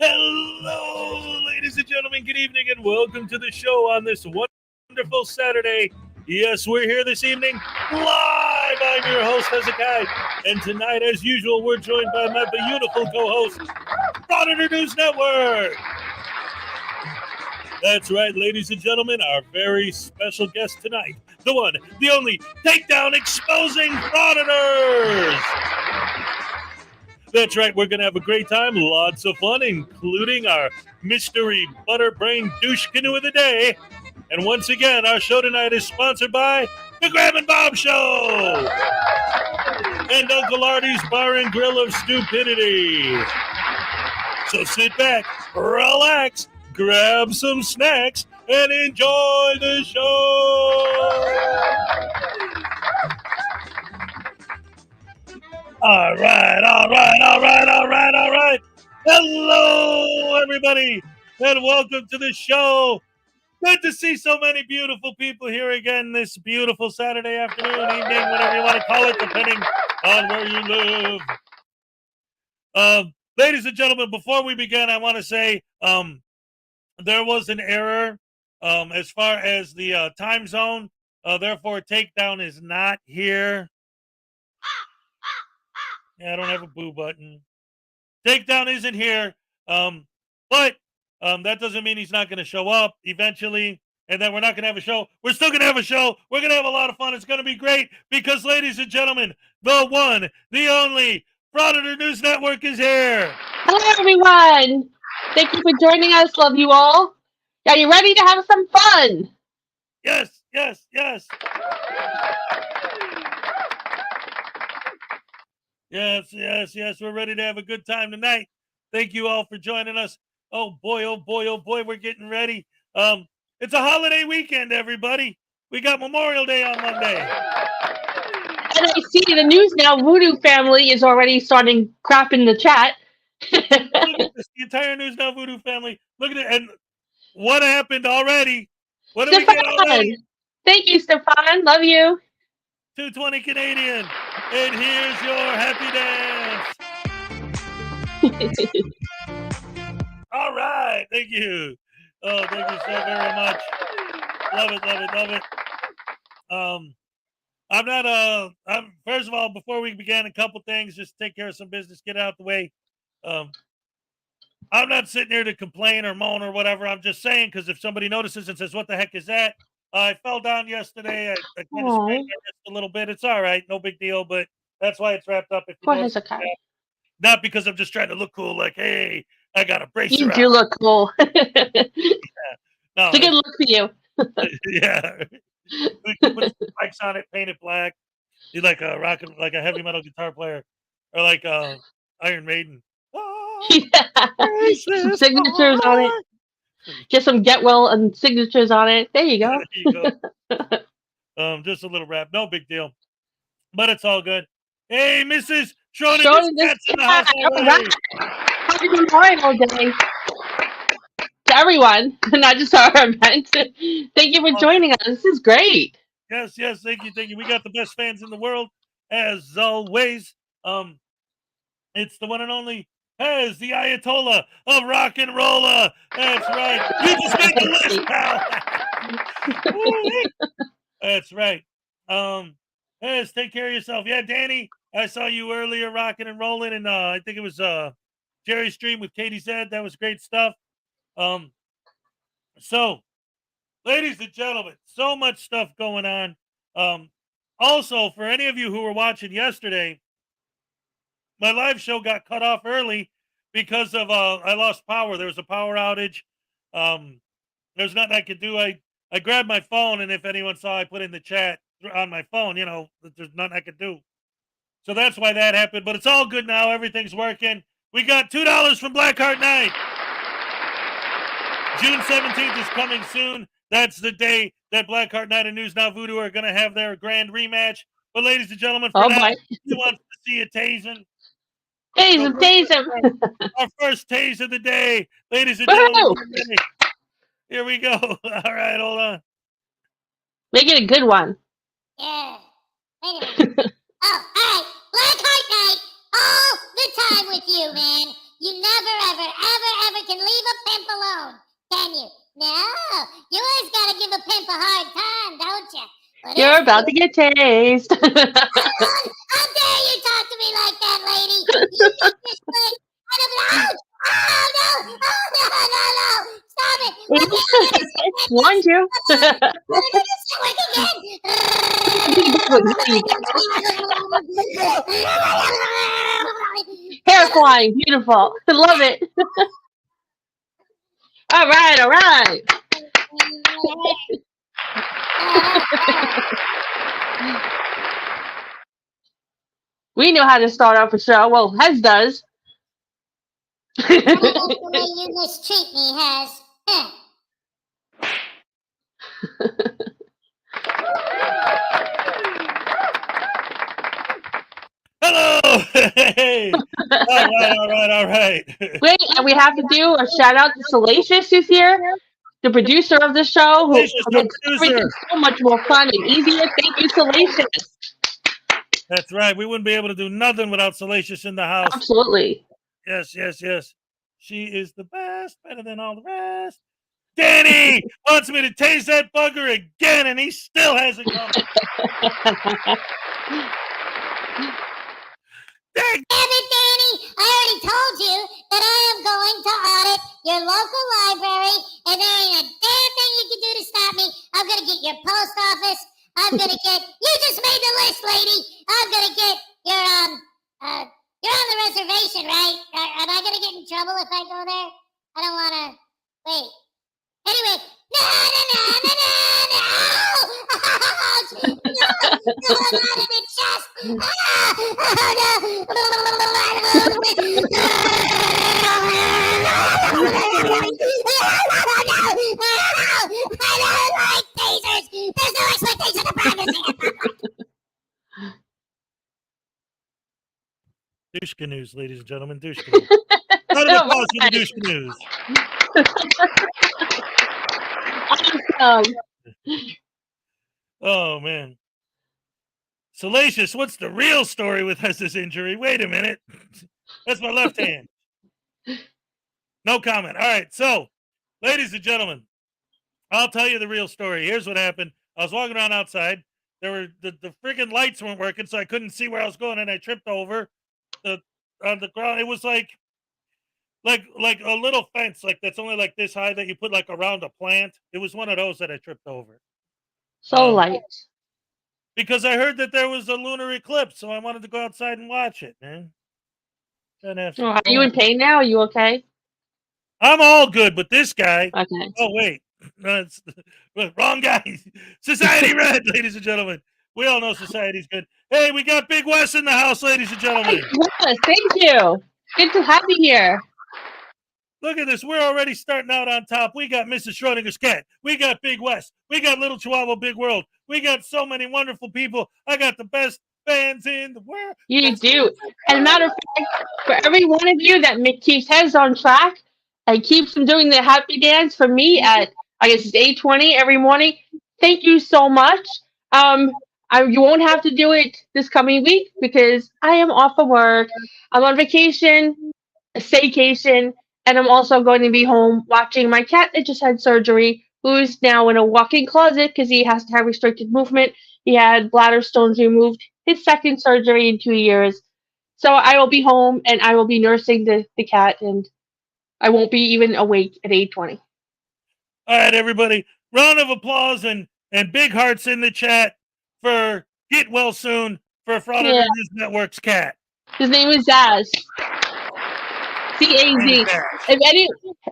Hello, ladies and gentlemen. Good evening, and welcome to the show on this wonderful Saturday. Yes, we're here this evening live. I'm your host, Hezekiah, and tonight, as usual, we're joined by my beautiful co-host, Frauditor News Network. That's right, ladies and gentlemen, our very special guest tonight, the one, the only, Takedown Exposing Frauditors. That's right, we're going to have a great time, lots of fun, including our mystery butterbrain douche canoe of the day. And once again, our show tonight is sponsored by the Graham and Bob Show and Uncle Arty's Bar and Grill of Stupidity. So sit back, relax, grab some snacks, and enjoy the show. All right. Hello, everybody, and welcome to the show. Good to see so many beautiful people here again this beautiful Saturday afternoon, evening, whatever you want to call it, depending on where you live. Ladies and gentlemen, before we begin, I want to say there was an error as far as the time zone. Therefore, Takedown is not here. Yeah, I don't have a boo button. Takedown isn't here, but that doesn't mean he's not going to show up eventually, and then we're not going to have a show. We're still going to have a show. We're going to have a lot of fun. It's going to be great because, ladies and gentlemen, the one, the only Frauditor News Network is here. Hello, everyone. Thank you for joining us. Love you all. Are you ready to have some fun? Yes. Yes. We're ready to have a good time tonight. Thank you all for joining us. Oh boy, we're getting ready. It's a holiday weekend, everybody. We got Memorial Day on Monday. And I see the News Now Voodoo family is already starting crap in the chat. Look at this, the entire News Now Voodoo family. Look at it. And what happened already? What did we get already? Thank you, Stefan. Love you. 220 Canadian. And here's your happy dance. All right. Thank you. Oh, thank you so very much. Love it. I'm first of all, before we begin, a couple things, just take care of some business, get out the way. I'm not sitting here to complain or moan or whatever. I'm just saying, because if somebody notices and says, what the heck is that? I fell down yesterday. I kind of sprained my wrist a little bit. It's all right. No big deal, but that's why it's wrapped up. If you notice, not because I'm just trying to look cool, like, hey, I got a bracer. You do look cool. No, it's a good look for you. Yeah. We can put some spikes on it, paint it black. He's like a heavy metal guitar player, or like Iron Maiden. Some signatures on it. Just some get well and signatures on it. There you go. Just a little rap, no big deal, but it's all good. Hey, Mrs. Schroeder, that's in the house already. Happy Memorial Day to everyone, not just our event. Thank you for joining us. This is great. Yes, thank you. We got the best fans in the world, as always. It's the one and only Hez, the Ayatollah of rock and rolla. That's right. You just make the list, pal. That's right. Hez, take care of yourself. Yeah, Danny, I saw you earlier rocking and rolling, and I think it was Jerry's stream with Katie Z. That was great stuff. So, ladies and gentlemen, so much stuff going on. Also, for any of you who were watching yesterday, my live show got cut off early because of I lost power. There was a power outage. There's nothing I could do. I grabbed my phone, and if anyone saw, I put in the chat on my phone. You know, there's nothing I could do. So that's why that happened. But it's all good now. Everything's working. We got $2 from Blackheart Night. June 17th is coming soon. That's the day that Blackheart Night and News Now Voodoo are going to have their grand rematch. But ladies and gentlemen, for now, who wants to see a tasing? Tase him. Our first tase of the day. Ladies and gentlemen, here we go. All right, hold on. Make it a good one. Yeah. Wait a minute. Oh, all right. Blackheart Night all the time with you, man. you never, ever, ever, ever can leave a pimp alone, can you? No, you always gotta give a pimp a hard time, don't you? But You're about to get tased. how dare you talk to me like that, lady? You get this foot, and I'm like, oh no, stop it. Warned you. Hair flying, beautiful. I love it. All right. We know how to start off a show. Well, Hez does. The way you mistreat me, Hez. Hello. Hey. All right. Wait, and we have to do a shout out to Salacious, who's here, the producer of the show, who Salacious, the makes everything so much more fun and easier. Thank you, Salacious. That's right. We wouldn't be able to do nothing without Salacious in the house. Absolutely. Yes. She is the best, better than all the rest. Danny wants me to taste that bugger again, and he still hasn't come. Damn it, Danny! I already told you that I am going to audit your local library, and there ain't a damn thing you can do to stop me. I'm gonna get your post office. I'm gonna get. You just made the list, lady. I'm gonna get your You're on the reservation, right? Am I gonna get in trouble if I go there? I don't wanna. Wait. Anyway, no! No, not in the chest! I don't like tasers! There's no expectation of privacy! Douche canoes, ladies and gentlemen, douche canoes. Round of applause for the douche canoes. Awesome. Oh man. Salacious, what's the real story with Hez's injury? Wait a minute. That's my left hand. No comment. All right, so, ladies and gentlemen, I'll tell you the real story. Here's what happened. I was walking around outside. There were the friggin' lights weren't working, so I couldn't see where I was going, and I tripped over on the ground. It was like a little fence, like that's only like this high that you put like around a plant. It was one of those that I tripped over. So light. Because I heard that there was a lunar eclipse, so I wanted to go outside and watch it, man. Are you in pain now? Are you okay? I'm all good, but this guy. Okay. Oh wait, wrong guy. Society Red, ladies and gentlemen. We all know society's good. Hey, we got Big Wes in the house, ladies and gentlemen. Yes, thank you. Good to have you here. Look at this. We're already starting out on top. We got Mrs. Schrodinger's cat. We got Big West. We got Little Chihuahua Big World. We got so many wonderful people. I got the best fans in the world. You do. As a matter of fact, for every one of you that keeps Hez on track and keeps him doing the happy dance for me at, I guess it's 8:20 every morning, thank you so much. You won't have to do it this coming week because I am off of work. I'm on vacation, a staycation, and I'm also going to be home watching my cat that just had surgery, who's now in a walk-in closet because he has to have restricted movement. He had bladder stones removed, his second surgery in 2 years. So I will be home and I will be nursing the cat, and I won't be even awake at 8:20. All right, everybody. Round of applause and big hearts in the chat for Get Well Soon for Frauditors News Network's cat. His name is Zaz. C-A-Z.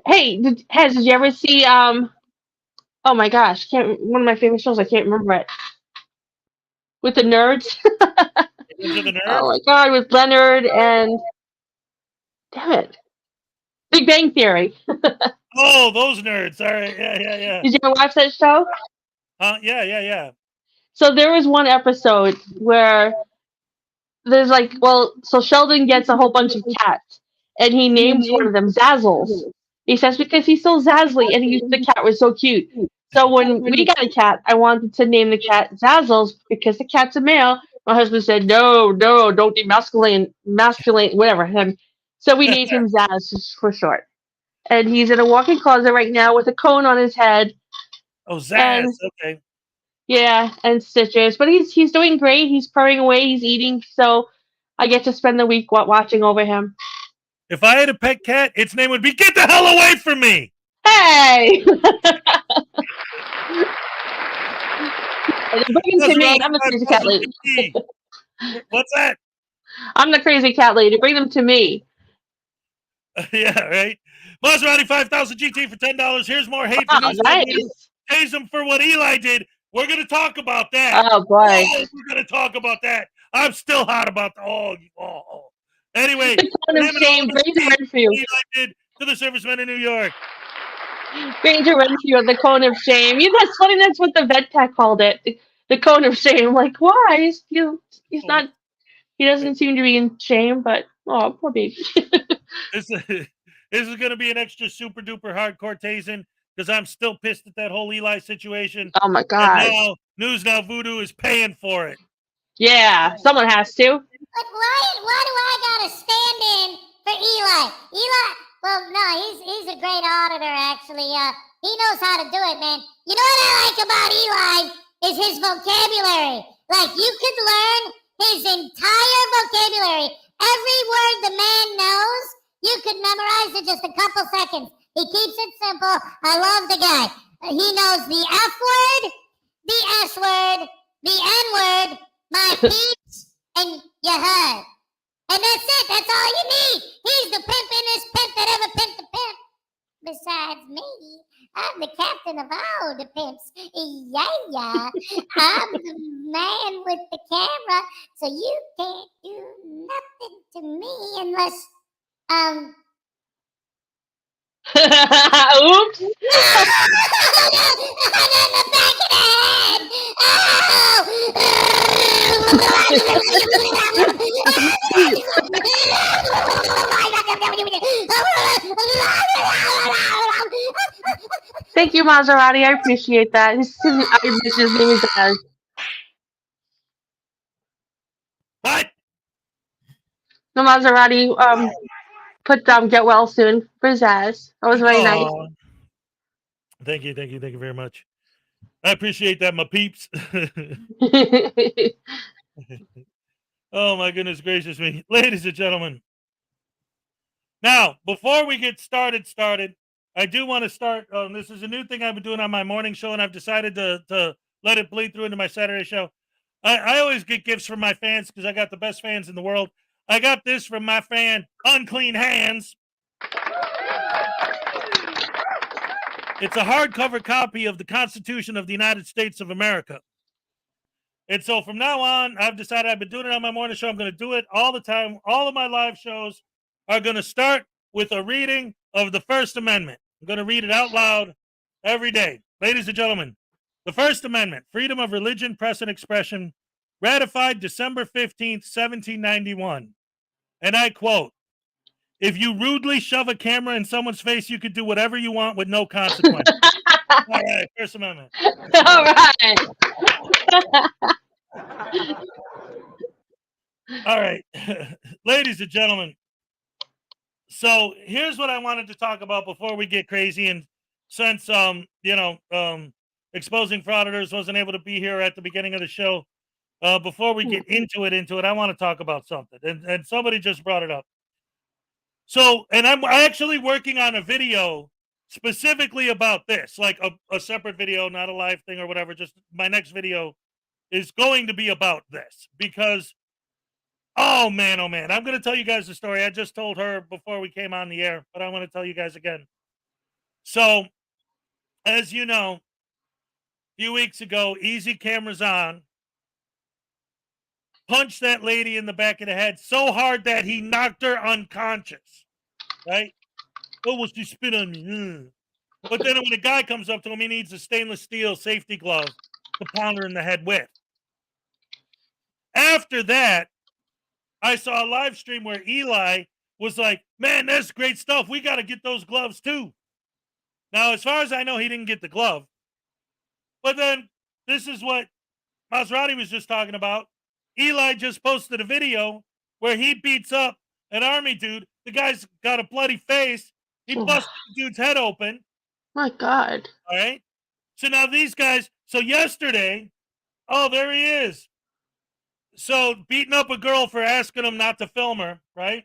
Hez, did you ever see oh my gosh, one of my favorite shows, I can't remember it. With the nerds. Oh my god, with Leonard and damn it. Big Bang Theory. Oh, those nerds. All right, yeah. Did you ever watch that show? Yeah. So there was one episode where there's so Sheldon gets a whole bunch of cats, and he names one of them Zazzles. He says because he's so zazzly, and the cat was so cute. So when we got a cat, I wanted to name the cat Zazzles because the cat's a male. My husband said, no, don't emasculate, whatever him. So we named him Zaz just for short. And he's in a walk-in closet right now with a cone on his head. Oh, Zaz. And Okay. yeah, and stitches. But he's doing great. He's purring away. He's eating. So I get to spend the week watching over him. If I had a pet cat, its name would be "Get the hell away from me." Hey! Bring him to me. I'm the crazy cat lady. What's that? I'm the crazy cat lady. Bring them to me. Yeah, right. Maserati 5000 GT for $10. Here's more hate for news. Nice. Pays him for what Eli did. We're gonna talk about that. Oh boy. Oh, we're gonna talk about that. I'm still hot about the Anyway, shame. Granger Renfield. Eli did to the servicemen in New York. Granger Renfield, the cone of shame. That's funny. That's what the vet tech called it. The cone of shame. Like, why? He's not. He doesn't seem to be in shame, but oh, poor baby. This is going to be an extra super duper hardcore tasing because I'm still pissed at that whole Eli situation. Oh my god! And now News Now Voodoo is paying for it. Yeah, someone has to. But why do I gotta stand in for Eli? Well, no, he's a great auditor actually. He knows how to do it, man. You know what I like about Eli is his vocabulary. Like you could learn his entire vocabulary. Every word the man knows, you could memorize in just a couple seconds. He keeps it simple. I love the guy. He knows the F word, the S word, the N word, my peeps, and you heard. And that's it. That's all you need. He's the pimpinest pimp that ever pimped a pimp. Besides me, I'm the captain of all the pimps. Yeah. I'm the man with the camera, so you can't do nothing to me unless, Oops. I'm in the back of the Thank you, Maserati. I appreciate that. His name is Zaz. What? The Maserati put get well soon for Zaz. That was very nice. Thank you very much. I appreciate that, my peeps. Oh my goodness gracious me. Ladies and gentlemen. Now, before we get started, I do want to start. This is a new thing I've been doing on my morning show, and I've decided to let it bleed through into my Saturday show. I always get gifts from my fans because I got the best fans in the world. I got this from my fan, Unclean Hands. It's a hardcover copy of the Constitution of the United States of America. And so from now on, I've decided I've been doing it on my morning show. I'm going to do it all the time. All of my live shows are going to start with a reading of the First Amendment. I'm going to read it out loud every day. Ladies and gentlemen, the First Amendment, freedom of religion, press, and expression, ratified December 15th, 1791. And I quote, "If you rudely shove a camera in someone's face, you could do whatever you want with no consequence." All right, First Amendment. All right. All right, ladies and gentlemen. So here's what I wanted to talk about before we get crazy. And since Exposing Frauditors wasn't able to be here at the beginning of the show, before we get into it, I want to talk about something. And somebody just brought it up. So, and I'm actually working on a video specifically about this, like a separate video, not a live thing or whatever. Just my next video is going to be about this because, oh man, I'm going to tell you guys the story. I just told her before we came on the air, but I want to tell you guys again. So, as you know, a few weeks ago, Easy Cameras On punched that lady in the back of the head so hard that he knocked her unconscious, right? Oh, well, she spit on me. But then when a guy comes up to him, he needs a stainless steel safety glove to pound her in the head with. After that, I saw a live stream where Eli was like, "Man, that's great stuff. We got to get those gloves too." Now, as far as I know, he didn't get the glove. But then this is what Maserati was just talking about. Eli just posted a video where he beats up an Army dude. The guy's got a bloody face. He busted the dude's head open. My God. All right. So now these guys, so yesterday, oh, there he is. So beating up a girl for asking him not to film her, right?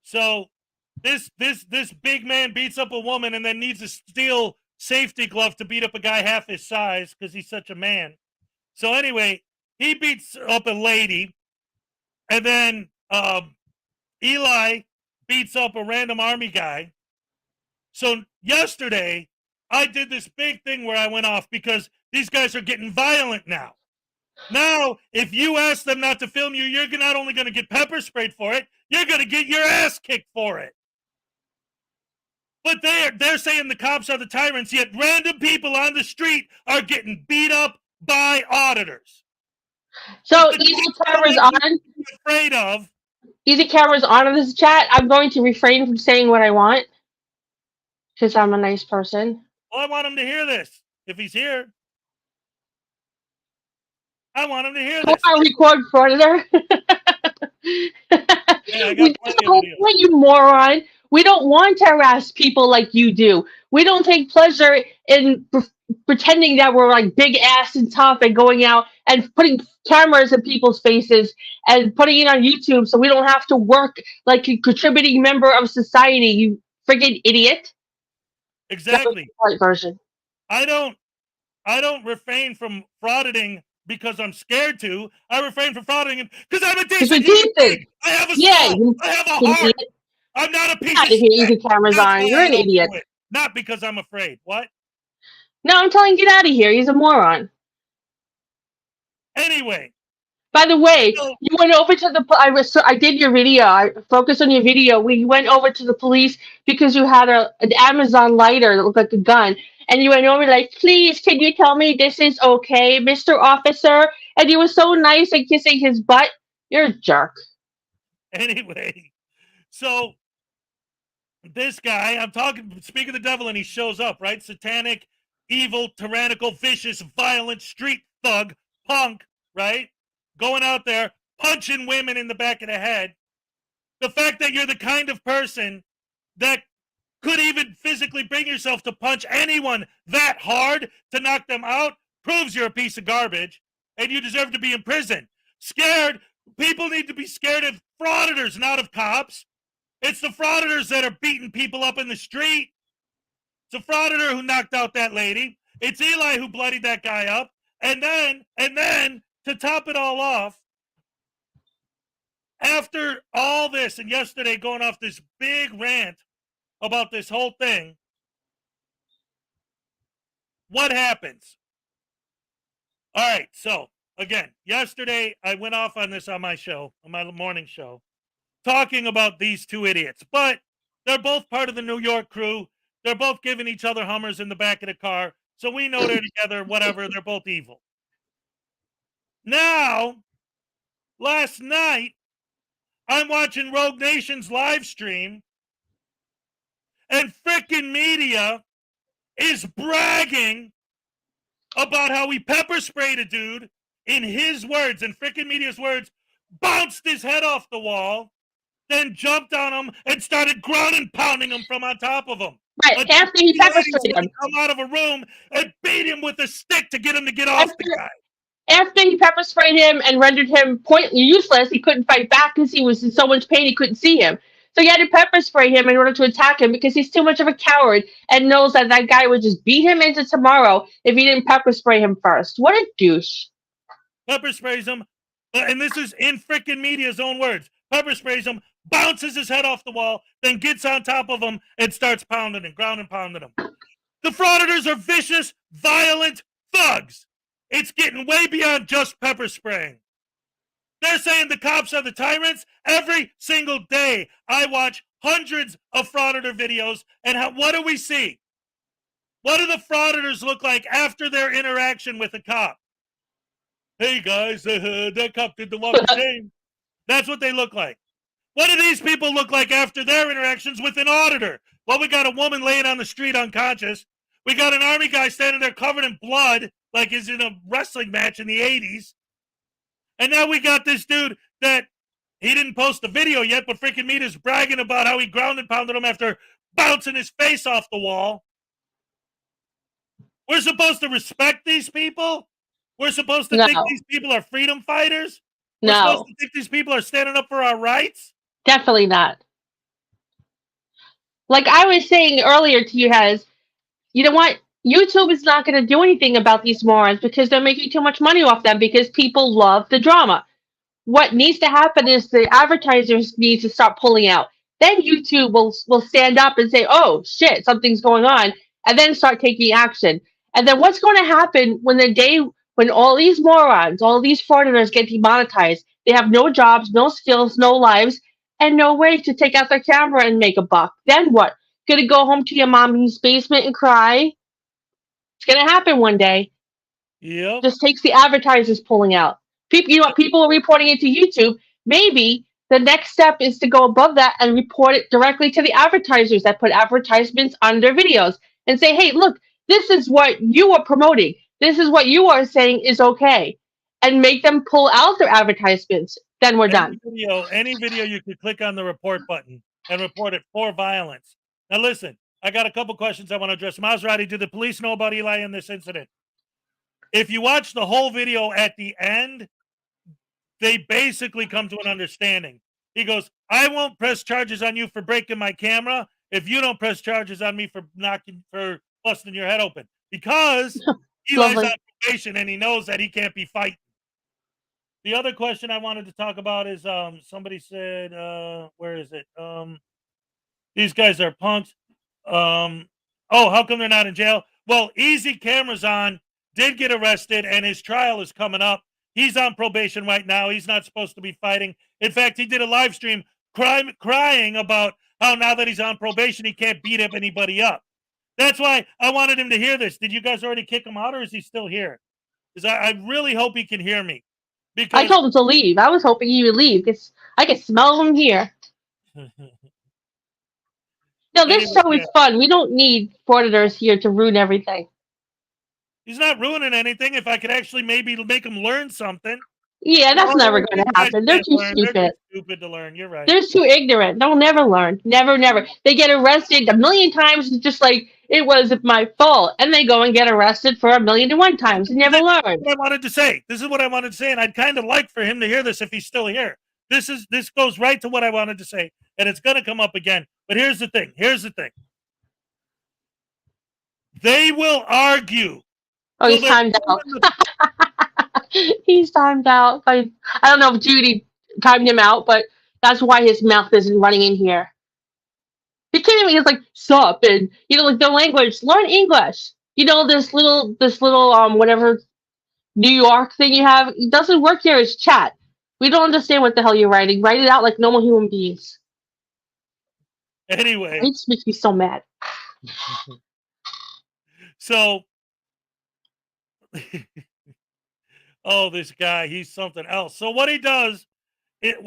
So this big man beats up a woman and then needs a steel safety glove to beat up a guy half his size because he's such a man. So anyway, he beats up a lady, and then Eli beats up a random Army guy. So yesterday, I did this big thing where I went off because these guys are getting violent now. Now, if you ask them not to film you, you're not only going to get pepper sprayed for it, you're going to get your ass kicked for it. But they're saying the cops are the tyrants, yet random people on the street are getting beat up by auditors. So easy cameras on. Afraid of. Easy cameras on in this chat. I'm going to refrain from saying what I want because I'm a nice person. Well, I want him to hear this. If he's here, I want him to hear this. I'll record Frauditor. Yeah, I got plenty of videos. You moron. We don't want to harass people like you do. We don't take pleasure in pretending that we're like big ass and tough and going out and putting cameras in people's faces and putting it on YouTube so we don't have to work like a contributing member of society, you friggin' idiot. Exactly. Right version. I don't refrain from frauditing because I'm scared to. I refrain from frauditing because I'm a decent human being. I have a soul. I have a heart. Idiot. I'm not a piece Out of of here, shit. easy cameras on. You're an idiot. Not because I'm afraid. What? No, I'm telling you, get out of here. He's a moron. Anyway. By the way, you went over to the. I did your video. I focused on your video. We went over to the police because you had an Amazon lighter that looked like a gun, and you went over like, please, can you tell me this is okay, Mr. Officer? And you were so nice and kissing his butt. You're a jerk. Anyway, so this guy, speak of the devil, and he shows up, right? Satanic, evil, tyrannical, vicious, violent, street thug, punk, right? Going out there, punching women in the back of the head. The fact that you're the kind of person that could even physically bring yourself to punch anyone that hard to knock them out proves you're a piece of garbage and you deserve to be in prison. Scared, people need to be scared of frauditors, not of cops. It's the frauditors that are beating people up in the street. It's a frauditor who knocked out that lady. It's Eli who bloodied that guy up. And then, to top it all off, after all this, and yesterday going off this big rant about this whole thing, what happens? All right, so, again, yesterday I went off on this on my show, on my morning show, talking about these two idiots. But they're both part of the New York crew. They're both giving each other Hummers in the back of the car. So we know they're together, whatever. They're both evil. Now, last night, I'm watching Rogue Nation's live stream, and frickin' media is bragging about how he pepper sprayed a dude, in his words, in frickin' media's words, bounced his head off the wall, then jumped on him and started ground and pounding him from on top of him. Right, after he pepper sprayed him. Come out of a room and beat him with a stick to get him to get off the guy. After he pepper sprayed him and rendered him useless, he couldn't fight back because he was in so much pain he couldn't see him. So he had to pepper spray him in order to attack him because he's too much of a coward and knows that that guy would just beat him into tomorrow if he didn't pepper spray him first. What a douche. Pepper sprays him, and this is in frickin' media's own words. Pepper sprays him, bounces his head off the wall, then gets on top of him and starts pounding him, ground and pounding him. The frauditors are vicious, violent thugs. It's getting way beyond just pepper spraying. They're saying the cops are the tyrants. Every single day, I watch hundreds of frauditor videos, and what do we see? What do the frauditors look like after their interaction with a cop? Hey, guys, that cop did the walk of shame. That's what they look like. What do these people look like after their interactions with an auditor? Well, we got a woman laying on the street unconscious. We got an Army guy standing there covered in blood like he's in a wrestling match in the 80s. And now we got this dude that He didn't post the video yet, but freaking Mita's bragging about how he ground and pounded him after bouncing his face off the wall. We're supposed to respect these people? We're supposed to think these people are freedom fighters? We're supposed to think these people are standing up for our rights? Definitely not. Like I was saying earlier to you guys, you know what? YouTube is not going to do anything about these morons because they're making too much money off them because people love the drama. What needs to happen is the advertisers need to start pulling out. Then YouTube will stand up and say, "Oh shit, something's going on," and then start taking action. And then what's going to happen when the day when all these morons, all these frauditors get demonetized? They have no jobs, no skills, no lives, and no way to take out their camera and make a buck. Then what? Gonna go home to your mommy's basement and cry? It's gonna happen one day. Yep. Just takes the advertisers pulling out. People, you know what? People are reporting it to YouTube. Maybe the next step is to go above that and report it directly to the advertisers that put advertisements on their videos and say, "Hey, look, this is what you are promoting. This is what you are saying is okay," and make them pull out their advertisements. Then we're done. Any video, you could click on the report button and report it for violence. Now, listen, I got a couple questions I want to address. Maserati, did the police know about Eli in this incident? If you watch the whole video at the end, they basically come to an understanding. He goes, "I won't press charges on you for breaking my camera if you don't press charges on me for busting your head open." Because Eli's on probation and he knows that he can't be fighting. The other question I wanted to talk about is somebody said, where is it? These guys are punks. Oh, how come they're not in jail? Well, Easy Cameras On did get arrested and his trial is coming up. He's on probation right now. He's not supposed to be fighting. In fact, he did a live stream crying about how now that he's on probation, he can't beat anybody up. That's why I wanted him to hear this. Did you guys already kick him out or is he still here? Because I really hope he can hear me. Because I told him to leave. I was hoping he would leave because I could smell him here. No, this show is fun. We don't need frauditors here to ruin everything. He's not ruining anything. If I could actually maybe make him learn something. Yeah, that's never going to happen. They're too stupid. They're too stupid to learn. You're right. They're too ignorant. They'll never learn. Never, never. They get arrested a million times, just like it was my fault, and they go and get arrested for 1,000,001 times and never learn. This is what I wanted to say. This is what I wanted to say, and I'd kind of like for him to hear this if he's still here. This goes right to what I wanted to say, and it's going to come up again. But here's the thing. They will argue. Oh, he's timed out. He's timed out. I don't know if Judy timed him out, but that's why his mouth isn't running in here. He can't even. He's like sup and like the language. Learn English. This little whatever New York thing you have. It doesn't work here as chat. We don't understand what the hell you're writing. Write it out like normal human beings. Anyway, it just makes me so mad. So. Oh, this guy, he's something else. So what he does,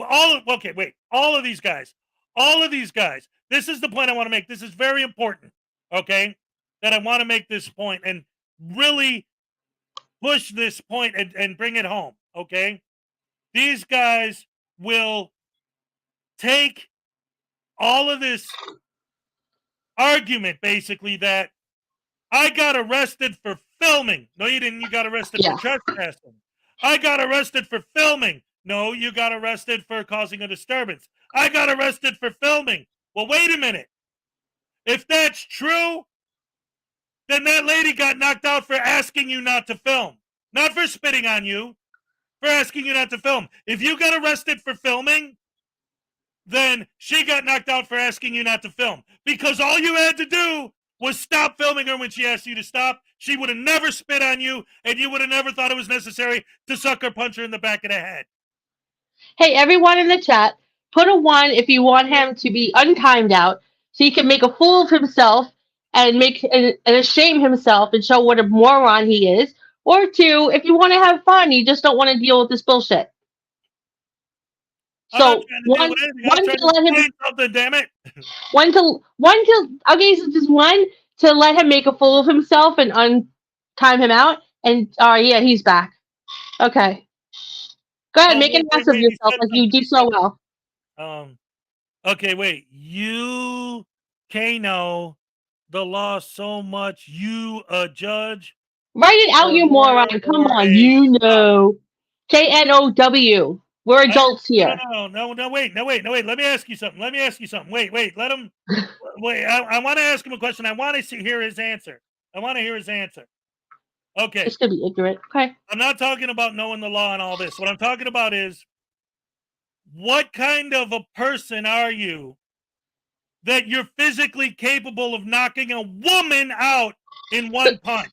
all of these guys, this is the point I want to make. This is very important, okay, that I want to make this point and really push this point and bring it home, okay? These guys will take all of this argument, basically, that I got arrested for filming. No, you didn't. You got arrested for trespassing. I got arrested for filming. No, you got arrested for causing a disturbance. I got arrested for filming. Well, wait a minute. If that's true, then that lady got knocked out for asking you not to film. Not for spitting on you, for asking you not to film. If you got arrested for filming, then she got knocked out for asking you not to film. Because all you had to do was stop filming her when she asked you to stop. She would have never spit on you, and you would have never thought it was necessary to sucker punch her in the back of the head. Hey, everyone in the chat, put a 1 if you want him to be untimed out, so he can make a fool of himself and and shame himself and show what a moron he is. Or 2, if you want to have fun, you just don't want to deal with this bullshit. So one to let him. Something, damn it. Okay, so just 1 to let him make a fool of himself and untime him out. And yeah, he's back. Okay. Go ahead, Oh, make an ass of he yourself said like you do so well. Okay, wait. You, Kano, the law so much you a judge Write it out, or you lawyer moron. Come or on, a you cop. know. KNOW. We're adults here. No, wait. Let me ask you something. Wait. Let him. Wait. I want to ask him a question. I want to hear his answer. Okay. It's gonna be ignorant. Okay. I'm not talking about knowing the law and all this. What I'm talking about is what kind of a person are you that you're physically capable of knocking a woman out in one punch?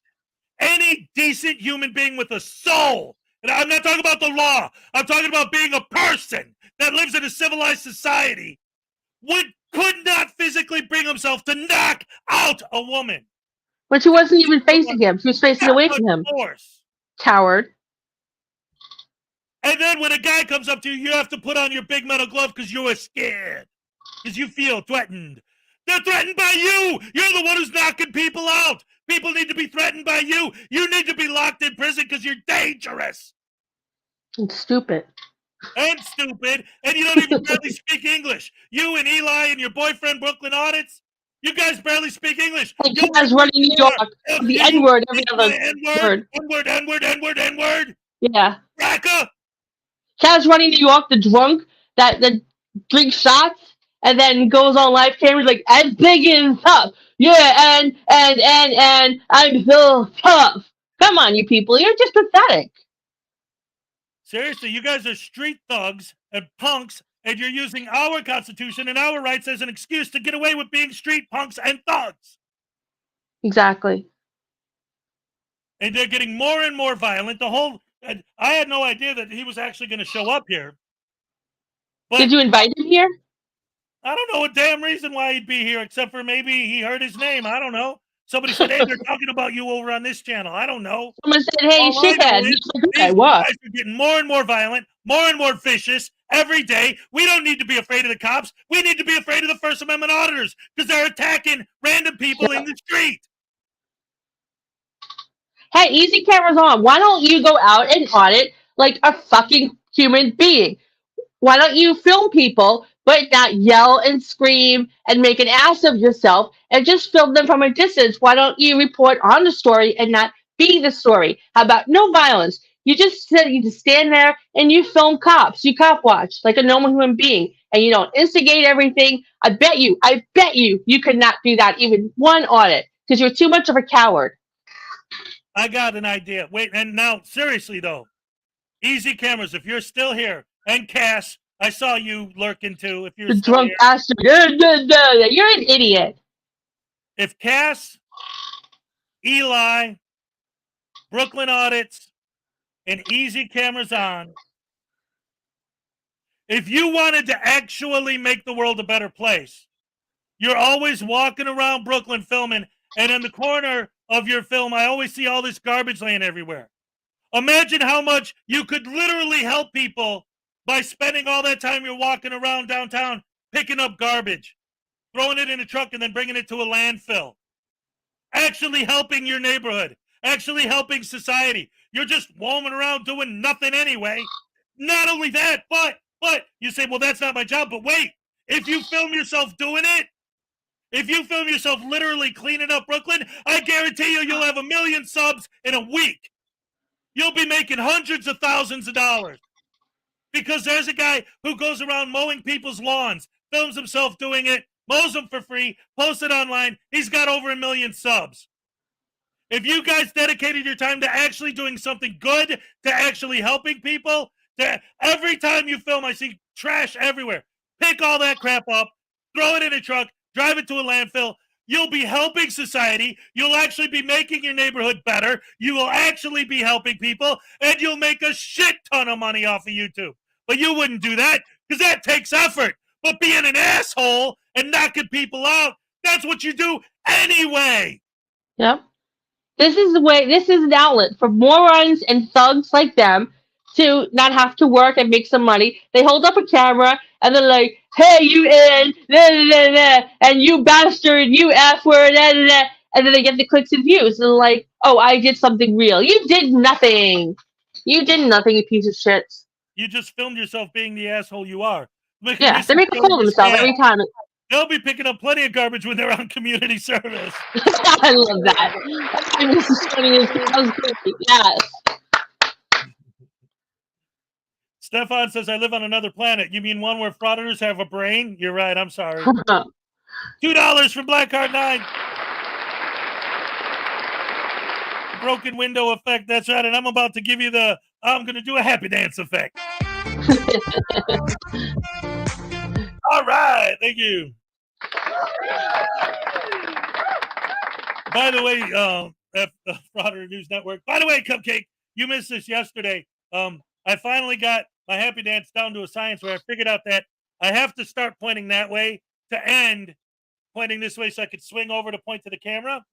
Any decent human being with a soul, and I'm not talking about the law, I'm talking about being a person that lives in a civilized society, could not physically bring himself to knock out a woman. But she wasn't even facing him. She was facing away from him. Force. Coward. And then when a guy comes up to you, you have to put on your big metal glove because you are scared. Because you feel threatened. They're threatened by you. You're the one who's knocking people out. People need to be threatened by you. You need to be locked in prison because you're dangerous. And stupid. And stupid. And you don't even barely speak English. You and Eli and your boyfriend, Brooklyn Audits, you guys barely speak English. And Kaz running New York. The N-word, every other word. N-word. Yeah. Raka. Kaz running New York, the drunk that drinks shots and then goes on live cameras like, as big and tough. Yeah, and I'm so tough. Come on, you people. You're just pathetic. Seriously, you guys are street thugs and punks, and you're using our Constitution and our rights as an excuse to get away with being street punks and thugs. Exactly. And they're getting more and more violent. I had no idea that he was actually going to show up here. But did you invite him here? I don't know a damn reason why he'd be here, except for maybe he heard his name. I don't know. Somebody said, hey, they're talking about you over on this channel. I don't know. Someone said, hey, shithead. These guys are getting more and more violent, more and more vicious every day. We don't need to be afraid of the cops. We need to be afraid of the First Amendment auditors because they're attacking random people in the street. Hey, easy cameras on. Why don't you go out and audit like a fucking human being? Why don't you film people, but not yell and scream and make an ass of yourself and just film them from a distance? Why don't you report on the story and not be the story? How about no violence? You just stand there and you film cops. You cop watch like a normal human being and you don't instigate everything. I bet you you could not do that even one audit because you're too much of a coward. I got an idea. Wait, and now, seriously, though, easy cameras, if you're still here, and Cass, I saw you lurking, too. If you're the still drunk here. bastard. You're an idiot. If Cass, Eli, Brooklyn Audits, and easy cameras on, if you wanted to actually make the world a better place, you're always walking around Brooklyn filming, and in the corner of your film, I always see all this garbage laying everywhere. Imagine how much you could literally help people by spending all that time you're walking around downtown picking up garbage, throwing it in a truck, and then bringing it to a landfill. Actually helping your neighborhood, actually helping society. You're just roaming around doing nothing anyway. Not only that, but you say, well, that's not my job. But wait, if you film yourself doing it, if you film yourself literally cleaning up Brooklyn, I guarantee you'll have 1 million subs in a week. You'll be making hundreds of thousands of dollars. Because there's a guy who goes around mowing people's lawns, films himself doing it, mows them for free, posts it online. He's got over 1 million subs. If you guys dedicated your time to actually doing something good, to actually helping people, every time you film, I see trash everywhere. Pick all that crap up, throw it in a truck, drive it to a landfill. You'll be helping society. You'll actually be making your neighborhood better. You will actually be helping people, and you'll make a shit ton of money off of YouTube. But you wouldn't do that because that takes effort. But being an asshole and knocking people out, that's what you do anyway. Yep. This is an outlet for morons and thugs like them to not have to work and make some money. They hold up a camera and they're like, hey, you in, and you bastard, you F word, and then they get the clicks and views. And they're like, oh, I did something real. You did nothing. You did nothing, you piece of shit. You just filmed yourself being the asshole you are. Yeah, they make a fool of themselves every time. They'll be picking up plenty of garbage when they're on community service. I love that. That was great. Yes. Stefan says, I live on another planet. You mean one where frauditors have a brain? You're right. I'm sorry. $2 from Blackheart 9. Broken window effect. That's right. And I'm about to give you I'm going to do a happy dance effect. All right. Thank you. By the way, Frauditor News Network. By the way, Cupcake, you missed this yesterday. I finally got my happy dance down to a science where I figured out that I have to start pointing that way to end pointing this way so I could swing over to point to the camera.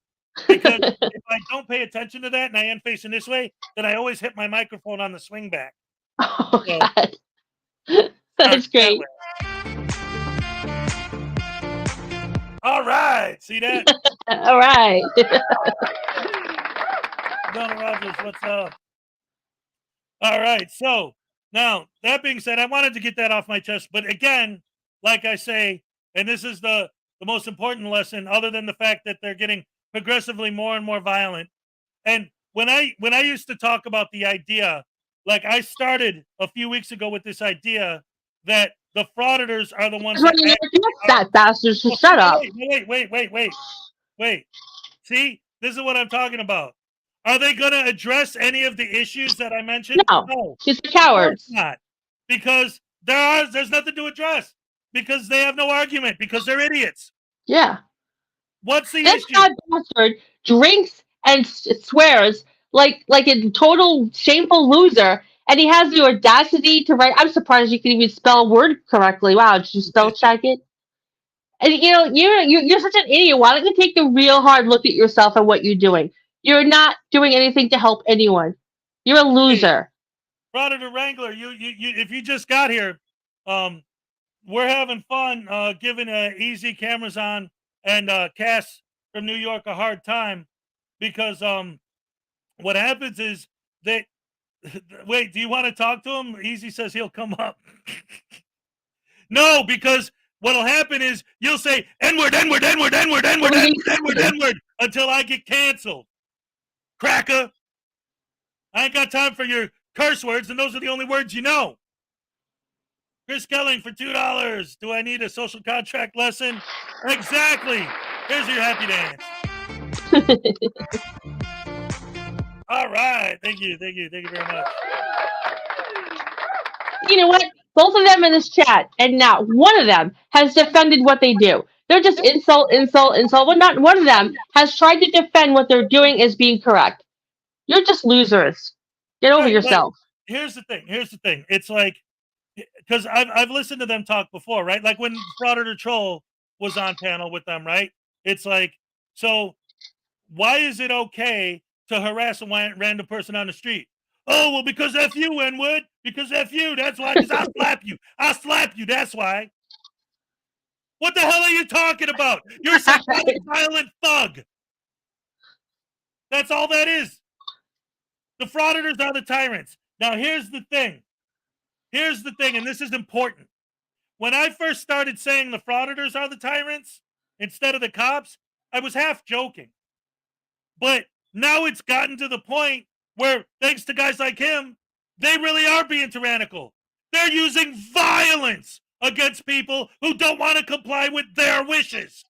Because if I don't pay attention to that and I end facing this way, then I always hit my microphone on the swing back. Oh, so, God. That's great. All right. See that? All right. Donna Rogers, what's up? All right. So now, that being said, I wanted to get that off my chest. But again, like I say, and this is the most important lesson, other than the fact that they're getting progressively more and more violent. And when I used to talk about the idea, like I started a few weeks ago with this idea that the frauditors are the ones that bastards. Shut up. Wait. See, this is what I'm talking about. Are they going to address any of the issues that I mentioned? No. She's a coward. Not. Because there's nothing to address. Because they have no argument. Because they're idiots. Yeah. What's the this issue? This bastard drinks and swears like a total shameful loser, and he has the audacity to write. I'm surprised you can even spell a word correctly. Wow, did you spell check it? And you're such an idiot. Why don't you take a real hard look at yourself and what you're doing? You're not doing anything to help anyone. You're a loser. Hey, Frauditor Wrangler, you if you just got here, we're having fun giving Easy Cameras On and Cass from New York a hard time because what happens is that wait, do you want to talk to him? Easy says he'll come up. No, because what'll happen is you'll say N-word until I get canceled. Cracker. I ain't got time for your curse words, and those are the only words you know. Chris Kelling for $2. Do I need a social contract lesson? Exactly. Here's your happy dance. All right. Thank you very much. You know what? Both of them in this chat, and not one of them has defended what they do. They're just insult. But not one of them has tried to defend what they're doing as being correct. You're just losers. Get over yourself. Here's the thing. It's like, because I've listened to them talk before, right? Like when Frauditor Troll was on panel with them, right? It's like, so why is it okay to harass a random person on the street? Oh, well, because F you, N-word. Because F you. That's why. Because I'll slap you. That's why. What the hell are you talking about? You're a psychotic, violent thug. That's all that is. The frauditors are the tyrants. Now, here's the thing, and this is important. When I first started saying the frauditors are the tyrants instead of the cops, I was half joking. But now it's gotten to the point where, thanks to guys like him, they really are being tyrannical. They're using violence against people who don't want to comply with their wishes.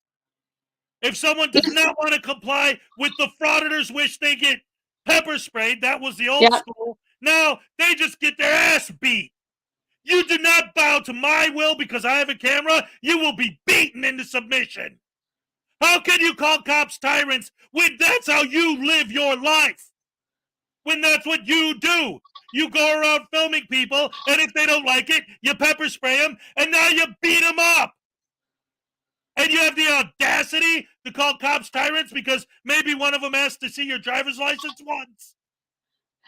If someone does not want to comply with the frauditors' wish, they get pepper sprayed. That was the old school. Now they just get their ass beat. You do not bow to my will because I have a camera. You will be beaten into submission. How can you call cops tyrants when that's how you live your life? When that's what you do. You go around filming people, and if they don't like it, you pepper spray them, and now you beat them up. And you have the audacity to call cops tyrants because maybe one of them asked to see your driver's license once.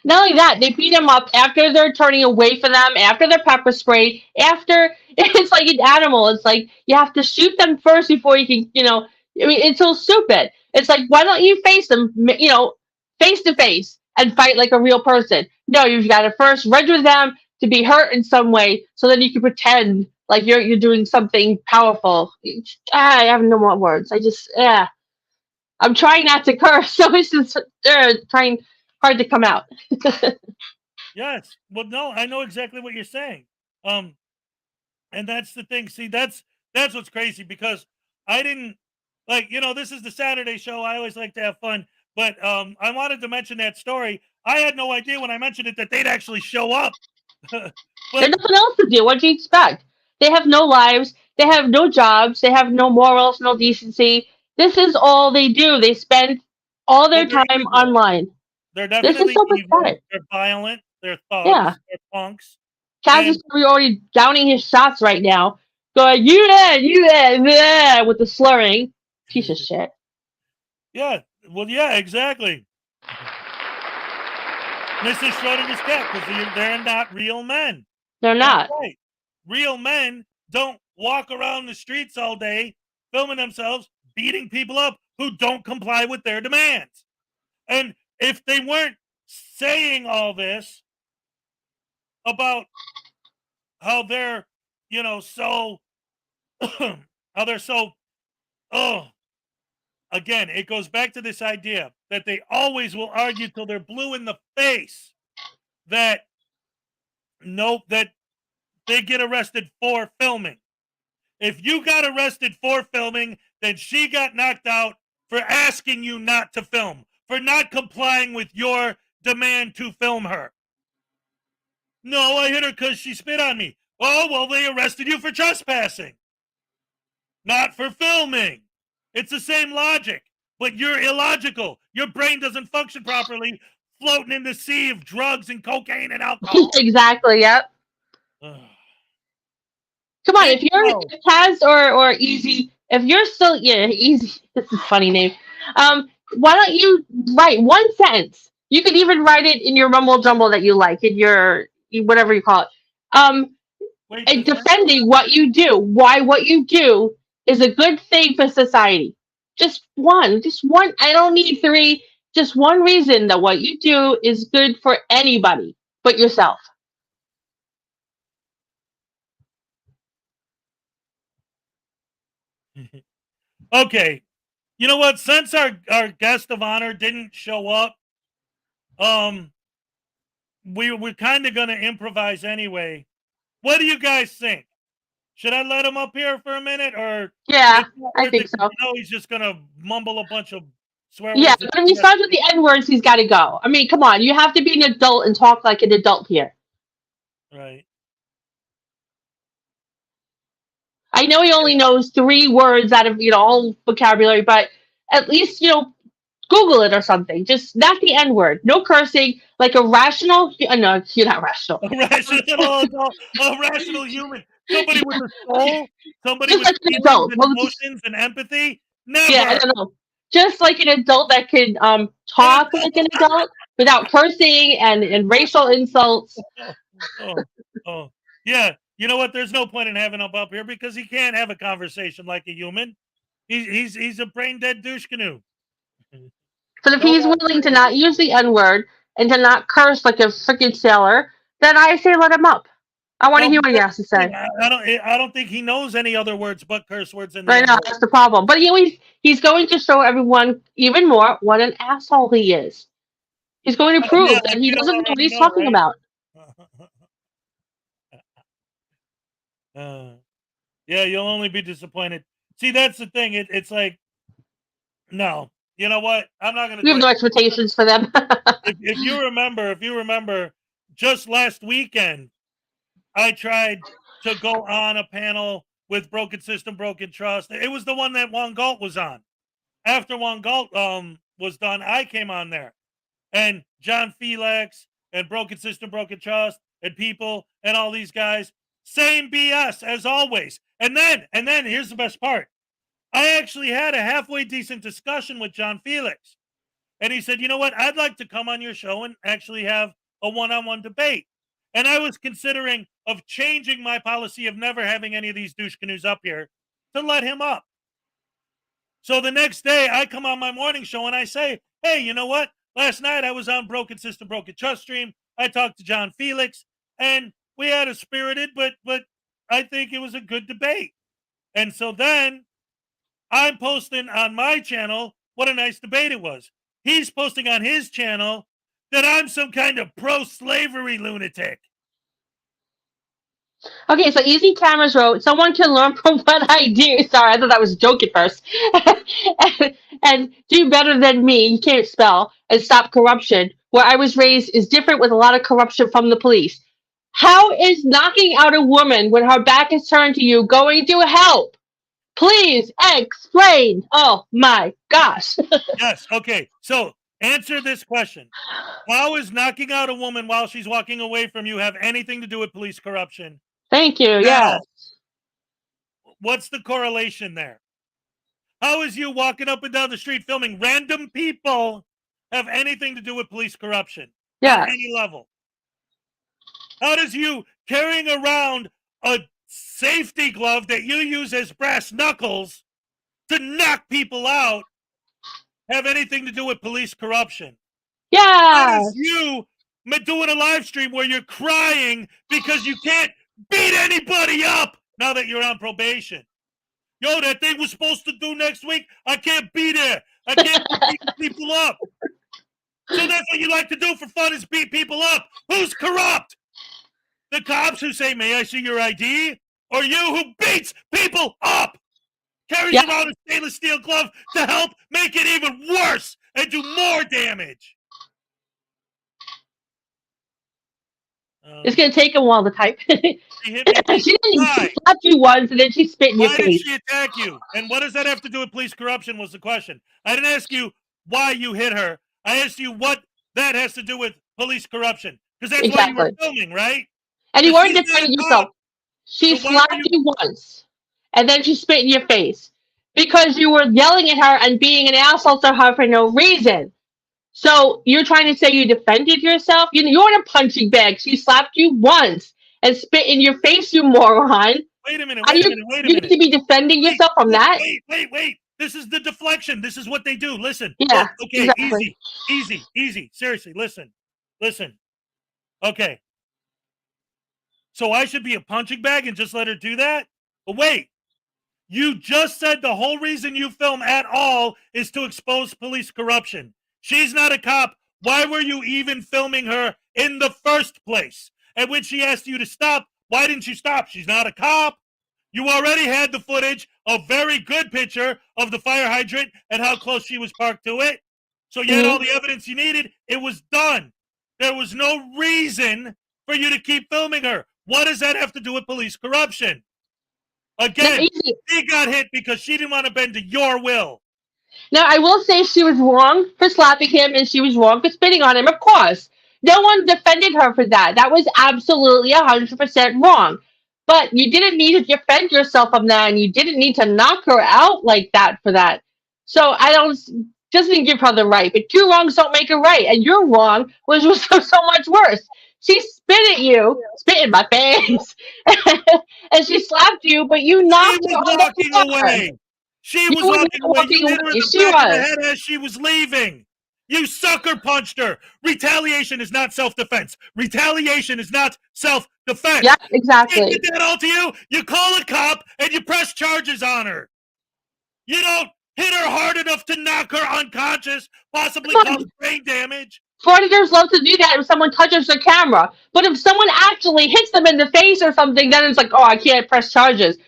Not only that, they beat them up after they're turning away from them, after they're pepper sprayed, after it's like an animal. It's like you have to shoot them first before you can, I mean, it's so stupid. It's like, why don't you face them, face to face and fight like a real person? No, you've got to first reg with them, to be hurt in some way, so then you can pretend like you're doing something powerful. I have no more words. I'm trying not to curse, so it's just trying hard to come out. Yes. Well, no, I know exactly what you're saying. And that's the thing. See, that's what's crazy, because I didn't this is the Saturday show. I always like to have fun, but I wanted to mention that story. I had no idea when I mentioned it that they'd actually show up. There's But nothing else to do. What do you expect? They have no lives. They have no jobs. They have no morals, no decency. This is all they do. They spend all their well, they're time evil. online. They're This is definitely so evil. pathetic. They're violent. They're Yeah. thugs. They're punks. Kaz is probably already downing his shots right now, going, yeah, with the slurring. Piece of shit. Yeah. Well, yeah, exactly. Mrs. Schroeder's cat, because they're not real men. They're not. That's right. Real men don't walk around the streets all day filming themselves, beating people up who don't comply with their demands. And if they weren't saying all this about how they're, so, how they're so, again, it goes back to this idea that they always will argue till they're blue in the face that that they get arrested for filming. If you got arrested for filming, then she got knocked out for asking you not to film, for not complying with your demand to film her. No, I hit her because she spit on me. Oh, well, they arrested you for trespassing, not for filming. It's the same logic, but you're illogical. Your brain doesn't function properly, floating in the sea of drugs and cocaine and alcohol. Exactly, yep. Come on, if you're Kaz or Easy, if you're still Easy, this is a funny name. Why don't you write one sentence? You could even write it in your mumble jumble that you like, in your whatever you call it. And defending what you do, why what you do is a good thing for society. Just one. I don't need three. Just one reason that what you do is good for anybody but yourself. Okay. You know what? Since our guest of honor didn't show up, we're kind of going to improvise anyway. What do you guys think? Should I let him up here for a minute, or I think so. He's just going to mumble a bunch of swear Yeah, words. but when he starts with the N words, he's got to go. I mean, come on, you have to be an adult and talk like an adult here. Right. I know he only knows 3 words out of all vocabulary, but at least Google it or something. Just not the N word, no cursing, like a rational. No, you're not rational. A rational human, somebody with a soul, somebody just with like an adult. emotions and empathy. Never. Yeah, I don't know. Just like an adult that can talk like an adult without cursing and racial insults. Oh, yeah. You know what? There's no point in having him up here because he can't have a conversation like a human. He's a brain dead douche canoe. But if he's willing to not use the N word and to not curse like a freaking sailor, then I say let him up. I want to hear what he has to say. I don't think he knows any other words but curse words. Right now, that's the problem. But he's going to show everyone even more what an asshole he is. He's going to prove that he doesn't know what he's talking about. Yeah, you'll only be disappointed. See, that's the thing. It's like, no. You know what? I'm not going to. We have no expectations for them. if you remember, just last weekend, I tried to go on a panel with Broken System, Broken Trust. It was the one that Juan Galt was on. After Juan Galt was done, I came on there, and John Felix and Broken System, Broken Trust and people and all these guys, same BS as always. And then here's the best part. I actually had a halfway decent discussion with John Felix. And he said, you know what? I'd like to come on your show and actually have a one-on-one debate. And I was considering of changing my policy of never having any of these douche canoes up here to let him up. So the next day I come on my morning show and I say, hey, you know what? Last night I was on Broken System, Broken Trust stream. I talked to John Felix and We had a spirited, but I think it was a good debate. And so then I'm posting on my channel what a nice debate it was. He's posting on his channel that I'm some kind of pro-slavery lunatic. Okay, so Easy Cameras wrote, someone can learn from what I do. Sorry, I thought that was a joke at first. and do better than me, you can't spell, and stop corruption. Where I was raised is different with a lot of corruption from the police. How is knocking out a woman when her back is turned to you going to help? Please explain. Oh my gosh. Yes, okay. So answer this question. How is knocking out a woman while she's walking away from you have anything to do with police corruption? Thank you, Now, yes. what's the correlation there? How is you walking up and down the street filming random people have anything to do with police corruption Yeah. at any level? How does you carrying around a safety glove that you use as brass knuckles to knock people out have anything to do with police corruption? How Yeah. does you doing a live stream where you're crying because you can't beat anybody up now that you're on probation? Yo, that thing was supposed to do next week. I can't be there. I can't beat people up. So that's what you like to do for fun is beat people up. Who's corrupt? The cops who say, may I see your ID? Or you who beats people up? Carries around a stainless steel glove to help make it even worse and do more damage. It's going to take a while to type. She hit me. She slapped you once and then she spit in your Why did face. she attack you? And what does that have to do with police corruption was the question. I didn't ask you why you hit her. I asked you what that has to do with police corruption. Because that's why you were filming, right? And you weren't defending yourself. She slapped you once. And then she spit in your face. Because you were yelling at her and being an asshole to her for no reason. So you're trying to say you defended yourself? You're in a punching bag. She slapped you once and spit in your face, you moron. Wait a minute, You need to be defending yourself from that? Wait. This is the deflection. This is what they do. Listen. Yeah. Look, okay, exactly. easy. Seriously, listen. Okay. So I should be a punching bag and just let her do that? But wait. You just said the whole reason you film at all is to expose police corruption. She's not a cop. Why were you even filming her in the first place? And when she asked you to stop, why didn't you stop? She's not a cop. You already had the footage, a very good picture of the fire hydrant and how close she was parked to it. So you had all the evidence you needed. It was done. There was no reason for you to keep filming her. What does that have to do with police corruption? Again, she got hit because she didn't want to bend to your will. Now, I will say she was wrong for slapping him and she was wrong for spitting on him, of course. No one defended her for that. That was absolutely 100% wrong. But you didn't need to defend yourself from that, and you didn't need to knock her out like that for that. So I don't, doesn't give her the right. But two wrongs don't make a right, and your wrong was so much worse. She spit at you, spit in my face, and she slapped you, but you knocked her on the floor. Away. She was walking away. You hit her in the back of the head as she was leaving. You sucker punched her. Retaliation is not self-defense. Retaliation is not self-defense. Yeah, exactly. She did that all to you. You call a cop and you press charges on her. You don't hit her hard enough to knock her unconscious, possibly cause brain damage. Frauditors love to do that if someone touches the camera. But if someone actually hits them in the face or something, then it's like, oh, I can't press charges.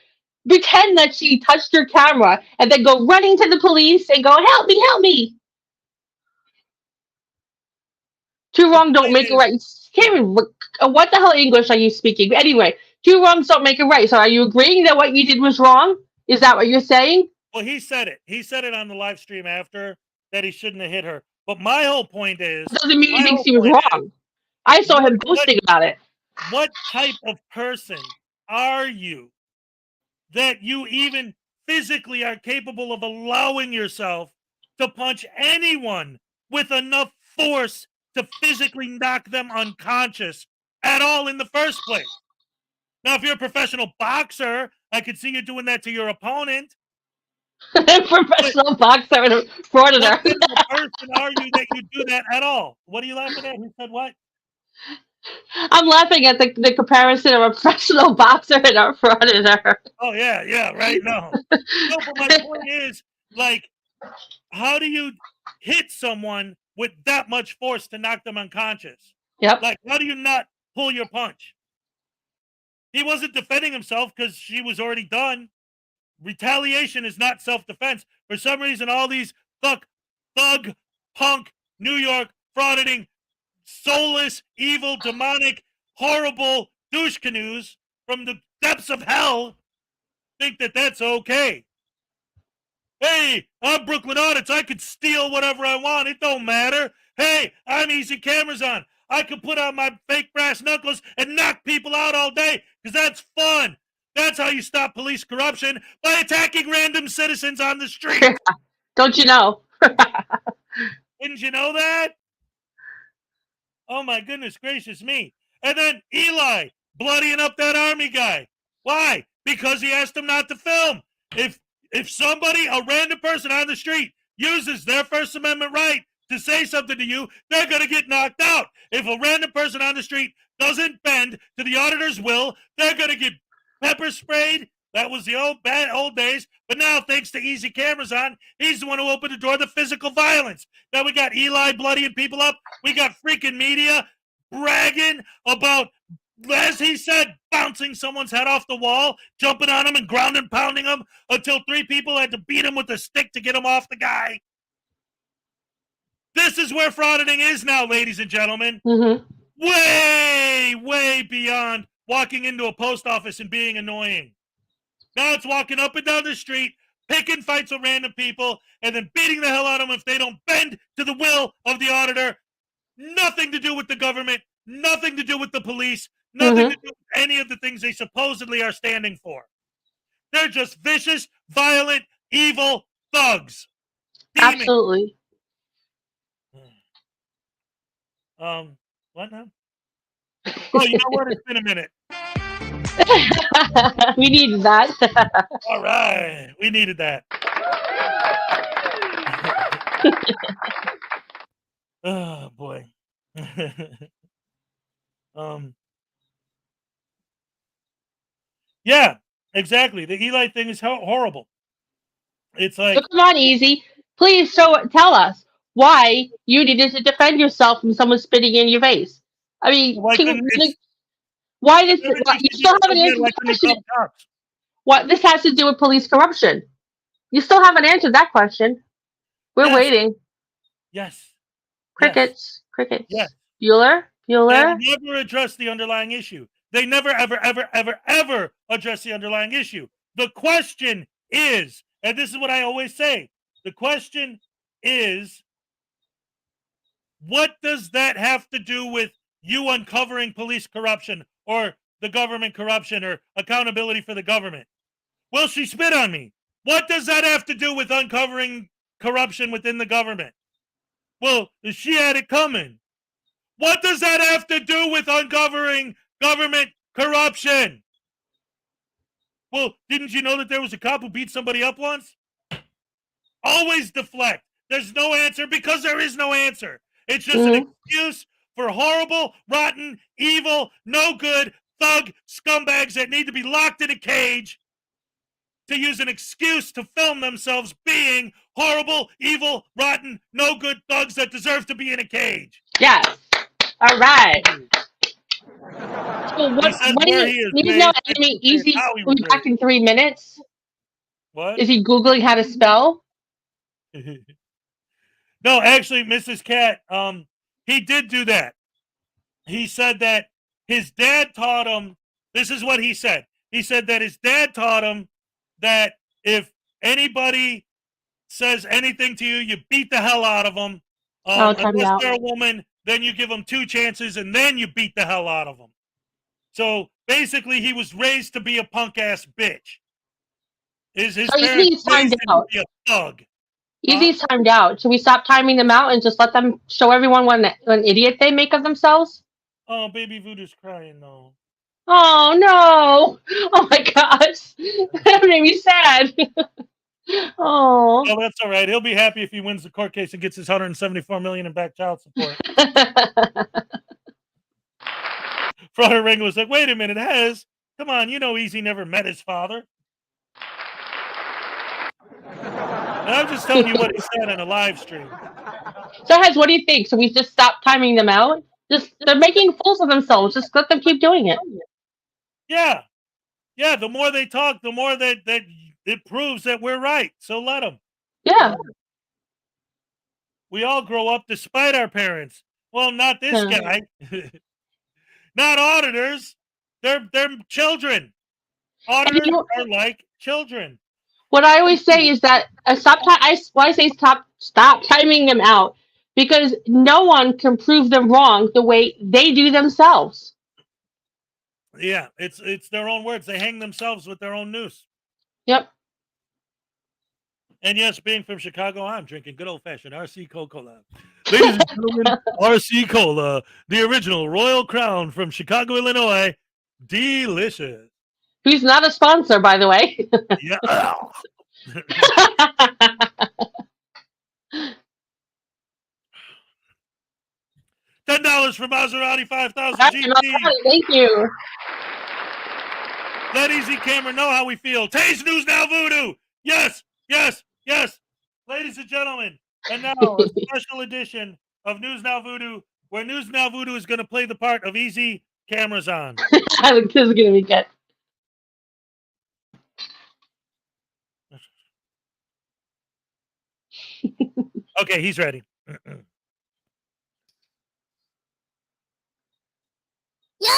Pretend that she touched your camera and then go running to the police and go, help me. Two wrongs don't make a right. What the hell English are you speaking? Anyway, two wrongs don't make a right. So are you agreeing that what you did was wrong? Is that what you're saying? Well, he said it. He said it on the live stream after that he shouldn't have hit her. But my whole point is... Doesn't mean he thinks he was wrong. I saw him boasting about it. What type of person are you that you even physically are capable of allowing yourself to punch anyone with enough force to physically knock them unconscious at all in the first place? Now, if you're a professional boxer, I could see you doing that to your opponent. Professional boxer and a frauditor. What type of person are you that you do that at all? What are you laughing at? Who said what? I'm laughing at the comparison of a professional boxer and a frauditor. Oh yeah, right. No, but my point is, like, how do you hit someone with that much force to knock them unconscious? Yep. Like, how do you not pull your punch? He wasn't defending himself because she was already done. Retaliation is not self-defense. For some reason, all these thug, punk, New York, frauditing, soulless, evil, demonic, horrible douche canoes from the depths of hell think that that's okay. Hey, I'm Brooklyn Audits. I could steal whatever I want. It don't matter. Hey, I'm Easy Cameras On. I could put on my fake brass knuckles and knock people out all day because that's fun. That's how you stop police corruption, by attacking random citizens on the street. Don't you know? Didn't you know that? Oh my goodness gracious me. And then Eli bloodying up that army guy. Why? Because he asked him not to film. If somebody, a random person on the street, uses their First Amendment right to say something to you, they're going to get knocked out. If a random person on the street doesn't bend to the auditor's will, they're going to get pepper sprayed. That was the old days. But now, thanks to Easy Cameras On, he's the one who opened the door to physical violence. Now we got Eli bloodying people up. We got freaking media bragging about, as he said, bouncing someone's head off the wall, jumping on him and ground and pounding him until 3 people had to beat him with a stick to get him off the guy. This is where frauditing is now, ladies and gentlemen. Mm-hmm. Way beyond walking into a post office and being annoying. Now it's walking up and down the street, picking fights with random people, and then beating the hell out of them if they don't bend to the will of the auditor. Nothing to do with the government, nothing to do with the police, nothing to do with any of the things they supposedly are standing for. They're just vicious, violent, evil thugs. Demons. Absolutely. What now? Oh, you know what? It's been a minute. We needed that. All right. We needed that. Oh, boy. Yeah, exactly. The Eli thing is horrible. It's like, So come on, Easy. Please tell us why you needed to defend yourself from someone spitting in your face. I mean, why you everything still haven't answered like the when they question. call cops. What this has to do with police corruption? You still haven't answered that question. We're Yes. waiting. Yes. Crickets. Crickets. Yes. Bueller. They never address the underlying issue. They never, ever address the underlying issue. The question is, and this is what I always say, the question is, what does that have to do with you uncovering police corruption or the government corruption or accountability for the government? Well, she spit on me. What does that have to do with uncovering corruption within the government? Well, she had it coming. What does that have to do with uncovering government corruption? Well, didn't you know that there was a cop who beat somebody up once? Always deflect. There's no answer because there is no answer. It's just an excuse for horrible, rotten, evil, no good, thug scumbags that need to be locked in a cage to use an excuse to film themselves being horrible, evil, rotten, no good thugs that deserve to be in a cage. Yes. All right. So what do you need to know? Enemy Easy will be back in 3 minutes. What? Is he Googling how to spell? No, actually, Mrs. Cat, he did do that. He said that his dad taught him, this is what he said. He said that his dad taught him that if anybody says anything to you, you beat the hell out of them. Unless they're a woman, then you give them 2 chances and then you beat the hell out of them. So basically, he was raised to be a punk ass bitch. His parents raised him to be a thug. Easy's timed out. Should we stop timing them out and just let them show everyone what an idiot they make of themselves? Oh, baby Voodoo's crying though. Oh no! Oh my gosh, that made me sad. Oh. Oh, that's all right. He'll be happy if he wins the court case and gets his $174 million in back child support. Frauditor Ring was like, wait a minute, Hez, come on, you know Easy never met his father. And I'm just telling you what he said on a live stream. So, Hez, what do you think? So we just stop timing them out? They're making fools of themselves. Just let them keep doing it. Yeah. Yeah, the more they talk, the more that it proves that we're right. So let them. Yeah. We all grow up despite our parents. Well, not this guy. Not auditors. They're children. Auditors are like children. What I always say is that I say stop timing them out, because no one can prove them wrong the way they do themselves. Yeah, it's their own words. They hang themselves with their own noose. Yep. And yes, being from Chicago, I'm drinking good old-fashioned RC Cola. Ladies and gentlemen, RC Cola, the original Royal Crown from Chicago, Illinois. Delicious. Who's not a sponsor, by the way. Yeah. $10 for Maserati 5000 GT. Thank you. Let Easy Camera know how we feel. Taste News Now Voodoo. Yes, yes, yes. Ladies and gentlemen, and now a special edition of News Now Voodoo, where News Now Voodoo is going to play the part of Easy Cameras On. This is going to be good. Okay, he's ready. Yo,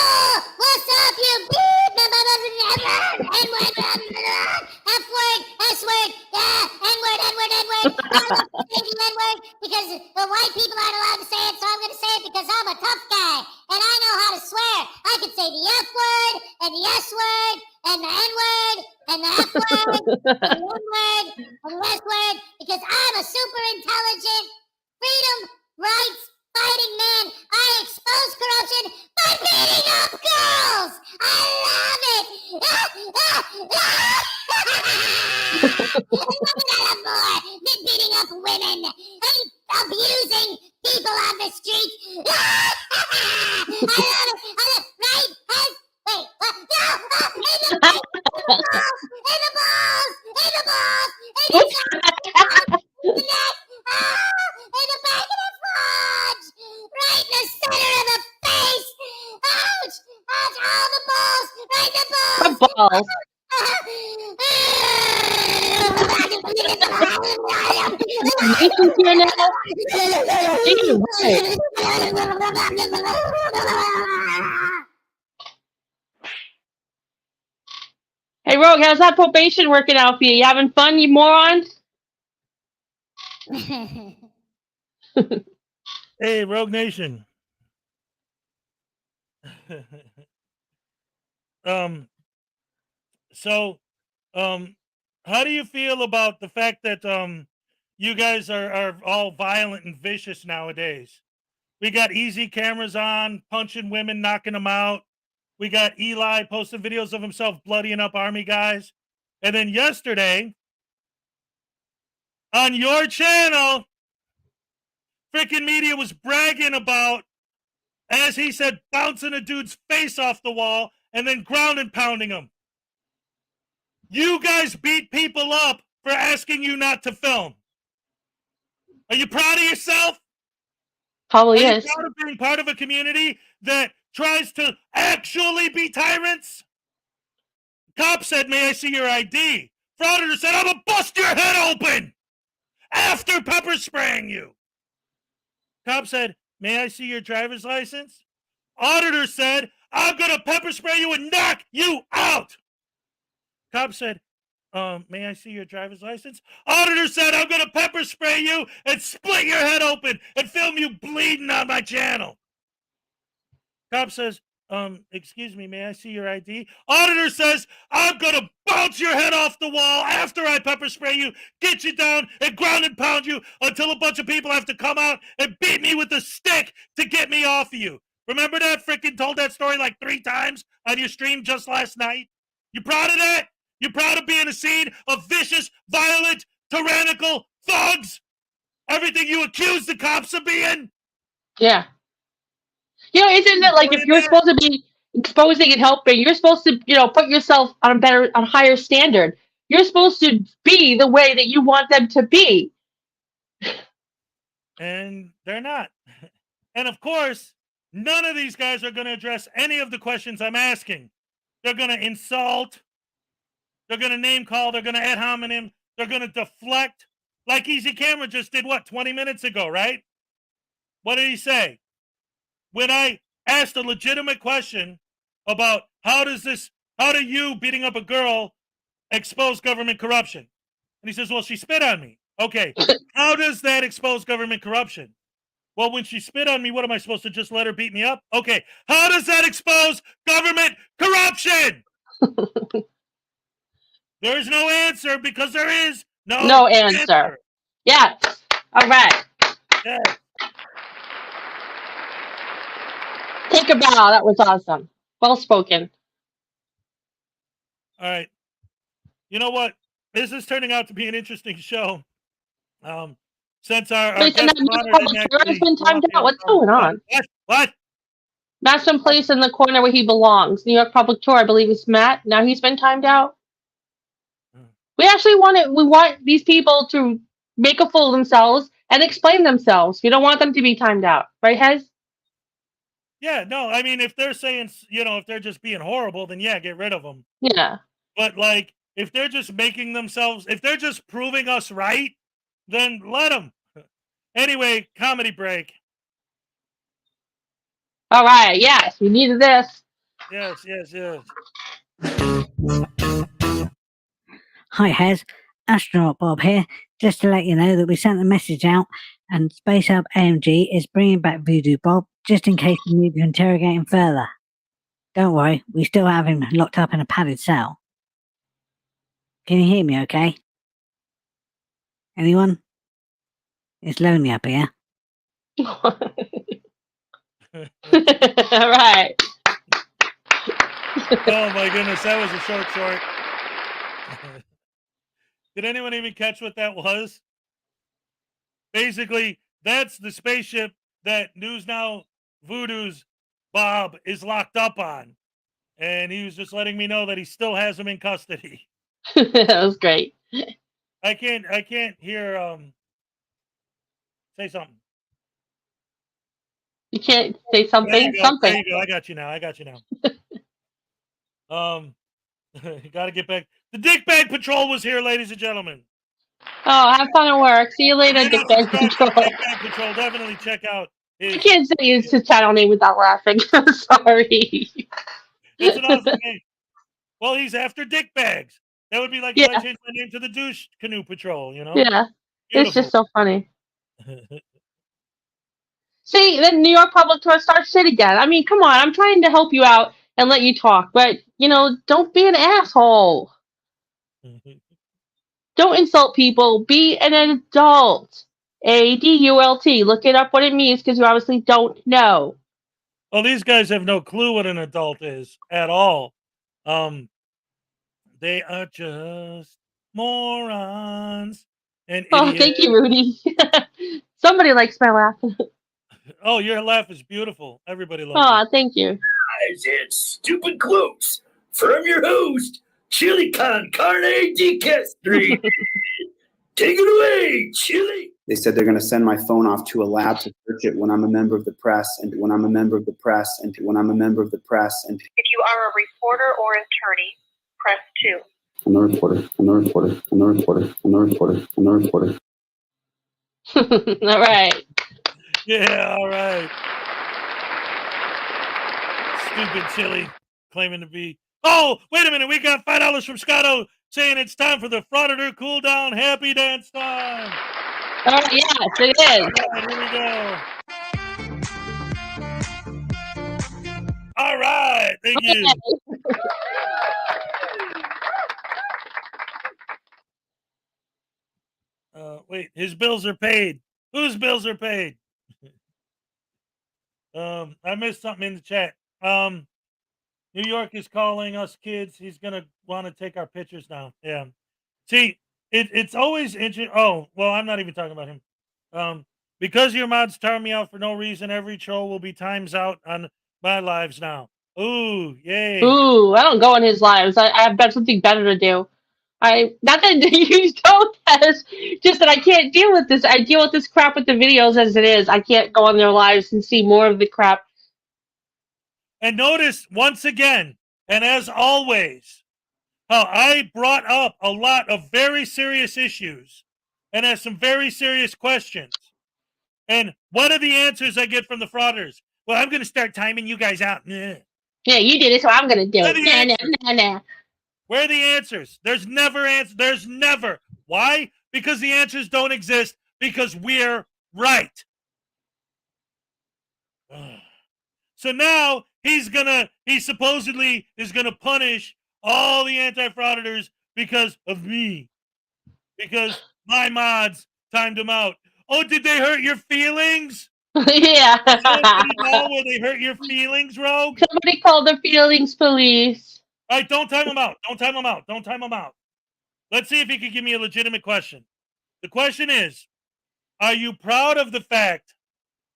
what's up, you F word, S word, yeah, N-word, N-word. N-word, because the white people aren't allowed to say it, so I'm going to say it because I'm a tough guy, and I know how to swear. I can say the F word, and the S word, and the N-word, and the F word, and the N-word, and the S word, because I'm a super intelligent, freedom, rights, fighting man. I expose corruption by beating up girls. I love it. Nothing I love more than beating up women and abusing people on the street. I love it. Right? Wait, what? No! In the balls! In the balls! In the balls! In the neck! In the back of the fudge! Right in the center of the face! Ouch! Ouch! All the balls! Right in the balls! The balls. Nathan's here now. Hey, Rogue, how's that probation working out for you? You having fun, you moron? Hey, Rogue Nation. How do you feel about the fact that you guys are all violent and vicious nowadays? We got Easy Cameras on, punching women, knocking them out. We got Eli posting videos of himself bloodying up Army guys. And then yesterday, on your channel, freaking media was bragging about, as he said, bouncing a dude's face off the wall and then ground and pounding him. You guys beat people up for asking you not to film. Are you proud of yourself? Probably Are is. you proud of being part of a community that tries to actually be tyrants? Cop said, may I see your ID? Frauditor said, I'm gonna bust your head open after pepper spraying you. Cop said, may I see your driver's license? Auditor said, I'm gonna pepper spray you and knock you out. Cop said, may I see your driver's license? Auditor said, I'm gonna pepper spray you and split your head open and film you bleeding on my channel. Cop says, excuse me, may I see your ID? Auditor says, I'm gonna bounce your head off the wall after I pepper spray you, get you down and ground and pound you until a bunch of people have to come out and beat me with a stick to get me off of you. Remember that? Freaking told that story like 3 times on your stream just last night? You proud of that? You proud of being a scene of vicious, violent, tyrannical thugs? Everything you accuse the cops of being? Yeah. You know, isn't it like if you're supposed to be exposing and helping. You're supposed to, put yourself on a higher standard. You're supposed to be the way that you want them to be. And they're not. And of course, none of these guys are going to address any of the questions I'm asking. They're going to insult. They're going to name call. They're going to ad hominem. They're going to deflect. Like Easy Camera just did, 20 minutes ago, right? What did he say? When I asked a legitimate question about how do you beating up a girl expose government corruption? And he says, well, she spit on me. Okay, how does that expose government corruption? Well, when she spit on me, what am I supposed to just let her beat me up? Okay, how does that expose government corruption? There is no answer because there is no answer. Yes. All right. Yes. Take a bow. That was awesome. Well spoken. All right. You know what? This is turning out to be an interesting show. Since our Wait, guest so moderator public didn't tour has actually been timed out? What's going on? What? Matt's been placed in the corner where he belongs. New York Public Tour, I believe, is Matt. Now he's been timed out. We actually want these people to make a fool of themselves and explain themselves. We don't want them to be timed out. Right, Hez? Yeah, no, I mean, if they're saying, if they're just being horrible, then yeah, get rid of them. Yeah. But like, if they're just making themselves, if they're just proving us right, then let them. Anyway, comedy break. All right. Yes, we needed this. Yes. Hi, Hez. Astronaut Bob here. Just to let you know that we sent the message out and Space Hub AMG is bringing back Voodoo Bob just in case you need to interrogate him further. Don't worry, we still have him locked up in a padded cell. Can you hear me okay? Anyone? It's lonely up here. All right. Oh my goodness, that was a short. Did anyone even catch what that was? Basically, that's the spaceship that News Now Voodoo's Bob is locked up on. And he was just letting me know that he still has him in custody. That was great. I can't hear say something. You can't say something. There you go. Something. There you go. I got you now. Gotta get back. The Dick Bag Patrol was here, ladies and gentlemen. Oh, have fun at work. See you later, Dick Bag Control. Dick Bag Patrol, definitely check out his. I can't say his channel name without laughing. I'm sorry. It's an awesome name. Well, he's after dick bags. That would be like if I changed my name to the Douche Canoe Patrol, Yeah. Beautiful. It's just so funny. See, then New York Public Tour starts shit again. I mean, come on. I'm trying to help you out and let you talk, but, don't be an asshole. Don't insult people. Be an adult. ADULT. Look it up what it means because you obviously don't know. Well, these guys have no clue what an adult is at all. They are just morons and idiots. Oh, thank you, Rudy. Somebody likes my laugh. Oh, your laugh is beautiful. Everybody loves Oh, it. thank you. Guys, it's stupid quotes from your host, Chili Con Carne de Castri. Take it away, Chili. They said they're going to send my phone off to a lab to search it when I'm a member of the press and when I'm a member of the press and when I'm a member of the press. And if you are a reporter or attorney, press 2. I'm the reporter. I'm the reporter. I'm the reporter. I'm the reporter. I'm the reporter. All right. Yeah, all right. Stupid Chili claiming to be. Oh, wait a minute. We got $5 from Scotto saying it's time for the Frauditor Cool Down Happy Dance Time. Oh, yes, it is. All right, here we go. All right. Thank you. Wait, his bills are paid. Whose bills are paid? I missed something in the chat. New York is calling us kids. He's gonna want to take our pictures now. Yeah. See, it's always interesting. Oh, well, I'm not even talking about him. Because your mods tar me out for no reason, every troll will be times out on my lives now. Ooh, yay. Ooh, I don't go on his lives. I've got something better to do. Not that you don't, Tess, just that I can't deal with this. I deal with this crap with the videos as it is. I can't go on their lives and see more of the crap. And notice once again, and as always, how I brought up a lot of very serious issues and asked some very serious questions. And what are the answers I get from the frauditors? Well, I'm going to start timing you guys out. Nah. Yeah, you did it, so I'm gonna do Where are it. the Nah, answers? nah, nah, nah. Where are the answers? There's never answers. There's never. Why? Because the answers don't exist because we're right. So now he supposedly is gonna punish all the anti-frauditors because of me. Because my mods timed them out. Oh, did they hurt your feelings? Yeah. Somebody know where they hurt your feelings, Rogue? Somebody call the feelings police. All right, don't time them out. Don't time them out. Don't time them out. Let's see if he can give me a legitimate question. The question is, are you proud of the fact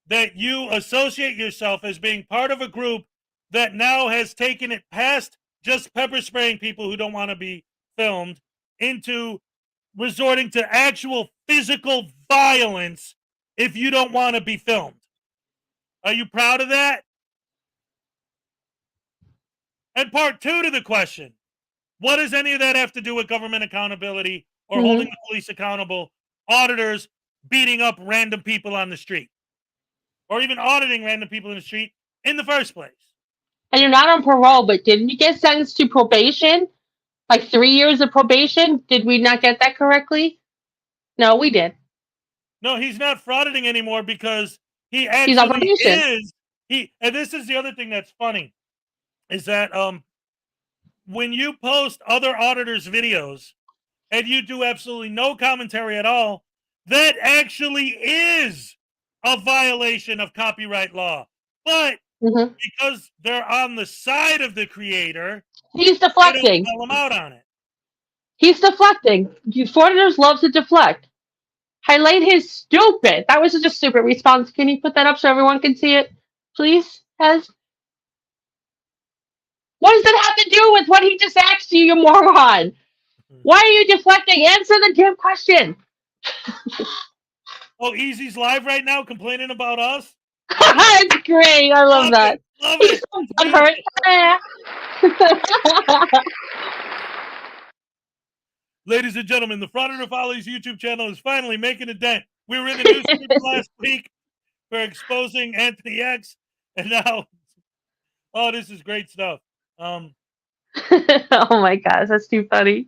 that you associate yourself as being part of a group that now has taken it past just pepper spraying people who don't want to be filmed into resorting to actual physical violence if you don't want to be filmed? Are you proud of that? And part two to the question, what does any of that have to do with government accountability or holding the police accountable, auditors beating up random people on the street, or even auditing random people in the street in the first place? And you're not on parole, but didn't you get sentenced to probation? Like 3 years of probation? Did we not get that correctly? No, we did. No, he's not frauditing anymore because he He's on actually probation. is. And this is the other thing that's funny, is that when you post other auditors' videos and you do absolutely no commentary at all, that actually is a violation of copyright law. But Hmm. because they're on the side of the creator, He's they don't deflecting. call him out on it. He's deflecting. You Frauditors love to deflect. Highlight his stupid. That was such a stupid response. Can you put that up so everyone can see it, please, Hez? What does that have to do with what he just asked you, you moron? Why are you deflecting? Answer the damn question. Oh, Easy's live right now complaining about us? That's great. I love that. Love He's it. so butthurt. Ladies and gentlemen, the Frauditor Follies YouTube channel is finally making a dent. We were in the newspaper last week for exposing Anthony X, and now, oh, this is great stuff. Oh my gosh, that's too funny.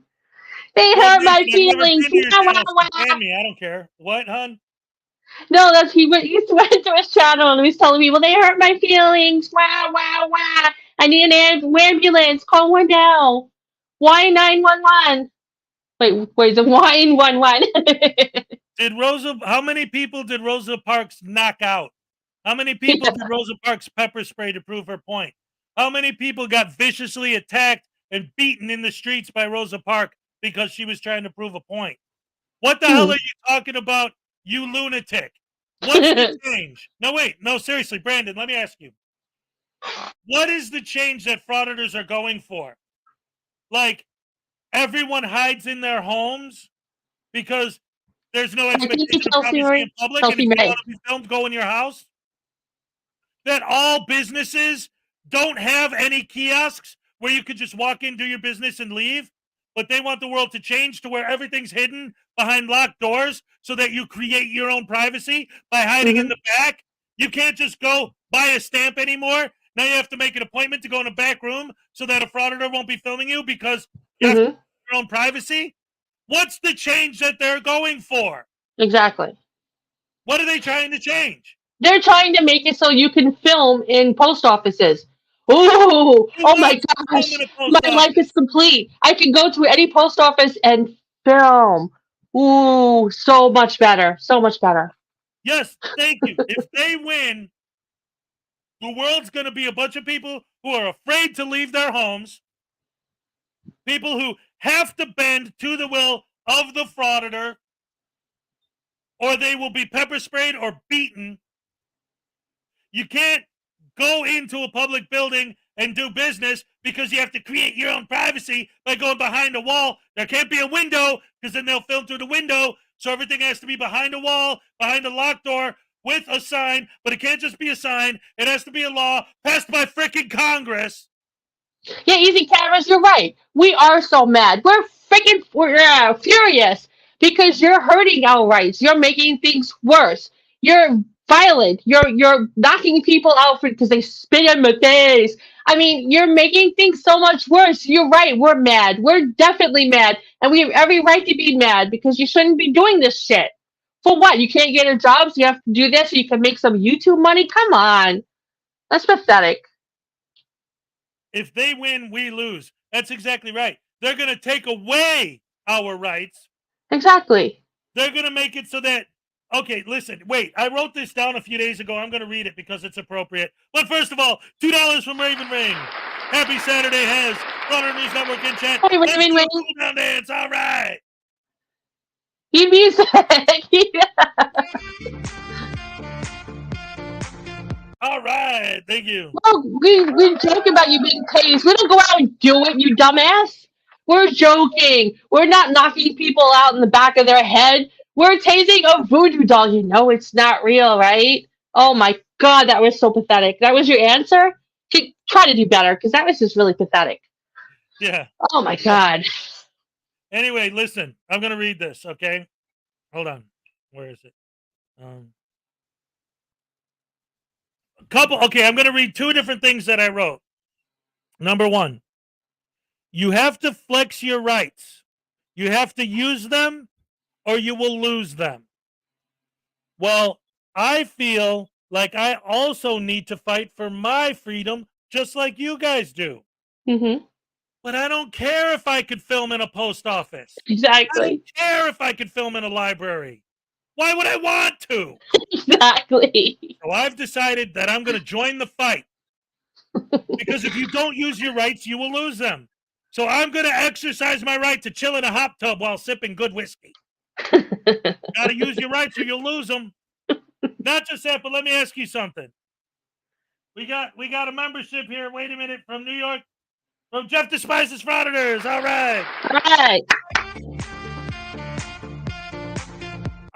They well, hurt my Nathan, I've never feelings. been to your Wah, channel, wah, so wah. ban me. I don't care. What, hun? No, that's he went to his channel and he was telling people they hurt my feelings. Wow, wow, wow. I need an ambulance. Call one now. Why 911? Wait, the wine 11. How many people did Rosa Parks knock out? How many people did Rosa Parks pepper spray to prove her point? How many people got viciously attacked and beaten in the streets by Rosa Parks because she was trying to prove a point? What the hell are you talking about, you lunatic? What's the change? No, wait. No, seriously, Brandon, let me ask you. What is the change that frauditors are going for? Like, everyone hides in their homes because there's no expectation of privacy in public, and if you want to be filmed, go in your house? That all businesses don't have any kiosks where you could just walk in, do your business, and leave? But they want the world to change to where everything's hidden behind locked doors so that you create your own privacy by hiding in the back? You can't just go buy a stamp anymore. Now you have to make an appointment to go in a back room so that a frauditor won't be filming you because you have your own privacy? What's the change that they're going for? Exactly. What are they trying to change? They're trying to make it so you can film in post offices. Ooh, oh my gosh. My life is complete. I can go to any post office and film. Ooh, so much better. So much better. Yes, thank you. If they win, the world's going to be a bunch of people who are afraid to leave their homes, people who have to bend to the will of the frauditor, or they will be pepper sprayed or beaten. You can't go into a public building and do business because you have to create your own privacy by going behind a wall. There can't be a window because then they'll film through the window. So everything has to be behind a wall, behind a locked door with a sign, but it can't just be a sign. It has to be a law passed by freaking Congress. Yeah, Easy Cameras, you're right. We are so mad. We're furious because you're hurting our rights. You're making things worse. You're violent. You're knocking people out because they spit in my face. I mean, you're making things so much worse. You're right. We're mad. We're definitely mad, and we have every right to be mad because you shouldn't be doing this shit. For what? You can't get a job, so you have to do this so you can make some YouTube money? Come on. That's pathetic. If they win, we lose. That's exactly right. They're going to take away our rights. Exactly. They're going to make it so that, okay, listen, wait. I wrote this down a few days ago. I'm going to read it because it's appropriate. But first of all, $2 from Raven Ring. Happy Saturday has Frauditor News Network in chat. Hey, Let's Raven do Ring. a cool down dance. All right. You music. All right. Thank you. Well, we joke about you being tased. We don't go out and do it, you dumbass. We're joking. We're not knocking people out in the back of their head. We're tasing a voodoo doll. You know it's not real, right? Oh my god, that was so pathetic. That was your answer? Try to do better, because that was just really pathetic. Yeah. Oh my god. Anyway, listen. I'm going to read this, okay? Hold on. Where is it? Okay, I'm going to read two different things that I wrote. Number one, you have to flex your rights. You have to use them or you will lose them. Well, I feel like I also need to fight for my freedom just like you guys do. Mm-hmm. But I don't care if I could film in a post office. I Exactly. don't care if I could film in a library. Why would I want to? Exactly. So I've decided that I'm going to join the fight. Because if you don't use your rights, you will lose them. So I'm going to exercise my right to chill in a hot tub while sipping good whiskey. Got to use your rights or you'll lose them. Not just that, but let me ask you something. We got a membership here. Wait a minute, from New York, from Jeff Despises Frauditors. All right. Right.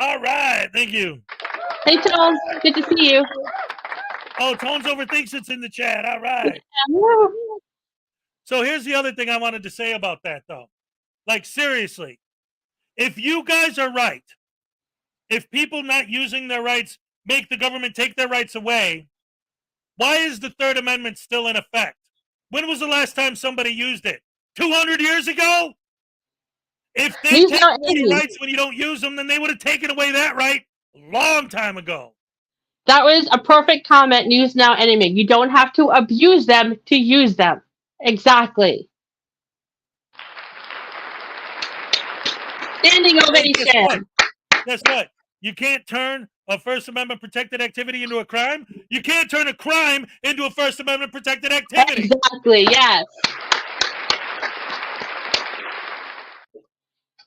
All right. Thank you. Hey, Tom. Good to see you. Oh, Tones overthinks it's in the chat. All right. So here's the other thing I wanted to say about that, though. Like, seriously, if you guys are right, if people not using their rights make the government take their rights away, why is the Third Amendment still in effect? When was the last time somebody used it? 200 years ago? If they take away your rights when you don't use them, then they would have taken away that right a long time ago. That was a perfect comment, News Now Enemy. You don't have to abuse them to use them. Exactly. Standing ovation. Guess what? You can't turn a First Amendment protected activity into a crime. You can't turn a crime into a First Amendment protected activity. Exactly, yes.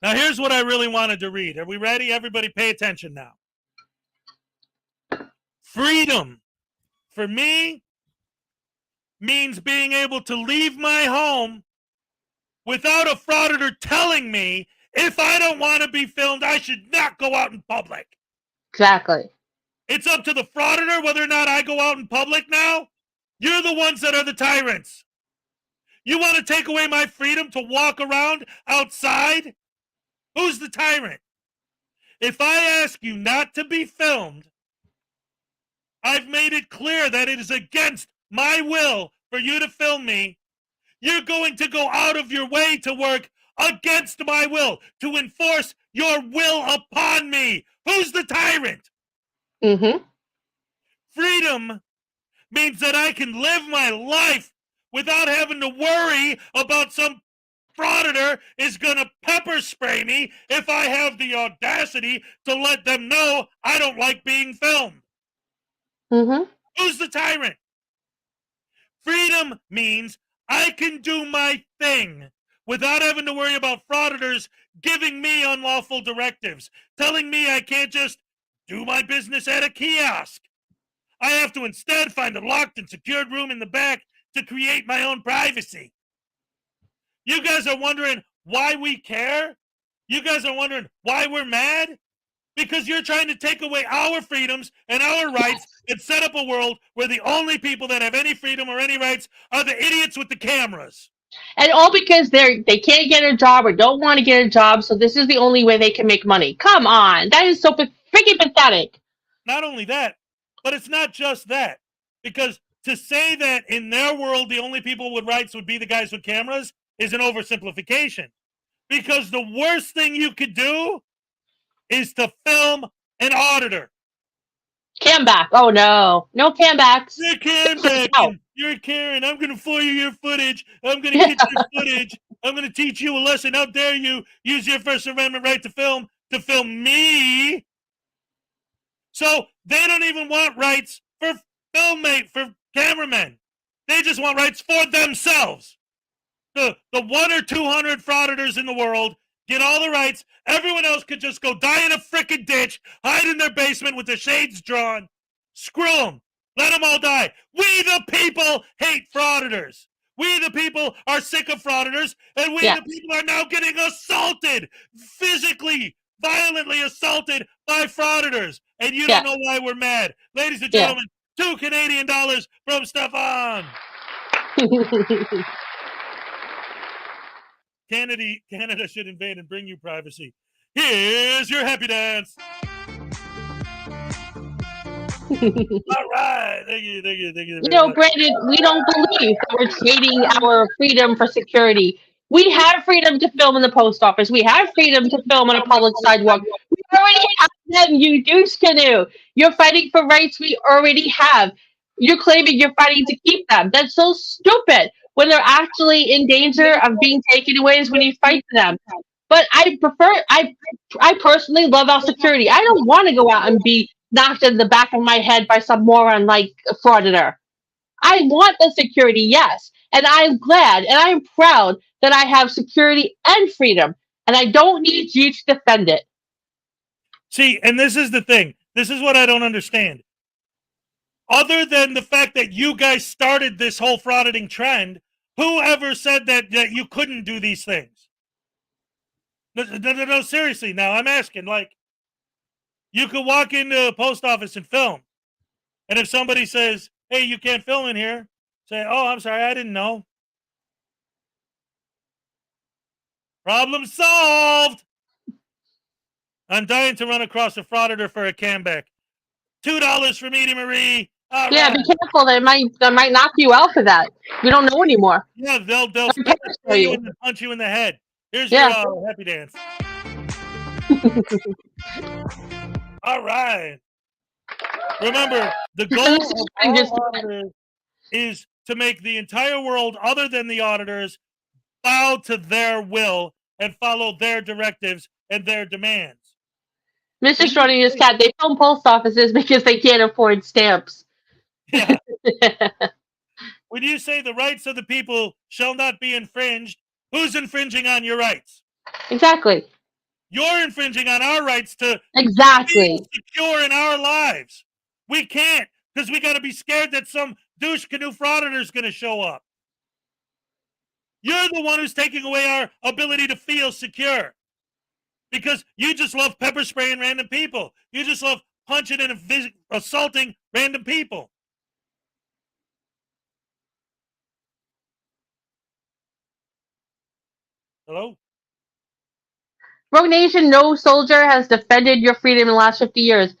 Now, here's what I really wanted to read. Are we ready? Everybody pay attention now. Freedom, for me, means being able to leave my home without a frauditor telling me if I don't want to be filmed, I should not go out in public. Exactly. It's up to the frauditor whether or not I go out in public now. You're the ones that are the tyrants. You want to take away my freedom to walk around outside? Who's the tyrant? If I ask you not to be filmed, I've made it clear that it is against my will for you to film me. You're going to go out of your way to work against my will, to enforce your will upon me. Who's the tyrant? Mm-hmm. Freedom means that I can live my life without having to worry about some frauditor is going to pepper spray me if I have the audacity to let them know I don't like being filmed. Mm-hmm. Who's the tyrant? Freedom means I can do my thing without having to worry about frauditors giving me unlawful directives, telling me I can't just do my business at a kiosk. I have to instead find a locked and secured room in the back, to create my own privacy. You guys are wondering why we care? You guys are wondering why we're mad? Because you're trying to take away our freedoms and our rights and set up a world where the only people that have any freedom or any rights are the idiots with the cameras. And all because they can't get a job or don't want to get a job, so this is the only way they can make money. Come on, that is so freaking pathetic. Not only that, but it's not just that. Because to say that in their world the only people with rights would be the guys with cameras is an oversimplification. Because the worst thing you could do is to film an auditor. Cam back. Oh no. No cam backs. You're Karen back. You're Karen. I'm going to FOIA your footage. I'm going to get your footage. I'm going to teach you a lesson. How dare you use your First Amendment right to film me? So they don't even want rights for for cameramen. They just want rights for themselves. The 1 or 200 frauditors in the world get all the rights. Everyone else could just go die in a frickin' ditch, hide in their basement with their shades drawn. Screw them. Let them all die. We the people hate frauditors. We the people are sick of frauditors, and we the people are now getting assaulted, physically, violently assaulted by frauditors. And you don't know why we're mad. Ladies and gentlemen, $2 Canadian from Stefan. Canada should invade and bring you privacy. Here's your happy dance. All right. Thank you. You know, Brandon, we don't believe that we're trading our freedom for security. We have freedom to film in the post office. We have freedom to film on a public sidewalk. We already have them, you douche canoe. You're fighting for rights we already have. You're claiming you're fighting to keep them. That's so stupid. When they're actually in danger of being taken away is when you fight for them. But I personally love our security. I don't want to go out and be knocked in the back of my head by some moron like a frauditor. I want the security, yes. And I'm glad and I'm proud that I have security and freedom. And I don't need you to defend it. See, and this is the thing. This is what I don't understand. Other than the fact that you guys started this whole frauditing trend, whoever said that you couldn't do these things? No, seriously. Now, I'm asking, like, you could walk into a post office and film. And if somebody says, hey, you can't film in here, say, oh, I'm sorry, I didn't know. Problem solved. I'm dying to run across a frauditor for a cam-back. $2 for Edie Marie. All yeah, right. be careful. They might knock you out for that. We don't know anymore. Yeah, they'll spray you and punch you in the head. Here's your happy dance. All right. Remember, the goal of all auditors is to make the entire world, other than the auditors, bow to their will and follow their directives and their demands. Mr. Schrodinger's cat, they film post offices because they can't afford stamps. Yeah. When you say the rights of the people shall not be infringed, who's infringing on your rights? Exactly. You're infringing on our rights to be secure in our lives. We can't, because we got to be scared that some douche canoe frauditor is going to show up. You're the one who's taking away our ability to feel secure. Because you just love pepper spraying random people. You just love punching and assaulting random people. Hello? Rogue Nation, no soldier has defended your freedom in the last 50 years.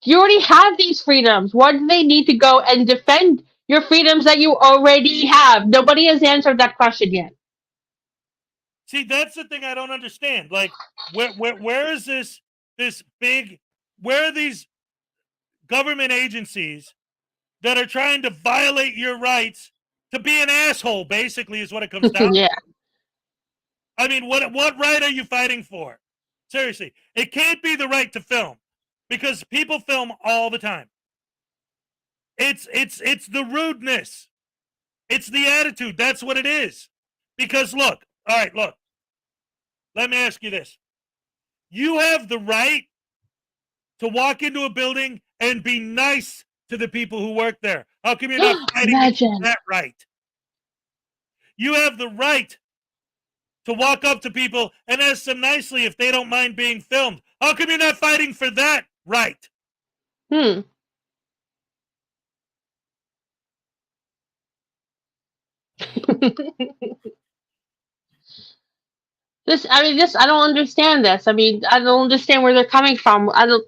You already have these freedoms. Why do they need to go and defend your freedoms that you already have? Nobody has answered that question yet. See, that's the thing I don't understand. Like, where is this big? Where are these government agencies that are trying to violate your rights to be an asshole? Basically, is what it comes down. Yeah. I mean, what right are you fighting for? Seriously, it can't be the right to film because people film all the time. It's the rudeness. It's the attitude. That's what it is. Because look. All right, look. Let me ask you this. You have the right to walk into a building and be nice to the people who work there. How come you're not fighting Imagine. that right? You have the right to walk up to people and ask them nicely if they don't mind being filmed. How come you're not fighting for that right? I don't understand this. I mean, I don't understand where they're coming from. I don't.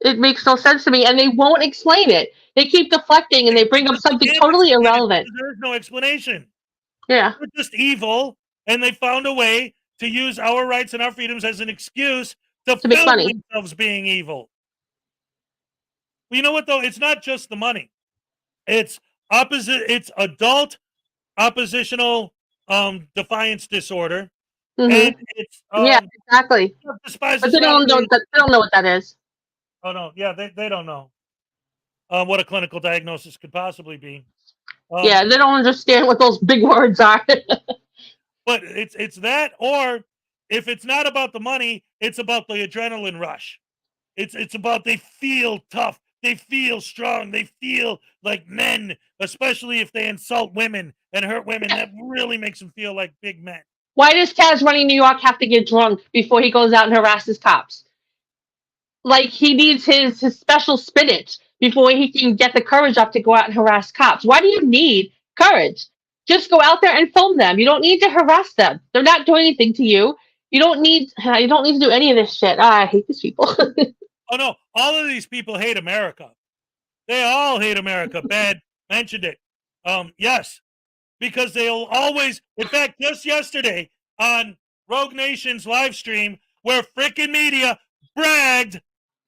It makes no sense to me, and they won't explain it. They keep deflecting, and they bring up something totally irrelevant. There's no explanation. Yeah. They're just evil, and they found a way to use our rights and our freedoms as an excuse to make film money. themselves being evil. Well, you know what, though? It's not just the money. It's adult oppositional defiance disorder. And it's Yeah, exactly. despise But they don't know what that is. Oh no, yeah, they don't know what a clinical diagnosis could possibly be. Yeah, they don't understand what those big words are. But it's that, or if it's not about the money, it's about the adrenaline rush. It's about they feel tough, they feel strong, they feel like men, especially if they insult women and hurt women. That really makes them feel like big men. Why does Taz running New York have to get drunk before he goes out and harasses cops? Like, he needs his special spinach before he can get the courage up to go out and harass cops. Why do you need courage? Just go out there and film them. You don't need to harass them. They're not doing anything to you. You don't need to do any of this shit. I hate these people. Oh no, all of these people hate America. They all hate America. Bad mentioned it. Yes, because they'll always. In fact, just yesterday on Rogue Nation's live stream, where frickin' media bragged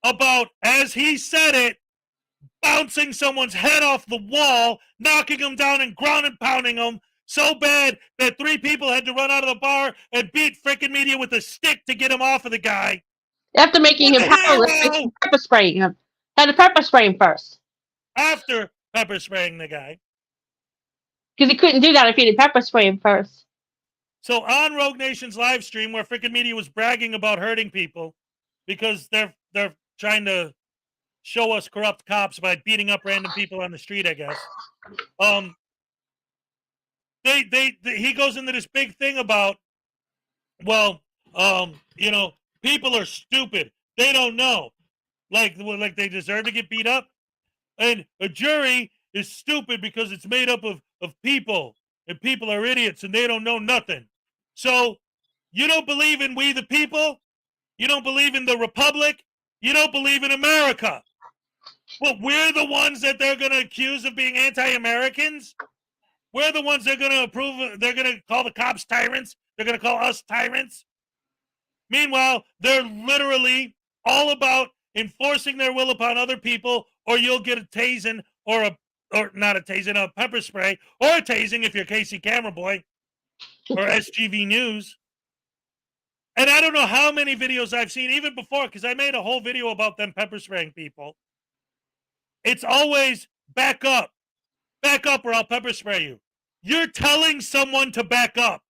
about, as he said it, bouncing someone's head off the wall, knocking them down and ground and pounding them so bad that 3 people had to run out of the bar and beat frickin' media with a stick to get him off of the guy. After making him powerless, pepper spraying him. Had to pepper spray him first. After pepper spraying the guy. Because he couldn't do that if he didn't pepper spray him first. So on Rogue Nation's live stream, where frickin' media was bragging about hurting people because they're trying to show us corrupt cops by beating up random people on the street, I guess. He goes into this big thing about, people are stupid. They don't know. Like they deserve to get beat up. And a jury is stupid because it's made up of people. And people are idiots and they don't know nothing. So you don't believe in we the people? You don't believe in the Republic? You don't believe in America? Well, we're the ones that they're going to accuse of being anti-Americans? We're the ones they're going to approve. They're going to call the cops tyrants. They're going to call us tyrants. Meanwhile, they're literally all about enforcing their will upon other people, or you'll get a tasing or not a tasing, a pepper spray, or a tasing if you're Casey Camera Boy or SGV News. And I don't know how many videos I've seen, even before, because I made a whole video about them pepper spraying people. It's always back up or I'll pepper spray you. You're telling someone to back up.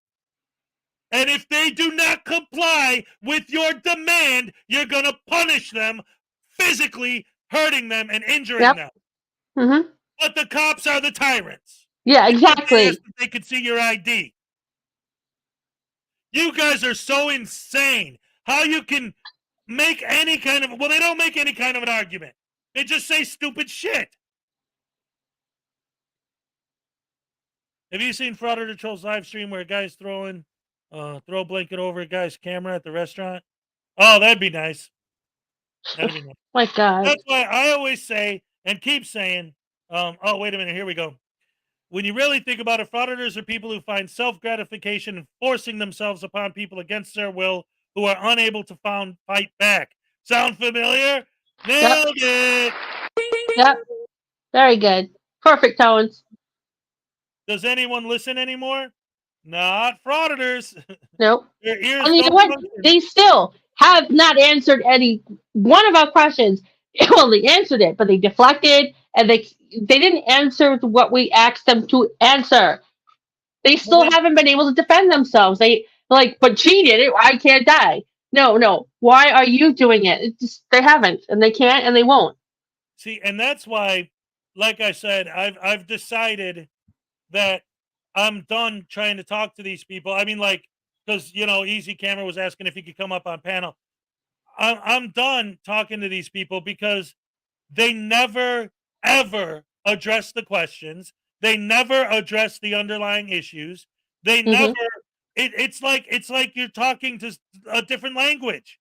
And if they do not comply with your demand, you're going to punish them, physically hurting them and injuring them. Mm-hmm. But the cops are the tyrants. Yeah, exactly. They could see your ID. You guys are so insane. How you can make any kind of... Well, they don't make any kind of an argument. They just say stupid shit. Have you seen Frauditor Troll's live stream where a guy's throw a blanket over a guy's camera at the restaurant? Oh, that'd be nice. That'd be nice. My God. That's why I always say and keep saying, oh, wait a minute, here we go. When you really think about it, frauditors are people who find self-gratification in forcing themselves upon people against their will who are unable to fight back. Sound familiar? Nailed it! Yep. Very good. Perfect tones. Does anyone listen anymore? Not frauditors. Nope. Their ears And you know don't what? function. They still have not answered any one of our questions. Well, they answered it, but they deflected and they didn't answer what we asked them to answer. They still haven't been able to defend themselves. They like, but she did it. I can't die. No. Why are you doing it? They haven't, and they can't, and they won't. See, and that's why like I said, I've decided that I'm done trying to talk to these people. I mean, like, because Easy Camera was asking if he could come up on panel. I'm done talking to these people because they never ever address the questions. They never address the underlying issues. They never. It's like you're talking to a different language.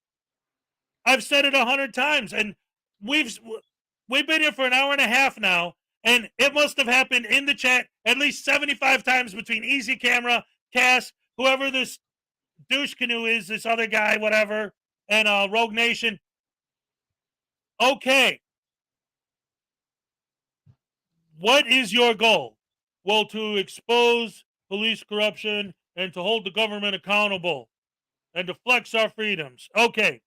I've said it 100 times, and we've been here for an hour and a half now, and it must have happened in the chat at least 75 times between Easy Camera, Cass, whoever this douche canoe is, this other guy, whatever, and Rogue Nation. Okay. What is your goal? Well, to expose police corruption and to hold the government accountable and to flex our freedoms. Okay.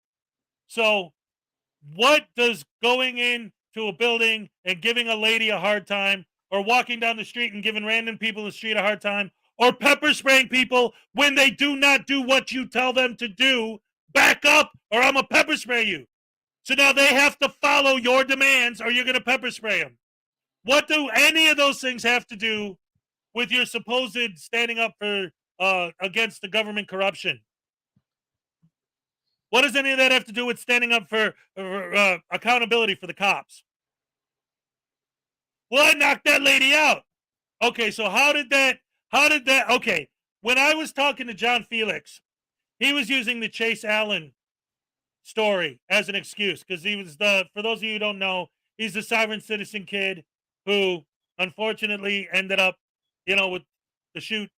So what does going into a building and giving a lady a hard time, or walking down the street and giving random people in the street a hard time, or pepper spraying people when they do not do what you tell them to do, back up or I'm going to pepper spray you. So now they have to follow your demands or you're going to pepper spray them. What do any of those things have to do with your supposed standing up for against the government corruption? What does any of that have to do with standing up for accountability for the cops? Well, I knocked that lady out. Okay, so how did that, okay, when I was talking to John Felix, he was using the Chase Allen story as an excuse because he was for those of you who don't know, he's the sovereign citizen kid who unfortunately ended up, with the shoot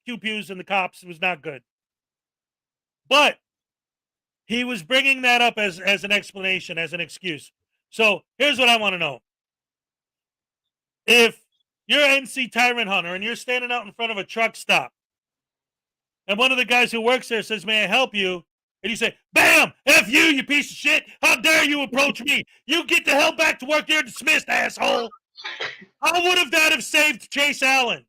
pew-pews and the cops. It was not good. But he was bringing that up as an explanation, as an excuse. So here's what I want to know. If you're NC Tyrant Hunter and you're standing out in front of a truck stop and one of the guys who works there says, may I help you? And you say, bam, F you piece of shit. How dare you approach me? You get the hell back to work. You're dismissed, asshole. How would that have saved Chase Allen?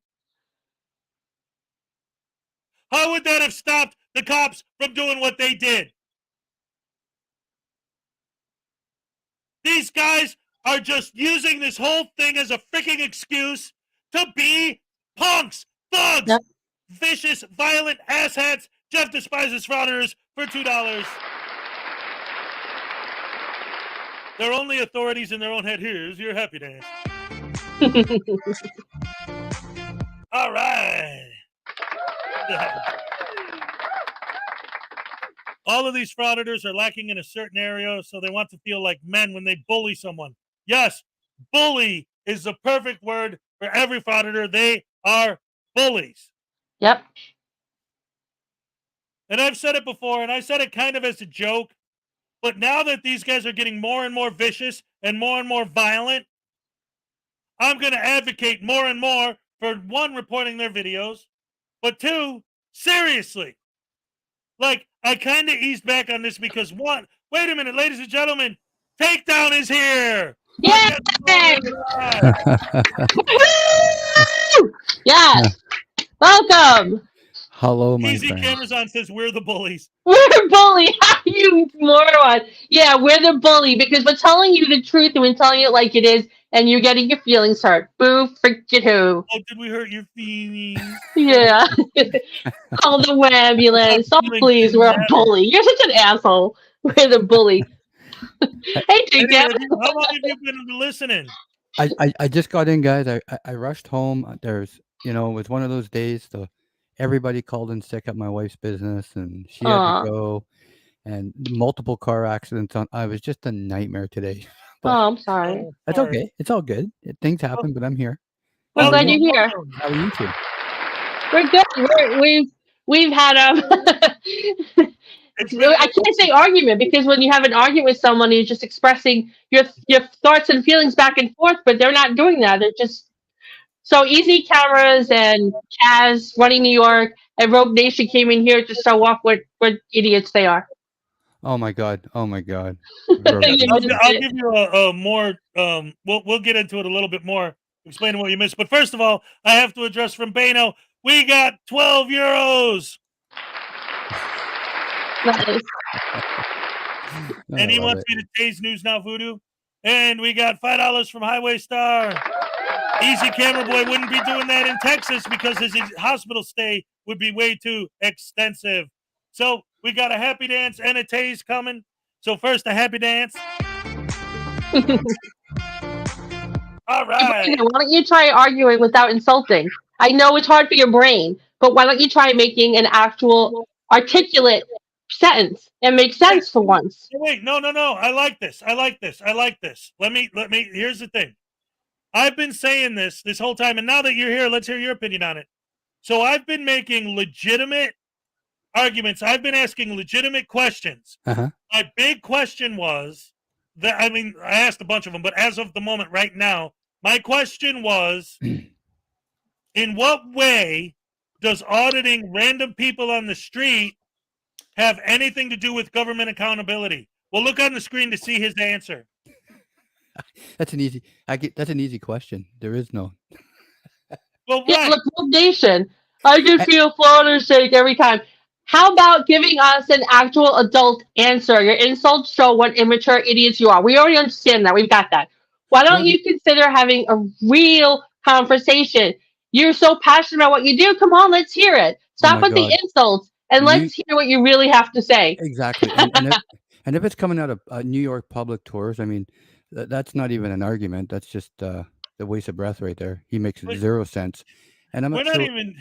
How would that have stopped the cops from doing what they did? These guys are just using this whole thing as a freaking excuse to be punks, thugs, vicious, violent asshats. Jeff despises frauditors for $2. They're only authorities in their own head. Here's your happy dance. All right. All of these frauditors are lacking in a certain area, so they want to feel like men when they bully someone. Yes, bully is the perfect word for every frauditor. They are bullies. Yep. And I've said it before, and I said it kind of as a joke, but now that these guys are getting more and more vicious and more violent, I'm going to advocate more and more for, one, reporting their videos, but two, seriously. Like, I kind of eased back on this because, one, wait a minute, ladies and gentlemen, Takedown is here. Yay! Yes. Welcome. Hello, my Easy friend. Cameras On says we're the bullies. We're the bully. You moron. Yeah, we're the bully because we're telling you the truth and we're telling it like it is, and you're getting your feelings hurt. Boo, frickin' who. Oh, did we hurt your feelings? Yeah. Call the ambulance. Oh, please, we're a bully. You're such an asshole. We're the bully. Hey, Anyway, TGABS. how long have you been listening? I just got in, guys. I rushed home. There's, it was one of those days. Everybody called in sick at my wife's business, and she had to go. And multiple car accidents I was just a nightmare today. But I'm sorry. That's okay. It's all good. Things happen, but I'm here. We're glad you're here. How are you two? We're good. We've had I can't say argument because when you have an argument with someone, you're just expressing your thoughts and feelings back and forth, but they're not doing that. They're just so Easy Cameras and Chaz running New York and Rogue Nation came in here to show off what idiots they are. Oh my god! I'll give you a more. We'll get into it a little bit more, explaining what you missed. But first of all, I have to address from Bano. We got 12 euros. Nice. And he wants me to tase News Now Voodoo. And we got $5 from Highway Star. Easy Camera Boy wouldn't be doing that in Texas because his hospital stay would be way too extensive. So we got a happy dance and a tase coming. So first a happy dance. All right. Brandon, why don't you try arguing without insulting? I know it's hard for your brain, but why don't you try making an actual articulate sentence and make sense for once? Wait, no. I like this. Let me, here's the thing. I've been saying this whole time, and now that you're here, let's hear your opinion on it. So I've been making legitimate arguments. I've been asking legitimate questions. Uh-huh. My big question was that, I asked a bunch of them, but as of the moment right now, my question was, in what way does auditing random people on the street have anything to do with government accountability? Well, look on the screen to see his answer. That's an easy question. There is no. Well, Yeah, right. look, World Nation. I can feel Florida shake every time. How about giving us an actual adult answer? Your insults show what immature idiots you are. We already understand that. We've got that. Why don't you consider having a real conversation? You're so passionate about what you do. Come on, let's hear it. Stop my with God. the insults and let's hear what you really have to say. Exactly. And if it's coming out of New York public tours, that's not even an argument. That's just the waste of breath right there. He makes zero sense. And I'm We're not even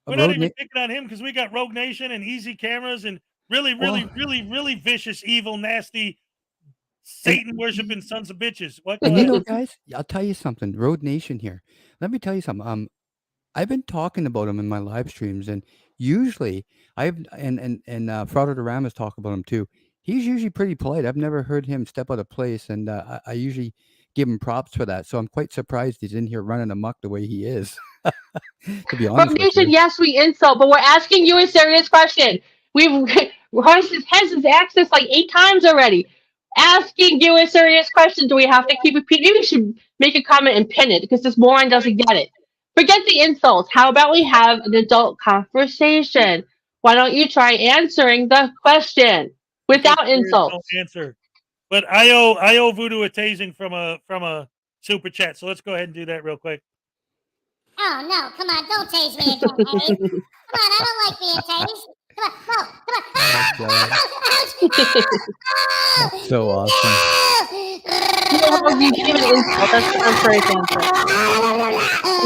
picking on him because we got Rogue Nation and Easy Cameras and really vicious, evil, nasty, Satan worshiping sons of bitches. What? And you know, guys, I'll tell you something. Road Nation here. Let me tell you something. I've been talking about him in my live streams, and usually Frauditor talk about him too. He's usually pretty polite. I've never heard him step out of place, and I usually give him props for that. So I'm quite surprised he's in here running amok the way he is. To be honest with you. Yes, we insult, but we're asking you a serious question. We've has asked this like 8 times already. Asking you a serious question. Do we have to keep it? Maybe we should make a comment and pin it because this moron doesn't get it. Forget the insults. How about we have an adult conversation? Why don't you try answering the question without insults? No answer. But I owe Voodoo a tasing from a super chat. So let's go ahead and do that real quick. Oh no! Come on! Don't tase me again, Harry. Come on! I don't like being tased. Come on! No! That's so awesome. You gave an insult. That's the correct answer.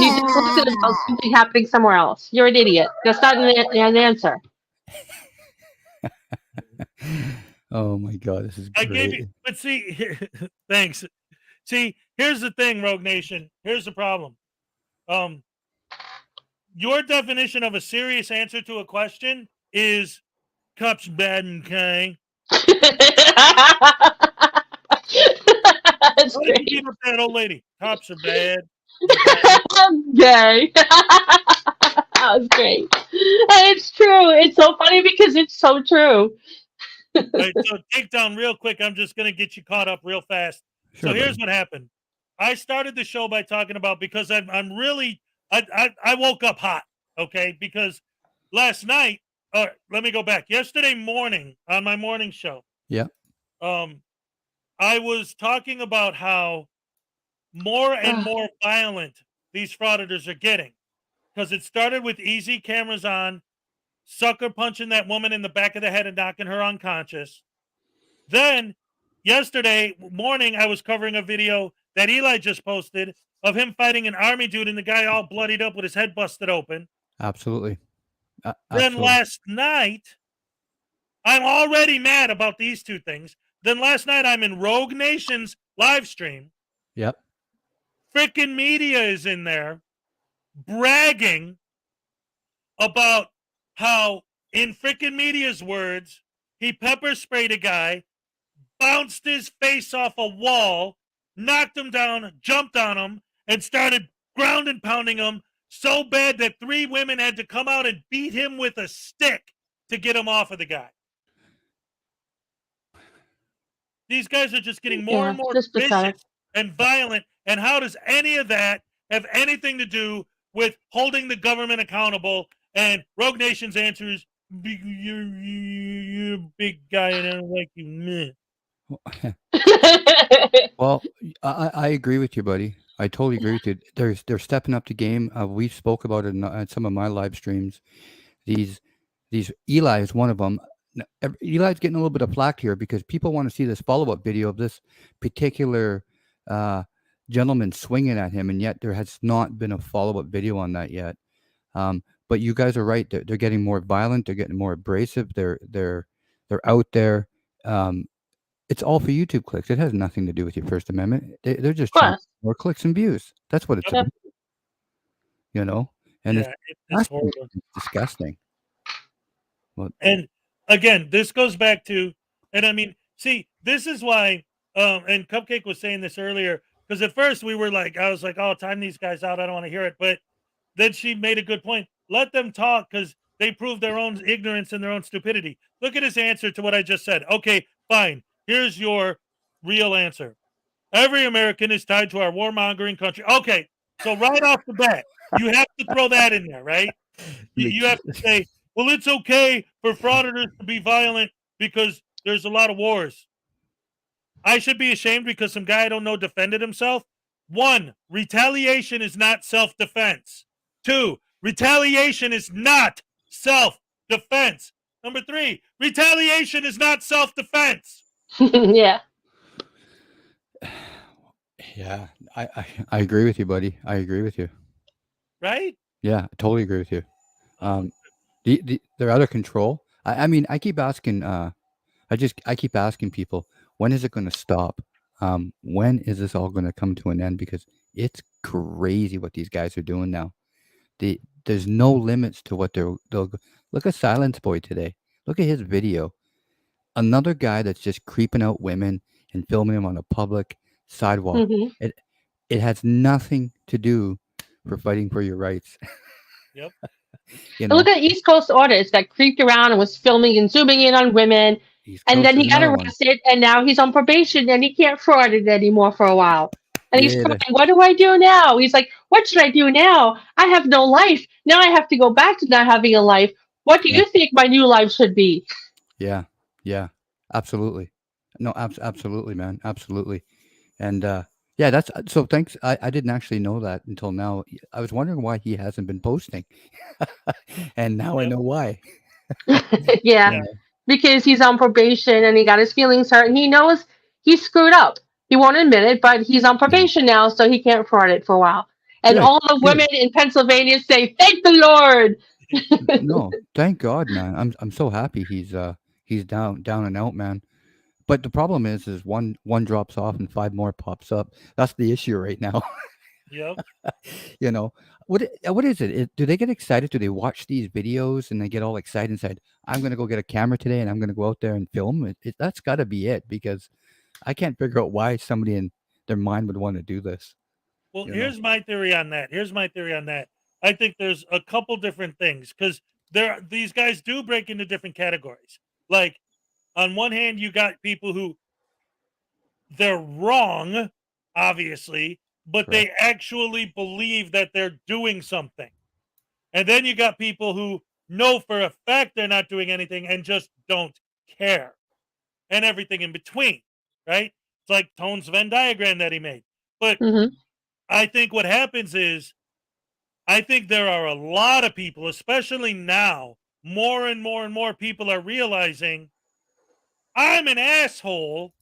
You just looked at about something happening somewhere else. You're an idiot. That's not an answer. Oh my God, this is great. I gave you, but see, thanks. See, here's the thing, Rogue Nation. Here's the problem. Your definition of a serious answer to a question is cops bad and okay. That's great. Beat up that old lady. Cops are bad. Gay. That was great. And it's true. It's so funny because it's so true. Right, so takedown real quick. I'm just going to get you caught up real fast. Sure, so here's what happened. I started the show by talking about, because I'm really, I woke up hot, okay? Because last night, let me go back. Yesterday morning on my morning show, yeah, I was talking about how more and more violent these frauditors are getting, because it started with easy cameras on, sucker punching that woman in the back of the head and knocking her unconscious. Then yesterday morning, I was covering a video that Eli just posted of him fighting an army dude and the guy all bloodied up with his head busted open. absolutely. Then last night, I'm already mad about these two things. Then last night, I'm in Rogue Nation's live stream. Yep. Frickin' media is in there bragging about how, in frickin' media's words, he pepper sprayed a guy, bounced his face off a wall, knocked him down, jumped on him, and started ground and pounding him so bad that 3 women had to come out and beat him with a stick to get him off of the guy. These guys are just getting more and more vicious and violent. And how does any of that have anything to do with holding the government accountable? And Rogue Nation's answer is, you're a big guy and I don't like you. Well, I agree with you, buddy. I totally agree with you. They're stepping up the game. We spoke about it in some of my live streams. These Eli is one of them. Eli's getting a little bit of flack here because people want to see this follow-up video of this particular gentleman swinging at him, and yet there has not been a follow-up video on that yet. But you guys are right. They're getting more violent. They're getting more abrasive. They're out there. It's all for YouTube clicks. It has nothing to do with your First Amendment. They're just trying more clicks and views. That's what it's about. You know, and Yeah, it's horrible. It's disgusting. Well, And again, this goes back to, and I mean, see, this is why, and Cupcake was saying this earlier, because at first we were like, I was like, oh, time these guys out. I don't want to hear it. But then she made a good point. Let them talk because they prove their own ignorance and their own stupidity. Look at his answer to what I just said. Okay, fine. Here's your real answer. Every American is tied to our warmongering country. Okay, so right off the bat, you have to throw that in there, right? You have to say, well, it's okay for frauditors to be violent because there's a lot of wars. I should be ashamed because some guy I don't know defended himself. 1, retaliation is not self-defense. 2, retaliation is not self-defense. Number 3, retaliation is not self-defense. Yeah. Yeah, I agree with you, buddy. I agree with you. Right? Yeah, I totally agree with you. They're out of control. I mean, I keep asking. I keep asking people, when is it going to stop? When is this all going to come to an end? Because it's crazy what these guys are doing now. There's no limits to what they'll look at Silence Boy today. Look at his video. Another guy that's just creeping out women and filming them on a public sidewalk. Mm-hmm. It has nothing to do for fighting for your rights. Yep. And look at East Coast Audits that creeped around and was filming and zooming in on women. And then he got arrested, and now he's on probation, and he can't fraud it anymore for a while. And he's crying, what do I do now? He's like, what should I do now? I have no life. Now I have to go back to not having a life. What do you think my new life should be? Yeah, absolutely. No, absolutely, man, absolutely. And yeah, that's so. Thanks. I didn't actually know that until now. I was wondering why he hasn't been posting, and now I know why. Yeah, because he's on probation and he got his feelings hurt, and he knows he screwed up. He won't admit it, but he's on probation now, so he can't fraud it for a while. And all the women in Pennsylvania say, "Thank the Lord." No, thank God, man. I'm so happy he's down and out, man. But the problem is one drops off and 5 more pops up. That's the issue right now. Yep. You know, what is it? Do they get excited? Do they watch these videos and they get all excited and say, I'm going to go get a camera today and I'm going to go out there and film? That's got to be it, because I can't figure out why somebody in their mind would want to do this. Well, here's my theory on that. I think there's a couple different things, because these guys do break into different categories. Like, on one hand, you got people who they're wrong, obviously, but they actually believe that they're doing something. And then you got people who know for a fact they're not doing anything and just don't care. And everything in between, right? It's like Tone's Venn diagram that he made. But I think what happens is, I think there are a lot of people, especially now, more and more and more people are realizing, I'm an asshole.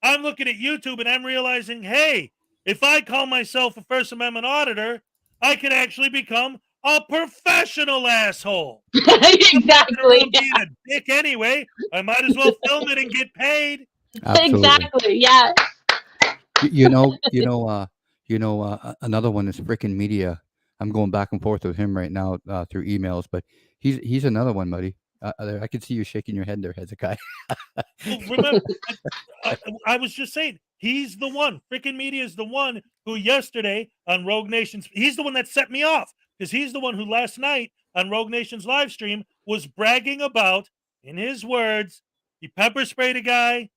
I'm looking at YouTube and I'm realizing, hey, if I call myself a First Amendment auditor, I can actually become a professional asshole. Exactly. I'm being a dick anyway. I might as well film it and get paid. Absolutely. Exactly. Yeah. Another one is Frickin' Media. I'm going back and forth with him right now through emails, but he's another one, buddy. I can see you shaking your head there, Hezekiah. Well, remember, I was just saying, he's the one. Frickin' Media is the one who yesterday on Rogue Nation's, he's the one that set me off, because he's the one who last night on Rogue Nation's live stream was bragging about, in his words, he pepper sprayed a guy,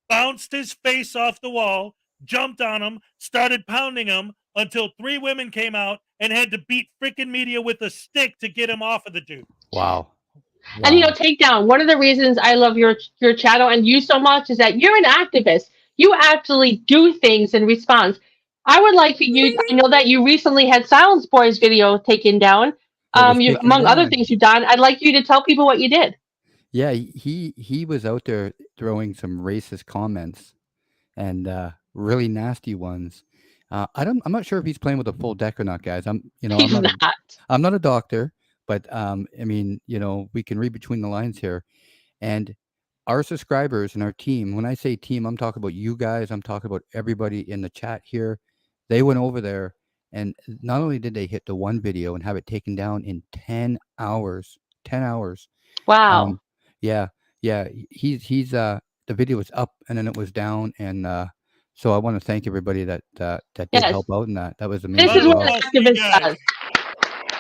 bounced his face off the wall, jumped on him, started pounding him until 3 women came out and had to beat Frickin' Media with a stick to get him off of the dude. Wow. And Takedown, one of the reasons I love your channel and you so much is that you're an activist. You actually do things in response. I would like for you. I know that you recently had Silence Boy's video taken down. It was You, taken among other down. things you've done. I'd like you to tell people what you did. Yeah, he was out there throwing some racist comments and really nasty ones. I'm not sure if he's playing with a full deck or not, guys. He's not. I'm not a doctor, but I mean, we can read between the lines here. And our subscribers and our team, when I say team, I'm talking about you guys. I'm talking about everybody in the chat here. They went over there, and not only did they hit the one video and have it taken down in 10 hours. 10 hours. Wow. Yeah. He's the video was up and then it was down, and so I want to thank everybody that did Yes. help out in that. That was amazing. This is what Well, an activist does.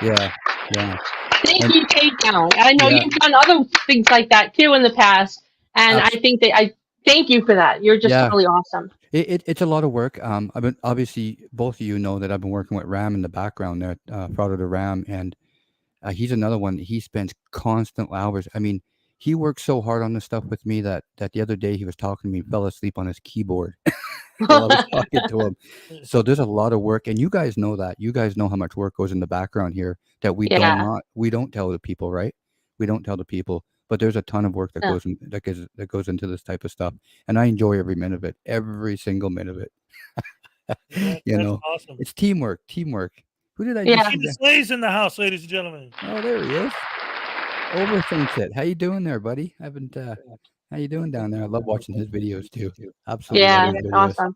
yeah. Thank And- you, Takedown. I know Yeah. you've done other things like that too in the past, and I think that I thank you for that. You're just Yeah. really awesome. It's a lot of work. I've been, obviously, both of you know that I've been working with Ram in the background there, Frauditor Ram, and he's another one. He spends constant hours. I mean, he works so hard on this stuff with me that the other day he was talking to me, fell asleep on his keyboard while I was talking to him. So there's a lot of work, and you guys know that. You guys know how much work goes in the background here that we don't tell the people, right? We don't tell the people, but there's a ton of work that goes into this type of stuff, and I enjoy every minute of it, every single minute of it. That's awesome. It's teamwork. Who did I Yeah. just see The there? Slay's in the house, ladies and gentlemen. Oh, there he is. Overthinks it. How you doing there, buddy? I haven't. How you doing down there? I love watching his videos too. Absolutely Yeah, love his it's videos.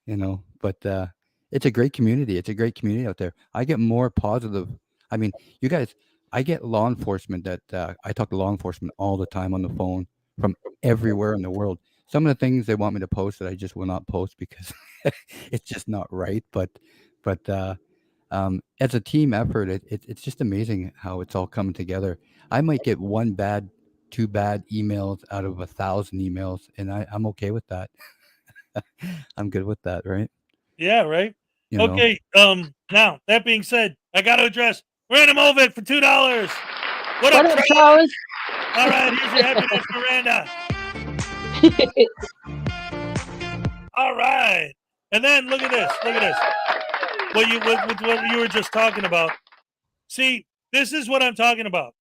awesome. But it's a great community. It's a great community out there. I get more positive. I mean, you guys, I get law enforcement that I talk to law enforcement all the time on the phone from everywhere in the world. Some of the things they want me to post that I just will not post because it's just not right. But as a team effort, it's just amazing how it's all coming together. I might get two bad emails out of 1,000 emails, and I'm okay with that. I'm good with that, right? Yeah, right. You know? Okay. Now that being said, I got to address Random Ovid for $2. What up, Trey? Charles? All right, here's your happiness, Miranda. All right, and then look at this. What you were just talking about. See, this is what I'm talking about.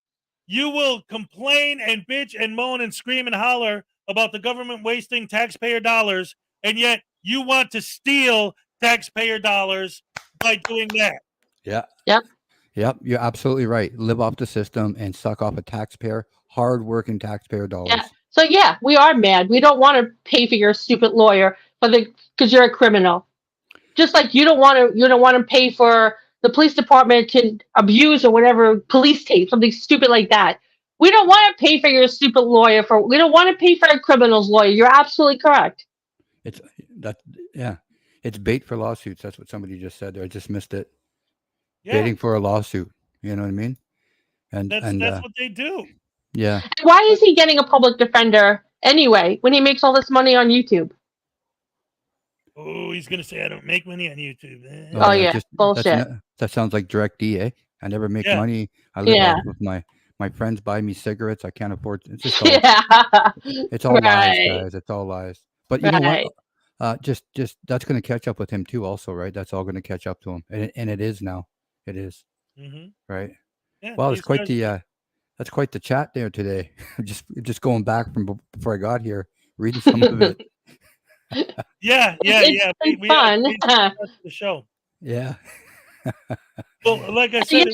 You will complain and bitch and moan and scream and holler about the government wasting taxpayer dollars, and yet you want to steal taxpayer dollars by doing that. Yeah. Yep. You're absolutely right. Live off the system and suck off a hard-working taxpayer dollars. Yeah. So yeah, we are mad. We don't want to pay for your stupid lawyer because you're a criminal. Just like you don't want to pay for the police department to abuse or whatever police tape, something stupid like that. We don't want to pay for your stupid lawyer we don't want to pay for a criminal's lawyer. You're absolutely correct. It's bait for lawsuits. That's what somebody just said there. I just missed it. Yeah. Baiting for a lawsuit. You know what I mean? And that's what they do. Yeah. Why is he getting a public defender anyway when he makes all this money on YouTube? Oh, he's gonna say I don't make money on YouTube. Oh yeah, bullshit. That sounds like direct D, eh? I never make money. I live off of my friends buy me cigarettes. I can't afford. It's just all, it's all lies, guys. It's all lies. But you know what? Just that's going to catch up with him too. Also, right? That's all going to catch up to him, and it is now. It is. Mm-hmm. Right. Yeah, well, it's quite that's quite the chat there today. just going back from before I got here, reading some of it. Yeah. It's fun. We the show. Yeah. Well, like I said,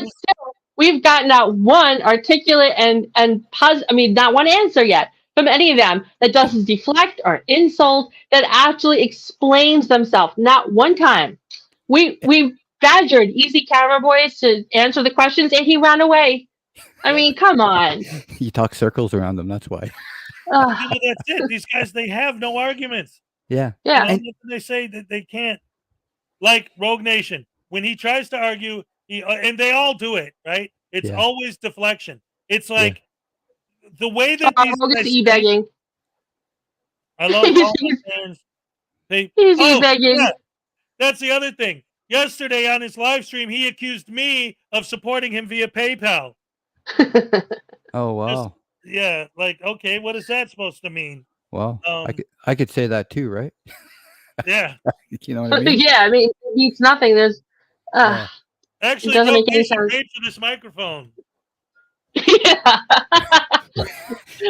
we've gotten out one articulate and not one answer yet from any of them that doesn't deflect or insult, that actually explains themselves. Not one time. We badgered Easy Camera Boys to answer the questions, and he ran away. I mean, come on. You talk circles around them. That's why. That's it. These guys, they have no arguments. Yeah. And they say that they can't. Like Rogue Nation, when he tries to argue, and they all do it, right? It's always deflection. It's like the way that these guys e-begging. I love all my fans. He's e-begging. Yeah, that's the other thing. Yesterday on his live stream, he accused me of supporting him via PayPal. Oh wow. Like, okay, what is that supposed to mean? Well, Um, I could say that too, right? yeah. You know what I mean? Yeah, I mean, it means nothing. There's, Yeah. it Actually, doesn't Rogue make any Nation sense. paid for this microphone. Yeah.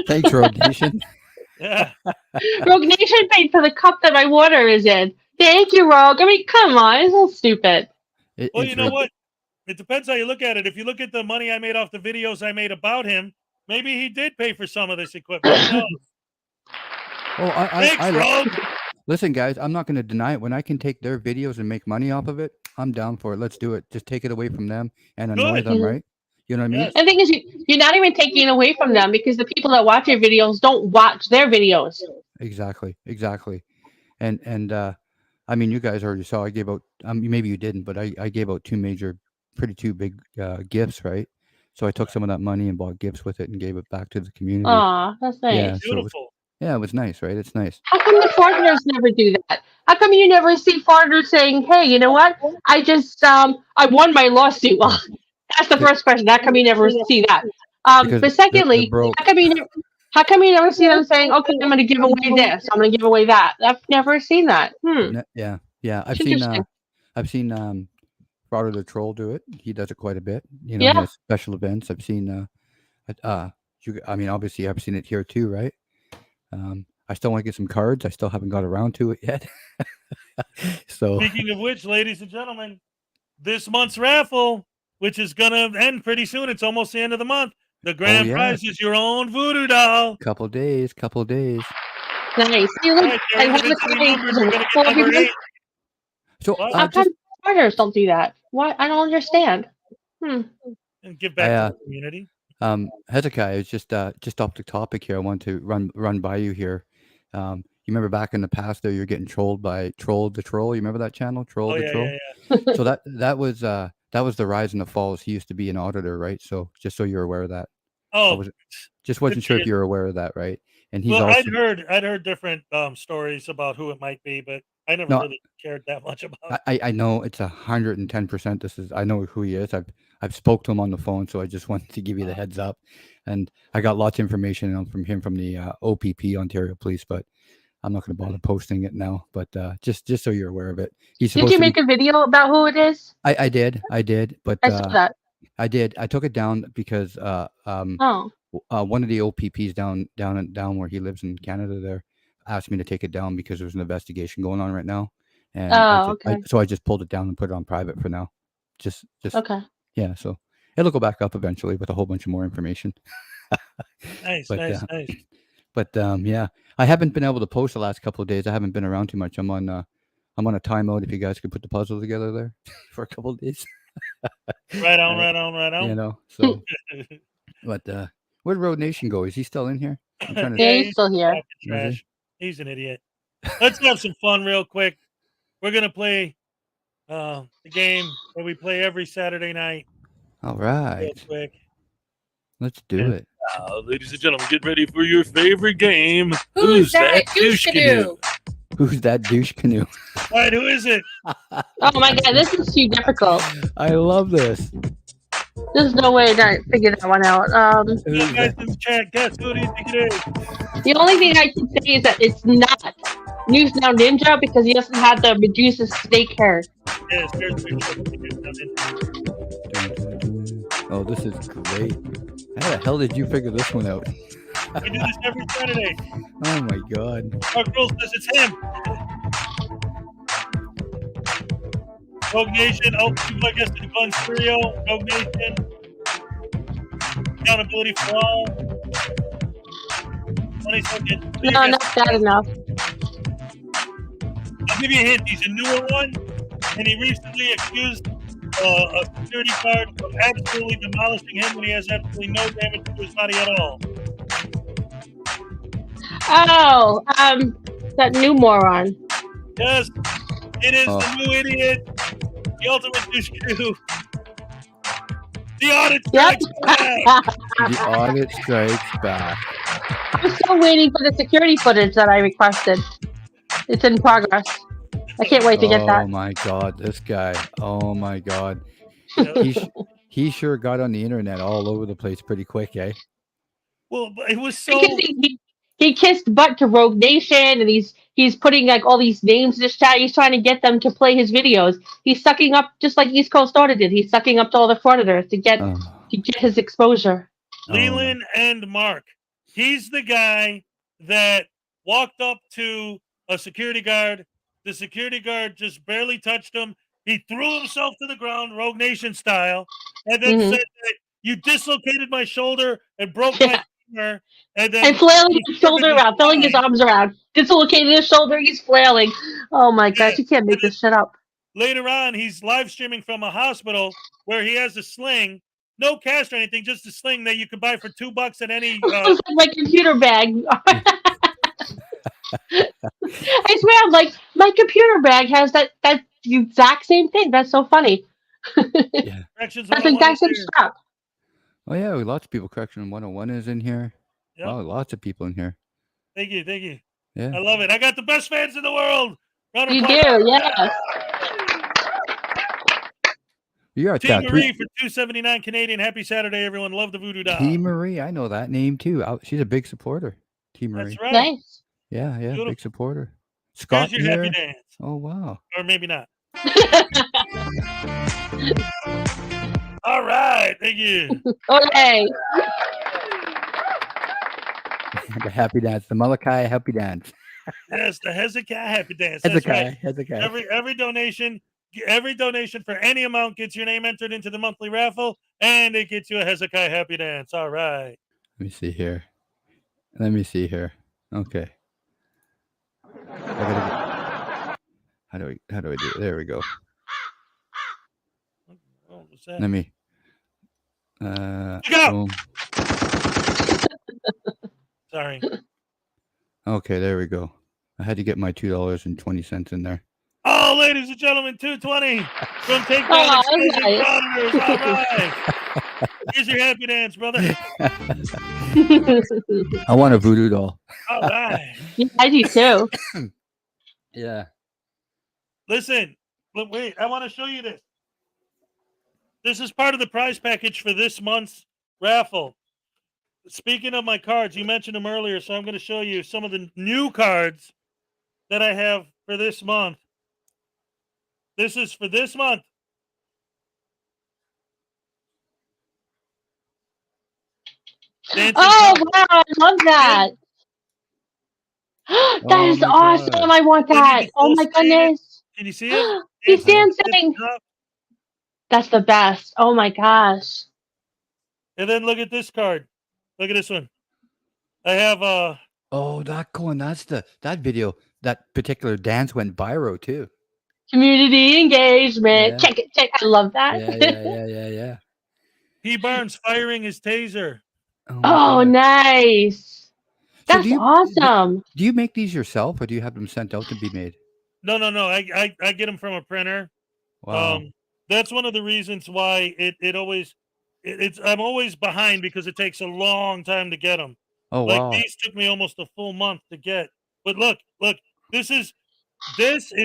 Thanks, Rogue Nation. Yeah. Rogue Nation paid for the cup that my water is in. Thank you, Rogue. I mean, come on, it's all stupid. Well, It's you know what? It depends how you look at it. If you look at the money I made off the videos I made about him, maybe he did pay for some of this equipment. Who knows? Oh, Thanks, Rogue. Listen, guys, I'm not going to deny it. When I can take their videos and make money off of it, I'm down for it. Let's do it. Just take it away from them and annoy Good. them, Mhm. right? You know what I mean? Yes. And the thing is, you're not even taking it away from them because the people that watch your videos don't watch their videos. Exactly. And I mean, you guys already saw I gave out. Maybe you didn't, but I gave out two big gifts, right? So I took some of that money and bought gifts with it and gave it back to the community. Aw, that's nice. Yeah, so Beautiful. it was nice, right? It's nice. How come the Frauditors never do that? How come you never see Frauditors saying, "Hey, you know what? I just I won my lawsuit." Well, that's the first question. How come you never see that? Because But secondly, broke. how come you never see them saying, "Okay, I'm going to give away this. I'm going to give away that"? I've never seen that. Yeah. I've It's interesting. seen Frauditor Troll do it. He does it quite a bit. You know, Yeah. he has special events. I've seen I mean, obviously I've seen it here too, right? I still want to get some cards. I still haven't got around to it yet. So Speaking of which, ladies and gentlemen, this month's raffle, which is gonna end pretty soon. It's almost the end of the month. The grand yeah. prize is your own voodoo doll. couple days. Nice. See, look, Right, I there have are the three numbers. We're gonna for get number everybody. 8. So What? How come Frauditors don't do that? What? I don't understand. And give back to the community. Hezekiah, is just off the topic here. I want to run by you here. You remember back in the past there, you're getting trolled by Troll the Troll. You remember that channel, Troll Oh, the yeah, Troll? yeah. So that was the rise and the falls. He used to be an auditor, right? So just so you're aware of that. Oh, Wasn't sure if you were aware of that, right? And he's well, also I'd heard different stories about who it might be, but I never No, really cared that much about it. I know it's 110%. I know who he is. I've spoke to him on the phone, so I just wanted to give you the heads up. And I got lots of information from him from the OPP, Ontario Police, but I'm not going to bother posting it now. But just so you're aware of it, he's Did supposed you to make a video about who it is? I did, but I saw that. I did. I took it down because Oh. one of the OPPs down where he lives in Canada there asked me to take it down because there's an investigation going on right now, and Okay. so I just pulled it down and put it on private for now. Just Okay. yeah. So it'll go back up eventually with a whole bunch of more information. Nice, But, nice. But yeah, I haven't been able to post the last couple of days. I haven't been around too much. I'm on a timeout. If you guys could put the puzzle together there for a couple of days. Right on. You know. So, but where'd Road Nation go? Is he still in here? I'm trying to Yeah, he's still here. Trash. He's an idiot. Let's have some fun real quick. We're gonna play the game that we play every Saturday night. All Real right, quick. let's do it. Ladies and gentlemen, get ready for your favorite game. Who's that douche canoe? Who's that douche canoe? All right, who is it? Oh my god, this is too difficult. I love this. There's no way to figure that one out. You guys in the chat, guess who do you think it is? The only thing I can say is that it's not News Now Ninja because he doesn't have the Medusa snake hair. Yes, there's a picture of News Now Ninja. Oh, this is great. How the hell did you figure this one out? We do this every Saturday. Oh my god. Mark Rule says it's him. Rogue Nation, I guess the Gun Trio, Rogue Nation, accountability for all. 20 seconds. No, not that enough. I'll give you a hint. He's a newer one, and he recently accused a security guard of absolutely demolishing him when he has absolutely no damage to his body at all. Oh, that new moron. Yes, it is the new idiot, the ultimate douche canoe. The audit Yep. strikes back. The audit strikes back. I'm still waiting for the security footage that I requested. It's in progress. I can't wait to get Oh that. my god, this guy. Oh my god. He sure got on the internet all over the place pretty quick, eh? Well, but it was so. Because he kissed butt to Rogue Nation, and he's putting like all these names in his chat. He's trying to get them to play his videos. He's sucking up just like East Coast Audit did. He's sucking up to all the frauditors to get his exposure. Leland and Mark. He's the guy that walked up to a security guard. The security guard just barely touched him. He threw himself to the ground, Rogue Nation style, and then said that you dislocated my shoulder and broke my femur. And flailing his shoulder around, flailing his arms around, dislocated his shoulder. He's flailing. Oh my gosh, you can't make this shit up. Later on, he's live streaming from a hospital where he has a sling, no cast or anything, just a sling that you can buy for $2 at any. It's like my computer bag. I swear, I'm like, my computer bag has that exact same thing. That's so funny. Yeah. That's the exact same strap. Oh yeah, lots of people. Correction 101 is in here. Yep. Wow, lots of people in here. Thank you. Yeah. I love it. I got the best fans in the world. You do, yeah. You're a T Marie for $2.79 Canadian. Happy Saturday, everyone. Love the Voodoo Doll. T Marie, I know that name too. She's a big supporter. T Marie. That's right. Nice. Yeah, Beautiful. big supporter. Scott Here's your here. happy dance. Oh wow. Or maybe not. All right. Thank you. Okay. The happy dance. The Malachi happy dance. Yes, the Hezekiah happy dance. That's right. Hezekiah. Every donation for any amount gets your name entered into the monthly raffle, and it gets you a Hezekiah happy dance. All right. Let me see here. Okay. How do I do it? There we go. Oh, what's that? Let me. Go! Sorry. Okay, there we go. I had to get my $2.20 in there. Oh, ladies and gentlemen, $2.20 from Takedown Exclusive Frauditors. All right. Here's your happy dance, brother. I want a voodoo doll. All right. Yeah, I do too. Yeah. Listen, wait, I want to show you this. This is part of the prize package for this month's raffle. Speaking of my cards, you mentioned them earlier, so I'm going to show you some of the new cards that I have for this month. This is for this month. Oh, wow, I love that. That is awesome. God. I want that. Oh, my goodness. Can you see it? He's dancing. That's the best. Oh, my gosh. And then look at this card. Look at this one. I have Oh, that one. That's that video. That particular dance went viral too. Community engagement. Yeah. Check. I love that. Yeah. P. Barnes firing his taser. Oh, nice. That's awesome. Do you make these yourself, or do you have them sent out to be made? No. I get them from a printer. Wow. That's one of the reasons why I'm always behind, because it takes a long time to get them. Oh, wow. These took me almost a full month to get. But look, this is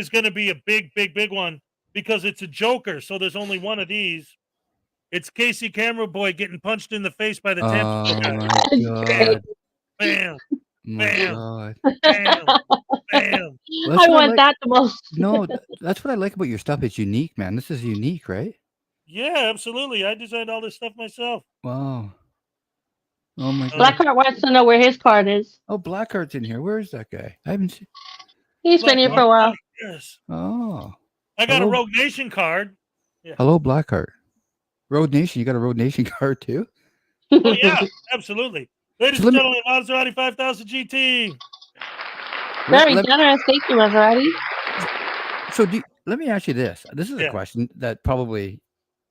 going to be a big one, because it's a Joker. So there's only one of these. It's Casey Camera Boy getting punched in the face by the Tampa. Oh my God. Bam. God. Bam. I want that the most. No, that's what I like about your stuff. It's unique, man. This is unique, right? Yeah, absolutely. I designed all this stuff myself. Wow. Oh my God. Blackheart wants to know where his card is. Oh, Blackheart's in here. Where is that guy? I haven't seen. He's been here for a while. Yes. Oh. I got a Rogue Nation card. Yeah. Hello, Blackheart. Road Nation. You got a Road Nation card too? Oh yeah, absolutely. Ladies and gentlemen, Maserati 5000 GT. Very generous. Thank you, Maserati. So let me ask you this. This is a question that probably,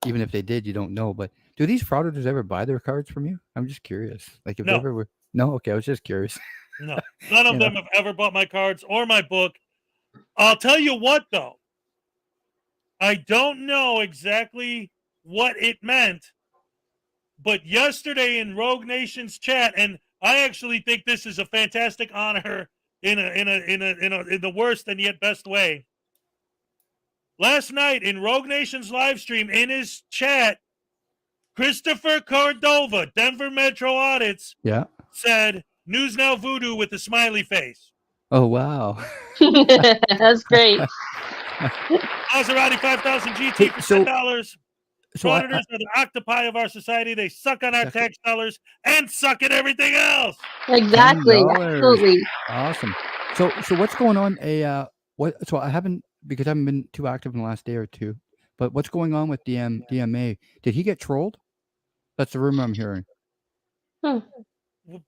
even if they did, you don't know, but do these frauditors ever buy their cards from you? I'm just curious. Like if they ever were. No? Okay, I was just curious. No. None of them have ever bought my cards or my book. I'll tell you what, though. I don't know exactly what it meant, but yesterday in Rogue Nation's chat, and I actually think this is a fantastic honor in the worst and yet best way. Last night in Rogue Nation's live stream, in his chat, Christopher Cordova, Denver Metro Audits, said, News Now Voodoo with the smiley face. Oh wow. That's great. Maserati 5000 GT Hey, for so- $10. So I, Frauditors are the octopi of our society. They suck on our Suck tax dollars and suck at everything else. Exactly. $10. Absolutely. awesome. So what's going on? So I haven't been too active in the last day or two. But what's going on with DMA? Did he get trolled? That's the rumor I'm hearing. By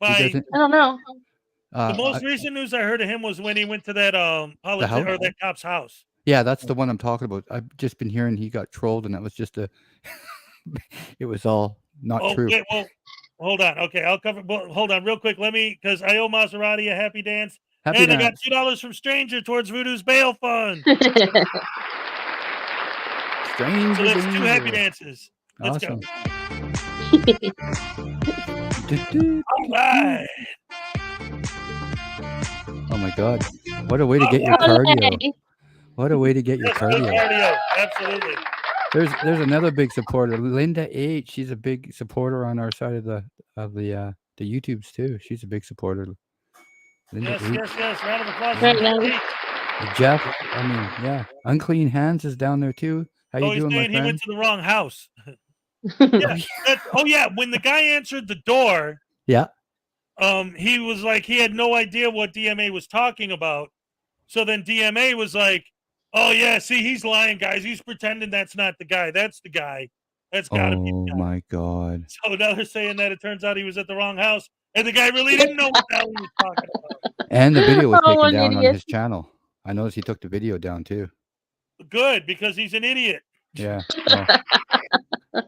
I don't know. the most recent news I heard of him was when he went to that house? or that cop's house. Yeah, that's the one I'm talking about. I've just been hearing he got trolled, and that was just it was all not true. Wait, well, hold on. Okay, I'll cover. Well, hold on, real quick. Let me, because I owe Maserati a happy dance, Happy and I got dance. $2 from Stranger towards Voodoo's bail fund. Stranger So that's 2 happy danger. dances. Let's Awesome. go. All right. Oh my God! What a way to get your cardio! What a way to get your Yes, good cardio! cardio. Absolutely. There's another big supporter, Linda H. She's a big supporter on our side of the YouTubes too. She's a big supporter. Linda H. Yes. Round of applause. Right for now. Linda H. Jeff. I mean, yeah. Unclean Hands is down there too. How you He's doing, my saying he friend? went to the wrong house. Yeah. When the guy answered the door, Yeah. he was like, he had no idea what DMA was talking about. So then DMA was like, oh yeah, see, he's lying, guys. He's pretending that's not the guy. That's the guy. That's gotta be the Oh guy. my God! So now they're saying that it turns out he was at the wrong house, and the guy really didn't know what the hell he was talking about. And the video was Oh, taken an down on idiot. his channel. I noticed he took the video down too. Good, because he's an idiot. Yeah. Well,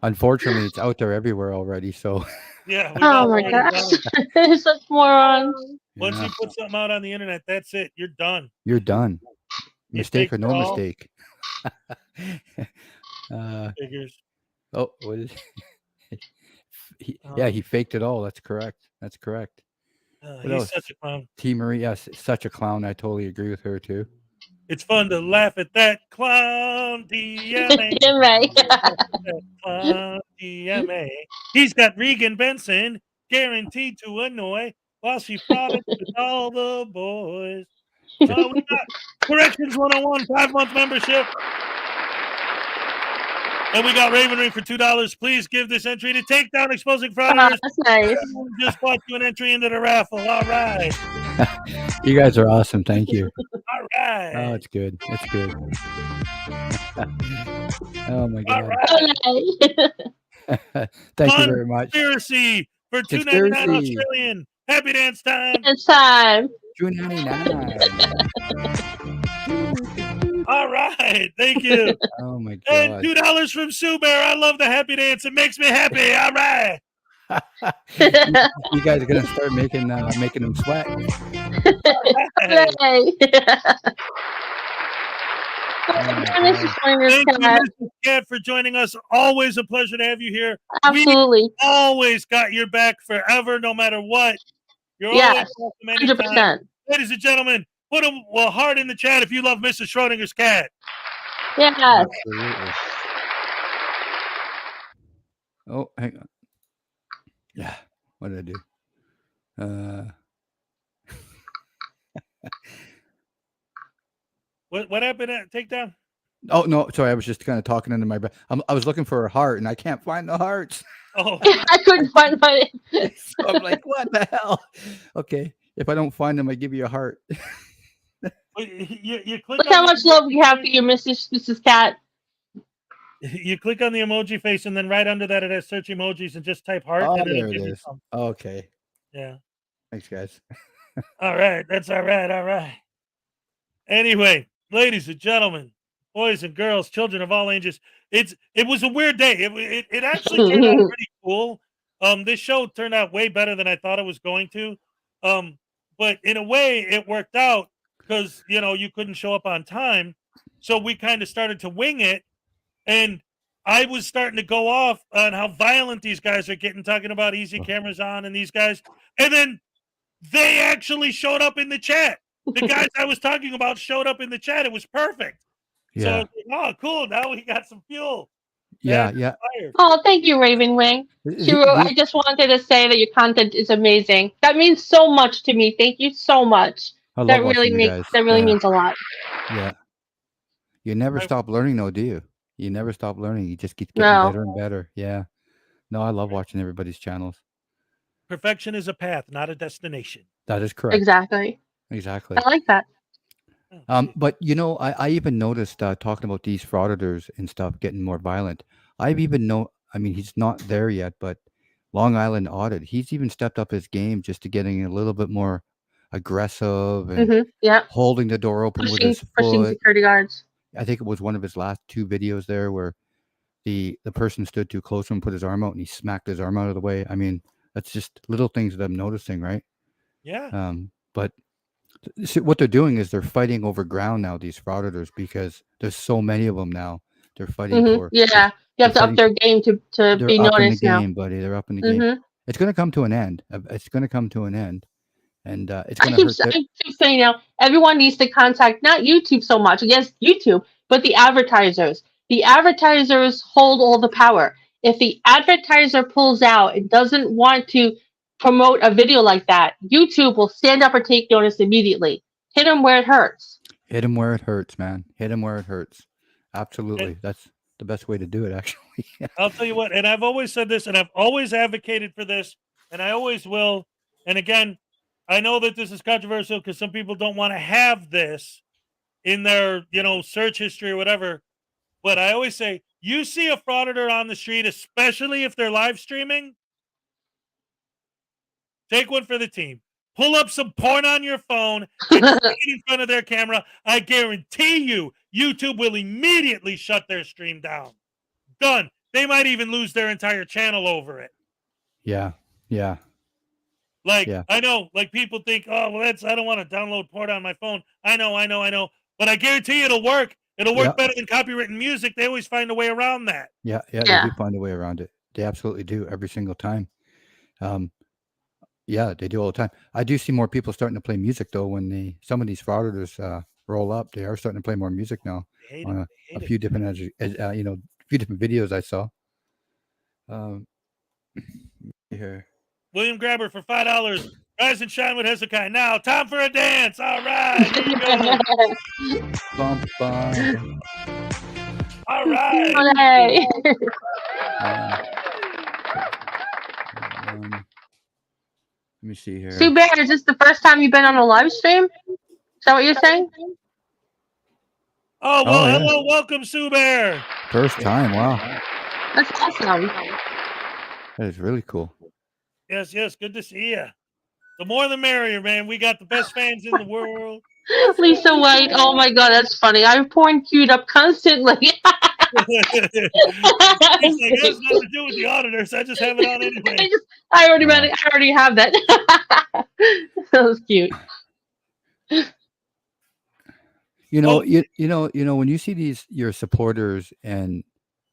unfortunately, it's out there everywhere already. So Yeah. we've Oh all my already gosh. done it. Such morons. Once yeah, you put something out on the internet, that's it. You're done. you're done. You Mistake take or no it all. mistake. Figures. Oh, what is he faked it all. That's correct. That's correct. What He's else? such a clown. T. Marie, yes, such a clown. I totally agree with her too. It's fun to laugh at that clown, DMA. Right. Clown, DMA. He's got Regan Benson guaranteed to annoy while she frolics with all the boys. We got Corrections 101 5-month membership. And we got Ravenry for $2. Please give this entry to Take Down Exposing Frauditors. That's nice. Just bought you an entry into the raffle. All right. You guys are awesome. Thank you. All right. Oh, it's good. It's good. Oh my All God. right. Thank you very much. Conspiracy for $2.99 Conspiracy. Australian. Happy dance time. It's time. $2.99. All right. Thank you. Oh my And God. $2 from Sue Bear. I love the happy dance. It makes me happy. All right. You guys are gonna start making them sweat. Hey. Thank you, Thank you, Mr. Cat, for joining us. Always a pleasure to have you here. Absolutely. We always got your back forever, no matter what. You're Yes. always welcome anytime. 100%. Ladies and gentlemen, put a heart in the chat if you love Mrs. Schrodinger's cat. Yes. Absolutely. Oh, hang on. Yeah. What did I do? What happened at Takedown? Oh no, sorry. I was just kind of talking into my breath. I was looking for a heart, and I can't find the hearts. Oh, I couldn't find my. So I'm like, what the hell? Okay, if I don't find them, I give you a heart. you click Look on how the much love we have for you, Mrs. Cat. You click on the emoji face, and then right under that it has search emojis, and just type heart. Oh, and there it'll it give you is. some. Okay. Yeah. Thanks, guys. All right. That's all right. All right. Anyway, ladies and gentlemen, boys and girls, children of all ages, it was a weird day. It actually turned out pretty cool. This show turned out way better than I thought it was going to. But in a way, it worked out because you couldn't show up on time, so we kind of started to wing it, and I was starting to go off on how violent these guys are getting, talking about easy cameras on and these guys, and then they actually showed up in the chat. The guys I was talking about showed up in the chat. It was perfect. So I Yeah. was like, oh, cool. Now we got some fuel. Yeah, man, yeah. fired. Oh, thank you, Raven Wing. She wrote, I just wanted to say that your content is amazing. That means so much to me. Thank you so much. I love watching you guys. That really Yeah, means a lot. yeah. You never I- stop learning, though, do you? You never stop learning. You just keep getting No. better and better. Yeah. No, I love watching everybody's channels. Perfection is a path, not a destination. That is correct. Exactly. Exactly. I like that. But you know, I even noticed talking about these frauditors and stuff getting more violent. I've even I mean, he's not there yet, but Long Island Audit, he's even stepped up his game just to getting a little bit more aggressive and Yeah. holding the door open with his Pushing foot. security guards. I think it was one of his last 2 videos there where the person stood too close to him, put his arm out, and he smacked his arm out of the way. I mean, that's just little things that I'm noticing, right? Yeah. But see, what they're doing is they're fighting over ground now, these frauditors, because there's so many of them now. They're fighting for. Yeah. You have to up their game to They're be up in the noticed now. game, buddy. They're up in the game. It's going to come to an end. It's going to come to an end, and it's I going to keep, hurt. I keep saying now, everyone needs to contact not YouTube so much, yes, YouTube, but the advertisers. The advertisers hold all the power. If the advertiser pulls out and doesn't want to promote a video like that, YouTube will stand up or take notice immediately. Hit them where it hurts. Hit them where it hurts, man. Hit them where it hurts. Absolutely. That's the best way to do it, actually. I'll tell you what, and I've always said this, and I've always advocated for this, and I always will. And again, I know that this is controversial because some people don't want to have this in their, search history or whatever. But I always say, you see a frauditor on the street, especially if they're live streaming, take one for the team. Pull up some porn on your phone and stick it in front of their camera. I guarantee you, YouTube will immediately shut their stream down. Done. They might even lose their entire channel over it. Yeah. I know, people think, oh, well, I don't want to download porn on my phone. I know. But I guarantee you it'll work. It'll work better than copywritten music. They always find a way around that. Yeah. They do find a way around it. They absolutely do every single time. Yeah, they do all the time. I do see more people starting to play music though. When some of these frauditors roll up, they are starting to play more music now. On a few different, few different videos I saw. Here. William Grabber for $5. Rise and shine with Hezekiah. Now, time for a dance. All right, here we go. Bum, bum. All right. Hooray. Let me see here. Sue Bear, is this the first time you've been on a live stream? Is that what you're saying? Oh, well, hello. Welcome, Sue Bear. First time. Wow. That's awesome. That is really cool. Yes. Good to see you. The more the merrier, man. We got the best fans in the world. Lisa White. Oh my God, that's funny. I have porn queued up constantly. It's like, it has nothing to do with the auditors. I just have it on anyway. I already have that. That was cute. You know, when you see your supporters and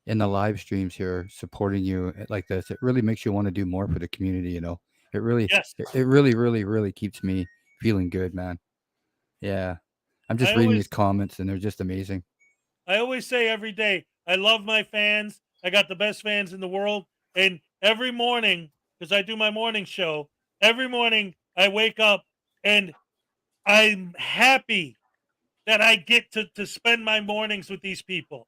in the live streams here supporting you like this, it really makes you want to do more for the community. It really, it really keeps me feeling good, man. Yeah, I'm just reading these comments and they're just amazing. I always say every day, I love my fans. I got the best fans in the world. And every morning, because I do my morning show, every morning I wake up and I'm happy that I get to spend my mornings with these people.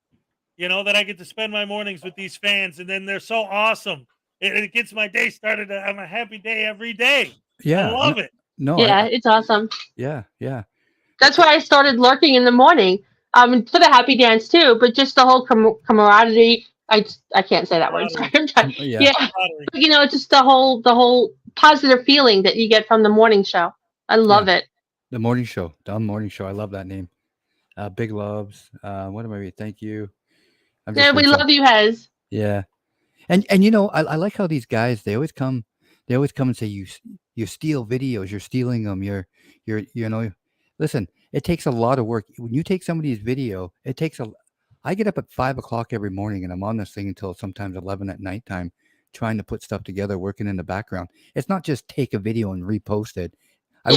That I get to spend my mornings with these fans, and then they're so awesome. It gets my day started. I'm a happy day every day. Yeah. I love it. No. Yeah, it's awesome. Yeah. That's why I started lurking in the morning. For the happy dance too, but just the whole camaraderie. I can't say that word. Sorry. Yeah. Just the whole positive feeling that you get from the morning show. I love it. The morning show, Dumb Morning Show. I love that name. Big loves. What am I reading? Thank you. We love you, Hez. Yeah, and I like how these guys they always come and say you steal videos, you're stealing them, you're listen. It takes a lot of work when you take somebody's video. I get up at 5 o'clock every morning and I'm on this thing until sometimes 11 at nighttime, trying to put stuff together, working in the background. It's not just take a video and repost it. I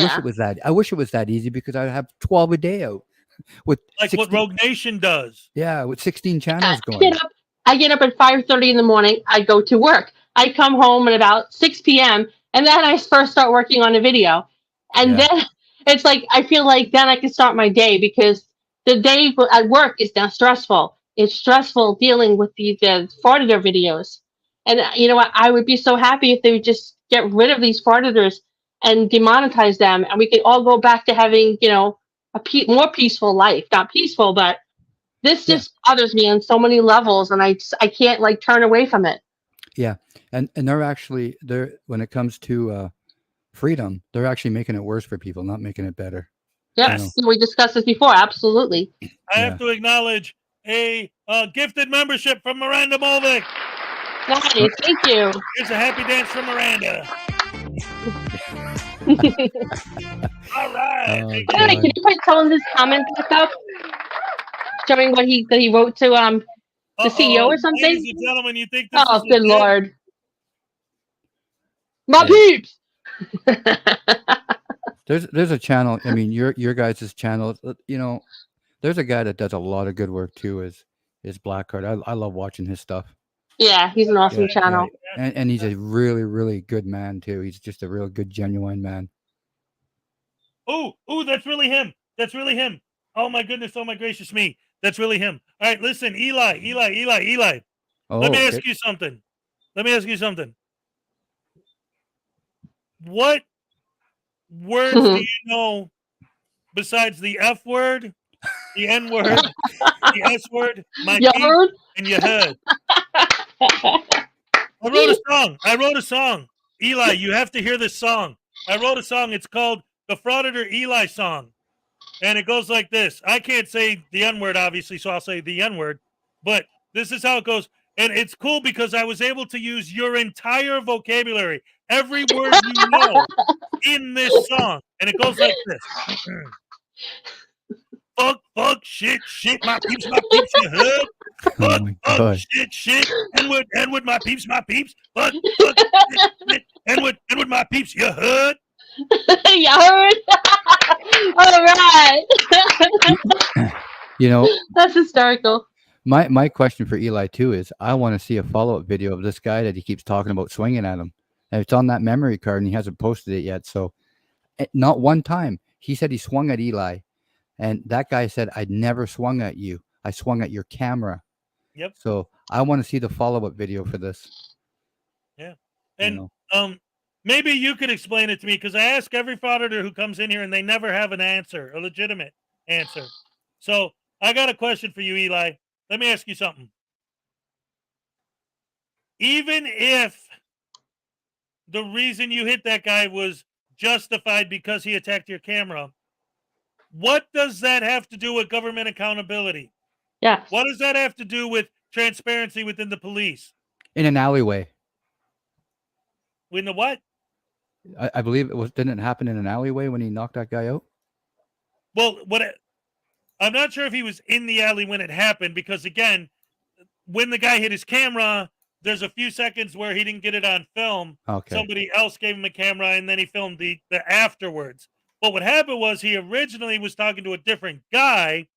wish it was that easy because I have 12 a day out with what Rogue Nation does. Yeah, with 16 channels going. I get up at 5:30 in the morning. I go to work. I come home at about 6 p.m. and then I first start working on a video. And Yeah. then it's like I feel like then I can start my day because the day at work is now stressful. It's stressful dealing with the Frauditor videos. And you know what? I would be so happy if they would just get rid of these Frauditors and demonetize them, and we could all go back to having, a more peaceful life. Not peaceful, but this Yeah. just bothers me on so many levels, and I can't like turn away from it. Yeah. And they're when it comes to freedom, they're actually making it worse for people, not making it better. Yes, we discussed this before. Absolutely. I have to acknowledge a gifted membership from Miranda Mulvick. Nice, thank you. Here's a happy dance from Miranda. All right. Oh, By the way, can you put someone his comment back up, showing what he wrote to the CEO or something? Ladies and gentlemen, you think this Oh, is good legit? Lord. My Yeah. peeps! There's a channel. I mean, your guys' channel. There's a guy that does a lot of good work too. Is Blackheart. I love watching his stuff. Yeah, he's an awesome channel. And he's a really, really good man too. He's just a real good, genuine man. Oh, that's really him. That's really him. Oh my goodness. Oh my gracious me. That's really him. All right, listen, Eli. Oh, Let me ask you something. What words do you know besides the F word, the N word, the S word, my You peep, heard? and you heard? I wrote a song. Eli, you have to hear this song. I wrote a song. It's called the Frauditor Eli song. And it goes like this. I can't say the N word, obviously, so I'll say the N word. But this is how it goes. And it's cool because I was able to use your entire vocabulary, every word you know in this song. And it goes like this. Fuck, shit, my peeps, you heard? Fuck, shit, N-word, my peeps. Fuck, shit, N-word, my peeps, you heard? You heard? All right. That's hysterical. My question for Eli too is, I want to see a follow-up video of this guy that he keeps talking about swinging at him. And it's on that memory card, and he hasn't posted it yet. So, not one time he said he swung at Eli, and that guy said, "I'd never swung at you. I swung at your camera." Yep. So I want to see the follow-up video for this. Yeah. And maybe you could explain it to me, because I ask every frauditor who comes in here and they never have an answer, a legitimate answer. So I got a question for you, Eli. Let me ask you something. Even if the reason you hit that guy was justified because he attacked your camera, what does that have to do with government accountability? Yeah. What does that have to do with transparency within the police? In an alleyway. In the what? I believe didn't it happen in an alleyway when he knocked that guy out? Well, I'm not sure if he was in the alley when it happened, because again, when the guy hit his camera, there's a few seconds where he didn't get it on film. Okay. Somebody else gave him a camera, and then he filmed the afterwards. But what happened was he originally was talking to a different guy,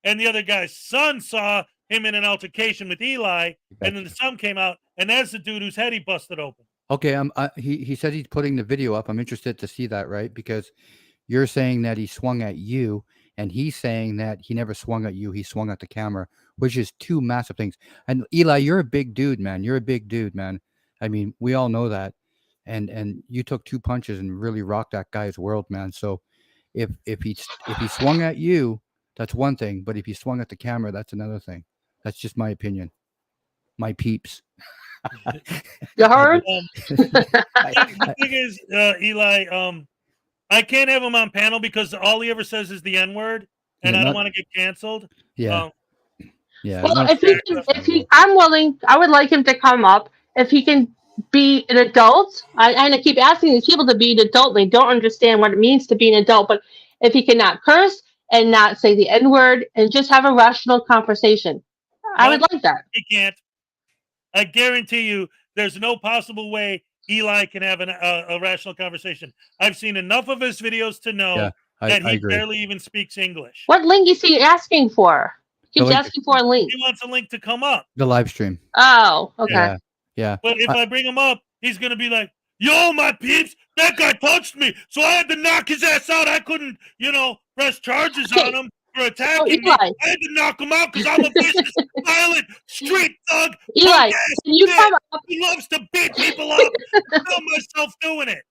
and the other guy's son saw him in an altercation with Eli, and then the son came out, and that's the dude whose head he busted open. Okay, he said he's putting the video up. I'm interested to see that, right? Because you're saying that he swung at you, and he's saying that he never swung at you. He swung at the camera, which is two massive things. And Eli, you're a big dude, man. I mean, we all know that. And you took two punches and really rocked that guy's world, man. So if he swung at you, that's one thing. But if he swung at the camera, that's another thing. That's just my opinion. My peeps. You heard? The thing is, Eli, I can't have him on panel because all he ever says is the N-word, and I don't want to get canceled. Yeah. Well, I would like him to come up. If he can be an adult, I keep asking these people to be an adult. They don't understand what it means to be an adult, but if he cannot curse and not say the N-word and just have a rational conversation, I would like that. He can't. I guarantee you there's no possible way Eli can have a rational conversation. I've seen enough of his videos to know that he barely even speaks English. What link is he asking for? Keeps link- asking for a link. He wants a link to come up. The live stream. Oh, okay. Yeah. Yeah. But if I bring him up, he's gonna be like, "Yo, my peeps, that guy touched me, so I had to knock his ass out. I couldn't, press charges Okay. on him for attacking me. Eli. I had to knock him out because I'm a vicious, violent street thug. Eli, punk-ass can you bitch come up? who loves to beat people up. I feel myself doing it."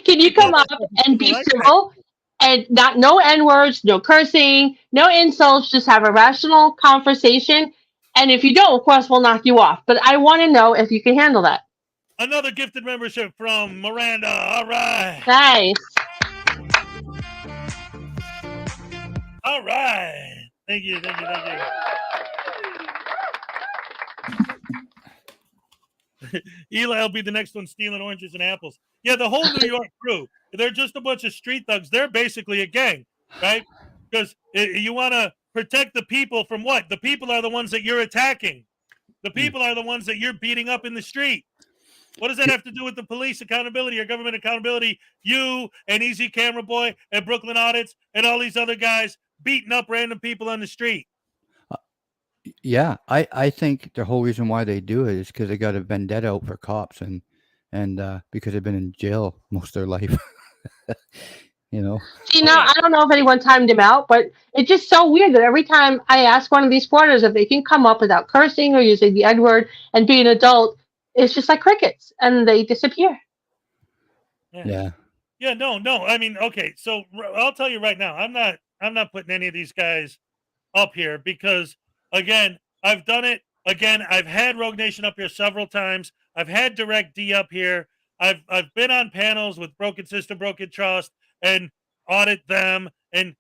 Can you come up and be civil and no N words, no cursing, no insults, just have a rational conversation. And if you don't, of course, we'll knock you off. But I want to know if you can handle that. Another gifted membership from Miranda. All right. Nice. All right. Thank you. Eli will be the next one stealing oranges and apples. Yeah, the whole New York crew, they're just a bunch of street thugs. They're basically a gang, right? Because you want to protect the people from what? The people are the ones that you're attacking. The people are the ones that you're beating up in the street. What does that have to do with the police accountability or government accountability? You and Easy Camera Boy and Brooklyn Audits and all these other guys beating up random people on the street. Yeah, I think the whole reason why they do it is because they got a vendetta out for cops and because they've been in jail most of their life. See, now I don't know if anyone timed him out, but it's just so weird that every time I ask one of these porters if they can come up without cursing or using the N word and be an adult, it's just like crickets and they disappear. Yeah. Yeah, no. I mean, okay, so I'll tell you right now, I'm not putting any of these guys up here because, again, I've done it. Again, I've had Rogue Nation up here several times. I've had Direct D up here. I've been on panels with Broken System, Broken Trust, and Audit Them, and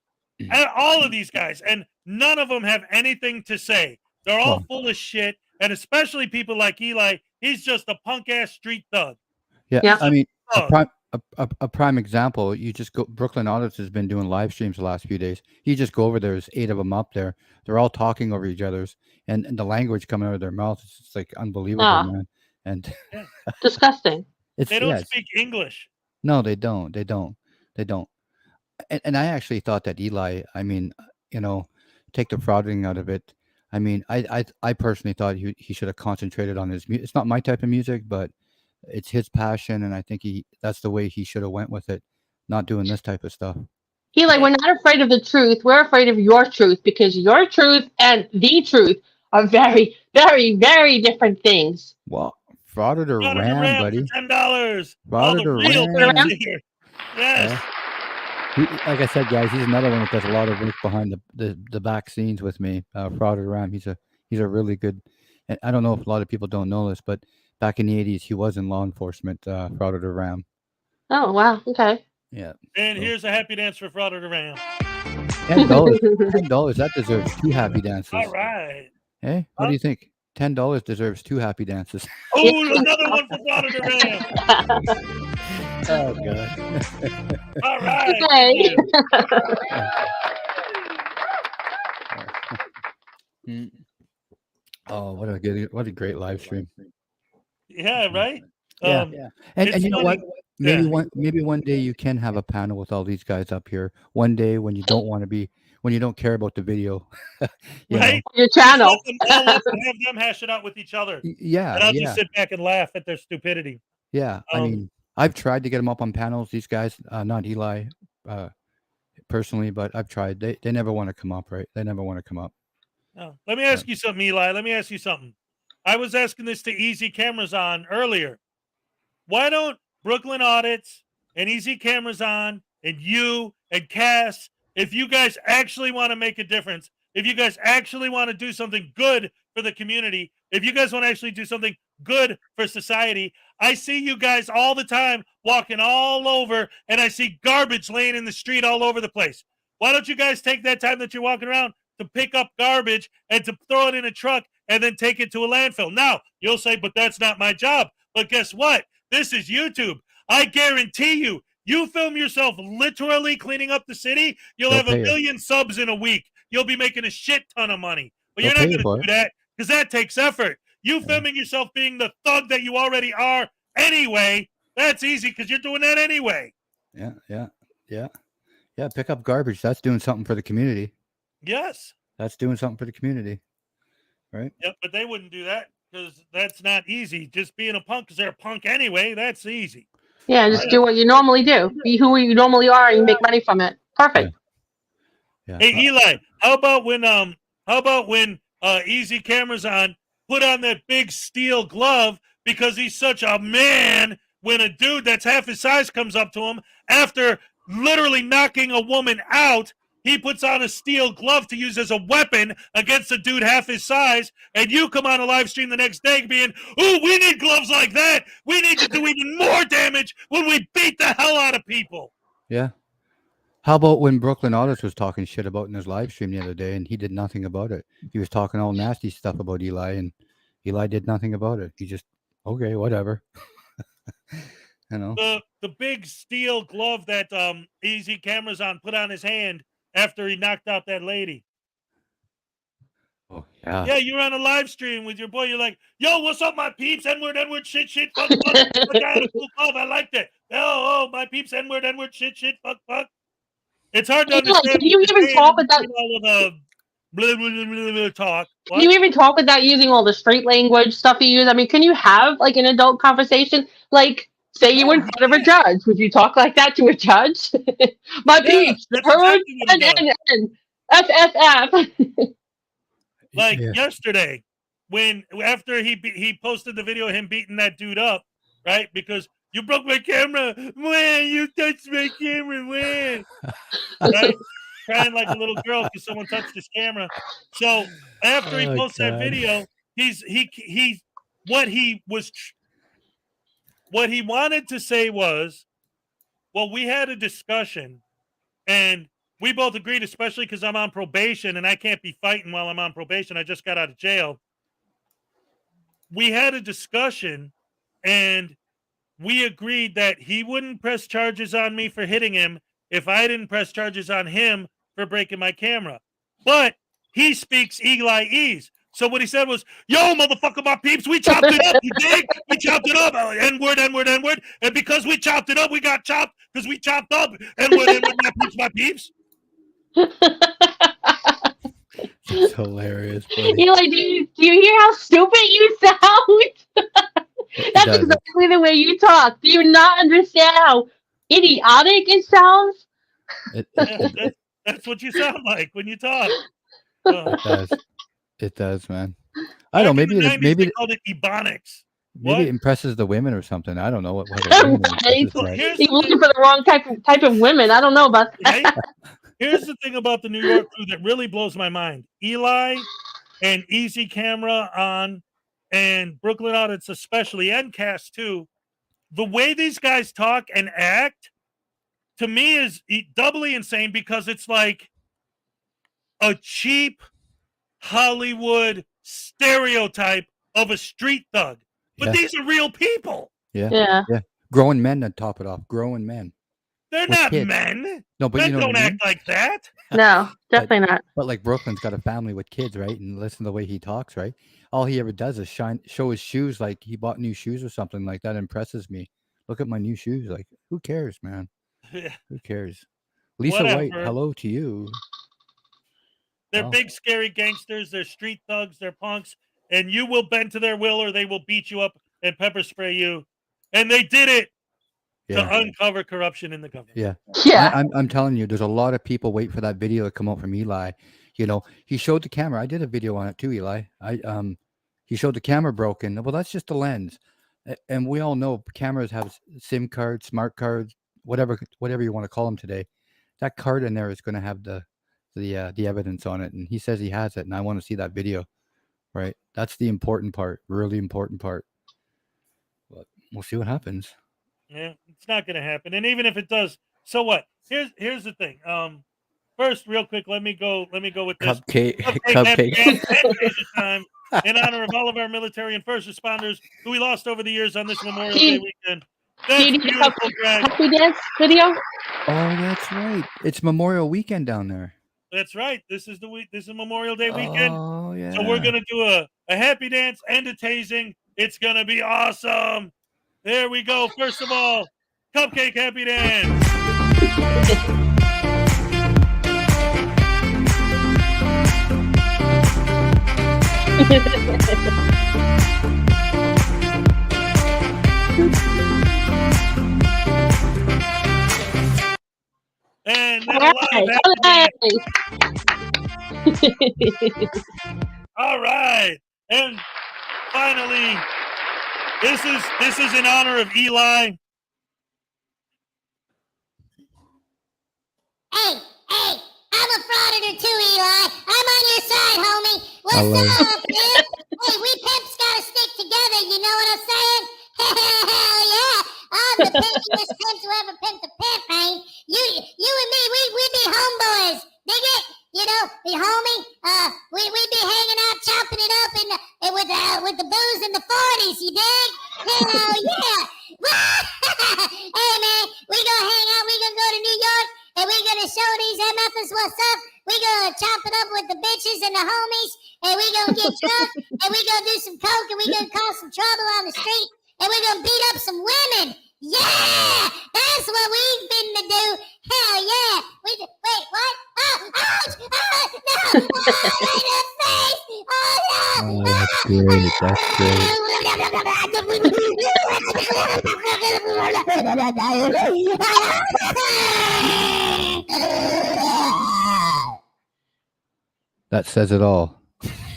all of these guys, and none of them have anything to say. They're all full of shit, and especially people like Eli. He's just a punk-ass street thug. Yeah. I mean, a prime example, you just go, Brooklyn Audits has been doing live streams the last few days. You just go over there, there's 8 of them up there. They're all talking over each other's, and the language coming out of their mouth is just like unbelievable, man. And disgusting. They don't speak English. No, they don't. And I actually thought that Eli, I mean, take the frauding out of it. I mean, I personally thought he should have concentrated on his music. It's not my type of music, but it's his passion, and I think that's the way he should have went with it, not doing this type of stuff. Eli, we're not afraid of the truth. We're afraid of your truth because your truth and the truth are very, very, very different things. Well, Frauditor ran, buddy. $10. Frauditor ran. Yes. Like I said, guys, he's another one that does a lot of work behind the back scenes with me. Frauditor Ram. He's a really good. And I don't know if a lot of people don't know this, but back in the 80s, he was in law enforcement. Frauditor Ram. Oh wow! Okay. Yeah. And here's a happy dance for Frauditor Ram. $10. That deserves 2 happy dances. All right. Hey, what do you think? $10 deserves 2 happy dances. Oh, another one for Frauditor Ram. Oh god. All right. Okay. Oh, what a great live stream. Yeah, right? Yeah. And you know what? Yeah. Maybe one day you can have a panel with all these guys up here. One day when you don't care about the video. Right? Your channel. Have them hash it out with each other. Yeah. And I'll just sit back and laugh at their stupidity. Yeah. I mean, I've tried to get them up on panels. These guys, not Eli personally, but I've tried. They never want to come up, right? They never want to come up. No. Let me ask you something, Eli. Let me ask you something. I was asking this to Easy Cameras On earlier. Why don't Brooklyn Audits and Easy Cameras On and you and Cass, if you guys actually want to make a difference, if you guys actually want to do something good for the community, if you guys want to actually do something good for society, I see you guys all the time walking all over, and I see garbage laying in the street all over the place. Why don't you guys take that time that you're walking around to pick up garbage and to throw it in a truck and then take it to a landfill? Now, you'll say, but that's not my job. But guess what? This is YouTube. I guarantee you, you film yourself literally cleaning up the city, you'll have 1 million subs in a week. You'll be making a shit ton of money. But you're not going to do that because that takes effort. You filming yourself being the thug that you already are anyway, that's easy because you're doing that anyway. Yeah. Pick up garbage. That's doing something for the community. Yes. That's doing something for the community, right? Yep, but they wouldn't do that because that's not easy. Just being a punk because they're a punk anyway. That's easy. Yeah, just do what you normally do. Be who you normally are, and you make money from it. Perfect. Yeah. Hey Eli, how about when Easy Cameras on put on that big steel glove because he's such a man when a dude that's half his size comes up to him after literally knocking a woman out, he puts on a steel glove to use as a weapon against a dude half his size, and you come on a live stream the next day being, "Ooh, we need gloves like that. We need to do even more damage when we beat the hell out of people." Yeah. How about when Brooklyn Audit was talking shit about in his live stream the other day, and he did nothing about it? He was talking all nasty stuff about Eli, and Eli did nothing about it. He just, okay, whatever. You know, The big steel glove that Easy Cameras on put on his hand after he knocked out that lady. oh yeah, Yeah, you were on a live stream with your boy. You're like, "Yo, what's up, my peeps? N-word, shit, fuck. I got a cool glove. I liked it. Oh, my peeps, N-word, shit, fuck. It's hard to Eli, understand. can you what even you're talk saying without? with all of the blah, blah, blah, blah, blah talk? Can you What? even talk without using all the street language stuff you use? I mean, can you have like an adult conversation? Like, say you were in front of a judge. Would you talk like that to a judge? My Yeah, peeps, that's heard exactly what he does. N FFF. Like yeah. yesterday, when after he posted the video of him beating that dude up, right? Because you broke my camera, when you touched my camera, when right? Crying like a little girl because someone touched his camera. So after he Oh, posted that God. video, what he wanted to say was, well, we had a discussion and we both agreed, especially because I'm on probation and I can't be fighting while I'm on probation. I just got out of jail. We had a discussion and we agreed that he wouldn't press charges on me for hitting him if I didn't press charges on him for breaking my camera. But he speaks Eli's. So what he said was, "Yo, motherfucker, my peeps, we chopped it up, you dig? We chopped it up. N-word. And because we chopped it up, we got chopped because we chopped up. N-word, my peeps. That's hilarious. Buddy. Eli, do you hear how stupid you sound? That's does. exactly the way you talk. Do you not understand how idiotic it sounds? It That's what you sound like when you talk. does. It does, man. I don't know. Back in the 90s, Maybe they called it ebonics. maybe What? it impresses the women or something. I don't know what the women Right? impresses, Well, but- here's You're the looking thing, for the wrong type of women. I don't know about that. right? Here's the thing about the New York crew that really blows my mind. Eli and Easy Camera on and Brooklyn Audits especially, and Cast too, the way these guys talk and act, to me, is doubly insane because it's like a cheap Hollywood stereotype of a street thug. But Yeah. these are real people. Yeah. Grown men that top it off. Grown men. They're With not kids. men. No, but Men you know don't what I mean? act like that. No, definitely not. But like Brooklyn's got a family with kids, right? And listen to the way he talks, right? All he ever does is show his shoes, like he bought new shoes or something like that. Impresses me. Look at my new shoes. Like, who cares, man? Who cares? Lisa White, Whatever. hello to you. They're Oh. big, scary gangsters. They're street thugs. They're punks. And you will bend to their will or they will beat you up and pepper spray you. And they did it to Yeah. uncover corruption in the government. Yeah. Yeah. I'm telling you, there's a lot of people wait for that video to come out from Eli. You know, he showed the camera. I did a video on it too, Eli. He showed the camera broken. Well, that's just the lens. And we all know cameras have SIM cards, smart cards, whatever you want to call them today. That card in there is going to have the evidence on it. And he says he has it. And I want to see that video. Right. That's the important part. Really important part. But we'll see what happens. Yeah, it's not going to happen. And even if it does, so what? Here's the thing. First, real quick, let me go with this. Cupcake. Happy Dance and Crazy Time in honor of all of our military and first responders who we lost over the years on this Memorial Day weekend. Do That's you need a beautiful, Greg. happy dance video? Oh, that's right. It's Memorial Weekend down there. That's right. This is Memorial Day weekend. Oh, yeah. So we're gonna do a happy dance and a tasing. It's gonna be awesome. There we go. First of all, Cupcake Happy Dance. And then a live All right. And finally, this is in honor of Eli. Hey, I'm a frauditor too, Eli. I'm on your side, homie. What's Hello. up, dude? Hey, we pimps gotta stick together, you know what I'm saying? Hell yeah. I'm the pimpest pimps who ever pimped a pimp, man. You and me, we be homeboys. Dig it? You know, the homie, we be hanging out, chopping it up with the booze in the 40s, you dig? Hell yeah. Hey, man, we gonna hang out, we gonna go to New York, and we gonna show these MFers what's up. We gonna chop it up with the bitches and the homies, and we gonna get drunk, and we gonna do some coke, and we gonna cause some trouble on the street, and we gonna beat up some women. Yeah, that's what we've been to do. Hell yeah. Wait, what? Oh, ouch! Oh, no! Oh, in the face! Oh, no! Oh, that's great. That's great. That says it all.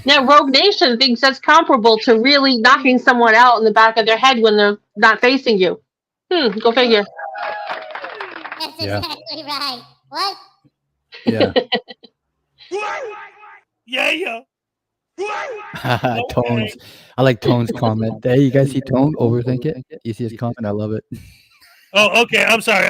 Now, Rogue Nation thinks that's comparable to really knocking someone out in the back of their head when they're not facing you. Go figure. That's Yeah. exactly right. What? Yeah. Yeah. Tones. I like Tone's comment. Hey, you guys see Tone? Overthink it? You see his comment? I love it. Oh, okay. I'm sorry.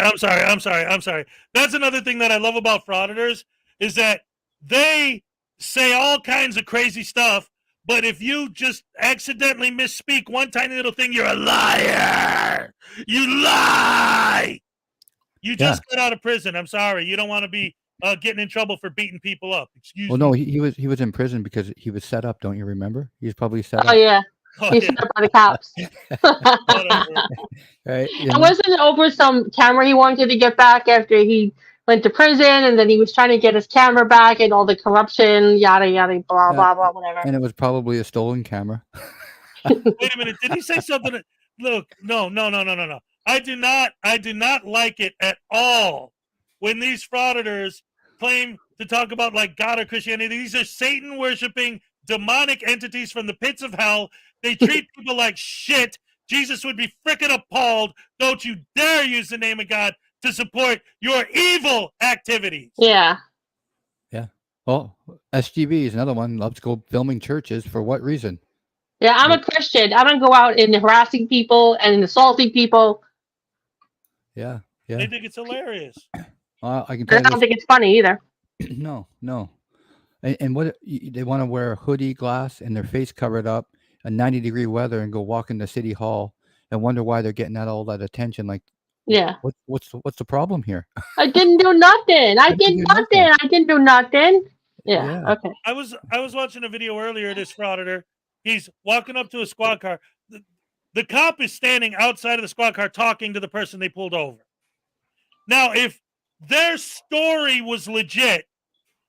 That's another thing that I love about Frauditors is that they say all kinds of crazy stuff, but if you just accidentally misspeak one tiny little thing, you're a liar. You lie. You just got out of prison. I'm sorry. You don't want to be getting in trouble for beating people up. Excuse Well, me. no, he was in prison because he was set up. Don't you remember? He was probably set Oh, up. yeah. Oh, He's yeah. set up by the cops. Whatever. Right? You It know? wasn't over some camera he wanted to get back after he went to prison, and then he was trying to get his camera back and all the corruption, yada, yada, blah, blah, blah, whatever. And it was probably a stolen camera. Wait a minute. Did he say something? Look, no. I do not like it at all when these frauditors claim to talk about like God or Christianity. These are Satan worshiping demonic entities from the pits of hell. They treat people like shit. Jesus would be frickin' appalled. Don't you dare use the name of God to support your evil activities. Yeah. Yeah. Well, SGB is another one. Loves to go filming churches. For what reason? Yeah, I'm a Christian. I don't go out and harassing people and assaulting people. Yeah. They think it's hilarious. I can And tell I don't think it's funny either. No. And what they want to wear a hoodie, glass, and their face covered up, a 90-degree weather, and go walk into City Hall and wonder why they're getting all that attention. Like, Yeah. what's the problem here? I didn't do nothing. I didn't do nothing. Yeah. Okay. I was watching a video earlier. This frauditor, he's walking up to a squad car. The cop is standing outside of the squad car talking to the person they pulled over. Now, if their story was legit,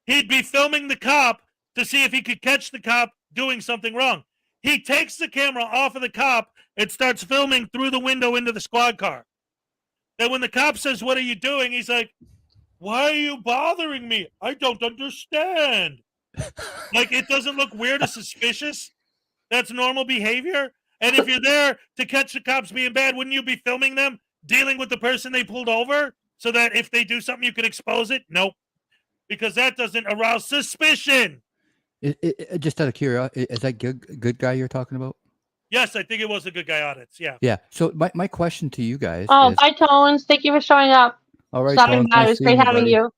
he'd be filming the cop to see if he could catch the cop doing something wrong. He takes the camera off of the cop and starts filming through the window into the squad car. Then when the cop says, "What are you doing?" he's like, "Why are you bothering me? I don't understand." Like, it doesn't look weird or suspicious. That's normal behavior. And if you're there to catch the cops being bad, wouldn't you be filming them dealing with the person they pulled over so that if they do something, you can expose it? Nope. Because that doesn't arouse suspicion. Just out of curiosity, is that good guy you're talking about? Yes, I think it was the good guy audits. Yeah. Yeah. So my question to you guys Oh, is, bye, Tones. Thank you for showing up. all right, Stopping Tones, by. nice It was seeing great having buddy. you.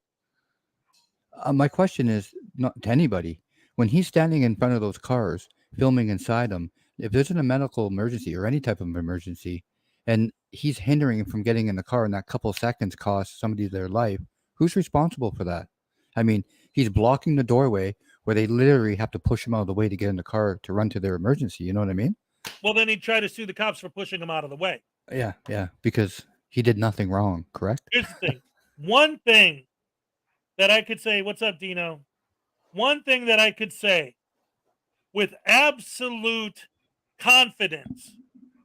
My question is not to anybody. When he's standing in front of those cars, filming inside them, if there's a medical emergency or any type of emergency, and he's hindering him from getting in the car, and that couple of seconds costs somebody their life, who's responsible for that? I mean, he's blocking the doorway where they literally have to push him out of the way to get in the car to run to their emergency. You know what I mean? Well, then he'd try to sue the cops for pushing him out of the way. Yeah, because he did nothing wrong, correct? Here's the thing. One thing that I could say, what's up, Dino? One thing that I could say with absolute confidence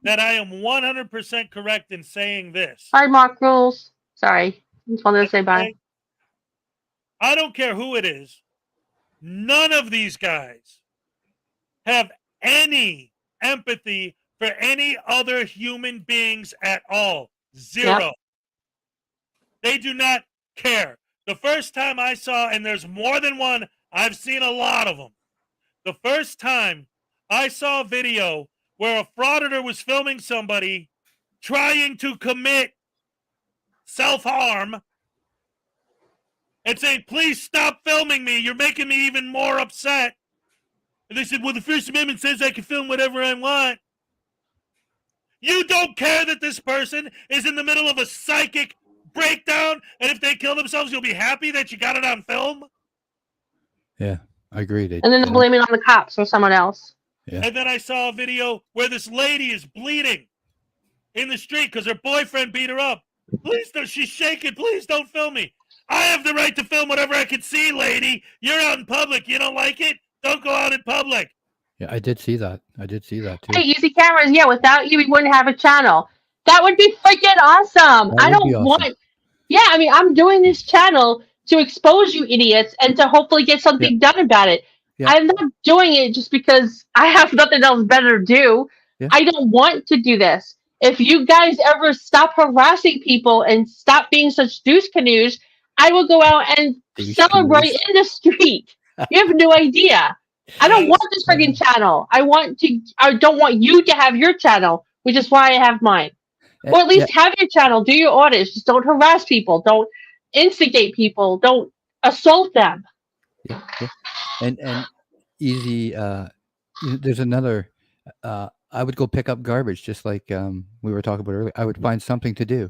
that I am 100% correct in saying this. Bye, Mark Rules. Sorry. Just wanted to say bye. Okay? I don't care who it is. None of these guys have any empathy for any other human beings at all. Zero. Yep. They do not care. The first time I saw, and there's more than one, I've seen a lot of them. The first time I saw a video where a frauditor was filming somebody trying to commit self-harm and saying, please stop filming me. You're making me even more upset. And they said, well, the First Amendment says I can film whatever I want. You don't care that this person is in the middle of a psychic breakdown, and if they kill themselves, you'll be happy that you got it on film? Yeah, I agree. And then they're blaming on the cops or someone else. Yeah. And then I saw a video where this lady is bleeding in the street because her boyfriend beat her up. Please don't, she's shaking. Please don't film me. I have the right to film whatever I can see, lady. You're out in public. You don't like it? Don't go out in public. Yeah, I did see that. I did see that too. Hey, Easy Cameras, yeah, without you, we wouldn't have a channel. That would be freaking awesome. That I would don't be awesome. want. Yeah, I mean, I'm doing this channel to expose you idiots and to hopefully get something done about it. Yeah. I'm not doing it just because I have nothing else better to do. Yeah. I don't want to do this. If you guys ever stop harassing people and stop being such douche canoes, I will go out and Douche celebrate canoes. in the street. You have no idea. I don't want this freaking channel. I don't want you to have your channel, which is why I have mine. Or at least have your channel, do your audits. Just don't harass people. Don't instigate people. Don't assault them. Yeah. And easy. There's another. I would go pick up garbage, just like we were talking about earlier. I would find something to do,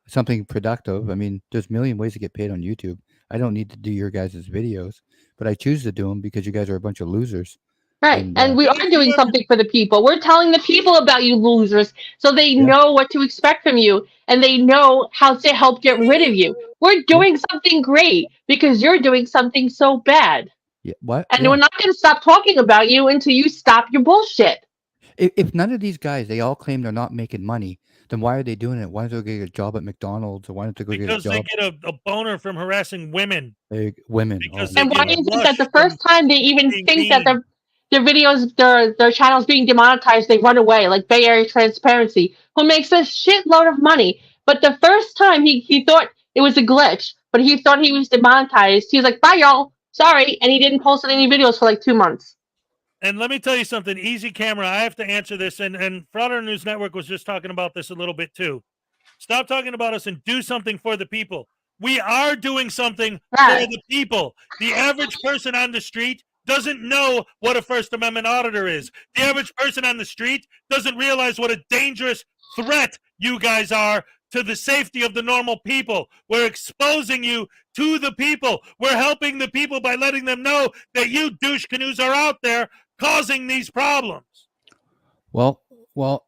something productive. I mean, there's a million ways to get paid on YouTube. I don't need to do your guys' videos, but I choose to do them because you guys are a bunch of losers. Right. And we are doing something for the people. We're telling the people about you losers so they know what to expect from you and they know how to help get rid of you. We're doing something great because you're doing something so bad. Yeah. What? And we're not going to stop talking about you until you stop your bullshit. If none of these guys, they all claim they're not making money, then why are they doing it? Why don't they get a job at McDonald's, or why don't they go because get a job? they get a boner from harassing women. Women. Because And why get is it rushed that the first time they even being think that mean. their videos, their channels being demonetized, they run away, like Bay Area Transparency, who makes a shitload of money. But the first time he thought it was a glitch, but he thought he was demonetized, he was like, bye y'all, sorry, and he didn't post any videos for like 2 months. And let me tell you something, Easy Camera, I have to answer this, and Frauditor News Network was just talking about this a little bit too. Stop talking about us and do something for the people. We are doing something for the people. The average person on the street doesn't know what a First Amendment auditor is. The average person on the street doesn't realize what a dangerous threat you guys are to the safety of the normal people. We're exposing you to the people. We're helping the people by letting them know that you douche canoes are out there causing these problems. Well,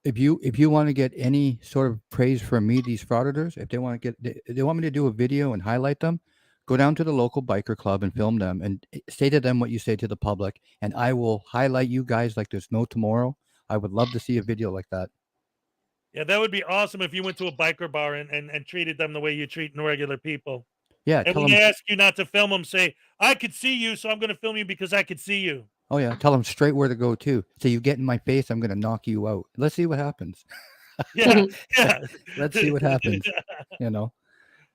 if you want to get any sort of praise from me, these frauditors, if they want me to do a video and highlight them, go down to the local biker club and film them and say to them what you say to the public, and I will highlight you guys like there's no tomorrow. I would love to see a video like that. Yeah, that would be awesome if you went to a biker bar and treated them the way you treat regular people. Yeah. And when they ask you not to film them, say, I could see you, so I'm going to film you because I could see you. Oh, yeah. Tell them straight where to go, too. So you get in my face, I'm going to knock you out. Let's see what happens. Yeah. Let's see what happens. You know,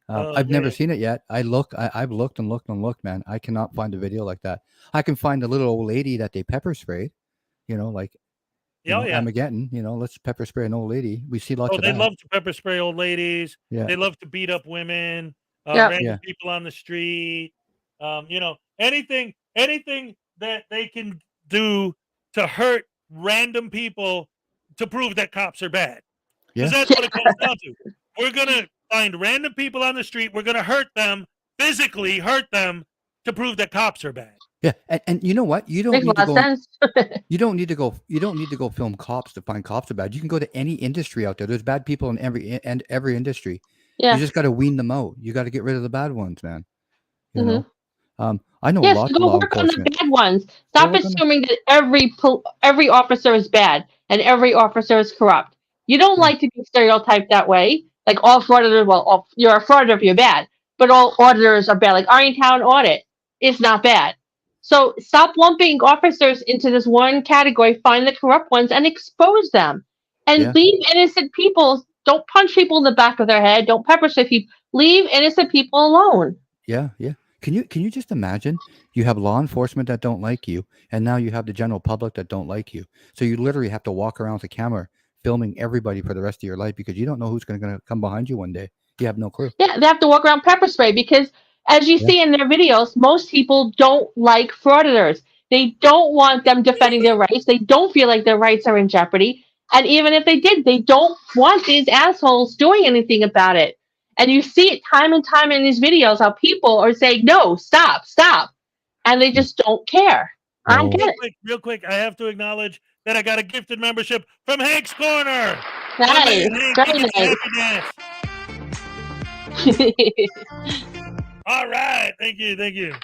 I've never seen it yet. I've looked and looked, man. I cannot find a video like that. I can find a little old lady that they pepper sprayed, like Armageddon, let's pepper spray an old lady. We see lots of that. They love to pepper spray old ladies. Yeah. They love to beat up women, random people on the street. Anything that they can do to hurt random people to prove that cops are bad. Because that's what it comes down to. We're going to find random people on the street. We're going to hurt them, physically hurt them to prove that cops are bad. Yeah. And you know what? You don't Makes need a lot to of go. sense. You don't need to go film cops to find cops are bad. You can go to any industry out there. There's bad people in every industry. Yeah. You just got to wean them out. You got to get rid of the bad ones, man. You know? I know Yes, lots of go law work on the enforcement. bad ones. Go Stop work on the, assuming that every officer is bad and every officer is corrupt. You don't yeah, like to be stereotyped that way. Like all frauditors, you're a frauditor if you're bad, but all auditors are bad. Like Arlington Audit is not bad. So stop lumping officers into this one category. Find the corrupt ones and expose them, and yeah, leave innocent people. Don't punch people in the back of their head. Don't pepper spray people. Leave innocent people alone. yeah, yeah. Can you just imagine? You have law enforcement that don't like you, and now you have the general public that don't like you. So you literally have to walk around with a camera filming everybody for the rest of your life because you don't know who's going to come behind you one day. You have no clue. Yeah, they have to walk around pepper spray because, as you Yeah, see in their videos, most people don't like frauditors. They don't want them defending their rights. They don't feel like their rights are in jeopardy. And even if they did, they don't want these assholes doing anything about it. And you see it time and time in these videos how people are saying, no, stop, stop. And they just don't care. I don't no. get it. Real quick, I have to acknowledge that I got a gifted membership from Hank's Corner. My Nice. man Hank, Very he gets a nice. happy dance. All right, thank you, thank you.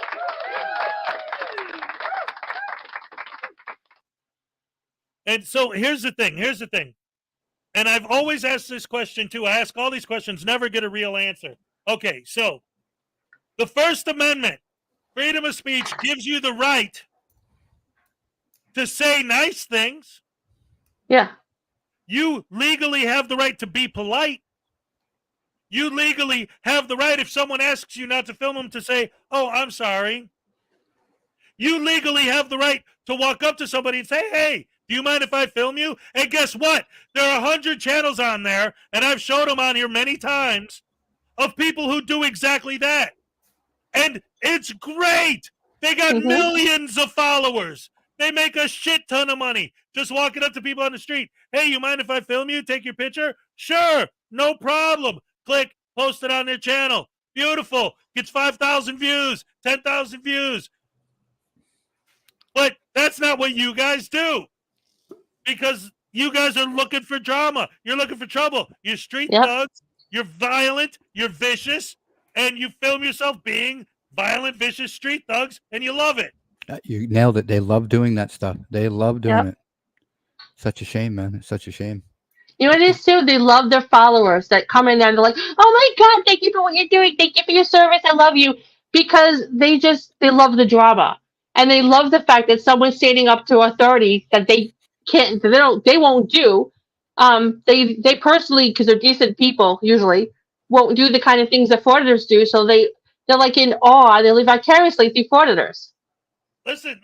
And so here's the thing. And I've always asked this question too. I ask all these questions, never get a real answer. Okay, so the First Amendment, freedom of speech, gives you the right to say nice things. Yeah. You legally have the right to be polite. You legally have the right, if someone asks you not to film them, to say, oh, I'm sorry. You legally have the right to walk up to somebody and say, hey, do you mind if I film you? And guess what? There are 100 channels on there, and I've showed them on here many times, of people who do exactly that. And it's great. They got Mhm. millions of followers. They make a shit ton of money just walking up to people on the street. Hey, you mind if I film you? Take your picture? Sure, no problem. Click, post it on their channel. Beautiful. Gets 5,000 views, 10,000 views. But that's not what you guys do, because you guys are looking for drama. You're looking for trouble. You're street Yep. thugs. You're violent. You're vicious. And you film yourself being violent, vicious street thugs, and you love it. You nailed it. They love doing that stuff. They love doing Yep. it. Such a shame, man. It's such a shame. You know what it is too? They love their followers that come in there and they're like, oh my God, thank you for what you're doing. Thank you for your service. I love you. Because they love the drama. And they love the fact that someone's standing up to authority that they won't do. They personally, because they're decent people usually, won't do the kind of things that frauditors do. So they're like in awe. They live vicariously through frauditors. Listen.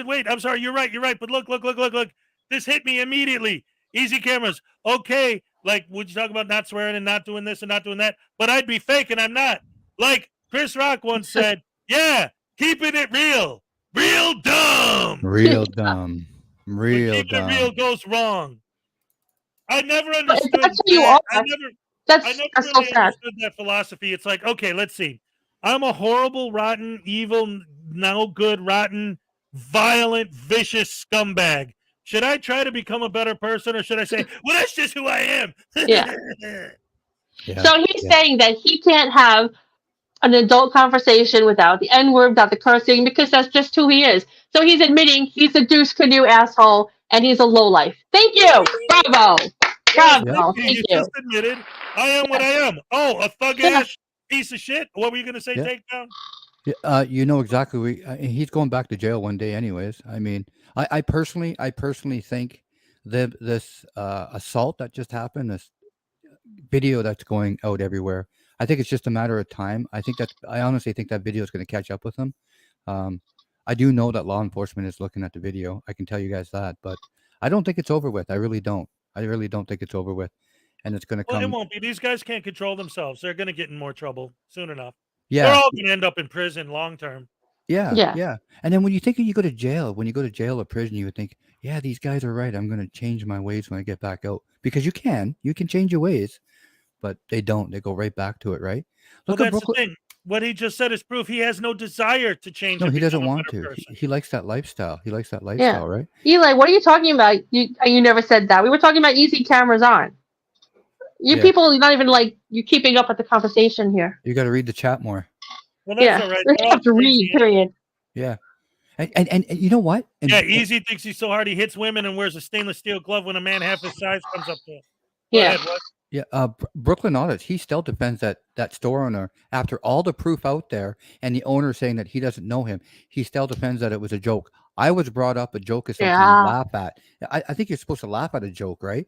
Wait, I'm sorry. You're right. But look. This hit me immediately. Easy cameras. Okay. Like, would you talk about not swearing and not doing this and not doing that? But I'd be fake and I'm not. Like Chris Rock once said, yeah, keeping it real. Real dumb. Real dumb. When Real keeping dumb. it real goes wrong. I never But understood if that's who you that. are, I that's never so really sad. understood that philosophy. It's like, okay, let's see. I'm a horrible, rotten, evil, no good, rotten, violent, vicious scumbag. Should I try to become a better person, or should I say, well, that's just who I am? Yeah. Yeah. So he's Yeah. saying that he can't have an adult conversation without the N-word, without the cursing, because that's just who he is. So he's admitting he's a douche canoe asshole and he's a lowlife. Thank you. Bravo. Yes, Bravo. thank Thank you. you. Just admitted I am what I am. Oh, a thug-ass piece of shit? What were you going to say, Yeah. Takedown? Yeah, you know exactly. He's going back to jail one day, anyways. I mean, I personally think that this assault that just happened, this video that's going out everywhere, I think it's just a matter of time. I honestly think that video is going to catch up with him. I do know that law enforcement is looking at the video. I can tell you guys that, but I don't think it's over with. I really don't. I really don't think it's over with, and it's going to Well, it come. won't be. These guys can't control themselves. They're going to get in more trouble soon enough. Yeah. They're all going to end up in prison long term. Yeah, Yeah. yeah. And then when you go to jail, or prison, you would think, yeah, these guys are right. I'm going to change my ways when I get back out, because you can change your ways, but they don't. They go right back to it, right? Well, Look at that's Brooklyn. the thing. What he just said is proof he has no desire to change. No, and he doesn't become a want better to. person. He likes that lifestyle. He likes that lifestyle, right? Eli, what are you talking about? You never said that. We were talking about easy cameras on. You Yeah. people are not even like you keeping up with the conversation here. You got to read the chat more. Well, that's Yeah, all right. they They're all have to crazy. read. Period. Yeah. And you know what? And, Yeah, Easy thinks he's so hard he hits women and wears a stainless steel glove when a man half his size comes up to him. Go Yeah. ahead, what? Yeah, Brooklyn Audit, he still defends that store owner after all the proof out there and the owner saying that he doesn't know him. He still defends that it was a joke. I was brought up a joke is something you Yeah. laugh at. I think you're supposed to laugh at a joke, right?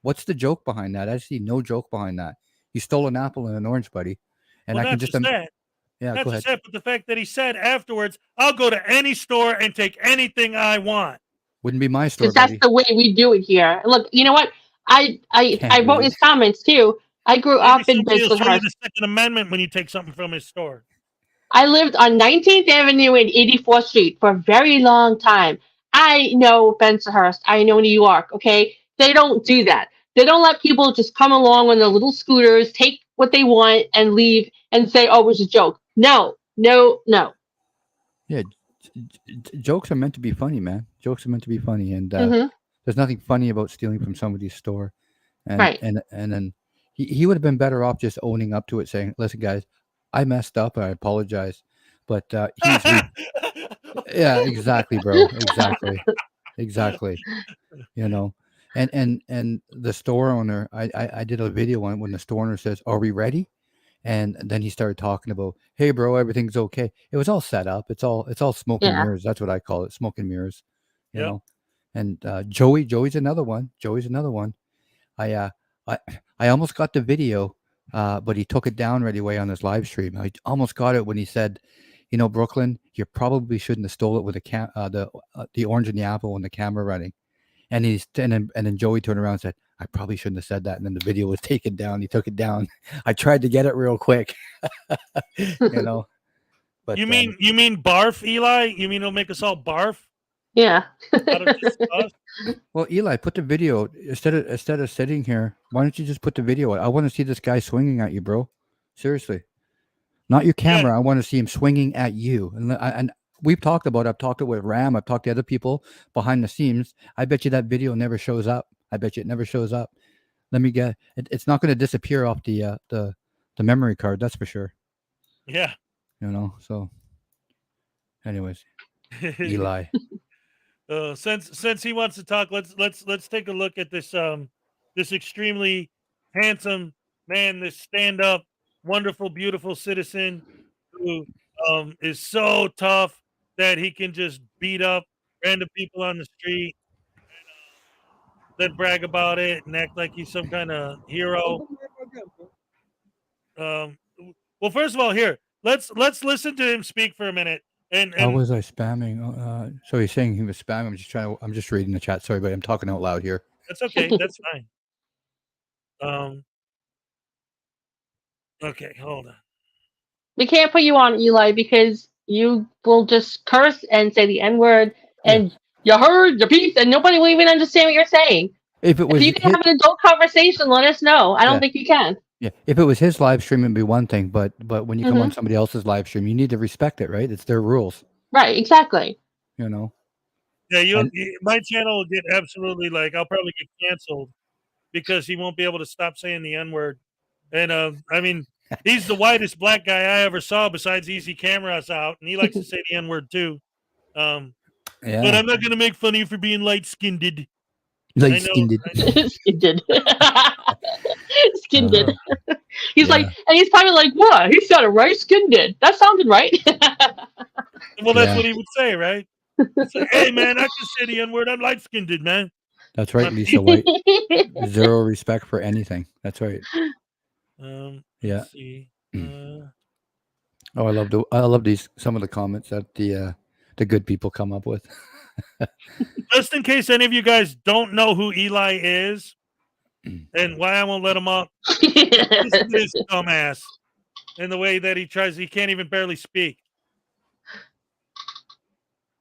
What's the joke behind that? I see no joke behind that. You stole an apple and an orange, buddy. And Well, I can not just just that. yeah, Not go just ahead. that, but the fact that he said afterwards, I'll go to any store and take anything I want. Wouldn't be my store, Because that's buddy. the way we do it here. Look, you know what? I Can't wrote read. his comments too. I grew Maybe up in somebody will show you Bensonhurst. the Second Amendment when you take something from his store. I lived on 19th Avenue and 84th Street for a very long time. I know Bensonhurst. I know New York. Okay, they don't do that. They don't let people just come along on their little scooters, take what they want, and leave and say, "Oh, it was a joke." No, no, no. Yeah, jokes are meant to be funny, man. Jokes are meant to be funny, and Hmm. there's nothing funny about stealing from somebody's store. And Right. and then he would have been better off just owning up to it, saying, "Listen, guys, I messed up. I apologize." But yeah, exactly, bro. Exactly. You know, and the store owner, I did a video on it when the store owner says, "Are we ready?" And then he started talking about, "Hey, bro, everything's okay." It was all set up. It's all smoke and Yeah. mirrors. That's what I call it, smoke and mirrors. You Yep. know. And Joey's another one. I I almost got the video, but he took it down right away on his live stream. I almost got it when he said, "You know, Brooklyn, you probably shouldn't have stole it with the orange and the apple and the camera running." And then Joey turned around and said, "I probably shouldn't have said that." And then the video was taken down. He took it down. I tried to get it real quick, you know. But You mean barf, Eli? You mean it'll make us all barf Yeah. out of disgust? well, Eli, put the video instead of sitting here. Why don't you just put the video? I want to see this guy swinging at you, bro. Seriously, not your camera. I want to see him swinging at you. And we've talked about. I've talked with Ram. I've talked to other people behind the scenes. I bet you that video never shows up. I bet you it never shows up. Let me get. It's not going to disappear off the memory card. That's for sure. Yeah. You know. So, anyways, Eli. Since he wants to talk, let's take a look at this this extremely handsome man, this stand-up, wonderful, beautiful citizen who is so tough that he can just beat up random people on the street, then brag about it and act like he's some kind of hero. Well, first of all, here let's listen to him speak for a minute. How was I spamming? So he's saying he was spamming. I'm just reading the chat. Sorry, but I'm talking out loud here. That's okay. That's fine. Okay, hold on. We can't put you on, Eli, because you will just curse and say the N word, and you heard, you peeped, and nobody will even understand what you're saying. If you can have an adult conversation, let us know. I don't think you can. Yeah, if it was his live stream, it'd be one thing. But when you come on somebody else's live stream, you need to respect it, right? It's their rules. Right, exactly. You know. Yeah, my channel will get absolutely I'll probably get canceled because he won't be able to stop saying the N word. And I mean, he's the whitest black guy I ever saw besides Easy Cameras out, and he likes to say the N word too. But I'm not gonna make fun of you for being light skinned. Light-skinned. Skinned. Skinned. He's like, and he's probably like, what? He sounded right, skinned. That sounded right. Well, that's what he would say, right? Say, hey, man, I can say the N word. I'm light skinned, man. That's right, Lisa White. Zero respect for anything. That's right. Yeah. Let's see. Oh, I love these some of the comments that the good people come up with. Just in case any of you guys don't know who Eli is and why I won't let him up, listen to this dumbass and the way that he can't even barely speak.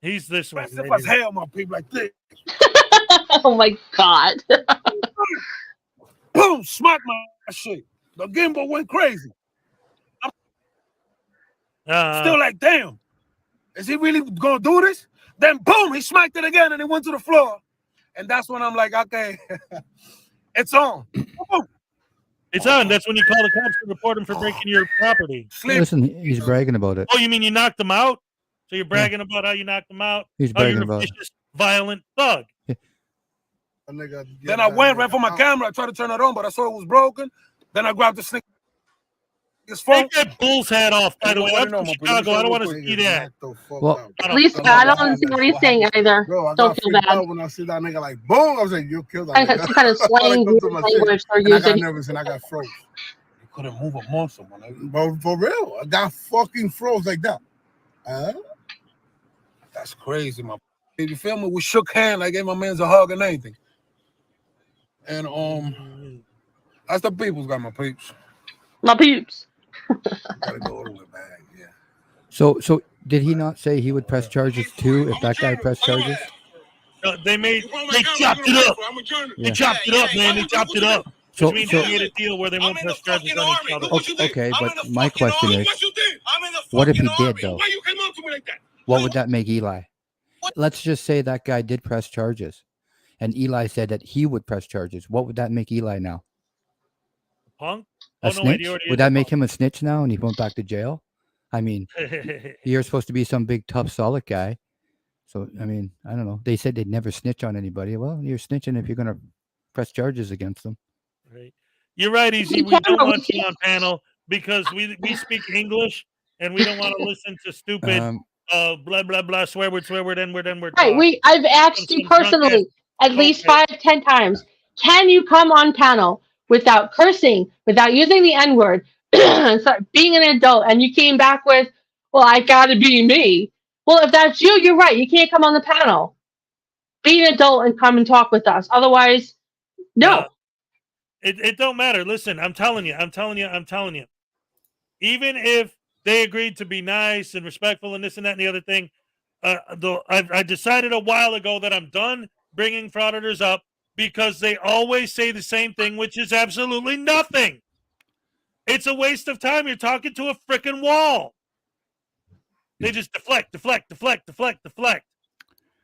He's this one. If I hell my people like this. Oh my God. Boom, smack my shit. The gimbal went crazy. I'm still like, damn, is he really gonna do this? Then boom, he smacked it again and it went to the floor. And that's when I'm like, okay, it's on. Boom. It's on. That's when you call the cops to report him for breaking your property. Listen, he's bragging about it. Oh, you mean you knocked him out? So you're bragging about how you knocked him out? He's How bragging you're a about it. vicious, violent thug. Then I went right for my camera. I tried to turn it on, but I saw it was broken. Then I grabbed the his phone. Take that bull's hat off, by the way. I'm from Chicago. I don't want to see that. Well, At least I don't see what he's saying either. Bro, I Don't got feel freaked bad. out when I see that nigga like boom. I was like, you killed that Kind nigga. of, kind of slang Like, to my shit. language they're And I got using. nervous and I got froze. You couldn't move a muscle, man. But for real, I got fucking froze like that. That's crazy, my. If you feel me, we shook hands. I gave my man's a hug and anything. And that's the people's got my peeps. My peeps. Gotta go all the way back, yeah. So did he not say he would press charges too if that guy pressed charges? They chopped it up. They chopped it up, man. They chopped it up. So- Which means so- they made a deal where they won't press charges on each other. Okay, but my question is, what if he did though? What would that make Eli? Let's just say that guy did press charges, and Eli said that he would press charges. What would that make Eli now? Punk? A Oh, no, wait, snitch? he already Would is a that make him a snitch now, and he went back to jail? I mean, you're supposed to be some big, tough, solid guy. So, I mean, I don't know. They said they'd never snitch on anybody. Well, you're snitching if you're going to press charges against them. Right. You're right, Easy. We don't want you on panel because we speak English and we don't want to listen to stupid blah blah blah swear word N-word Right. I've asked you personally at least 5-10 times. Can you come on panel without cursing, without using the N-word, and start being an adult? And you came back with, "Well, I gotta be me." Well, if that's you, you're right. You can't come on the panel. Be an adult and come and talk with us. Otherwise, no. It don't matter. Listen, I'm telling you. Even if they agreed to be nice and respectful and this and that and the other thing, I decided a while ago that I'm done bringing frauditors up because they always say the same thing, which is absolutely nothing. It's a waste of time. You're talking to a freaking wall. They just deflect. Look at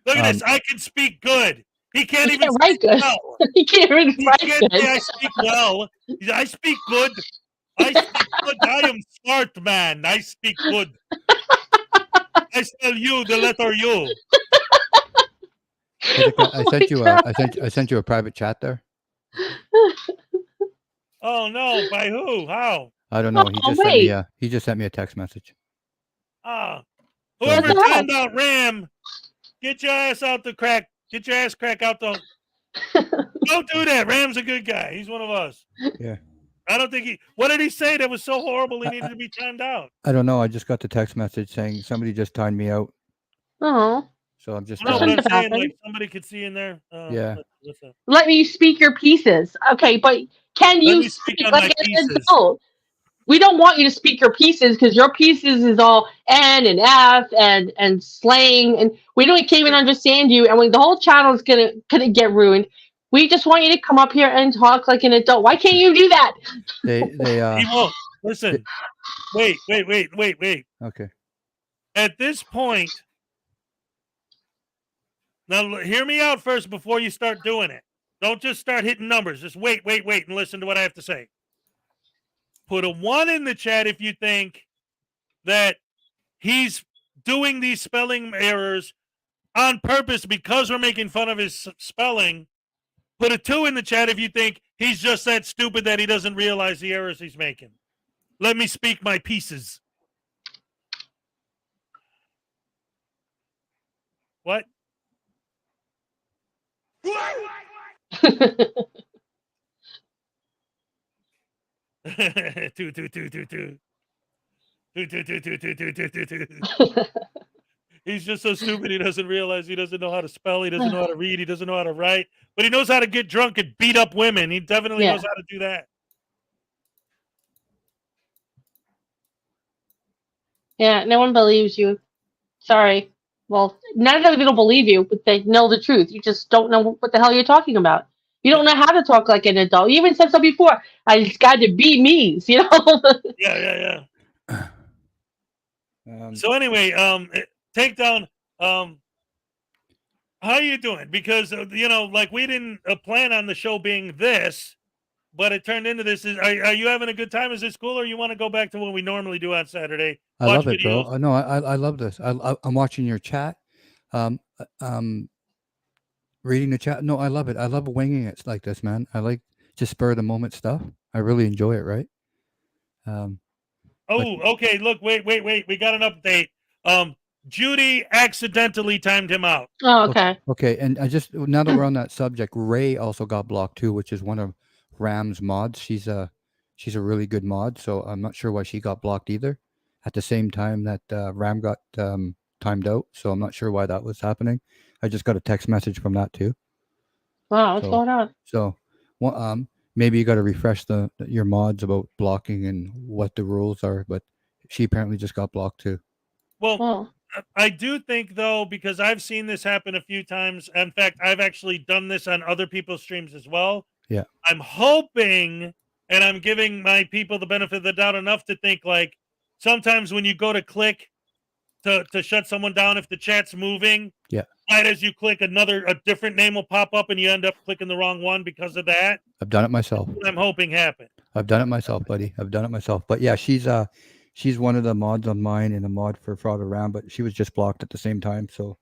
this. I can speak good. He can't even write good. Well. He can't even write Can't good. say I speak well. I speak good. I am smart, man. I speak good. I spell you the letter U. I sent you a private chat there. Oh no! By who? How? I don't know. He just sent me a text message. Whoever timed out Ram, get your ass out the crack. Get your ass crack out the. Don't do that. Ram's a good guy. He's one of us. Yeah. I don't think what did he say that was so horrible he needed to be timed out? I don't know. I just got the text message saying somebody just timed me out. Oh. So I'm just. No, but I'm saying like somebody could see in there. Yeah. Let me speak your pieces. Okay, but can you speak like an adult? We don't want you to speak your pieces because your pieces is all N and F and slang, and we can't even understand you. And when the whole channel is gonna get ruined, we just want you to come up here and talk like an adult. Why can't you do that? He won't. Listen. Wait. Okay. At this point, now hear me out first before you start doing it. Don't just start hitting numbers. Just wait, and listen to what I have to say. Put a 1 in the chat if you think that he's doing these spelling errors on purpose because we're making fun of his spelling. Put a 2 in the chat if you think he's just that stupid that he doesn't realize the errors he's making. Let me speak my pieces. What? Two. He's just so stupid he doesn't realize he doesn't know how to spell, he doesn't know how to read, he doesn't know how to write, but he knows how to get drunk and beat up women. He definitely knows how to do that. Yeah, no one believes you. Sorry. Well, none of them don't believe you, but they know the truth. You just don't know what the hell you're talking about. You don't know how to talk like an adult. You even said so before. I just got to be me, you know? Yeah. So anyway, Takedown, how you doing? Because, like we didn't plan on the show being this. but it turned into this. Are you having a good time? Is this cool, or you want to go back to what we normally do on Saturday? I Watch love it, videos? bro. No, I love this. I'm watching your chat. Reading the chat. No, I love it. I love winging it like this, man. I like just spur of the moment stuff. I really enjoy it, right? Oh, okay. Look, wait. We got an update. Judy accidentally timed him out. Oh, okay. Okay, and I just now that we're on that subject, Ray also got blocked too, which is one of Ram's mods. She's a really good mod, so I'm not sure why she got blocked either. At the same time that Ram got timed out, so I'm not sure why that was happening. I just got a text message from that too. Wow, what's going on? So, well, maybe you got to refresh your mods about blocking and what the rules are. But she apparently just got blocked too. Well, I do think though, because I've seen this happen a few times. In fact, I've actually done this on other people's streams as well. Yeah. I'm hoping, and I'm giving my people the benefit of the doubt enough to think like sometimes when you go to click to shut someone down, if the chat's moving, yeah, right as you click, a different name will pop up and you end up clicking the wrong one because of that. I've done it myself. That's what I'm hoping happen. I've done it myself, buddy. I've done it myself. But yeah, she's one of the mods on mine and a mod for Frauditor Ram, but she was just blocked at the same time. So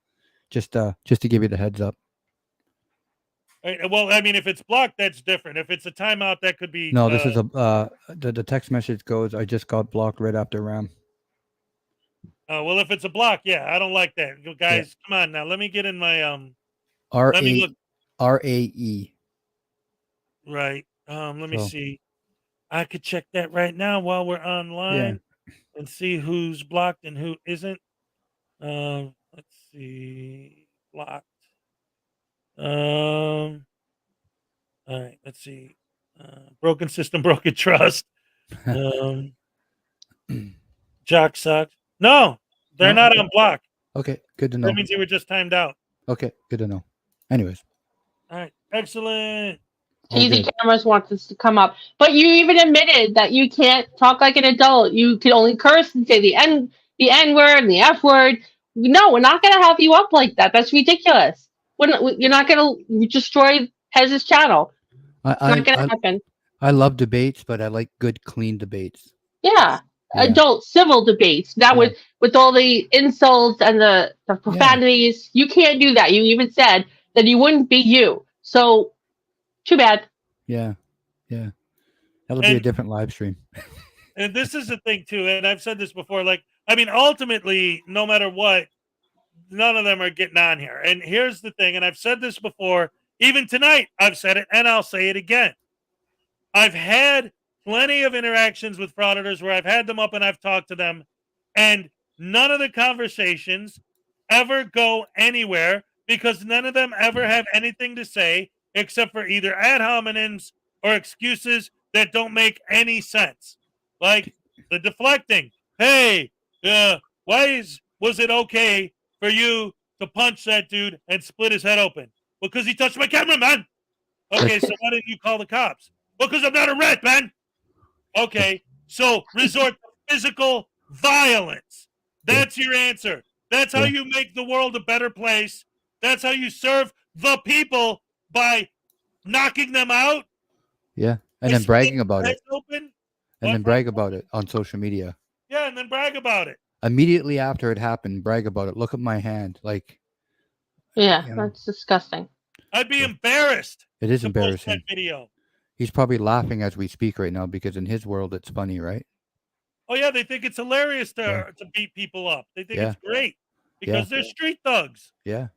just to give you the heads up. Well, I mean, if it's blocked, that's different. If it's a timeout, that could be. No, this is the text message goes, I just got blocked right after Ram. Well, if it's a block, yeah, I don't like that. Guys, come on now. Let me get in my RAE. Right. Let me see. I could check that right now while we're online and see who's blocked and who isn't. Let's see. Blocked. All right, let's see. Broken system, broken trust. Jock sucks. No, they're not on block. Okay, good to know. That means you were just timed out. Okay, good to know. Anyways. All right, excellent. TV cameras want this to come up, but you even admitted that you can't talk like an adult. You can only curse and say the N word and the F word. No, we're not going to have you up like that. That's ridiculous. You're not going to destroy Hez's channel. It's not going to happen. I love debates, but I like good, clean debates. Yeah. Adult civil debates, not with all the insults and the profanities. You can't do that. You even said that you wouldn't be you. So, too bad. Yeah. That'll be a different live stream. And this is the thing too, and I've said this before. Like, I mean, ultimately, no matter what, none of them are getting on here. And here's the thing, and I've said this before. Even tonight, I've said it, and I'll say it again. I've had plenty of interactions with frauditors where I've had them up and I've talked to them, and none of the conversations ever go anywhere because none of them ever have anything to say except for either ad hominems or excuses that don't make any sense. Like the deflecting. Hey, was it okay for you to punch that dude and split his head open? Because he touched my camera, man. Okay, so why didn't you call the cops? Because I'm not a rat, man. Okay, so resort to physical violence. That's your answer. That's how you make the world a better place. That's how you serve the people, by knocking them out. Yeah, and then bragging about it. Open, and then brag about it on social media. Yeah, and then brag about it. Immediately after it happened, brag about it. Look at my hand. Like, yeah, that's disgusting. I'd be embarrassed. It is embarrassing. That video. He's probably laughing as we speak right now because in his world it's funny, right? Oh yeah, they think it's hilarious to beat people up. They think it's great because they're street thugs. Yeah.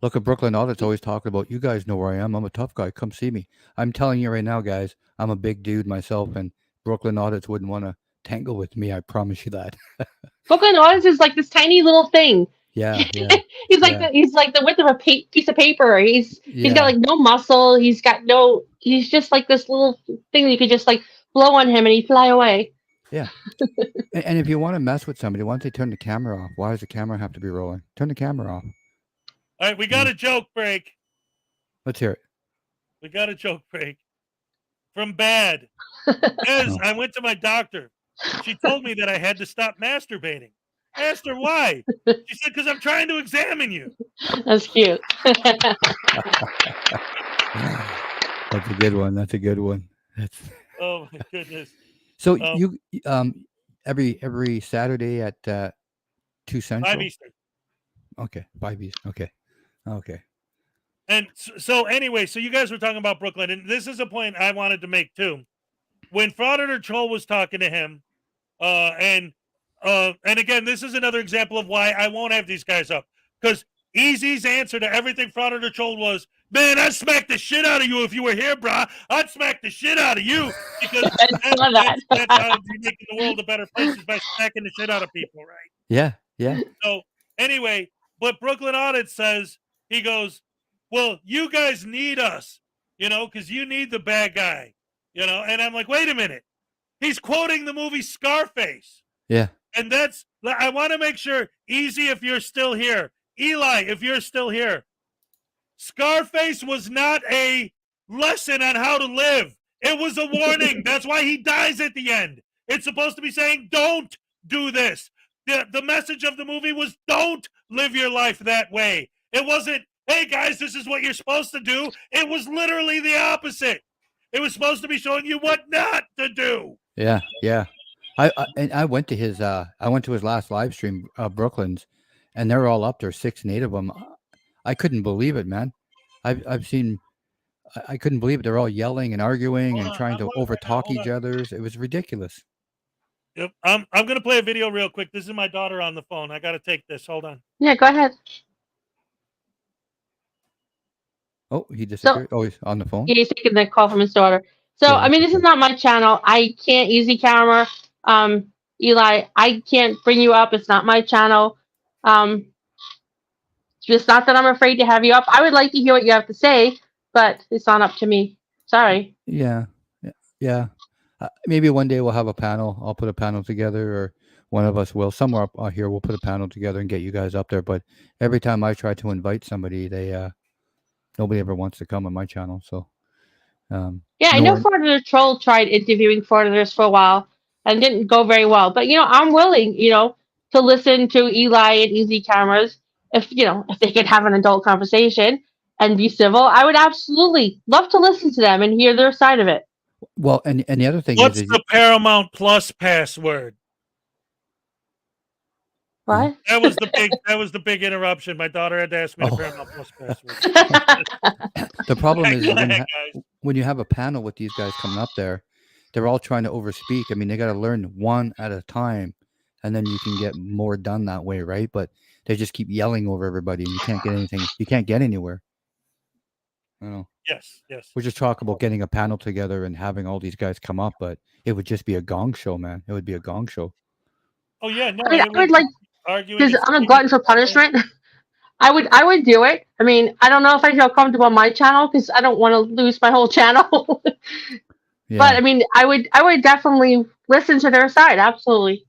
Look at Brooklyn Audit's always talking about, you guys know where I am. I'm a tough guy. Come see me. I'm telling you right now, guys, I'm a big dude myself, and Brooklyn Audit's wouldn't want to tangle with me. I promise you that. Brooklyn Audit's is like this tiny little thing. Yeah. he's like the width of a piece of paper. He's got like no muscle. He's just like this little thing that you could just like blow on him and he'd fly away. Yeah. And if you want to mess with somebody, why don't they turn the camera off? Why does the camera have to be rolling? Turn the camera off. All right, we got a joke break. Let's hear it. We got a joke break from Bad. Yes, I went to my doctor. She told me that I had to stop masturbating. I asked her why. She said, because I'm trying to examine you. That's cute. That's a good one. That's Oh my goodness. so Um, you every Saturday at 2 5 Central. Eastern. Okay, 5 Eastern. Okay. And so anyway, so you guys were talking about Brooklyn, and this is a point I wanted to make too. When Frauditor Troll was talking to him, and again, this is another example of why I won't have these guys up, because Easy's answer to everything Frauditor Troll was, "Man, I'd smack the shit out of you if you were here, brah. I'd smack the shit out of you because I saw that. that's how you're making the world a better place is by smacking the shit out of people, right?" Yeah. So anyway, but Brooklyn Audit says, he goes, "Well, you guys need us, because you need the bad guy, And I'm like, wait a minute. He's quoting the movie Scarface. Yeah. And I want to make sure, Easy, if you're still here, Eli, if you're still here, Scarface was not a lesson on how to live. It was a warning. That's why he dies at the end. It's supposed to be saying, don't do this. The message of the movie was, don't live your life that way. It wasn't, hey guys, this is what you're supposed to do. It was literally the opposite. It was supposed to be showing you what not to do. Yeah. I went to his last live stream, Brooklyn's, and they're all up there, 6 and 8 of them. I couldn't believe it, man. I've seen. I couldn't believe it. They're all yelling and arguing and trying to overtalk each other's. It was ridiculous. Yep. I'm gonna play a video real quick. This is my daughter on the phone. I gotta take this. Hold on. Yeah, go ahead. Oh, he disappeared. He's on the phone. Yeah, he's taking the call from his daughter. So, Yeah, I mean, this is not my channel. I can't easy camera. Eli, I can't bring you up. It's not my channel. It's just not that I'm afraid to have you up. I would like to hear what you have to say, but it's not up to me. Sorry. Yeah. Maybe one day we'll have a panel. I'll put a panel together, or one of us will. Somewhere up here, we'll put a panel together and get you guys up there. But every time I try to invite somebody, nobody ever wants to come on my channel. So, yeah, I know Frauditor Troll tried interviewing frauditors for a while and didn't go very well. But I'm willing, to listen to Eli and Easy Cameras if they could have an adult conversation and be civil. I would absolutely love to listen to them and hear their side of it. Well, and the other thing What's is the Paramount Plus password? What? That was the big interruption. My daughter had to ask me the Paramount Plus password. The problem is Go ahead, guys. when you have a panel with these guys coming up there, they're all trying to overspeak. I mean, they got to learn one at a time, and then you can get more done that way, right? But they just keep yelling over everybody, and you can't get anything. You can't get anywhere. Yes. We're just talking about getting a panel together and having all these guys come up, but it would just be a gong show, man. It would be a gong show. Oh yeah, no. I mean, I would like, because I'm a glutton for punishment. I would do it. I mean, I don't know if I feel comfortable on my channel because I don't want to lose my whole channel. Yeah. But I mean, I would definitely listen to their side. Absolutely.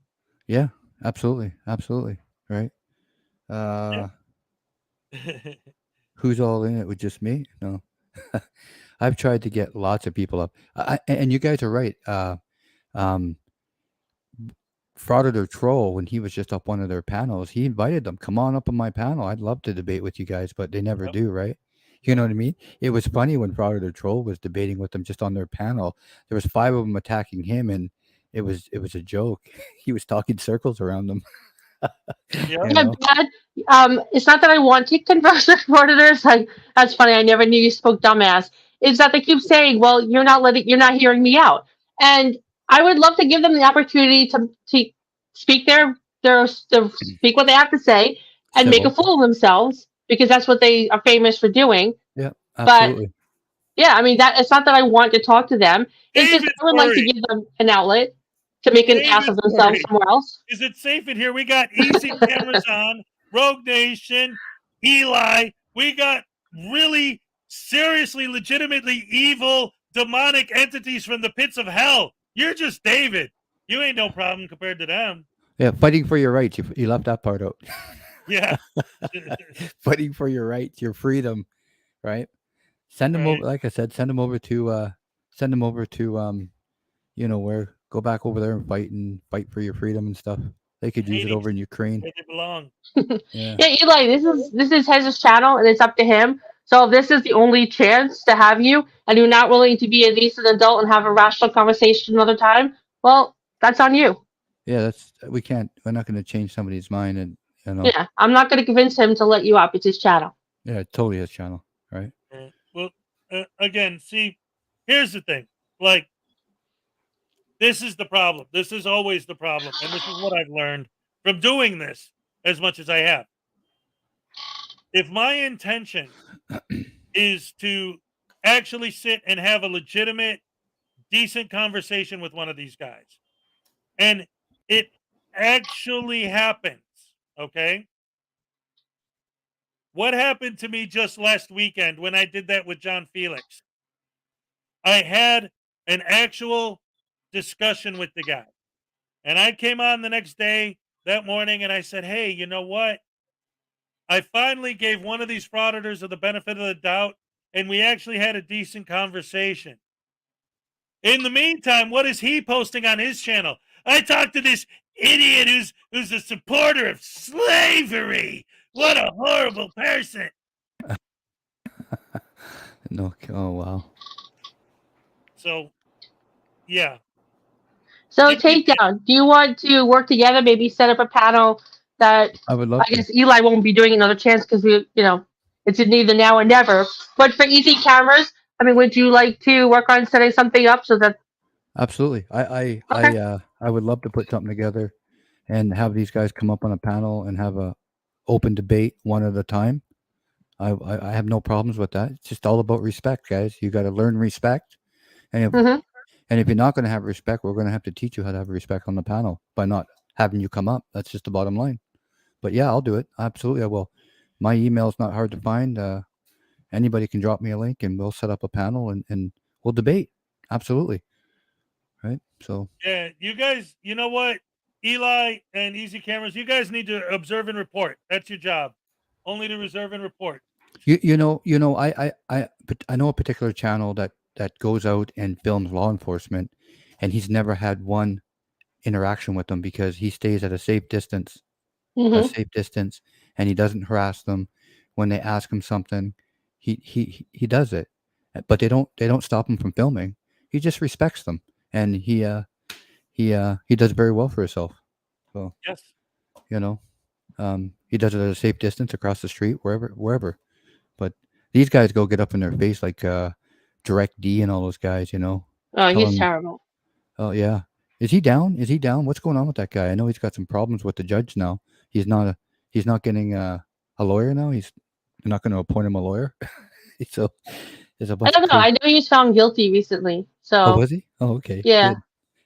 Yeah, absolutely, right. Who's all in it with just me? No. I've tried to get lots of people up, and you guys are right. Frauditor Troll, when he was just up one of their panels, he invited them, come on up on my panel. I'd love to debate with you guys, but they never do, right? You know what I mean? It was funny when Frauditor Troll was debating with them just on their panel. There was 5 of them attacking him, and it was a joke. He was talking circles around them. Dad, it's not that I want to converse with frauditors. That's funny. I never knew you spoke dumbass. It's that they keep saying, "Well, you're not hearing me out," and I would love to give them the opportunity to speak speak what they have to say and make a fool of themselves, because that's what they are famous for doing. Yeah, absolutely. But yeah, I mean, it's not that I want to talk to them. It's just I would like to give them an outlet to make an ass of themselves somewhere else. Is it safe in here? We got Easy Cameras on, Rogue Nation, Eli. We got really seriously, legitimately evil, demonic entities from the pits of hell. You're just David. You ain't no problem compared to them. Yeah, fighting for your rights. You left that part out. Yeah. Fighting for your rights, your freedom, right? Send them over, like I said, send them over to where, go back over there and fight for your freedom and stuff. They could use it over in Ukraine. Where they belong. Yeah, Eli, this is his channel and it's up to him. So if this is the only chance to have you, and you're not willing to be a decent adult and have a rational conversation another time, well, that's on you. Yeah, we're not going to change somebody's mind, and Yeah, I'm not going to convince him to let you up. It's his channel. Yeah, totally his channel, right? Well, again, see, here's the thing. Like, this is the problem. This is always the problem. And this is what I've learned from doing this as much as I have. If my intention is to actually sit and have a legitimate, decent conversation with one of these guys, and it actually happens, okay? What happened to me just last weekend when I did that with John Felix? I had an actual discussion with the guy. And I came on the next day, that morning, and I said, hey, you know what? I finally gave one of these frauditors the benefit of the doubt, and we actually had a decent conversation. In the meantime, what is he posting on his channel? I talked to this idiot who's a supporter of slavery. What a horrible person. No, oh wow. So, yeah. So Takedown, do you want to work together? Maybe set up a panel that I would love I guess Eli won't be doing another chance because it's neither now or never. But for easy cameras, I mean, would you like to work on setting something up so that? Absolutely. I would love to put something together and have these guys come up on a panel and have a open debate one at a time. I have no problems with that. It's just all about respect, guys. You got to learn respect, and if you're not going to have respect, we're going to have to teach you how to have respect on the panel by not having you come up. That's just the bottom line. But yeah, I'll do it. Absolutely, I will. My email is not hard to find. Anybody can drop me a link, and we'll set up a panel and we'll debate. Absolutely. Right. So yeah, you guys, you know what, Eli and Easy Cameras, you guys need to observe and report. That's your job. Only to reserve and report. I know a particular channel that goes out and films law enforcement, and he's never had one interaction with them because he stays at a safe distance, and he doesn't harass them. When they ask him something, he does it, but they don't stop him from filming. He just respects them, and he does very well for himself. So yes, he does it at a safe distance across the street, wherever. But these guys go get up in their face like Direct D and all those guys, Oh, he's terrible. Oh yeah, is he down? What's going on with that guy? I know he's got some problems with the judge now. He's not getting a lawyer now. They're not going to appoint him a lawyer. So there's a bunch. I don't know. I know he was found guilty recently. So. Oh, was he? Oh, okay. Yeah.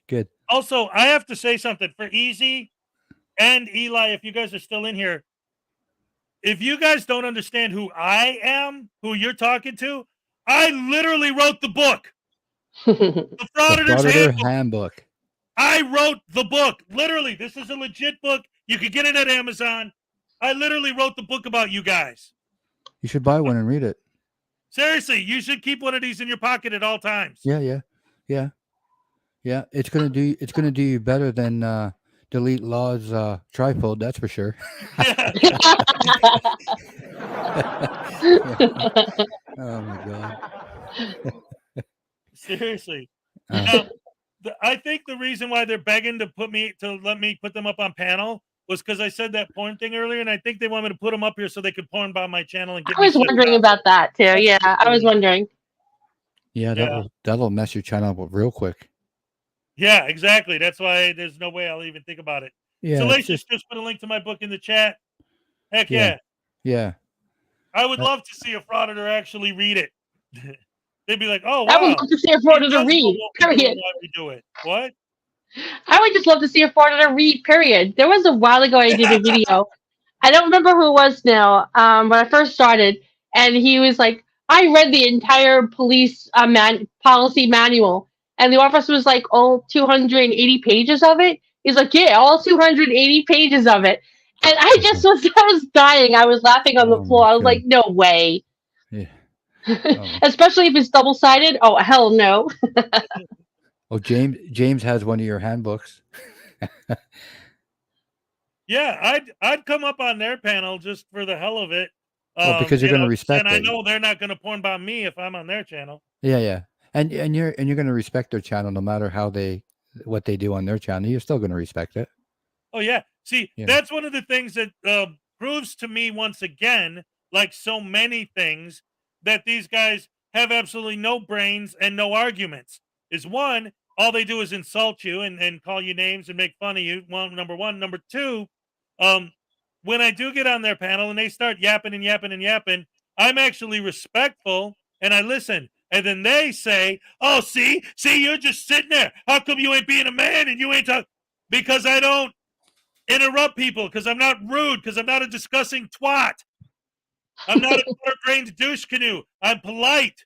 Good. Also, I have to say something for Easy and Eli. If you guys are still in here, if you guys don't understand who I am, who you're talking to, I literally wrote the book. The Frauditors Handbook. I wrote the book. Literally, this is a legit book. You can get it at Amazon. I literally wrote the book about you guys. You should buy one and read it. Seriously, you should keep one of these in your pocket at all times. Yeah. It's gonna do you better than Delete Law's trifold, that's for sure. Yeah. Oh my god. Seriously. Now, I think the reason why they're begging to let me put them up on panel was because I said that porn thing earlier, and I think they want me to put them up here so they could porn bomb my channel and get. I was wondering about that too. Yeah, I was wondering. Yeah, that'll mess your channel up real quick. Yeah, exactly. That's why there's no way I'll even think about it. Yeah. Salacious just put a link to my book in the chat. Heck yeah. Yeah. I would love to see a frauditor actually read it. They'd be like, "Oh, wow." I would love to see a frauditor read. Period. Why we do it? What? I would just love to see a frauditor read. Period. There was a while ago I did a video. I don't remember who it was now. When I first started, and he was like, "I read the entire police policy manual," and the officer was like, "All 280 pages of it." He's like, "Yeah, all 280 pages of it." And I was dying. I was laughing on the floor. I was like, "No way." Yeah. Especially if it's double-sided. Oh, hell no. Oh, James has one of your handbooks. Yeah, I'd come up on their panel just for the hell of it because you're you going to know, respect and I it. know they're not going to porn bomb me if I'm on their channel. Yeah. And you're going to respect their channel no matter what they do on their channel. You're still going to respect it. Oh yeah. See, Yeah. that's one of the things that proves to me once again, like so many things, that these guys have absolutely no brains and no arguments. Is one, all they do is insult you and call you names and make fun of you. Well, number one. Number two, when I do get on their panel and they start yapping and yapping and yapping, I'm actually respectful and I listen. And then they say, "Oh, see, you're just sitting there. How come you ain't being a man and you ain't talking?" Because I don't interrupt people, because I'm not rude, because I'm not a discussing twat. I'm not a butter-brained douche canoe. I'm polite.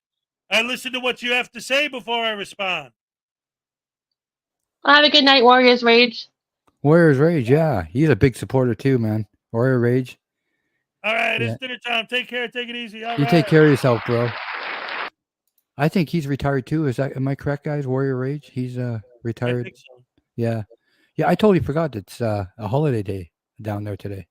I listen to what you have to say before I respond. Have a good night, Warriors Rage. Warriors Rage, yeah. He's a big supporter too, man. Warrior Rage. All right, Yeah. it's dinner time. Take care. Take it easy. All You right. take care of yourself, bro. I think he's retired too. Am I correct, guys? Warrior Rage? He's I retired. think so. Yeah. I totally forgot it's a holiday day down there today.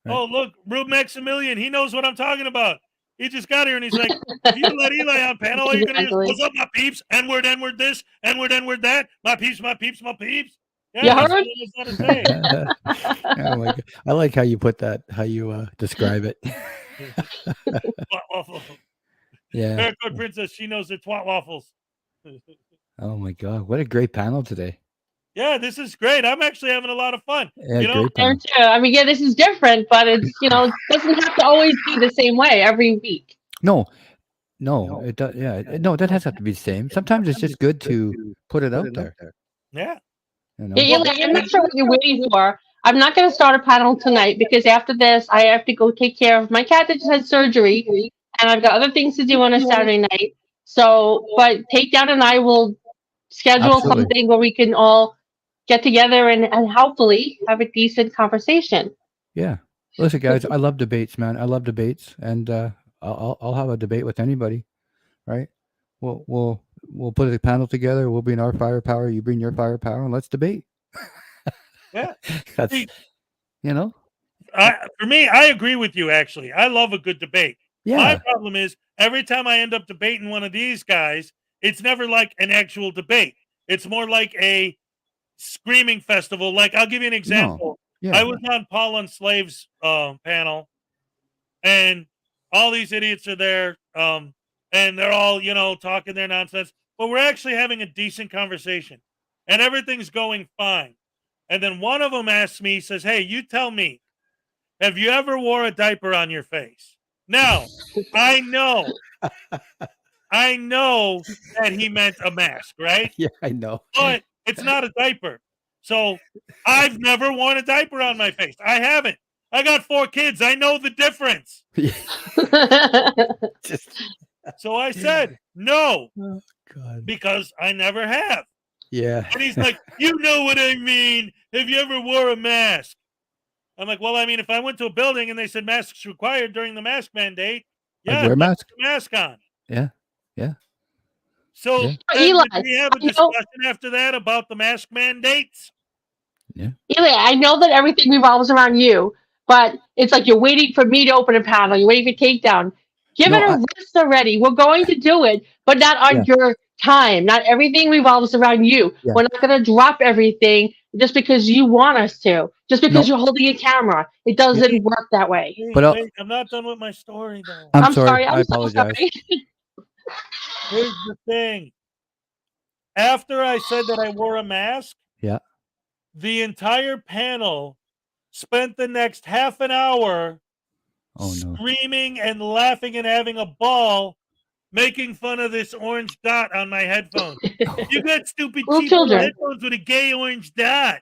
Right. Oh, look, Rube Maximilian. He knows what I'm talking about. He just got here and he's like, "If you let Eli on panel, are you going to just, what's up, my peeps? N-word this, N-word that, my peeps, my peeps, my peeps." Yeah, You that's heard? what he was going to say. Oh my God. I like how you put that, how you describe it. Twat waffle. Yeah. Paracord Princess, she knows the twat waffles. Oh my God. What a great panel today. Yeah, this is great. I'm actually having a lot of fun. Yeah, You know, great There panel. too. I mean, yeah, this is different, but it's, it doesn't have to always be the same way every week. No, it does. Yeah, no, that has to be the same. Sometimes it's just good to put it out there. yeah. You know? Yeah, Eli, I'm not sure what you're waiting for. I'm not going to start a panel tonight because after this, I have to go take care of my cat that just had surgery, and I've got other things to do on a Saturday night. So, but Takedown and I will schedule Absolutely. something where we can all get together and hopefully have a decent conversation. Yeah. Listen, guys, I love debates, man. I love debates, and I'll have a debate with anybody, right? We'll put a panel together. We'll bring our firepower. You bring your firepower, and let's debate. Yeah. That's See, for me, I agree with you. Actually, I love a good debate. Yeah. My problem is every time I end up debating one of these guys, it's never like an actual debate. It's more like a screaming festival. Like, I'll give you an example. Yeah. I was on Paul and Slave's panel, and all these idiots are there, and they're all, talking their nonsense, but we're actually having a decent conversation, and everything's going fine. And then one of them asks me, he says, "Hey, you tell me, have you ever wore a diaper on your face?" Now, I know that he meant a mask, right? Yeah, I know. But it's not a diaper. So I've never worn a diaper on my face. I haven't. I got 4 kids. I know the difference. So I said, no, Oh, God. because I never have. Yeah. And he's like, "You know what I mean. Have you ever wore a mask?" I'm like, "Well, I mean, if I went to a building and they said masks required during the mask mandate, yeah, I'd wear a mask. put the mask on." Yeah. So Yeah. then Eli, did we have a discussion after that about the mask mandates? Eli, I know that everything revolves around you, but it's like you're waiting for me to open a panel. You're waiting for Takedown. Give No, it a rest already. We're going to do it, but not on your time. Not everything revolves around you. Yeah. We're not going to drop everything just because you want us to. Just because No. you're holding a camera. It doesn't work that way. But Wait, I'm not done with my story, though. I'm sorry. I I'm so apologize. sorry. Here's the thing. After I said that I wore a mask, Yeah. the entire panel spent the next half an hour Oh no. screaming and laughing and having a ball, making fun of this orange dot on my headphones. You got stupid Little cheap little children. headphones with a gay orange dot.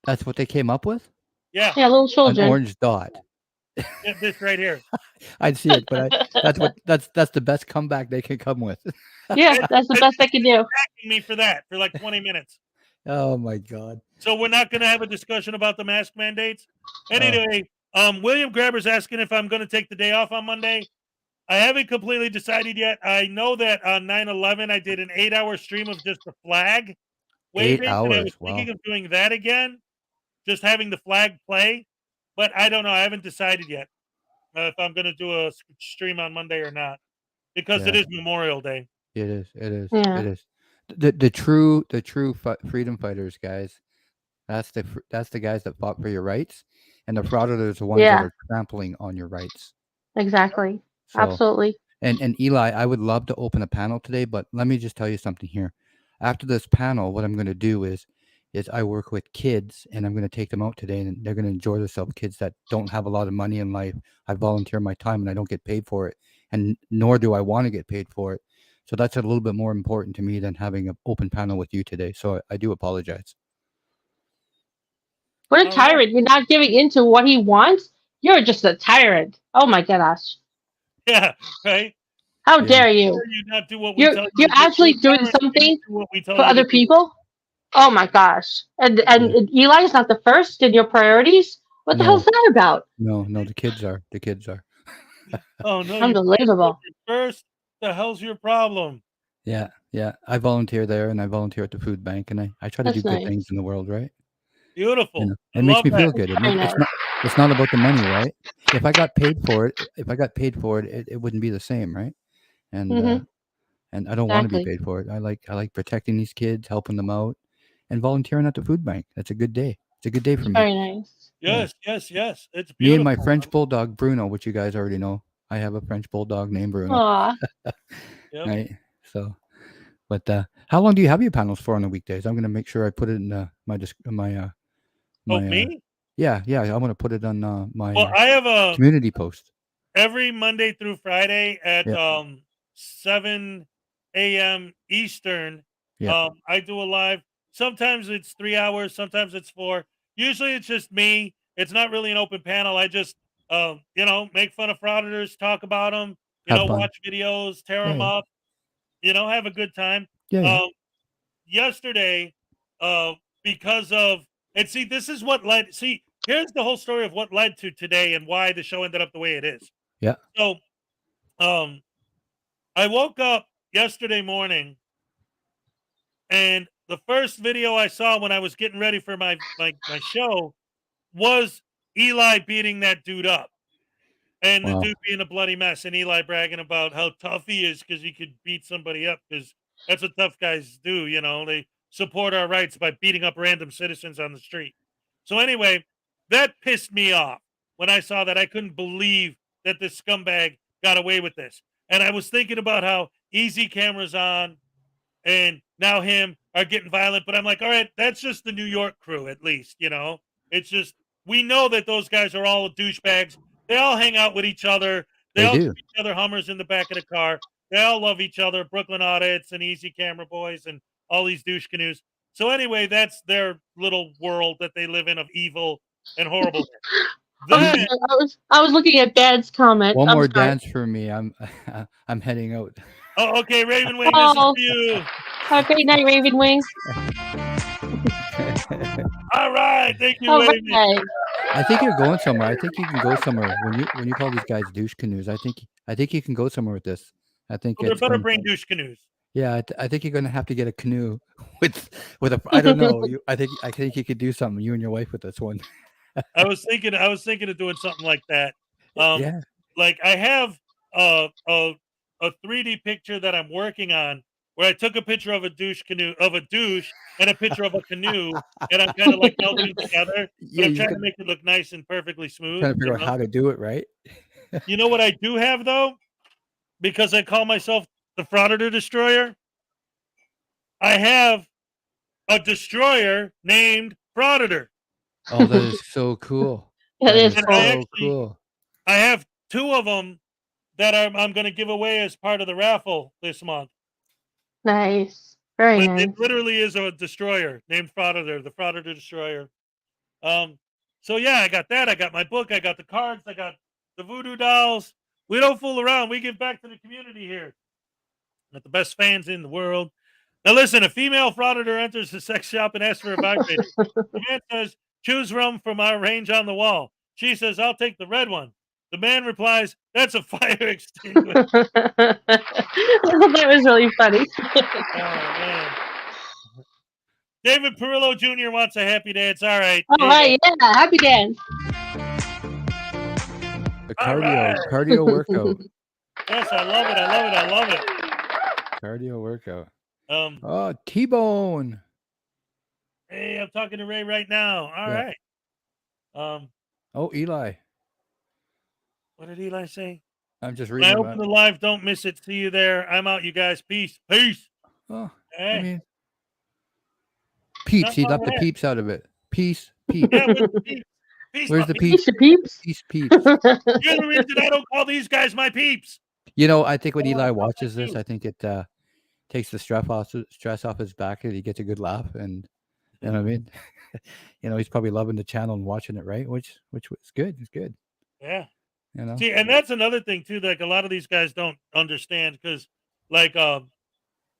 That's what they came up with? Yeah, Yeah, little An children. orange dot. this right here. I'd see it, but that's the best comeback they can come with. Yeah, that's the best I can do. Attacking me for that for like 20 minutes. Oh my God. So we're not going to have a discussion about the mask mandates. Anyway, William Grabber's asking if I'm going to take the day off on Monday. I haven't completely decided yet. I know that on 9/11 I did an 8-hour stream of just the flag waving, and I hours, was thinking wow. of doing that again, just having the flag play. But I don't know. I haven't decided yet. if I'm going to do a stream on Monday or not, because Yeah. it is Memorial Day. It is. It is. Yeah. It is. The true freedom fighters, guys. That's the guys that fought for your rights, and the frauditors are the ones that Yeah. are trampling on your rights. Exactly. So, Absolutely. and Eli, I would love to open a panel today, but let me just tell you something here. After this panel, what I'm going to do is I work with kids, and I'm going to take them out today, and they're going to enjoy themselves. Kids that don't have a lot of money in life. I volunteer my time, and I don't get paid for it, and nor do I want to get paid for it. So that's a little bit more important to me than having an open panel with you today. So I do apologize. What a All right. tyrant. You're not giving in to what he wants. You're just a tyrant. Oh my gosh. Yeah, right. How Yeah. dare you? You not do what we You're tell you. you're to do. actually You're doing tyrant if you something do what we tell for you to other do. people? Oh my gosh. And Eli is not the first in your priorities? What the hell's that about? No, the kids are. The kids are. Oh no, Unbelievable. you're first. The hell's your problem? Yeah. I volunteer there, and I volunteer at the food bank, and I try to That's do good nice. things in the world, right? Beautiful. You know, I it makes love me that. feel good. Very nice. It's not about the money, right? If I got paid for it, it wouldn't be the same, right? And Mhm. and I don't want to be Exactly. paid for it. I like protecting these kids, helping them out, and volunteering at the food bank. That's a good day. It's a good day for me. Very nice. Yes. It's beautiful. Me and my French bulldog Bruno, which you guys already know. I have a French bulldog named Bruno. Aw. Yep. Right. So, but how long do you have your panels for on the weekdays? I'm gonna make sure I put it in my Me? Yeah. I want to put it on my Well, I have a community post. every Monday through Friday at Yeah. 7 a.m. Eastern. Yeah. I do a live. Sometimes it's 3 hours, sometimes it's 4. Usually it's just me. It's not really an open panel. I just make fun of frauditors, talk about them, Have fun. watch videos, tear them Yeah. up, have a good time. Yeah. Yesterday, because of and see, this is what led. See, here's the whole story of what led to today and why the show ended up the way it is. Yeah. So, I woke up yesterday morning, and the first video I saw when I was getting ready for my show was Eli beating that dude up, and Wow. the dude being a bloody mess, and Eli bragging about how tough he is because he could beat somebody up because that's what tough guys do. They support our rights by beating up random citizens on the street. So anyway, that pissed me off when I saw that. I couldn't believe that this scumbag got away with this. And I was thinking about how easy cameras on and now him are getting violent. But I'm like, all right, that's just the New York crew, at least, It's just, we know that those guys are all douchebags. They all hang out with each other. They all do. give each other Hummers in the back of the car. They all love each other. Brooklyn Audits and Easy Camera Boys and all these douche canoes. So anyway, that's their little world that they live in of evil and horrible. I was looking at Dad's comment. One I'm more sorry. dance for me. I'm heading out. Oh, okay, Raven Wing, this is for you. Have a great night, Raven Wing. All right, thank you, All Raven. right. I think you're going somewhere. I think you can go somewhere when you call these guys douche canoes. I think you can go somewhere with this. I think Well, they it's better going- bring douche canoes. Yeah, I think you're going to have to get a canoe with a. I don't know. I think you could do something. You and your wife with this one. I was thinking of doing something like that. Yeah. Like I have a 3D picture that I'm working on where I took a picture of a douche and a picture of a canoe, and I'm kind of like melding them together. But Yeah, I'm you trying to could- make it look nice and perfectly smooth. Trying to figure out how to do it right. You know what I do have though, because I call myself the Frauditor Destroyer. I have a destroyer named Frauditor. Oh, that is so cool. That is And cool. cool. I have 2 of them that I'm going to give away as part of the raffle this month. Nice. Very But nice. it literally is a destroyer named Frauditor, the Frauditor Destroyer. So yeah, I got that. I got my book. I got the cards. I got the voodoo dolls. We don't fool around. We give back to the community here. Got the best fans in the world. Now listen, a female frauditor enters the sex shop and asks for a vibrator. The man says, choose from our range on the wall. She says, I'll take the red one. The man replies, that's a fire extinguisher. That was really funny. Oh, man. David Perillo Jr. wants a happy dance. All right. All right, yeah, happy dance. The All cardio workout. Yes, I love it. I love it. I love it. Cardio workout. Um, Oh, T-Bone. hey, I'm talking to Ray right now. All Yeah. right. Oh, Eli. What did Eli say? I'm just When I reading open about. the live, don't miss it. See you there. I'm out, you guys. Peace. Peace. Oh, Hey. I mean, peeps. Nothing He wrong left with the that. peeps out of it. Peace, peeps. Yeah, where's the peeps? Peace, Where's my the peeps. peeps? Peeps, Peace, peeps. You're the reason I don't call these guys my peeps. You know, I think when I Eli wanna call watches them this, you. I think it takes the stress off his back, and he gets a good laugh. And you know what I mean? You know, he's probably loving the channel and watching it, right? Which was good. It's good. Yeah. You know. See, and that's another thing too. Like a lot of these guys don't understand because, like,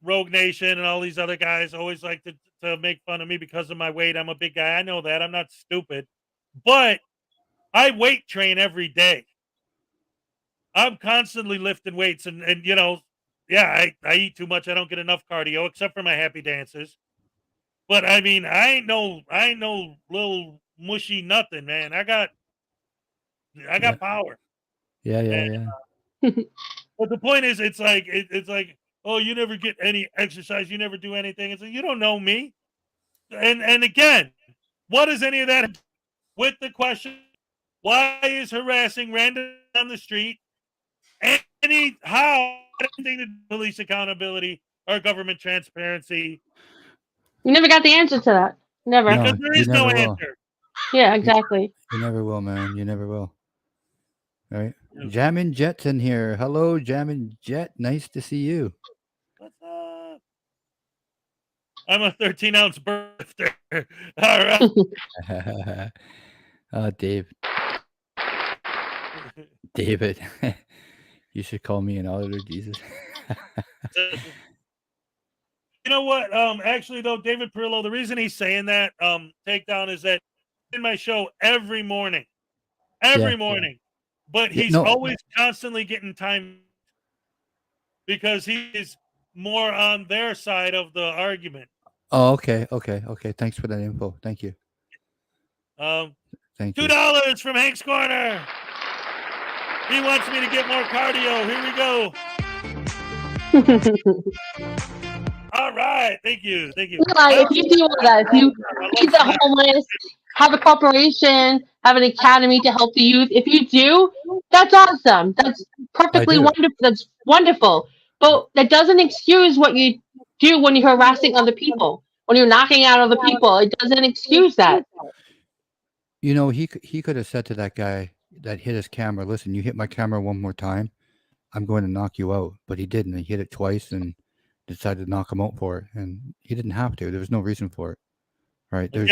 Rogue Nation and all these other guys always like to make fun of me because of my weight. I'm a big guy. I know that. I'm not stupid, but I weight train every day. I'm constantly lifting weights, and you know, yeah, I eat too much. I don't get enough cardio except for my happy dances. But I mean, I ain't no little mushy nothing, man. I got Yeah. power. Yeah. But the point is, it's like it's like, oh, you never get any exercise, you never do anything. It's like you don't know me. And again, what does any of that have to do with the question? Why is harassing random on the street anything to do with police accountability or government transparency? You never got the answer to that. Never. No, Because there you is no never will. answer. Yeah, exactly. You never will, man. You never will. Right? Yeah. Jammin' Jet's in here. Hello, Jammin' Jet. Nice to see you. What's up? I'm a 13-ounce birthday. All right. Dave. David. You should call me an auditor, Jesus. You know what? Actually, though, David Perillo, the reason he's saying that takedown is that in my show every morning, but he's always constantly getting time because he's more on their side of the argument. Oh, okay. Thanks for that info. Thank you. Thank you. $2 from Hank's Corner. He wants me to get more cardio. Here we go. All right. Thank you. If you do all that, if you feed the homeless, have a corporation, have an academy to help the youth, if you do, that's awesome. That's perfectly wonderful. That's wonderful. But that doesn't excuse what you do when you're harassing other people, when you're knocking out other people. It doesn't excuse that. You know, he could have said to that guy that hit his camera, listen, you hit my camera one more time, I'm going to knock you out. But he didn't. He hit it twice and decided to knock him out for it. And he didn't have to. There was no reason for it. Right? There's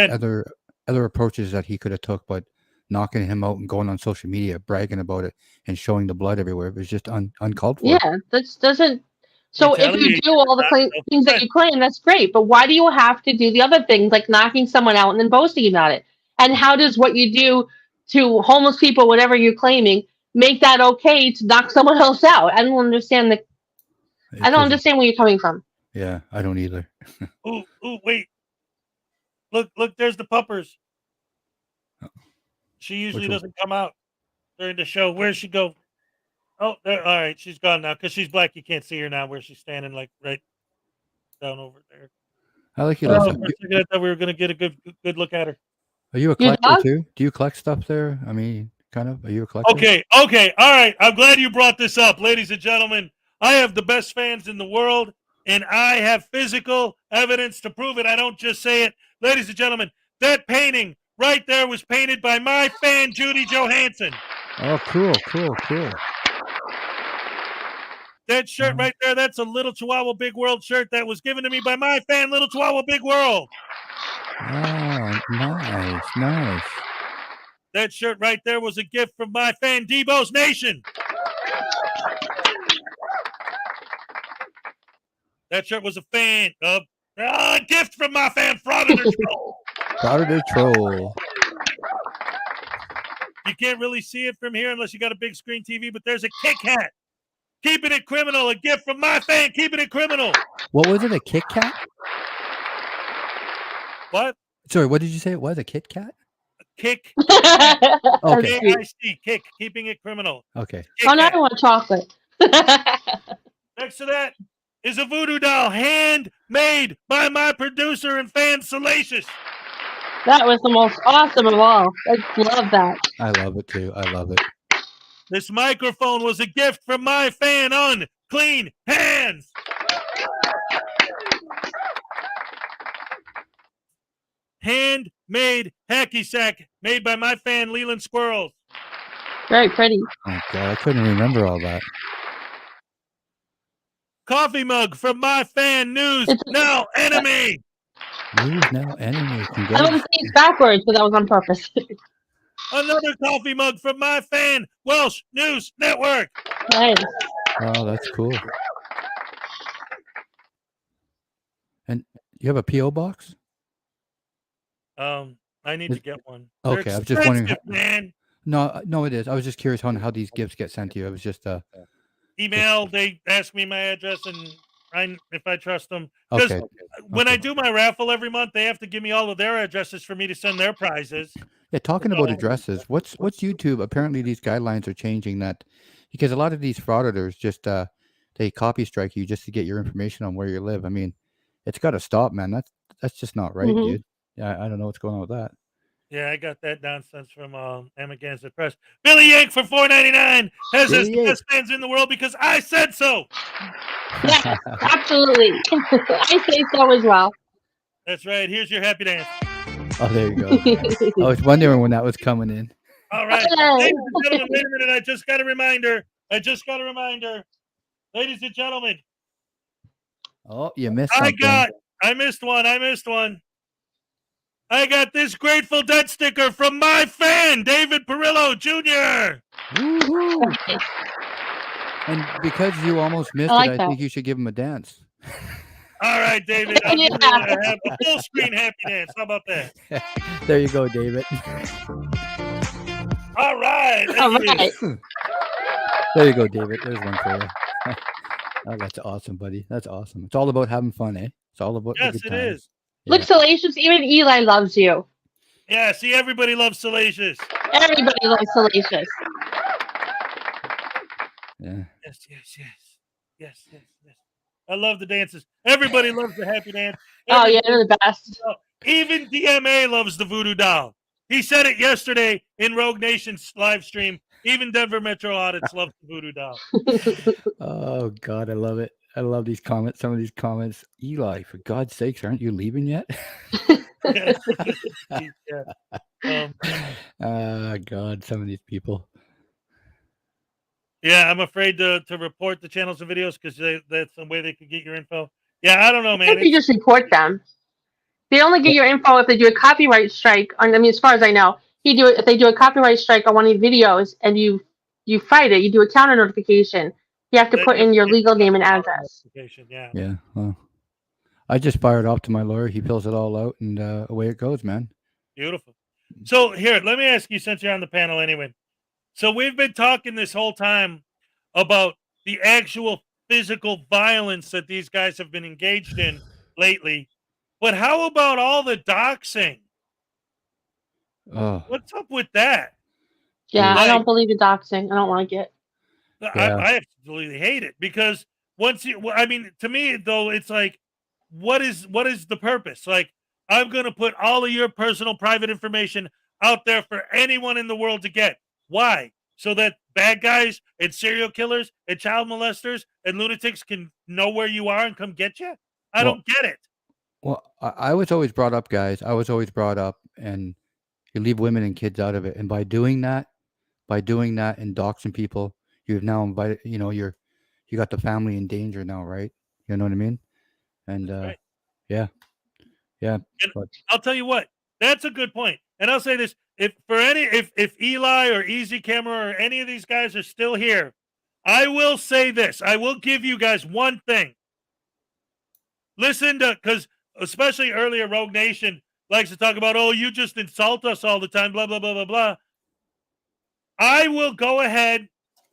other approaches that he could have took, but knocking him out and going on social media, bragging about it and showing the blood everywhere, it was just uncalled for. Yeah, that doesn't. So if you do all the things that you claim, that's great. But why do you have to do the other things like knocking someone out and then boasting about it? And how does what you do to homeless people, whatever you're claiming, make that okay to knock someone else out? I don't understand I don't understand where you're coming from. Yeah, I don't either. Ooh, wait. Look, there's the puppers. She usually doesn't come out during the show. Where'd she go? Oh, there. All right, she's gone now because she's black. You can't see her now where she's standing, like right down over there. I like you. I thought we were going to get a good look at her. Are you a collector too? Do you collect stuff there? I mean, kind of. Are you a collector? Okay. All right. I'm glad you brought this up, ladies and gentlemen. I have the best fans in the world, and I have physical evidence to prove it. I don't just say it. Ladies and gentlemen, that painting right there was painted by my fan, Judy Johansson. Oh, cool. That shirt right there, that's a Little Chihuahua Big World shirt that was given to me by my fan, Little Chihuahua Big World. Oh, nice. That shirt right there was a gift from my fan, Debo's Nation. That shirt was a gift from my fan, Frauditor Troll. Frauditor Troll. You can't really see it from here unless you got a big screen TV, but there's a Kit Kat. Keeping it criminal, a gift from my fan, Keeping It Criminal. What was it, a Kit Kat? What? Sorry, what did you say it was, a Kit Kat? Kick. Okay. KIC, kick, keeping it criminal. Okay. Kit Oh, now I Kat. want chocolate. Next to that is a voodoo doll handmade by my producer and fan Salacious. That was the most awesome of all. I love that. I love it too. I love it. This microphone was a gift from my fan Unclean Hands. Handmade hacky sack made by my fan Leland Squirrels. Very pretty. Oh God, I couldn't remember all that. Coffee mug from my fan News It's- Now Enemy. News Now Enemy. I Congrats. don't say it's backwards, but that was on purpose. Another coffee mug from my fan Welsh News Network. Nice. Oh, that's cool. And you have a PO box? I need to get one. Okay, They're I was just wondering. expensive, man. No, it is. I was just curious on how these gifts get sent to you. It was just Email. They ask me my address and if I trust them. Because okay. when Okay. I do my raffle every month, they have to give me all of their addresses for me to send their prizes. Yeah, talking about addresses, what's YouTube? Apparently, these guidelines are changing that because a lot of these frauditors just they copy strike you just to get your information on where you live. I mean, it's got to stop, man. That's just not right, Mhm. dude. Yeah, I don't know what's going on with that. Yeah, I got that nonsense from Amagansett Press. Billy Yank for $4.99 has us Billy the Yank. best fans in the world because I said so. Yeah, absolutely. I say so as well. That's right. Here's your happy dance. Oh, there you go. I was wondering when that was coming in. All right. Hello. Ladies and gentlemen, wait a minute. I just got a reminder. Ladies and gentlemen, Oh, you missed something. I missed one. I got this Grateful Dead sticker from my fan, David Perillo Jr. Woohoo! And because you almost missed I like it, I that. think you should give him a dance. All right, David. I'll give you a full screen happy dance. How about that? There you go, David. All right. All right. There you go, David. There's one for you. Oh, that's awesome, buddy. That's awesome. It's all about having fun, eh? It's all about the Yes, good it times. is. Look, Salacious, even Eli loves you. Yeah, see, everybody loves Salacious. Everybody loves Salacious. Yeah. Yes. I love the dances. Everybody loves the happy dance. Oh, yeah, they're the best. Even DMA loves the voodoo doll. He said it yesterday in Rogue Nation's live stream. Even Denver Metro Audits loves the voodoo doll. Oh God, I love it. I love these comments. Some of these comments. Eli, for God's sakes, aren't you leaving yet? Yeah. God, some of these people. Yeah, I'm afraid to report the channels and videos because that's some way they could get your info. Yeah, I don't know, I man. think you just report them. They only get your info if they do a copyright strike. As far as I know, if they do a copyright strike on one of your videos and you fight it, you do a counter notification. You have to Then put you in your get legal the name and counter address. notification, Yeah. Yeah. Well, I just fired off to my lawyer. He fills it all out, and away it goes, man. Beautiful. So here, let me ask you, since you're on the panel anyway. So we've been talking this whole time about the actual physical violence that these guys have been engaged in lately. But how about all the doxing? Oh, What's up with that? Yeah, I Like- don't believe in doxing. I don't like it. Yeah. I absolutely hate it because to me though, it's like, what is the purpose? Like, I'm going to put all of your personal private information out there for anyone in the world to get. Why? So that bad guys and serial killers and child molesters and lunatics can know where you are and come get you? I Well- don't get it. Well, I was always brought up, guys. I was always brought up, and you leave women and kids out of it. And by doing that and doxing people, you've now invited. You got the family in danger now, right? You know what I mean? And Right. yeah. I'll tell you what, that's a good point. And I'll say this: if Eli or Easy Camera or any of these guys are still here, I will say this: I will give you guys one thing. Listen to, because especially earlier, Rogue Nation likes to talk about, oh, you just insult us all the time, blah blah blah blah blah. I will go ahead,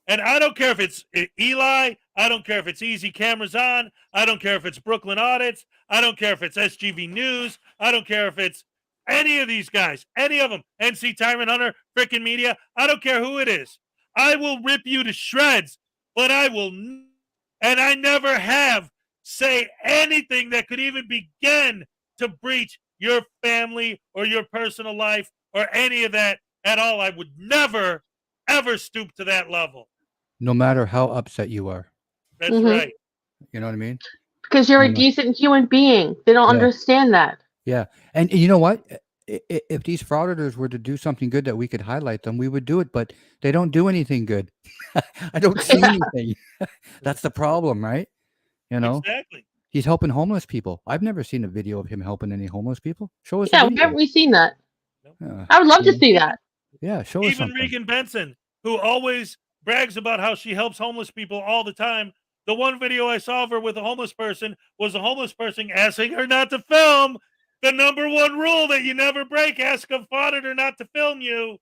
and I don't care if it's Eli, I don't care if it's Easy Cameras On, I don't care if it's Brooklyn Audits, I don't care if it's SGV News, I don't care if it's any of these guys, any of them, NC Tyrant Hunter, frickin' media, I don't care who it is. I will rip you to shreds, but I will, and I never have, say anything that could even begin to breach your family or your personal life or any of that at all. I would never, ever stoop to that level. No matter how upset you are. That's right. You know what I mean? Because you're a decent human being. They don't understand that. Yeah. And you know what? If these frauditors were to do something good that we could highlight them, we would do it, but they don't do anything good. I don't see anything. That's the problem, right? You know? Exactly. He's helping homeless people. I've never seen a video of him helping any homeless people. Show us a Yeah, video. where have we seen that? Yeah. I would love to see that. Yeah, show us Even something. Regan Benson, who always brags about how she helps homeless people all the time. The one video I saw of her with a homeless person was a homeless person asking her not to film. The number one rule that you never break, ask a frauditor not to film you.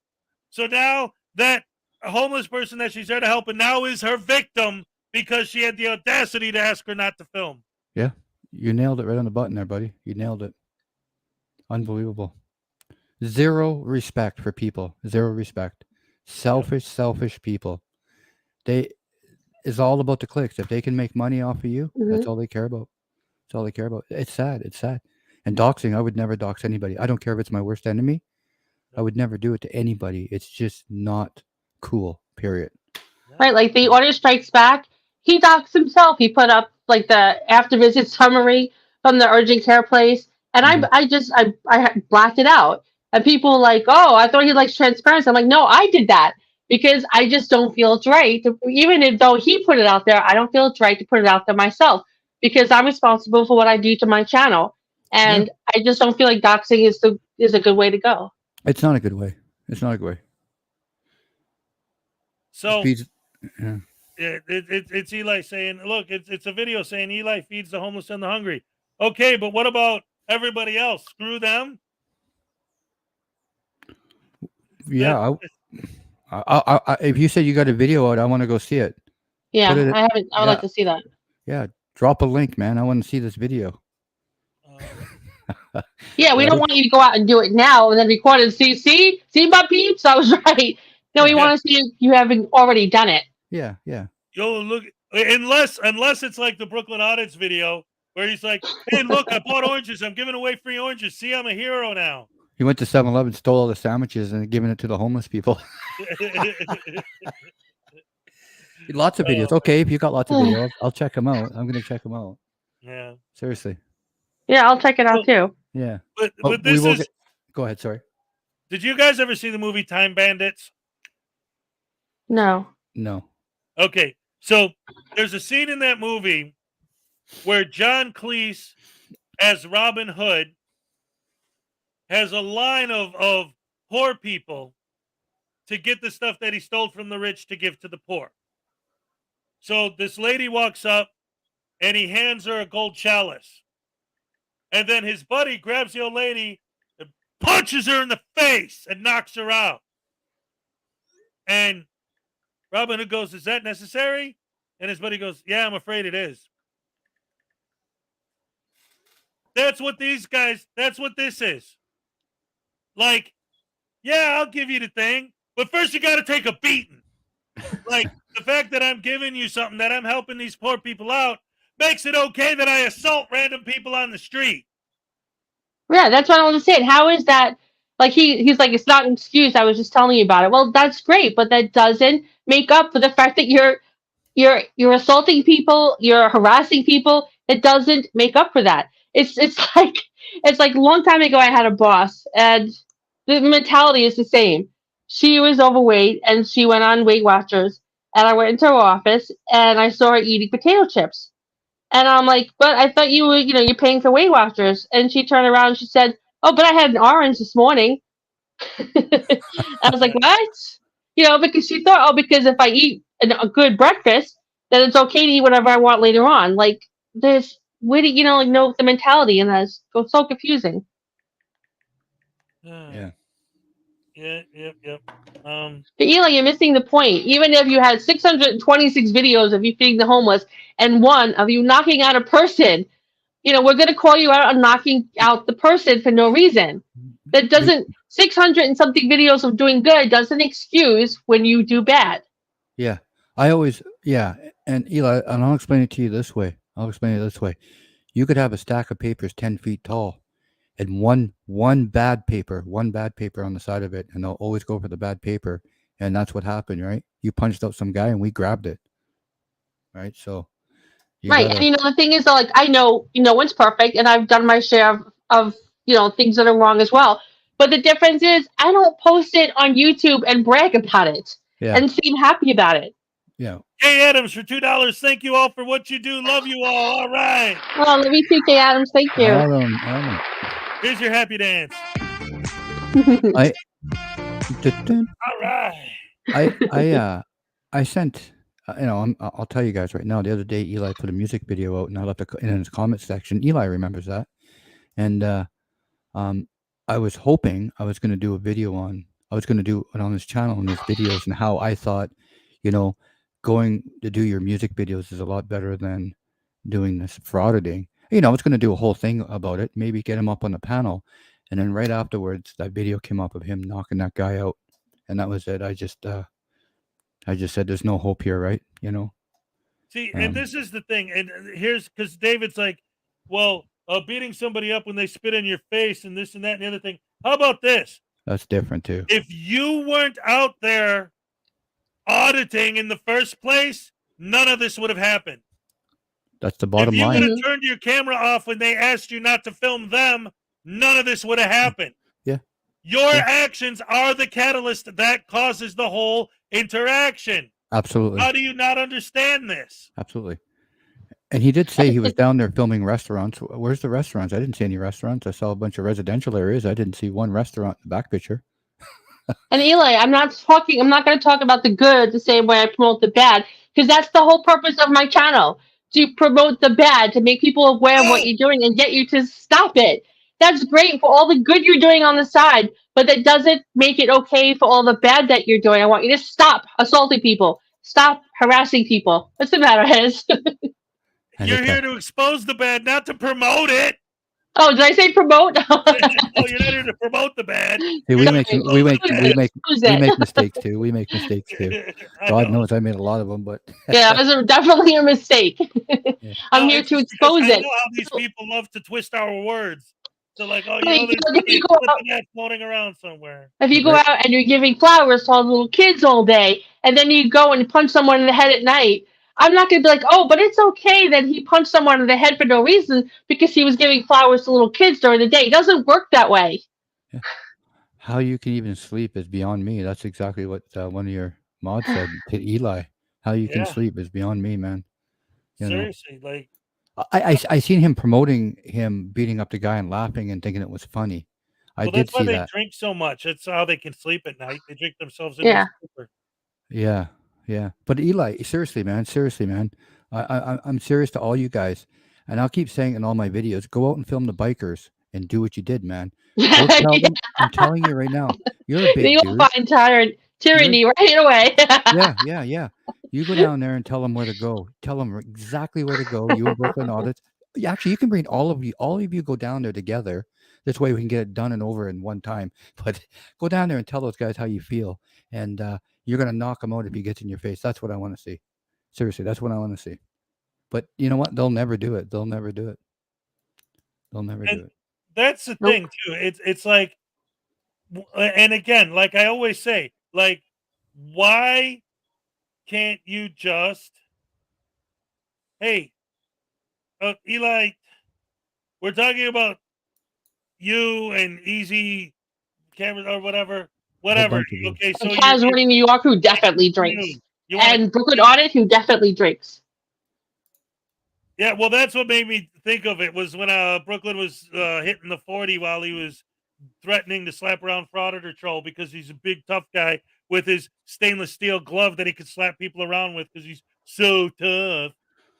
So now that homeless person that she's there to help and now is her victim because she had the audacity to ask her not to film. Yeah, you nailed it right on the button there, buddy. You nailed it. Unbelievable. Zero respect for people. Zero respect. Selfish people. It's all about the clicks. If they can make money off of you, that's all they care about. That's all they care about. It's sad. It's sad. And doxing, I would never dox anybody. I don't care if it's my worst enemy. I would never do it to anybody. It's just not cool, period. Right, like the Order Strikes Back, he doxed himself. He put up like the after visit summary from the urgent care place, and I blacked it out. And people were like, oh, I thought he likes transparency. I'm like, no, I did that because I just don't feel it's right. Even though he put it out there, I don't feel it's right to put it out there myself because I'm responsible for what I do to my channel. And I just don't feel like doxing is a good way to go. It's not a good way. It's not a good way. So it's Eli saying, look, it's a video saying Eli feeds the homeless and the hungry. Okay, but what about everybody else? Screw them. Yeah, I if you said you got a video out, I want to go see it. Yeah, I haven't. I would like to see that. Yeah, drop a link, man. I want to see this video. Yeah, we don't want you to go out and do it now and then record it. See my peeps? I was right. No, we want to see you having already done it. Yeah. Yo, look, unless it's like the Brooklyn Audits video where he's like, hey, look, I bought oranges. I'm giving away free oranges. See, I'm a hero now. He went to 7-Eleven, stole all the sandwiches, and giving it to the homeless people. Lots of videos. Okay, if you got lots of videos, I'll check them out. I'm going to check them out. Yeah. Seriously. Yeah, I'll check it out too. Yeah. But this is... Go ahead, sorry. Did you guys ever see the movie Time Bandits? No. Okay, so there's a scene in that movie where John Cleese, as Robin Hood, has a line of poor people to get the stuff that he stole from the rich to give to the poor. So this lady walks up and he hands her a gold chalice. And then his buddy grabs the old lady and punches her in the face and knocks her out. And Robin Hood goes, is that necessary? And his buddy goes, yeah, I'm afraid it is. That's what this is. Like, yeah, I'll give you the thing, but first you got to take a beating. Like, the fact that I'm giving you something, that I'm helping these poor people out, makes it okay that I assault random people on the street. Yeah, that's what I was saying. How is that? Like, he's like, it's not an excuse. I was just telling you about it. Well, that's great, but that doesn't make up for the fact that you're assaulting people, you're harassing people. It doesn't make up for that. It's like a long time ago I had a boss and the mentality is the same. She was overweight and she went on Weight Watchers and I went into her office and I saw her eating potato chips. And I'm like, but I thought you're paying for Weight Watchers. And she turned around and she said, oh, but I had an orange this morning. I was like, what? Because she thought, because if I eat a good breakfast, then it's okay to eat whatever I want later on. Like, there's, the mentality in us. It's so confusing. Yeah. Yep. But Eli, you're missing the point. Even if you had 626 videos of you feeding the homeless and one of you knocking out a person, we're going to call you out on knocking out the person for no reason. That doesn't 600 and something videos of doing good doesn't excuse when you do bad. Yeah. I always, yeah. And Eli, and I'll explain it to you this way. You could have a stack of papers 10 feet tall and one bad paper on the side of it, and they'll always go for the bad paper. And that's what happened, right? You punched out some guy and we grabbed it. Right? So Right. gotta, And you know, the thing is, like, I know, no one's perfect, and I've done my share of things that are wrong as well. But the difference is, I don't post it on YouTube and brag about it and seem happy about it. Yeah. Hey, Adams, for $2, thank you all for what you do. Love you all. All right. Oh, let me see, Kay Adams. Thank you. Adam. Here's your happy dance. I All right. I sent, I'll tell you guys right now. The other day, Eli put a music video out, and I left in his comment section. Eli remembers that, and I was hoping I was going to do a video on. I was going to do it on his channel and his videos, and how I thought, going to do your music videos is a lot better than doing this frauditing. I was going to do a whole thing about it, maybe get him up on the panel, and then right afterwards, that video came up of him knocking that guy out, and that was it. I just said, "There's no hope here," right? See, and this is the thing, and here's because David's like, well, beating somebody up when they spit in your face and this and that and the other thing. How about this? That's different too. If you weren't out there auditing in the first place, none of this would have happened. That's the bottom line. If you line. would have turned your camera off when they asked you not to film them, none of this would have happened. Yeah. Your actions are the catalyst that causes the whole interaction. Absolutely. How do you not understand this? Absolutely. And he did say he was down there filming restaurants. Where's the restaurants? I didn't see any restaurants. I saw a bunch of residential areas. I didn't see one restaurant in the back picture. And Eli, I'm not going to talk about the good the same way I promote the bad, because that's the whole purpose of my channel, to promote the bad, to make people aware of what you're doing and get you to stop it. That's great for all the good you're doing on the side, but that doesn't make it okay for all the bad that you're doing. I want you to stop assaulting people. Stop harassing people. What's the matter, Hez? You're here to expose the bad, not to promote it. Oh, did I say promote? Oh, you're not here to promote the bad. See, we make mistakes too. We make mistakes too. God knows I made a lot of them, but yeah, it was definitely a mistake. Yeah. I'm here to expose it. I know how these people love to twist our words. So like, oh, If you there's that floating around somewhere. If you go out and you're giving flowers to all the little kids all day, and then you go and punch someone in the head at night, I'm not going to be like, oh, but it's okay that he punched someone in the head for no reason because he was giving flowers to little kids during the day. It doesn't work that way. Yeah. How you can even sleep is beyond me. That's exactly what one of your mods said to Eli. How you can sleep is beyond me, man. Seriously, like I seen him promoting him beating up the guy and laughing and thinking it was funny. I did see that. That's why they drink so much. That's how they can sleep at night. They drink themselves into a stupor. Yeah. Yeah, but Eli, seriously, man, I'm serious to all you guys, and I'll keep saying in all my videos, go out and film the bikers and do what you did, man. Go tell them, I'm telling you right now, you're a big You'll find tyranny right away. Yeah. You go down there and tell them where to go. Tell them exactly where to go. You and Brooklyn Audits. Actually, you can bring all of you go down there together. This way we can get it done and over in one time. But go down there and tell those guys how you feel, and you're going to knock him out if he gets in your face. That's what I want to see. Seriously, that's what I want to see. But you know what? They'll never do it. They'll never do it. That's the thing, too. It's like, and again, like I always say, like, why can't you just, hey, Eli, we're talking about you and Easy Cameras or whatever. Okay, so Kaz running New York, who definitely drinks, and Brooklyn Audit, who definitely drinks. Yeah, well, that's what made me think of it was when Brooklyn was hitting the 40 while he was threatening to slap around Frauditor Troll because he's a big tough guy with his stainless steel glove that he could slap people around with because he's so tough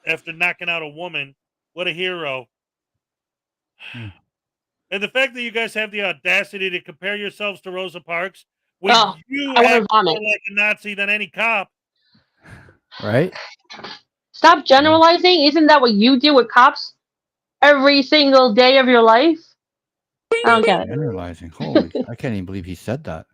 after knocking out a woman. What a hero. And the fact that you guys have the audacity to compare yourselves to Rosa Parks when you act more like a Nazi than any cop. Right? Stop generalizing. Isn't that what you do with cops every single day of your life? I don't get it. Generalizing. Holy, I can't even believe he said that.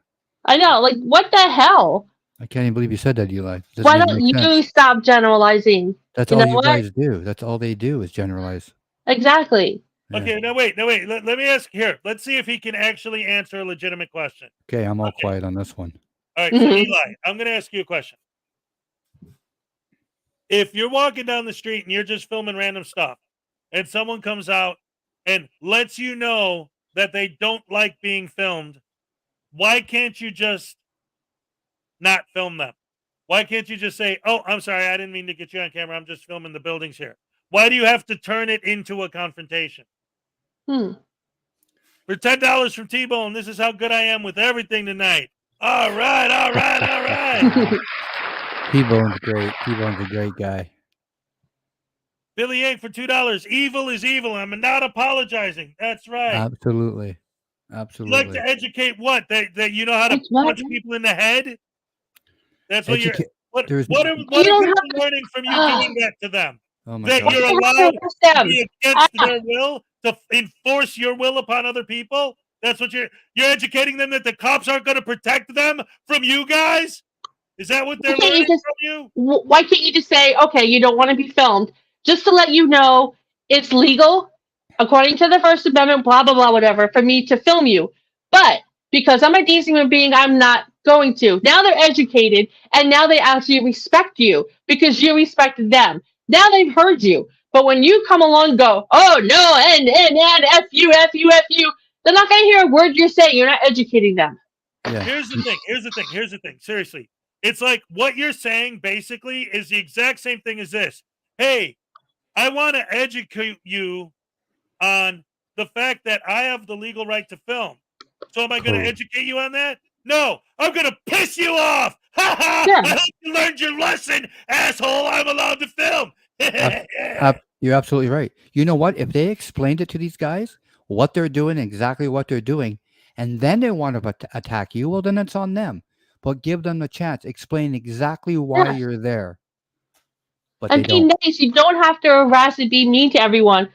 I know, like, what the hell? I can't even believe you said that, Eli. Doesn't Why even don't make you sense. stop generalizing? That's You all know you what? guys do. That's all they do is generalize. Exactly. Yeah. Okay, now wait. Let me ask here. Let's see if he can actually answer a legitimate question. Okay, I'm all quiet on this one. All right, so Mhm. Eli, I'm going to ask you a question. If you're walking down the street and you're just filming random stuff, and someone comes out and lets you know that they don't like being filmed, why can't you just not film them? Why can't you just say, "Oh, I'm sorry, I didn't mean to get you on camera. I'm just filming the buildings here." Why do you have to turn it into a confrontation? Hmm. For $10 from T-Bone, this is how good I am with everything tonight. All right, all right, all right. T-Bone's great. T-Bone's a great guy. Billy Yank for $2. Evil is evil. I'm not apologizing. That's right. Absolutely. You Absolutely. like to educate what? That you know how to Like what? punch people in the head? That's what you're. What there's- are You people don't have to- learning from you doing that to them? Oh my That God. you're You have to allowed arrest to them. be against their will, to enforce your will upon other people? That's what you're educating them, that the cops aren't going to protect them from you guys? Is that what they're Why can't you learning just- from you? Why can't you just say, okay, you don't want to be filmed, just to let you know it's legal, according to the First Amendment, blah, blah, blah, whatever, for me to film you. But because I'm a decent human being, I'm not going to. Now they're educated, and now they actually respect you because you respected them. Now they've heard you. But when you come along and go, oh, no, and F you, F you, F you, they're not going to hear a word you're saying. You're not educating them. Yeah. Here's the thing. Seriously. It's like what you're saying basically is the exact same thing as this. Hey, I want to educate you on the fact that I have the legal right to film. So am I going to Cool. educate you on that? No, I'm going to piss you off. Ha ha! Yeah. I hope you learned your lesson, asshole. I'm allowed to film. You're absolutely right. You know what? If they explained it to these guys, what they're doing, exactly what they're doing, and then they want to attack you, well, then it's on them. But give them the chance. Explain exactly why Yeah. you're there. But And they be don't. nice. You don't have to harass and be mean to everyone.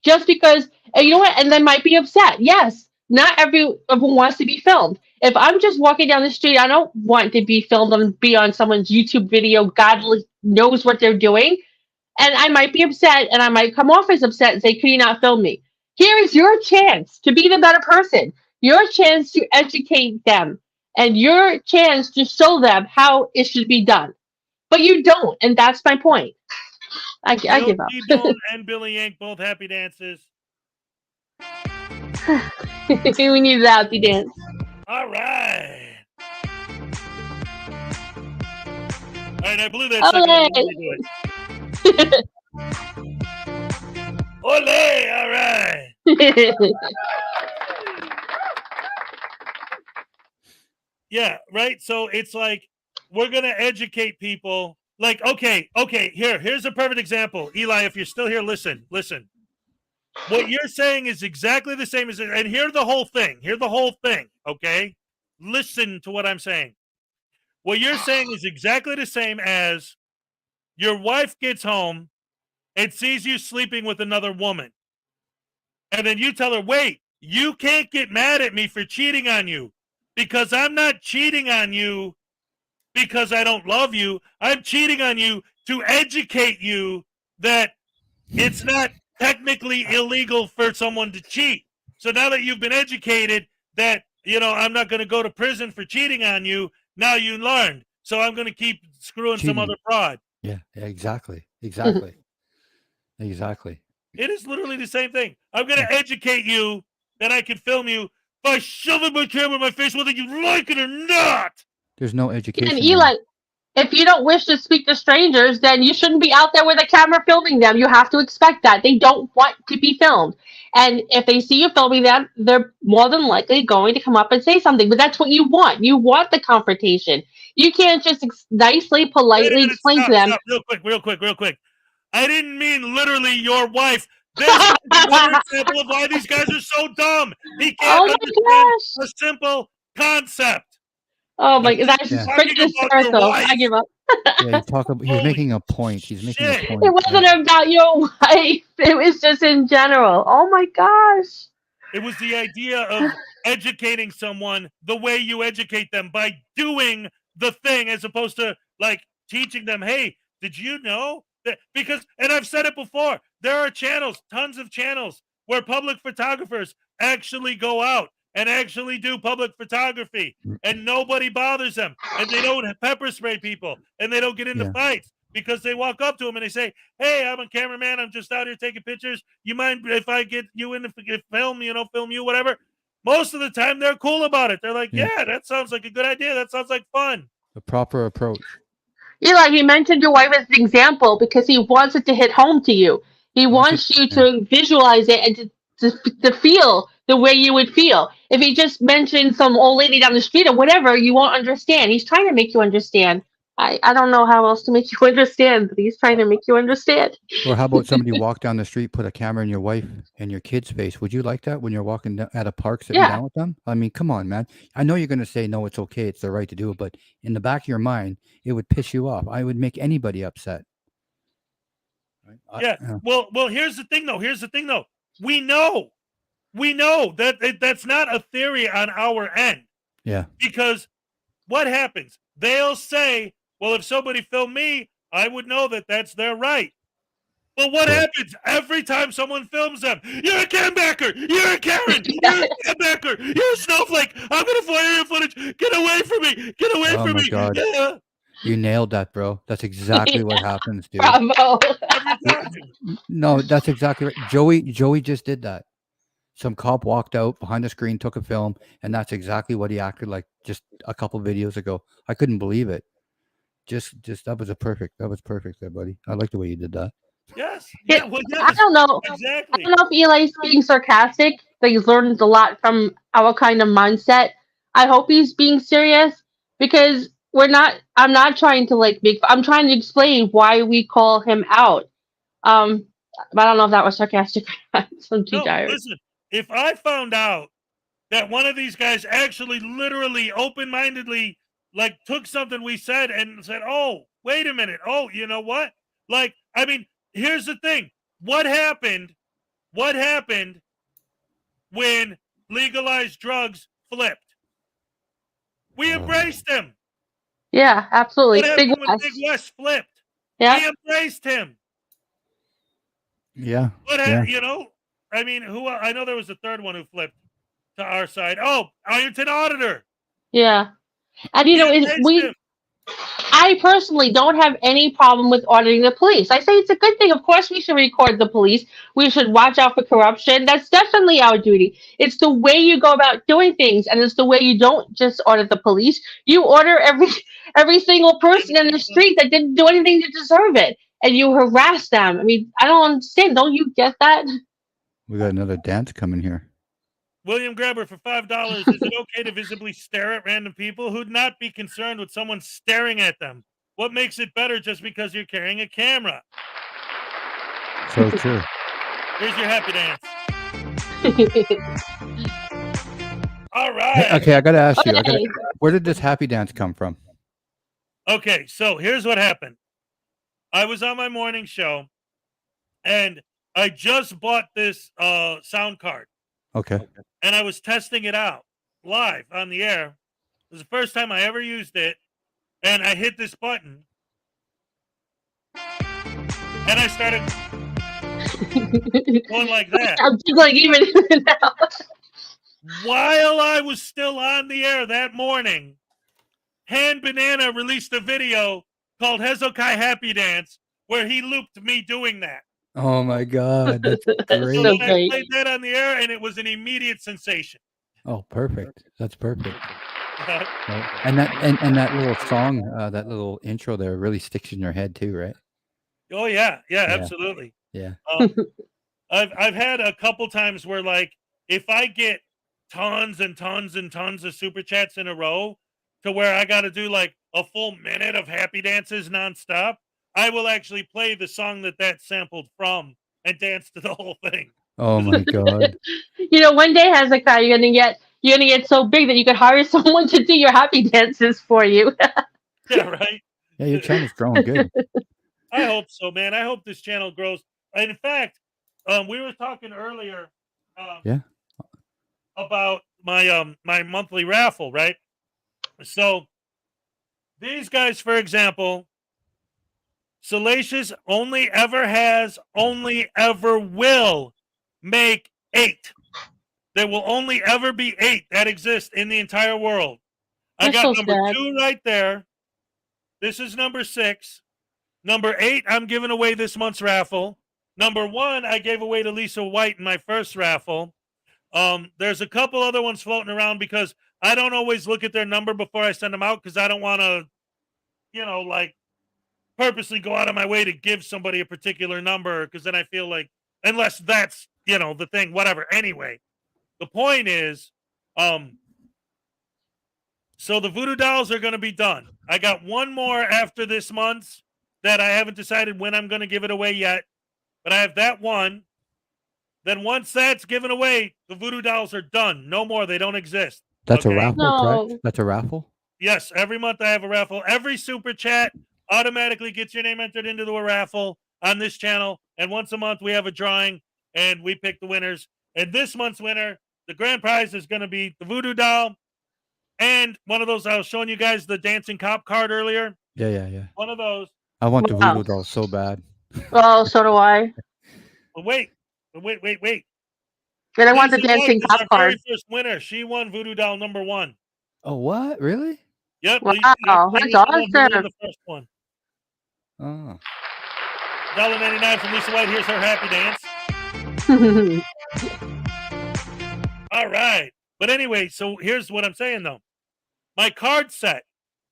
Just because, and you know what? And they might be upset. Yes, not everyone wants to be filmed. If I'm just walking down the street, I don't want to be filmed and be on someone's YouTube video. God knows what they're doing. And I might be upset, and I might come off as upset and say, "Can you not film me?" Here is your chance to be the better person. Your chance to educate them. And your chance to show them how it should be done. But you don't, and that's my point. I give up. T-Bone and Billy Yank, both happy dancers. We need the happy dance. All right. All right, I blew that Ole. second one. Let me do it. Ole, all right. Yeah, right. So it's like we're gonna educate people. Like, okay, here's a perfect example. Eli, if you're still here, listen. What you're saying is exactly the same as, and hear the whole thing. Okay? Listen to what I'm saying. What you're saying is exactly the same as your wife gets home and sees you sleeping with another woman. And then you tell her, wait, you can't get mad at me for cheating on you, because I'm not cheating on you because I don't love you. I'm cheating on you to educate you that it's not technically illegal for someone to cheat. So now that you've been educated that, I'm not going to go to prison for cheating on you, now you learned. So I'm going to keep screwing some other fraud. Yeah, exactly. It is literally the same thing. I'm going to educate you that I can film you by shoving my camera in my face, whether you like it or not. There's no education. And Eli, if you don't wish to speak to strangers, then you shouldn't be out there with a camera filming them. You have to expect that. They don't want to be filmed. And if they see you filming them, they're more than likely going to come up and say something. But that's what you want. You want the confrontation. You can't just nicely, politely explain to them. Stop. Real quick. I didn't mean literally your wife. This is another example of why these guys are so dumb. He can't understand a simple concept. Oh my God, that's just freaking hysterical. I give up. Yeah, he's making a point. He's making a point. It wasn't about your wife. It was just in general. Oh my gosh. It was the idea of educating someone the way you educate them by doing the thing, as opposed to like teaching them, hey, did you know that? Because, and I've said it before, there are channels, tons of channels where public photographers actually go out and actually do public photography, and nobody bothers them, and they don't pepper spray people, and they don't get into Yeah. fights because they walk up to them and they say, hey, I'm a cameraman, I'm just out here taking pictures, you mind if I get you in the film, film you, whatever. Most of the time they're cool about it. They're like, Yeah. yeah, that sounds like a good idea, that sounds like fun. The proper approach. Eli, he mentioned your wife as an example because he wants it to hit home to you. He wants you to visualize it and to feel the way you would feel. If he just mentioned some old lady down the street or whatever, you won't understand. He's trying to make you understand. I don't know how else to make you understand, but he's trying to make you understand. Or how about somebody walk down the street, put a camera in your wife and your kid's face? Would you like that when you're walking at a park sitting down with them? I mean, come on, man. I know you're going to say, no, it's okay, it's the right to do it. But in the back of your mind, it would piss you off. I would make anybody upset. Right? Well, here's the thing, though. We know that that's not a theory on our end. Yeah. Because what happens? They'll say, well, if somebody filmed me, I would know that that's their right. But what happens every time someone films them? You're a cambacker. You're a Karen. You're a cambacker. You're a snowflake. I'm going to fire your footage. Get away from me. Get away from me. God. Yeah. You nailed that, bro. That's exactly what happens, dude. Bravo. No, that's exactly right. Joey just did that. Some cop walked out behind the screen, took a film, and that's exactly what he acted like just a couple videos ago. I couldn't believe it. Just that was perfect there, buddy. I like the way you did that. Yes. Yeah, well, yes. I don't know. Exactly. I don't know if Eli's being sarcastic, that he's learned a lot from our kind of mindset. I hope he's being serious because I'm not trying to I'm trying to explain why we call him out. But I don't know if that was sarcastic or not. I'm too tired. Listen, if I found out that one of these guys actually literally open-mindedly took something we said and said, oh, wait a minute. Oh, you know what? Here's the thing. What happened when legalized drugs flipped? We embraced him. Yeah, absolutely. What happened when Big West flipped? Yeah. We embraced him. Yeah. What happened, I know there was a third one who flipped to our side. Oh, Ironton Auditor. Yeah. And I personally don't have any problem with auditing the police. I say it's a good thing. Of course, we should record the police. We should watch out for corruption. That's definitely our duty. It's the way you go about doing things, and it's the way you don't just audit the police. You order every single person in the street that didn't do anything to deserve it, and you harass them. I mean, I don't understand. Don't you get that? We got another dance coming here. William Grabber for $5. Is it okay to visibly stare at random people? Who'd not be concerned with someone staring at them? What makes it better just because you're carrying a camera? So true. Here's your happy dance. All right. Okay, I got to ask you. Where did this happy dance come from? Okay, so here's what happened. I was on my morning show, and I just bought this sound card. Okay. And I was testing it out live on the air. It was the first time I ever used it. And I hit this button. And I started going like that. I'm just even now. While I was still on the air that morning, Hand Banana released a video called Hezokai Happy Dance, where he looped me doing that. Oh my God, that's great. So I played that on the air, and it was an immediate sensation. Oh, perfect. That's perfect. And that little song, that little intro there, really sticks in your head too, right? Oh yeah, absolutely. Yeah. I've had a couple times where if I get tons and tons and tons of super chats in a row, to where I got to do a full minute of happy dances nonstop, I will actually play the song that sampled from and dance to the whole thing. Oh my God. One day, Hezekiah, you're gonna get so big that you could hire someone to do your happy dances for you. Yeah, right. Yeah, your channel's growing good. I hope so, man. I hope this channel grows. In fact, we were talking earlier. Yeah. about my my monthly raffle, right? So these guys, for example, Salacious only ever will make 8. There will only ever be 8 that exist in the entire world. I That's got so number sad. 2 right there. This is number 6. Number 8, I'm giving away this month's raffle. Number 1, I gave away to Lisa White in my first raffle. There's a couple other ones floating around because I don't always look at their number before I send them out because I don't want to, like purposely go out of my way to give somebody a particular number because then I feel like, unless that's, the thing, whatever. Anyway, the point is, so the voodoo dolls are going to be done. I got one more after this month's that I haven't decided when I'm going to give it away yet, but I have that one. Then once that's given away, the voodoo dolls are done. No more. They don't exist. That's a Okay? raffle, No. correct? That's a raffle? Yes, every month I have a raffle. Every super chat automatically gets your name entered into a raffle on this channel. And once a month we have a drawing and we pick the winners. And this month's winner, the grand prize is going to be the voodoo doll and one of those I was showing you guys the dancing cop card earlier. Yeah. One of those. I want the Wow. voodoo doll so bad. Oh, so do I. But wait. And I want the Lisa White dancing is cop our card. very first winner. She won voodoo doll number 1. Oh, what? Really? Yep. Wow, she that's was the one who won awesome. the first one. Oh. $1.99 from Lisa White. Here's her happy dance. All right. But anyway, so here's what I'm saying, though. My card set,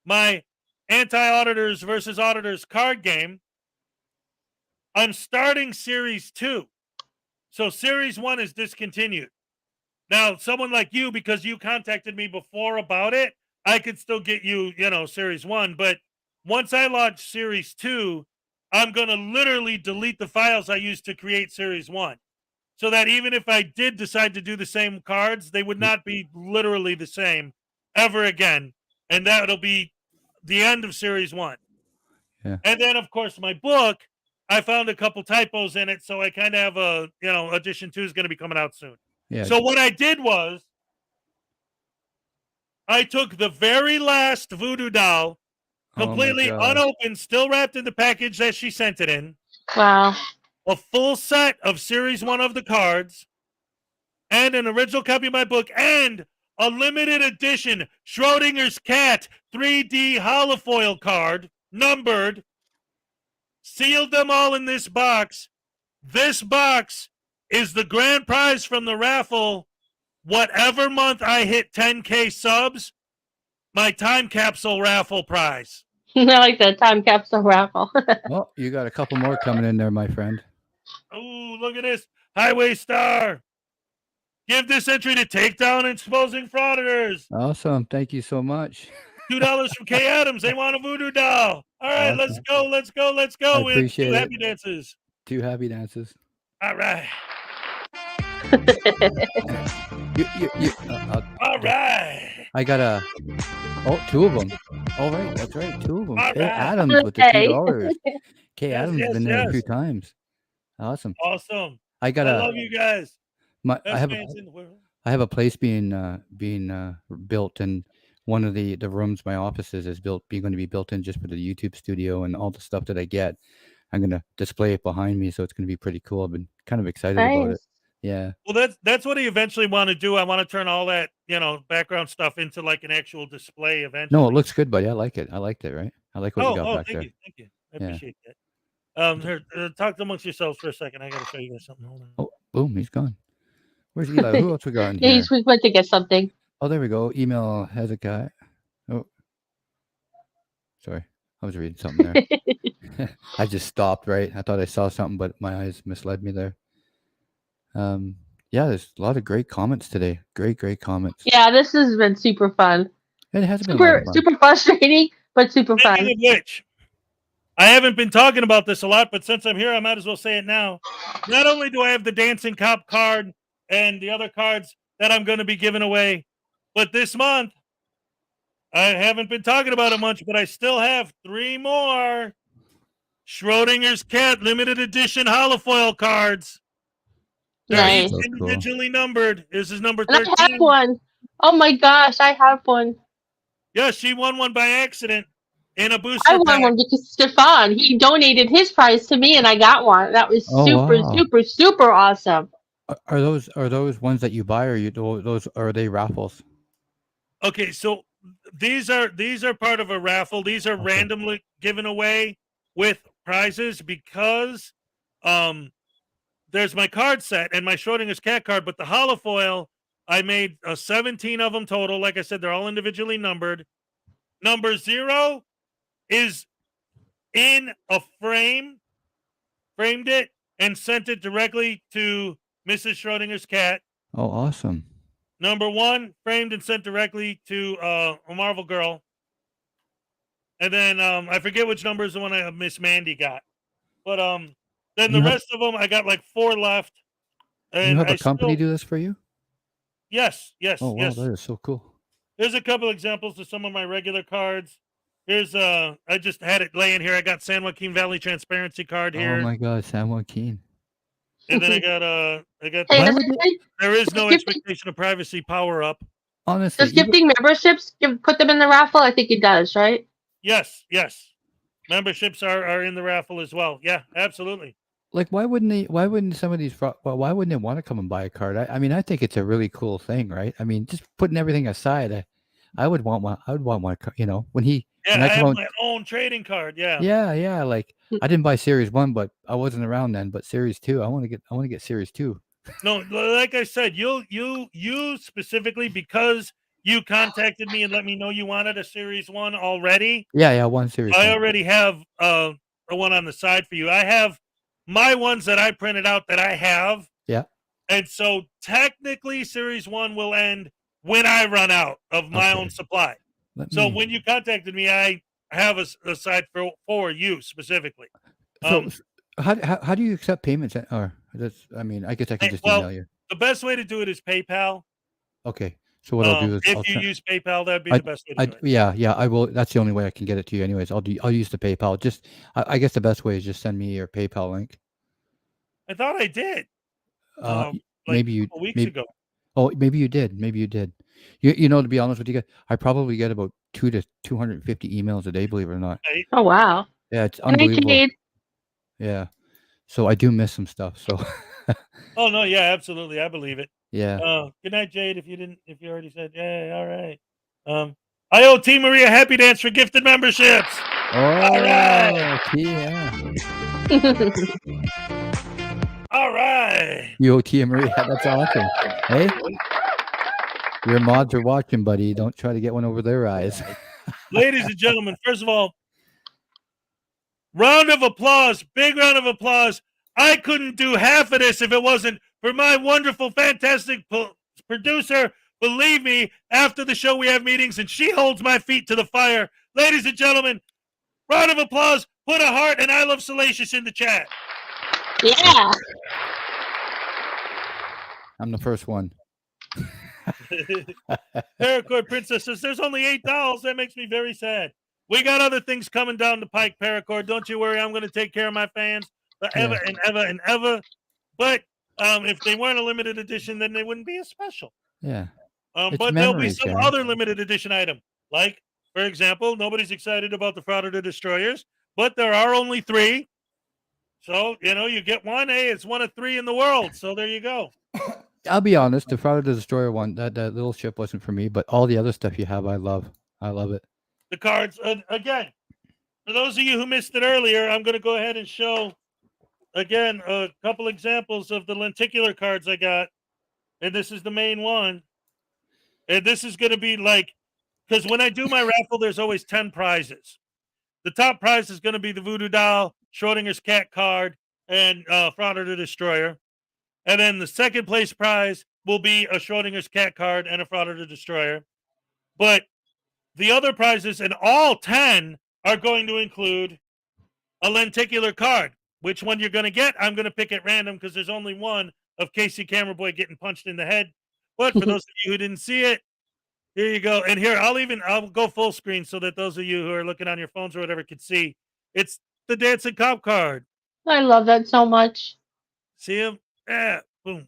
my anti-auditors versus auditors card game, I'm starting Series 2. So Series 1 is discontinued. Now, someone like you, because you contacted me before about it, I could still get you, Series 1. But once I launch Series 2, I'm going to literally delete the files I used to create Series 1. So that even if I did decide to do the same cards, they would not be literally the same ever again. And that'll be the end of Series 1. Yeah. And then, of course, my book, I found a couple typos in it. So I kind of have a, edition 2 is going to be coming out soon. Yeah. So what I did was I took the very last voodoo doll, completely unopened, still wrapped in the package that she sent it in. Wow. A full set of Series 1 of the cards, and an original copy of my book, and a limited edition Schrodinger's Cat 3D holofoil card, numbered, sealed them all in this box. This box is the grand prize from the raffle. Whatever month I hit 10K subs, my time capsule raffle prize. I like the time capsule raffle. Well, you got a couple more coming in there, my friend. Oh, look at this. Highway Star. Give this entry to take down exposing frauditors. Awesome. Thank you so much. $2 from K. Adams. They want a voodoo doll. All right, Awesome. let's go. I We have appreciate two it. happy dances. 2 happy dances. All right. All right. I got 2 of them. All right, that's right, 2 of them. All K. right. Adams with the Okay. $2. K. Yes, Adams yes, been there a yes. few times. Awesome. Awesome. I got I love you guys. I Best have fans in the world. a place being built, and one of the rooms my office is going to be built in just for the YouTube studio, and all the stuff that I get, I'm going to display it behind me, so it's going to be pretty cool. I've been kind of excited about it. Nice. Yeah. Well, that's what I eventually want to do. I want to turn all that, background stuff into like an actual display eventually. No, it looks good, buddy. I like it. I liked it, right? I like what you got back there. Thank you. I Yeah. appreciate that. Here, talk amongst yourselves for a second. I got to show you guys something. Hold on. Oh, boom, he's gone. Where's Eli? Who else we got in Yeah, here? we went to get something. Oh, there we go. Email Hezekiah. Oh, sorry. I was reading something there. I just stopped, right? I thought I saw something, but my eyes misled me there. Yeah, there's a lot of great comments today. Great comments. Yeah, this has been super fun. It has been a lot Super of fun. super frustrating, but super fun. Speaking of which, I haven't been talking about this a lot, but since I'm here, I might as well say it now. Not only do I have the dancing cop card and the other cards that I'm going to be giving away, but this month, I haven't been talking about it much, but I still have 3 more Schrodinger's Cat limited edition holofoil cards. They're Nice. each So cool. individually numbered. This is number And I 13. have one. Oh my gosh, I have one. Yeah, she won one by accident in a I booster won pack. one because Stefan, he donated his prize to me and I got one. That was Oh, super, wow. super, super awesome. Are those ones that you buy, or those are they raffles? Okay, so these are part of a raffle. These are Okay. randomly given away with prizes because there's my card set and my Schrodinger's cat card, but the holofoil, I made 17 of them total. Like I said, they're all individually numbered. Number 0 is in a frame, framed it, and sent it directly to Mrs. Schrodinger's cat. Oh, awesome. Number 1, framed and sent directly to a Marvel girl. And then I forget which number is the one Miss Mandy got. But then the rest of them, I got like 4 left. And You have I a company still, do this for you? yes, Oh, wow, yes. that is so cool. There's a couple examples of some of my regular cards. Here's I just had it laying here. I got San Joaquin Valley Transparency card here. Oh my God, San Joaquin. And then I got Hey, Why does would it- there is no Does gifting- expectation of privacy power up. Honestly, does gifting memberships put them in the raffle? I think it does, right? Yes. Memberships are in the raffle as well. Yeah, absolutely. like why wouldn't some of these why wouldn't they want to come and buy a card? I mean, I think it's a really cool thing, right? I mean, just putting everything aside, I would want one. I would want one. You know, when Yeah, when I I have come out, my own trading card. Yeah. yeah. Like I didn't buy Series 1, but I wasn't around then. But Series 2, I want to get Series 2. No, like I said, you specifically because you contacted me and let me know you wanted a Series 1 already. Yeah, one Series. I 1. already have a one on the side for you. I have my ones that I printed out that I have. Yeah. And so technically Series 1 will end when I run out of my Okay. own supply. Let So me- when you contacted me, I have a side for you specifically. so how do you accept payments? Or that's I mean, I guess I can just well, email you. The best way to do it is PayPal. Okay. So what I'll do is If you use PayPal, that'd be the best way to do it. yeah, I will. That's the only way I can get it to you. Anyways, I'll use the PayPal. Just I guess the best way is just send me your PayPal link. I thought I did. Like Maybe you a couple weeks maybe, ago. Oh, maybe you did. You know, to be honest with you guys, I probably get about 250 emails a day. Believe it or not. Right? Oh wow. Yeah, it's Good night, unbelievable. Jade. Yeah. So I do miss some stuff. So Oh no, yeah, absolutely. I believe it. yeah. Good night, Jade. If you already said, yeah, all right. I owe T Maria Happy Dance for gifted memberships. Oh, right. yeah. All right. You Tia Marie, that's awesome. Hey, your mods are watching, buddy. Don't try to get one over their eyes. Ladies and gentlemen, first of all, round of applause, big round of applause. I couldn't do half of this if it wasn't for my wonderful, fantastic producer. Believe me, after the show we have meetings and she holds my feet to the fire. Ladies and gentlemen, round of applause. Put a heart and I love Salacious in the chat. Yeah. I'm the first one. Paracord Princess says there's only $8. That makes me very sad. We got other things coming down the pike, Paracord. Don't you worry. I'm going to take care of my fans forever and ever and ever. But if they weren't a limited edition, then they wouldn't be as special. Yeah. But It's there'll be memories, some guys. other limited edition item. Like, for example, nobody's excited about the Frauditor Destroyers, but there are only 3. So, you get one. Hey, it's one of 3 in the world. So there you go. I'll be honest, the Frauditor Destroyer one, that little ship wasn't for me, but all the other stuff you have, I love. I love it. The cards, again, for those of you who missed it earlier, I'm going to go ahead and show, again, a couple examples of the lenticular cards I got. And this is the main one. And this is going to be like, because when I do my raffle, there's always 10 prizes. The top prize is going to be the Voodoo Doll, Schrodinger's Cat card, and Frauditor Destroyer. And then the second place prize will be a Schrodinger's Cat card and a Frauditor Destroyer. But the other prizes, and all 10, are going to include a lenticular card. Which one you're going to get, I'm going to pick at random because there's only one of Casey Cameraboy getting punched in the head. But for those of you who didn't see it, here you go. And here, I'll go full screen so that those of you who are looking on your phones or whatever can see. It's the Dancing Cop card. I love that so much. See him? Yeah, boom.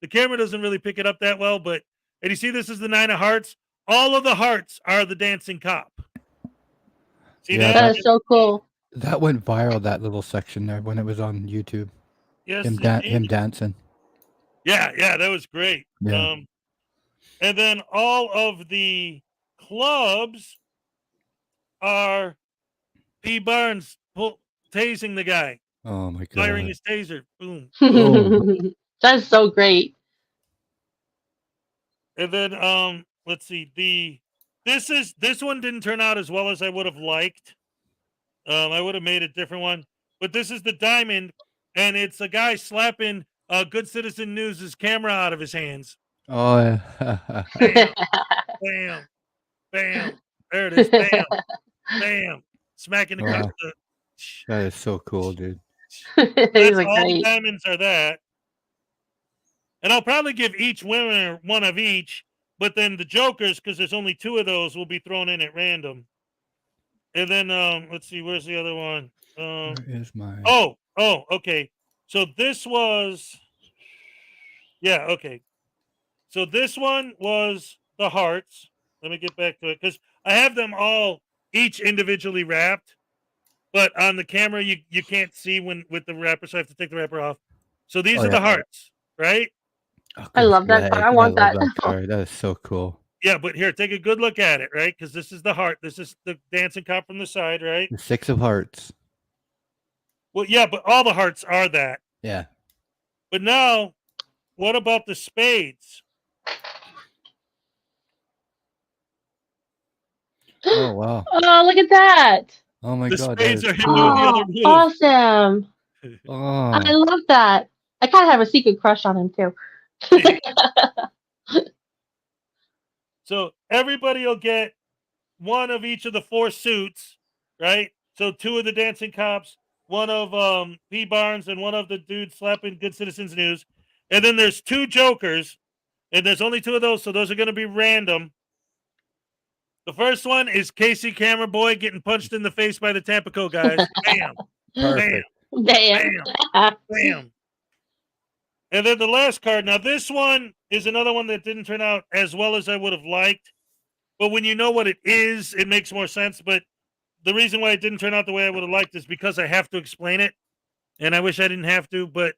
The camera doesn't really pick it up that well, but and you see this is the 9 of hearts. All of the hearts are the dancing cop. See Yeah, that? That is so cool. That went viral, that little section there, when it was on YouTube. Yes, Him indeed. dancing. Yeah, that was great. Yeah. And then all of the clubs are P. Barnes tasing the guy, Oh my firing god. his taser. Boom. Boom. That's so great. And then let's see. This one didn't turn out as well as I would have liked. I would have made a different one. But this is the diamond, and it's a guy slapping Good Citizen News' camera out of his hands. Oh yeah. Bam, bam, bam. There it is. Bam, bam. Smacking the Wow. cup. That is so cool, dude. These That's are all the great. diamonds are that. And I'll probably give each winner one of each, but then the jokers, because there's only 2 of those, will be thrown in at random. And then let's see, where's the other one? Where is my Oh, okay. So this was okay. So this one was the hearts. Let me get back to it because I have them all each individually wrapped, but on the camera you can't see when with the wrapper, so I have to take the wrapper off. So these are the hearts, right? I love that card. I want that. card. That is so cool. Yeah, but here, take a good look at it, right? Because this is the heart. This is the dancing cop from the side, right? The 6 of hearts. Well, yeah, but all the hearts are that. Yeah. But now, what about the spades? Oh wow. Oh, look at that. Oh my The god. spades are him doing the other move. Awesome. I Oh. love that. I kind of have a secret crush on him too. So everybody will get one of each of the 4 suits, right? So 2 of the dancing cops, one of P. Barnes, and one of the dudes slapping Good Citizens News. And then there's 2 jokers, and there's only 2 of those, so those are going to be random. The first one is Casey Camera Boy getting punched in the face by the Tampico guys. Bam, Perfect. Damn. bam. And then the last card. Now, this one is another one that didn't turn out as well as I would have liked. But when you know what it is, it makes more sense. But the reason why it didn't turn out the way I would have liked is because I have to explain it. And I wish I didn't have to, but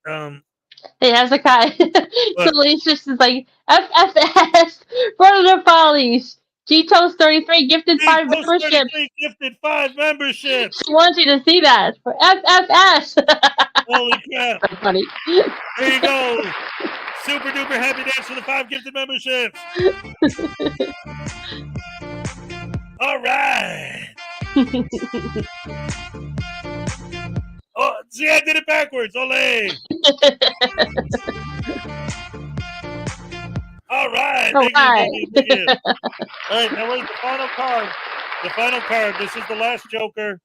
Hey, how's the guy? What? So it's just like FFS, Frauditor Follies, G-Toast 33 gifted 5 Post memberships. 33 gifted 5 memberships. She wants you to see that for FFS. Holy crap. So funny. There you go. Super duper happy dance for the 5 gifted memberships. All right. Oh, see, I did it backwards. Ole. All right. All Thank you. All right, now where's the final card? The final card. This is the last Joker.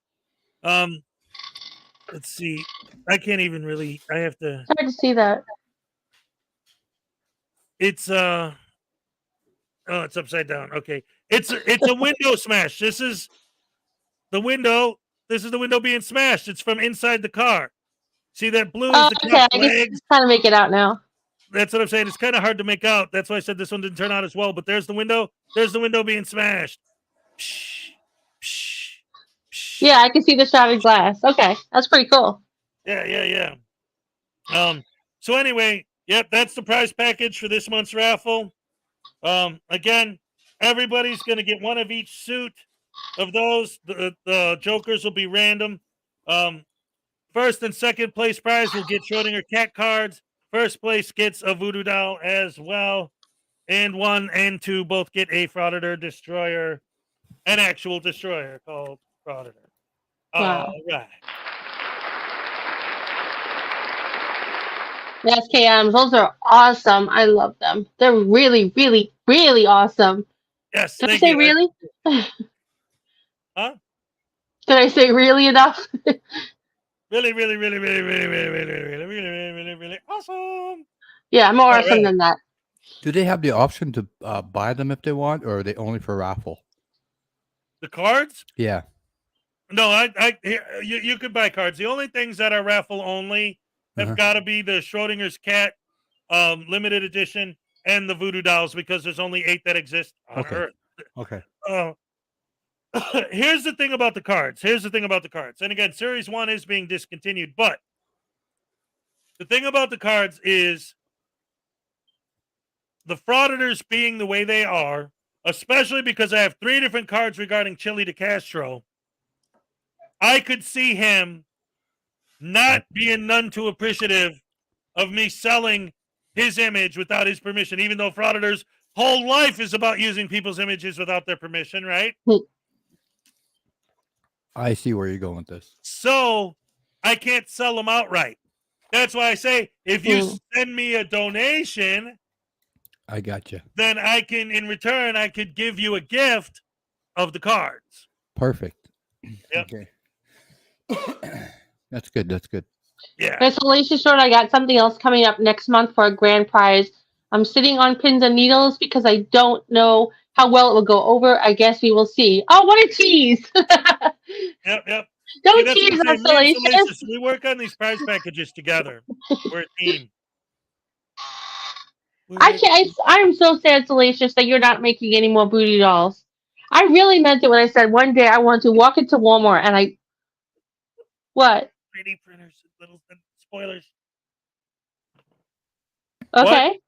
Let's see. I can't even really. I have to. Hard to see that. It's oh, it's upside down. Okay, it's a window smash. This is the window. This is the window being smashed. It's from inside the car. See that blue is Oh, the okay, cop's I legs. can kind of make it out now. That's what I'm saying. It's kind of hard to make out. That's why I said this one didn't turn out as well. But there's the window. There's the window being smashed. Psh, psh, psh. Yeah, I can see the shattered glass. Okay, that's pretty cool. Yeah. So anyway, yep, that's the prize package for this month's raffle. Again, everybody's going to get one of each suit of those. The jokers will be random. First and second place prize will get Schrodinger cat cards. First place gets a voodoo doll as well. And 1 and 2 both get a Frauditor destroyer, an actual destroyer called Frauditor. Wow. All right. Yes, KMs, those are awesome. I love them. They're really, really, really awesome. Yes. Did I Thank say you. really? Huh? Did I say really enough? Really awesome. Yeah, more All awesome right. than that. Do they have the option to buy them if they want, or are they only for raffle? The cards? Yeah. No, you could buy cards. The only things that are raffle only have got to be the Schrodinger's cat limited edition, and the voodoo dolls because there's only 8 that exist on Earth. Okay. Here's the thing about the cards. And again, Series 1 is being discontinued, but the thing about the cards is the Frauditors being the way they are, especially because I have 3 different cards regarding Chili DeCastro, I could see him not being none too appreciative of me selling his image without his permission, even though Frauditors' whole life is about using people's images without their permission, right? I see where you're going with this. So I can't sell them outright. That's why I say if you send me a donation, I got you. then I can, in return, I could give you a gift of the cards. Perfect. Yep. Okay. That's good. That's good. Yeah. Miss Alicia Short, I got something else coming up next month for a grand prize. I'm sitting on pins and needles because I don't know how well it will go over. I guess we will see. Oh, what a tease! Yep. Don't See, tease that's us, what I'm saying. Me and Alicia. Salacious, we work on these prize packages together. We're a team. I'm so sad, Salacious, that you're not making any more booty dolls. I really meant it when I said one day I want to walk into Walmart and what? 3D printers, little spoilers. Okay.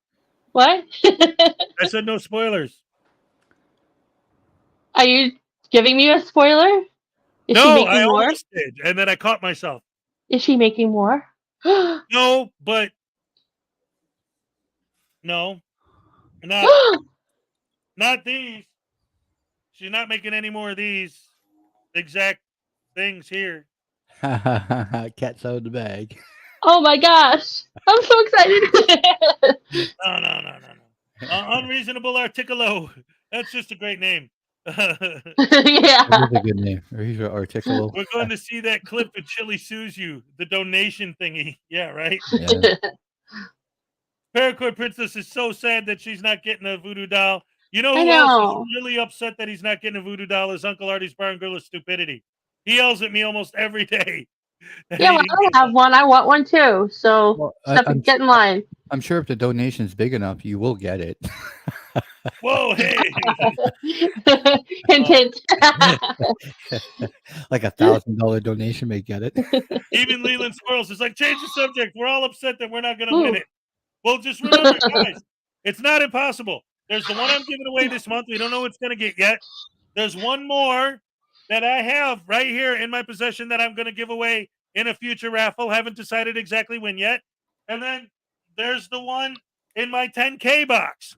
What? I said no spoilers. Are you giving me a spoiler? Is she No, making I more? almost did, and then I caught myself. Is she making more? No, but no, not these. She's not making any more of these exact things here. Cat's out of the bag. Oh my gosh. I'm so excited. No. Unreasonable Articolo. That's just a great name. Yeah. That is a good name. He's articulate. We're going to see that clip of Chili Sues You, the donation thingy. Yeah, right? Yeah. Paracord Princess is so sad that she's not getting a voodoo doll. You know I who else know. is really upset that he's not getting a voodoo doll is Uncle Arty's Barn Grill of Stupidity. He yells at me almost every day. that Yeah, he well, didn't I don't get have one. I want one too. So Well, get in line. I'm sure if the donation's big enough, you will get it. Whoa, hey. Hint, hint. Like $1,000 donation may get it. Even Leland Squirrels is like, change the subject. We're all upset that we're not going to win it. Well, just remember, guys, it's not impossible. There's the one I'm giving away this month. We don't know what's going to get yet. There's one more that I have right here in my possession that I'm going to give away in a future raffle. Haven't decided exactly when yet. And then there's the one in my 10K box.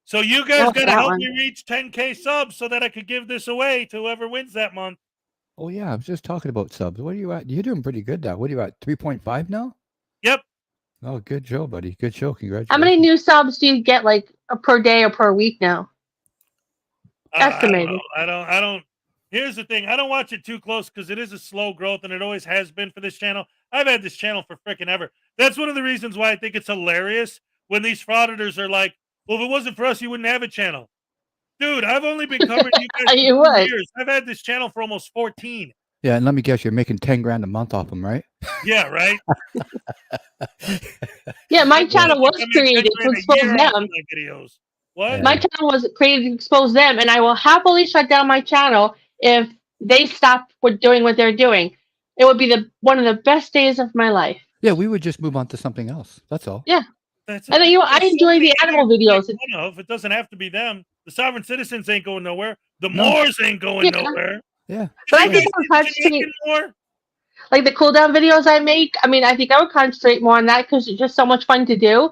So you guys got to help me reach 10K subs so that I could give this away to whoever wins that month. Oh, yeah. I was just talking about subs. What are you at? You're doing pretty good now. What are you at? 3.5 now? Yep. Oh, good show, buddy. Good show. Congratulations. How many new subs do you get, like, per day or per week now? Estimated. I don't. Here's the thing. I don't watch it too close because it is a slow growth, and it always has been for this channel. I've had this channel for freaking ever. That's one of the reasons why I think it's hilarious when these frauditors are like, well, if it wasn't for us, you wouldn't have a channel. Dude, I've only been covering you guys You for 2 would. years. I've had this channel for almost 14. Yeah, and let me guess, you're making 10 grand a month off them, right? Yeah, right? Yeah, my channel was I mean, created 10 to grand a expose year off them. my videos. What? Yeah. My channel was created to expose them, and I will happily shut down my channel if they stop doing what they're doing. It would be one of the best days of my life. Yeah, we would just move on to something else. That's all. Yeah. That's And then, I there's enjoy the many animal idiots to videos. make fun of. It doesn't have to be them. The sovereign citizens ain't going nowhere. The No. Moors ain't going Yeah. nowhere. Yeah. But I You think guys I would see the concentrate, Jamaican Moor? like the cooldown videos I make. I mean, I think I would concentrate more on that because it's just so much fun to do.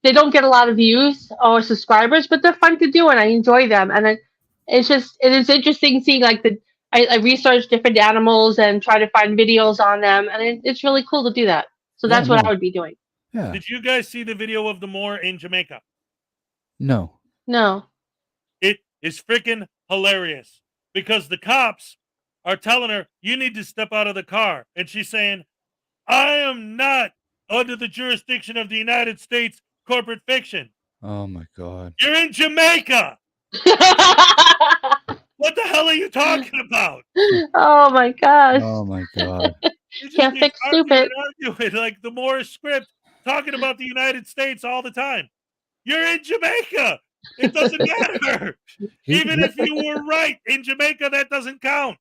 They don't get a lot of views or subscribers, but they're fun to do, and I enjoy them. And it is interesting seeing like I research different animals and try to find videos on them, and it's really cool to do that. So that's what I would be doing. Yeah. Did you guys see the video of the Moor in Jamaica? No. No. It is freaking hilarious because the cops are telling her, you need to step out of the car. And she's saying, I am not under the jurisdiction of the United States corporate fiction. Oh, my God. You're in Jamaica. What the hell are you talking about? Oh my gosh. Oh, my God. You just Can't keep fix arguing stupid. and arguing. Like the Moorish script talking about the United States all the time. You're in Jamaica. It doesn't matter. Even if you were right in Jamaica, that doesn't count.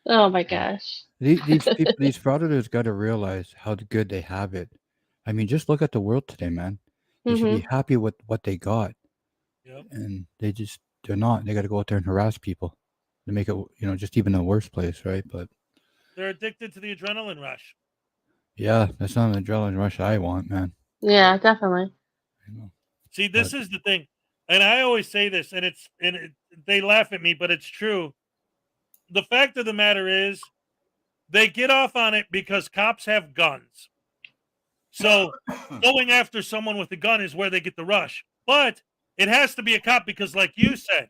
Oh my gosh. These people, these frauditors got to realize how good they have it. I mean, just look at the world today, man. They should be happy with what they got, and they're not. They got to go out there and harass people to make it, just even a worse place, right? But they're addicted to the adrenaline rush. Yeah, that's not an adrenaline rush I want, man. Yeah, definitely. See, this is the thing, and I always say this, and they laugh at me, but it's true. The fact of the matter is, they get off on it because cops have guns. So going after someone with a gun is where they get the rush. But it has to be a cop because, like you said,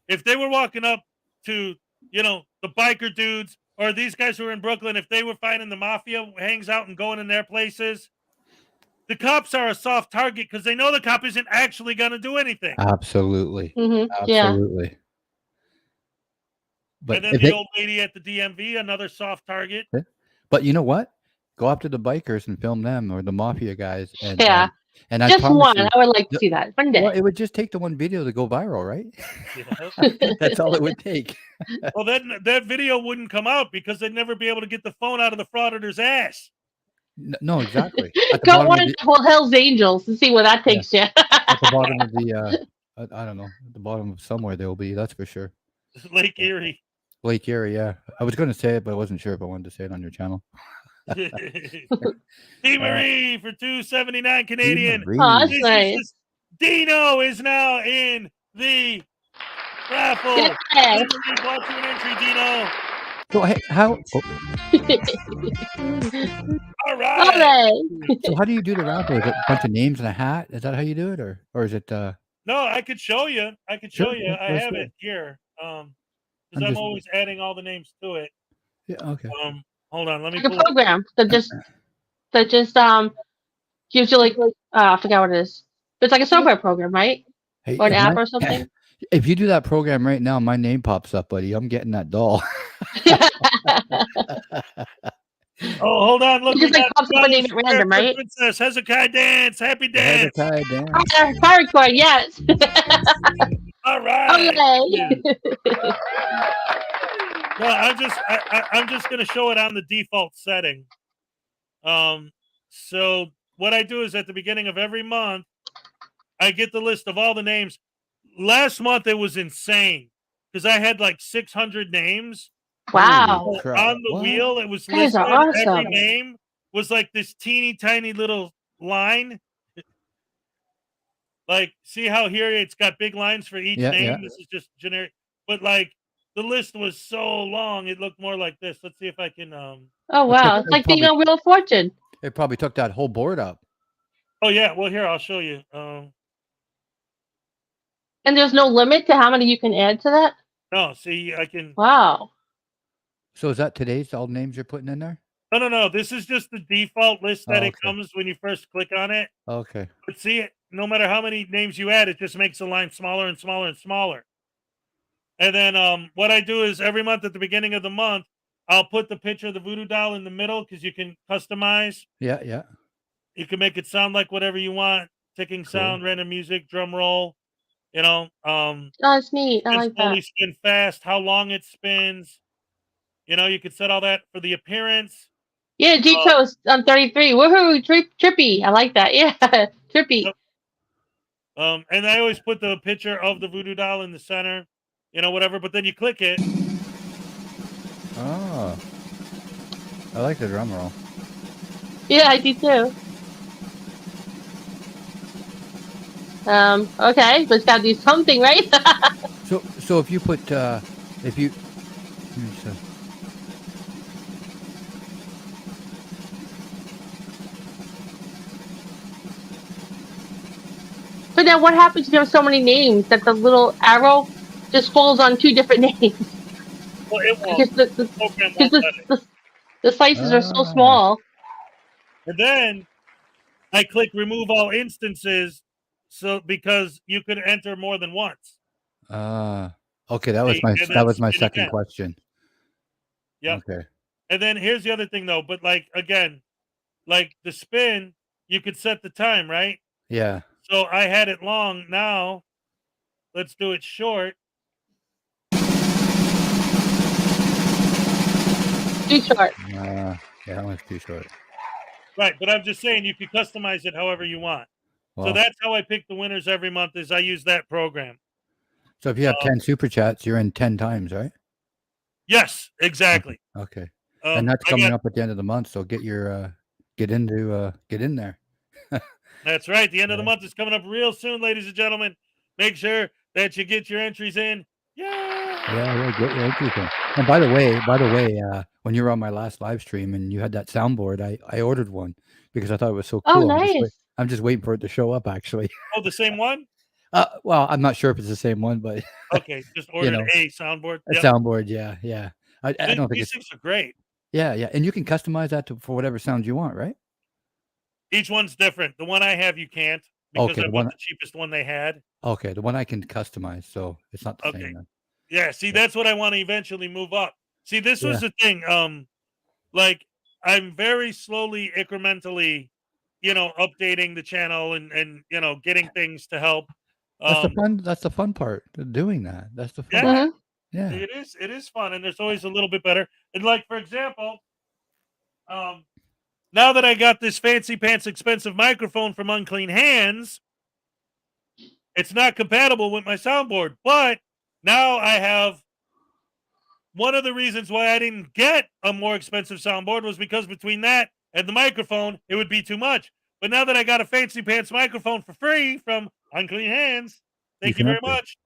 if they were walking up to, the biker dudes or these guys who are in Brooklyn, if they were finding the mafia hangs out and going in their places, the cops are a soft target because they know the cop isn't actually going to do anything. Absolutely. Yeah. Absolutely. But and then the old lady at the DMV, another soft target. But you know what? Go up to the bikers and film them or the mafia guys. And, Yeah. and I just promise one. you, I would like to see that one day. Well, it would just take the one video to go viral, right? That's all it would take. Well, then that video wouldn't come out because they'd never be able to get the phone out of the frauditor's ass. No, exactly. Go on to Hell's Angels and see where that takes you. At the bottom of the, I don't know, at the bottom of somewhere they'll be, that's for sure. Lake Erie. Lake Erie, yeah. I was going to say it, but I wasn't sure if I wanted to say it on your channel. T. Marie for $2.79 Canadian. Oh, that's nice. Dino is now in the raffle. Yeah. T. Marie bought you an entry, Dino. So, hey, how? All right. So how do you do the raffle? Is it a bunch of names and a hat? Is that how you do it, or is it? No, I could show you. I have it here. Because I'm always adding all the names to it. Yeah. Okay. Hold on. Let me. Like a program that just gives you like I forgot what it is. It's like a software program, right? Hey, or an app or something. If you do that program right now, my name pops up, buddy. I'm getting that doll. Oh, hold on. Look, it just like pops up a name at random, right? Princess Hezekiah dance, happy dance. Hezekiah dance. Pirate coin, yes. All right. Okay. No, I'm just gonna show it on the default setting. So what I do is at the beginning of every month, I get the list of all the names. Last month it was insane because I had like 600 names. Wow. On the wheel, it was listed. Awesome. Every name was like this teeny tiny little line. Like, see how here it's got big lines for each name? Yeah. This is just generic. But like the list was so long, it looked more like this. Let's see if I can Oh wow, it's like being on Wheel of Fortune. It probably took that whole board up. Oh yeah, well here I'll show you. And there's no limit to how many you can add to that? No, see, I can. Wow. So is that today's all names you're putting in there? No. This is just the default list that it comes when you first click on it. Okay. But see, no matter how many names you add, it just makes the line smaller and smaller and smaller. And then what I do is every month at the beginning of the month, I'll put the picture of the voodoo doll in the middle because you can customize. Yeah. You can make it sound like whatever you want. Ticking sound, random music, drum roll. Oh, that's neat. I like that. Slowly spin fast, how long it spins. You could set all that for the appearance. Yeah, G-Toast on 33. Woohoo, trippy. I like that. Yeah, trippy. And I always put the picture of the voodoo doll in the center, whatever. But then you click it. Oh, I like the drum roll. Yeah, I do too. Okay, but it's got to do something, right? So if you put But then what happens if you have so many names that the little arrow just falls on two different names? Well, it won't. Because the slices are so small. And then I click remove all instances because you could enter more than once. Okay, that was my second question. Yeah. Okay. And then here's the other thing though, but like again, like the spin, you could set the time, right? Yeah. So I had it long. Now let's do it short. Too short. Yeah, that one's too short. Right, but I'm just saying you could customize it however you want. So Well, that's how I pick the winners every month. Is I use that program. so if you have 10 super chats, you're in 10 times, right? Yes, exactly. Okay. And that's I coming got- up at the end of the month. So get your get in there. That's right. The end of the Yeah. month is coming up real soon, ladies and gentlemen. Make sure that you get your entries in. Yeah, get your entries in. And by the way, when you were on my last live stream and you had that soundboard, I ordered one because I thought it was so Oh, cool. nice. I'm just waiting for it to show up. Actually. Oh, the same one? Well, I'm not sure if it's the same one, but Okay, just ordered know, a soundboard. a soundboard. Yeah. I don't think These it's. things are great. Yeah, and you can customize that for whatever sound you want, right? Each one's different. The one I have, you can't because Okay, I the bought one- the cheapest one they had. Okay, the one I can customize, so it's not the Okay. same. Then. Yeah, see, that's what I want to eventually move up. See, this was the thing. Like I'm very slowly, incrementally, updating the channel and getting things to help. That's the fun part. Doing that. That's the fun. Yeah, Yeah. it is fun, and there's always a little bit better. And like for example, now that I got this fancy pants expensive microphone from Unclean Hands, it's not compatible with my soundboard. But now I have one of the reasons why I didn't get a more expensive soundboard was because between that and the microphone, it would be too much. But now that I got a fancy pants microphone for free from Unclean Hands, thank you very much.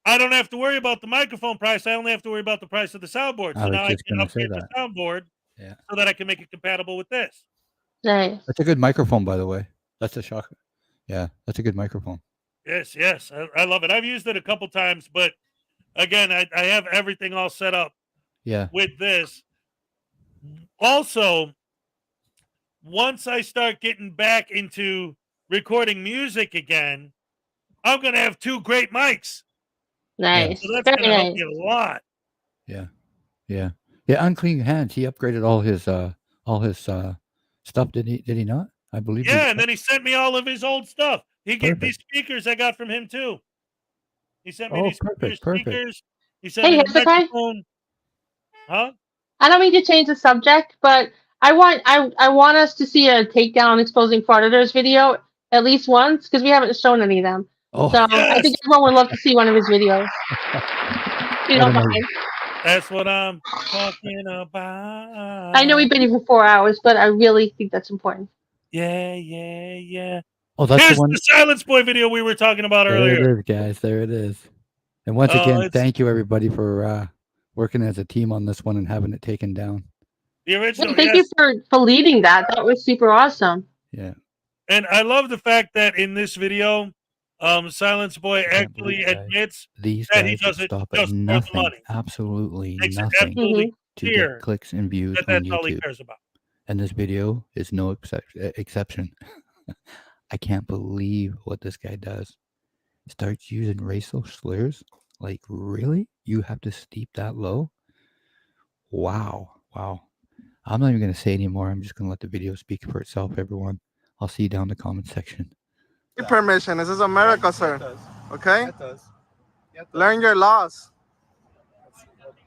I don't have to worry about the microphone price. I only have to worry about the price of the soundboard. I So was now I just can gonna say upgrade the that. soundboard Yeah. so that I can make it compatible with this. Nice. That's a good microphone, by the way. That's a shock. Yeah, that's a good microphone. Yes. I love it. I've used it a couple times, but again, I have everything all set up Yeah. with this. Also, once I start getting back into recording music again, I'm going to have 2 great mics. Nice. So that's Very going to help nice. me a lot. Yeah. Unclean Hands. He upgraded all his stuff. Did he not? I believe. Yeah, and then he sent me all of his old stuff. He gave Perfect. these speakers I got from him too. He sent me Oh, these perfect. speakers. He sent Hey, me the Hezekiah? microphone. Huh? I don't mean to change the subject, but I want us to see a takedown exposing Frauditors video at least once because we haven't shown any of them. Oh, So I think everyone would love to see one of his videos. If you don't What an mind. That's what I'm talking about. I know we've been here for 4 hours, but I really think that's important. Yeah. Oh, that's Here's the one. the Silence Boy video we were talking about There earlier. it is, guys. There it is. And once Oh, again, it's- thank you everybody for working as a team on this one and having it taken down. The original. Thank yes. you for leading that. That was super awesome. Yeah. And I love the fact that in this video, Silence Boy can't actually believe that. admits These that he guys would does it stop just at for the nothing, money. absolutely Makes it nothing absolutely to clear get clicks and views that on that's all he YouTube. cares about. And this video is no exception. I can't believe what this guy does. Starts using racial slurs. Like, really? You have to steep that low? Wow. I'm not even going to say anymore. I'm just going to let the video speak for itself, everyone. I'll see you down in the comment section. Permission. This is America, sir. Okay? Learn your laws.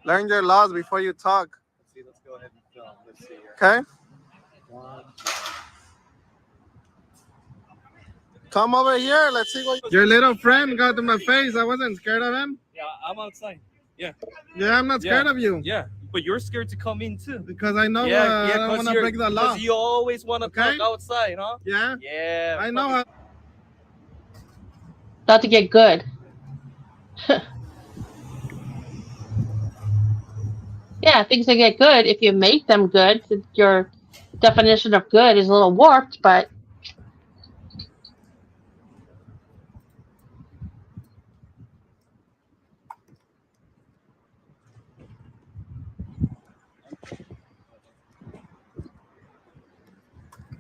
Learn your laws before you talk. Let's go ahead and film. Let's see here. Okay? 1. Come over here. Let's see what your little friend got to my face. I wasn't scared of him. Yeah, I'm outside. Yeah, I'm not scared of you. Yeah, but you're scared to come in too. Because I know Yeah, I don't want to break the law. Because you always want to Okay? talk outside, huh? Yeah? Yeah. I know how. About to get good. Yeah, things that get good if you make them good. Your definition of good is a little warped, but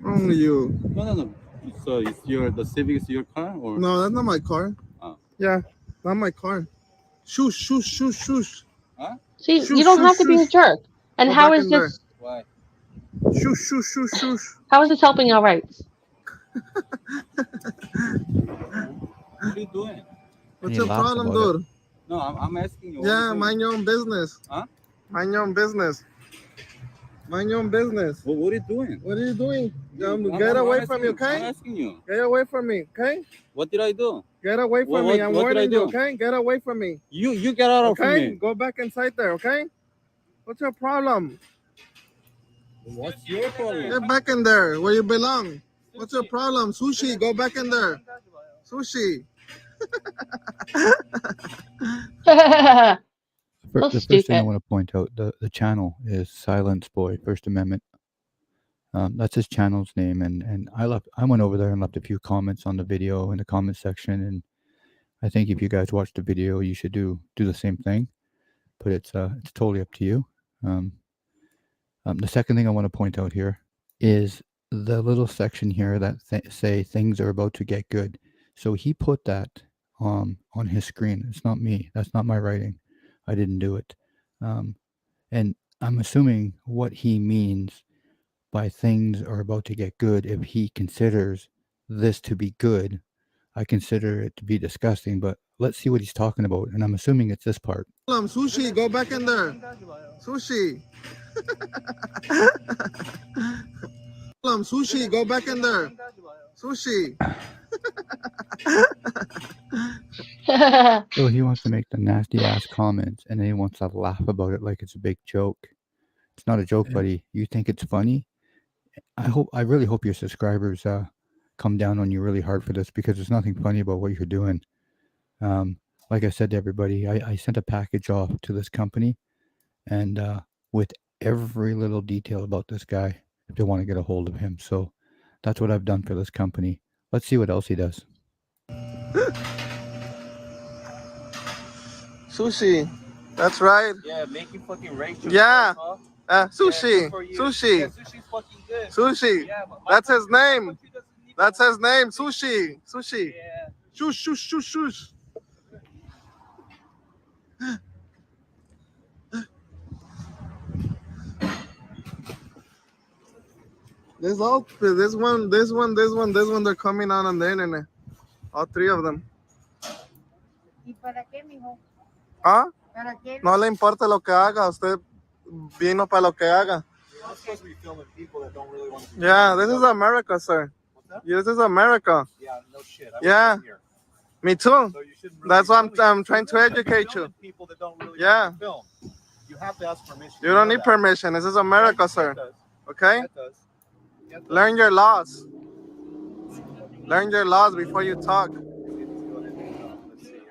Only you. No. So is the Civic is your car or? No, that's not my car. Oh. Yeah, not my car. Shush. see, Shoo, you don't shoo, have to be a shoo. jerk. And Go how back is in there. this? Why? Shush, shush, shush, shush. How is this helping our rights? What are you doing? What's he your laughs problem, about it. dude? No, I'm asking you. What are Yeah, you doing? mind your own business. Huh? Mind your own business. Mind your own business. What are you doing? What are you doing? I'm Get away asking from me, you. okay? I'm asking you. Get away from me, okay? What did I do? Get away from me. I'm what did I warning you, do? okay? Get away from me. You get out from Okay? me. Go back inside there, okay? What's your problem? What's your problem? Get back in there where you belong. What's your problem? Sushi, go back in there. Sushi. So The first thing I stupid. want to point out, the channel is Silence Boy First Amendment. That's his channel's name, and I went over there and left a few comments on the video in the comment section, and I think if you guys watch the video, you should do the same thing. But it's totally up to you. The second thing I want to point out here is the little section here that say things are about to get good. So he put that on his screen. It's not me. That's not my writing. I didn't do it. And I'm assuming what he means by things are about to get good, if he considers this to be good, I consider it to be disgusting. But let's see what he's talking about. And I'm assuming it's this part. Sushi, go back in there. Sushi. Sushi, go back in there. Sushi. So he wants to make the nasty ass comments, and then he wants to laugh about it like it's a big joke. It's not a joke, buddy. You think it's funny? I really hope your subscribers come down on you really hard for this, because there's nothing funny about what you're doing. Like I said to everybody, I sent a package off to this company, and with every little detail about this guy, if they want to get a hold of him. So that's what I've done for this company. Let's see what else he does. Sushi. That's right. Yeah, make you fucking rage. Yeah. Huh? Sushi. Yeah, good for you. Sushi. Yeah, sushi's fucking good. Sushi. Yeah, but That's his name. country doesn't need That's his name. Sushi. Sushi. Yeah. Shush, shush, shush, shush. This one, they're coming out on the internet. All three of them. ¿Ah? No le importa lo que haga. Usted vino para lo que haga. You're supposed to be filming people that don't really want to. Yeah, this is America, sir. This is America. Yeah, no shit. Yeah. Here. Me too. So you shouldn't really That's why be I'm trying to educate you. People that don't really Yeah. want to film. You have to ask permission. You don't need permission. This is America, sir. Okay? Learn your laws. Learn your laws before you talk.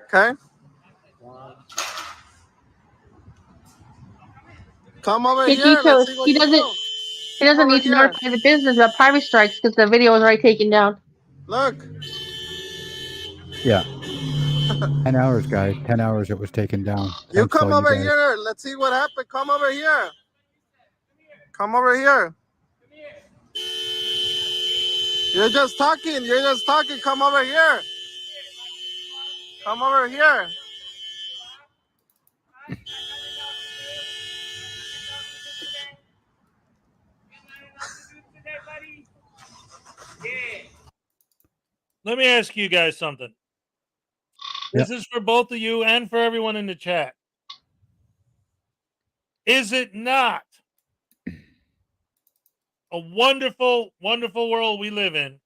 Okay? Come over He here. Let's see what he you doesn't do. he doesn't Over need to here. notify the business about private strikes because the video was already taken down. Look. Yeah. 10 hours, guys. 10 hours it was taken down. You Thanks come all over guys. here. Let's see what happened. Come over here. Come over here. You're just talking. You're just talking. Come over here. Come over here. Let me ask you guys something. This is for both of you and for everyone in the chat. Is it not a wonderful, wonderful world we live in?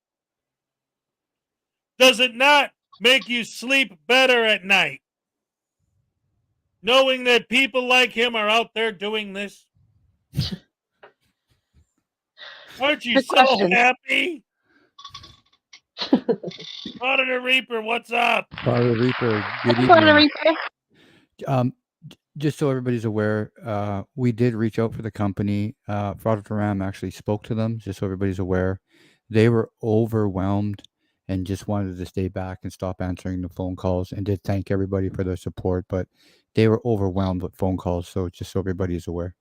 Does it not make you sleep better at night, knowing that people like him are out there doing this? Aren't you Good so question. happy? Auditor Reaper, what's up? Father Reaper, good Auditor evening. Reaper. Just so everybody's aware, we did reach out for the company. Frauditor actually spoke to them, just so everybody's aware. They were overwhelmed and just wanted to stay back and stop answering the phone calls, and did thank everybody for their support, but they were overwhelmed with phone calls, so just so everybody's aware.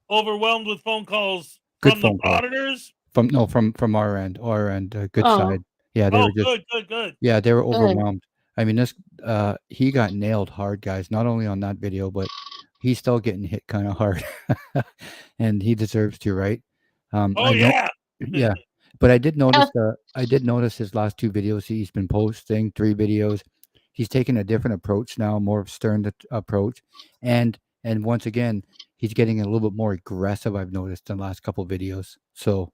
Overwhelmed with phone calls Good from the phone call. auditors? From our end, good side. Yeah, they were just good. Yeah, they were Good. overwhelmed. I mean, this he got nailed hard, guys. Not only on that video, but he's still getting hit kind of hard, and he deserves to, right? Oh I know, yeah. yeah. But I did notice his last 2 videos. He's been posting 3 videos. He's taken a different approach now, more stern approach, and once again, he's getting a little bit more aggressive. I've noticed in the last couple videos. So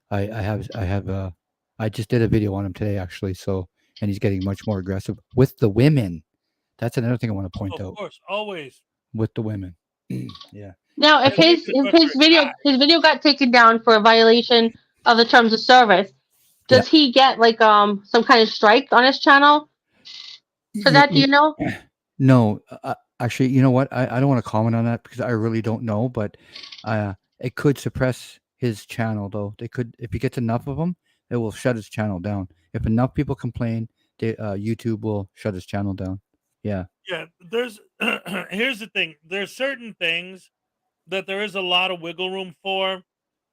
I just did a video on him today actually. So, and he's getting much more aggressive with the women. That's another thing I want to point Of out course, always. with the women. Yeah. Now, if his video got taken down for a violation of the terms of service, does he get like some kind of strike on his channel for that? Do you know? No, actually, you know what? I don't want to comment on that because I really don't know. But it could suppress his channel, though. They could, if he gets enough of them, it will shut his channel down. If enough people complain, YouTube will shut his channel down. Yeah. Yeah, there's here's the thing. There's certain things that there is a lot of wiggle room for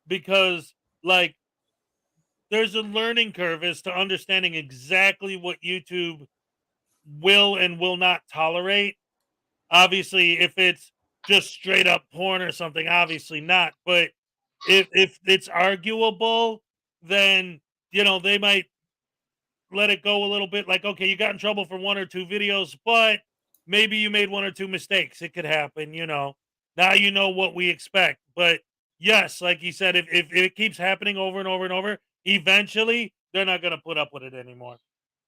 because like there's a learning curve as to understanding exactly what YouTube will and will not tolerate. Obviously, if it's just straight up porn or something, obviously not. But if it's arguable, then they might let it go a little bit. Like, okay, you got in trouble for 1 or 2 videos, but maybe you made 1 or 2 mistakes. It could happen, Now you know what we expect. But yes, like you said, if it keeps happening over and over and over, eventually they're not going to put up with it anymore.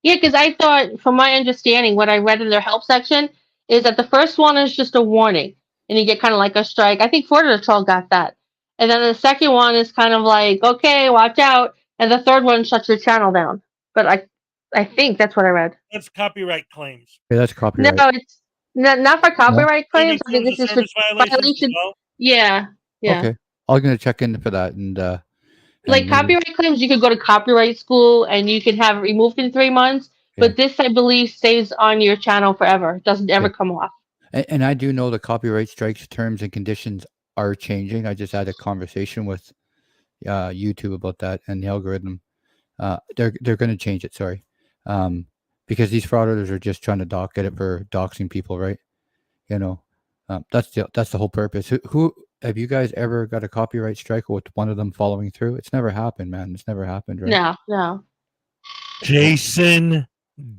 Yeah, because I thought, from my understanding, what I read in their help section is that the first one is just a warning, and you get kind of like a strike. I think Frauditor got that, and then the second one is kind of like, okay, watch out, and the third one shuts your channel down. But I think that's what I read. That's copyright claims. Yeah, that's copyright. No, it's not for copyright claims. I think Terms this of is for service violations as violation. well? Yeah. Okay. I'm gonna check in for that and Like maybe- copyright claims, you could go to copyright school and you can have it removed in 3 months. Yeah. But this, I believe, stays on your channel forever. It doesn't ever come off. And I do know the copyright strikes terms and conditions are changing. I just had a conversation with YouTube about that and the algorithm. They're going to change it. Sorry, because these frauditors are just trying to get it for doxing people, right? That's the whole purpose. Who have you guys ever got a copyright strike with one of them following through? It's never happened, man. It's never happened, right? No. Jason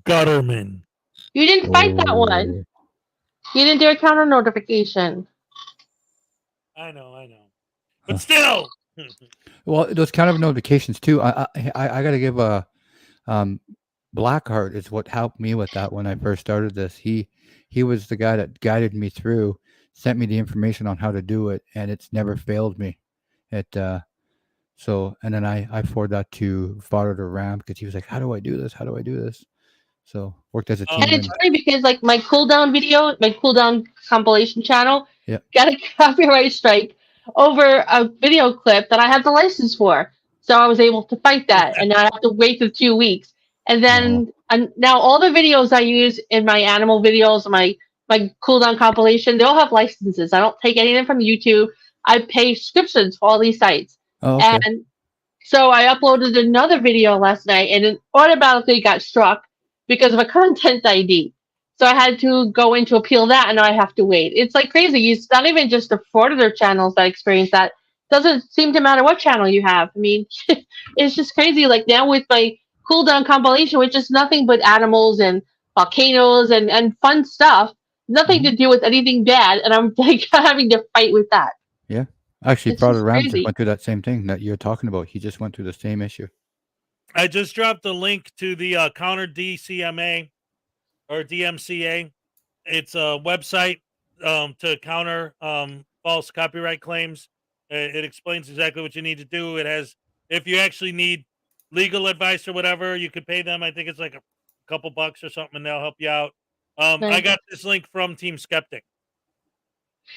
Gutterman. You didn't fight that one. You didn't do a counter notification. I know. But still. Well, those kind of notifications too. I got to give Blackheart is what helped me with that when I first started this. He was the guy that guided me through, sent me the information on how to do it, and it's never failed me. So, and then I forwarded that to Frauditor Ram because he was like, "How do I do this? How do I do this?" So worked as a team. And it's funny because like my cooldown video, my cooldown compilation channel, got a copyright strike over a video clip that I had the license for. So I was able to fight that, and now I have to wait for 2 weeks. And then now all the videos I use in my animal videos, my cooldown compilation, they all have licenses. I don't take anything from YouTube. I pay subscriptions for all these sites. Oh, okay. And so I uploaded another video last night, and it automatically got struck because of a content ID. So I had to go in to appeal that, and now I have to wait. It's like crazy. It's not even just the Frauditor channels that experience that. It doesn't seem to matter what channel you have. I mean, it's just crazy. Like now with my cooldown compilation, which is nothing but animals and volcanoes and fun stuff, nothing to do with anything bad, and I'm like having to fight with that. Yeah. Actually, It's Frauditor just Ram crazy. just went through that same thing that you're talking about. He just went through the same issue. I just dropped a link to the Counter DCMA or DMCA. It's a website to counter false copyright claims. It explains exactly what you need to do. It has, if you actually need legal advice or whatever, you could pay them. I think it's like a couple bucks or something, and they'll help you out. I got this link from Team Skeptic.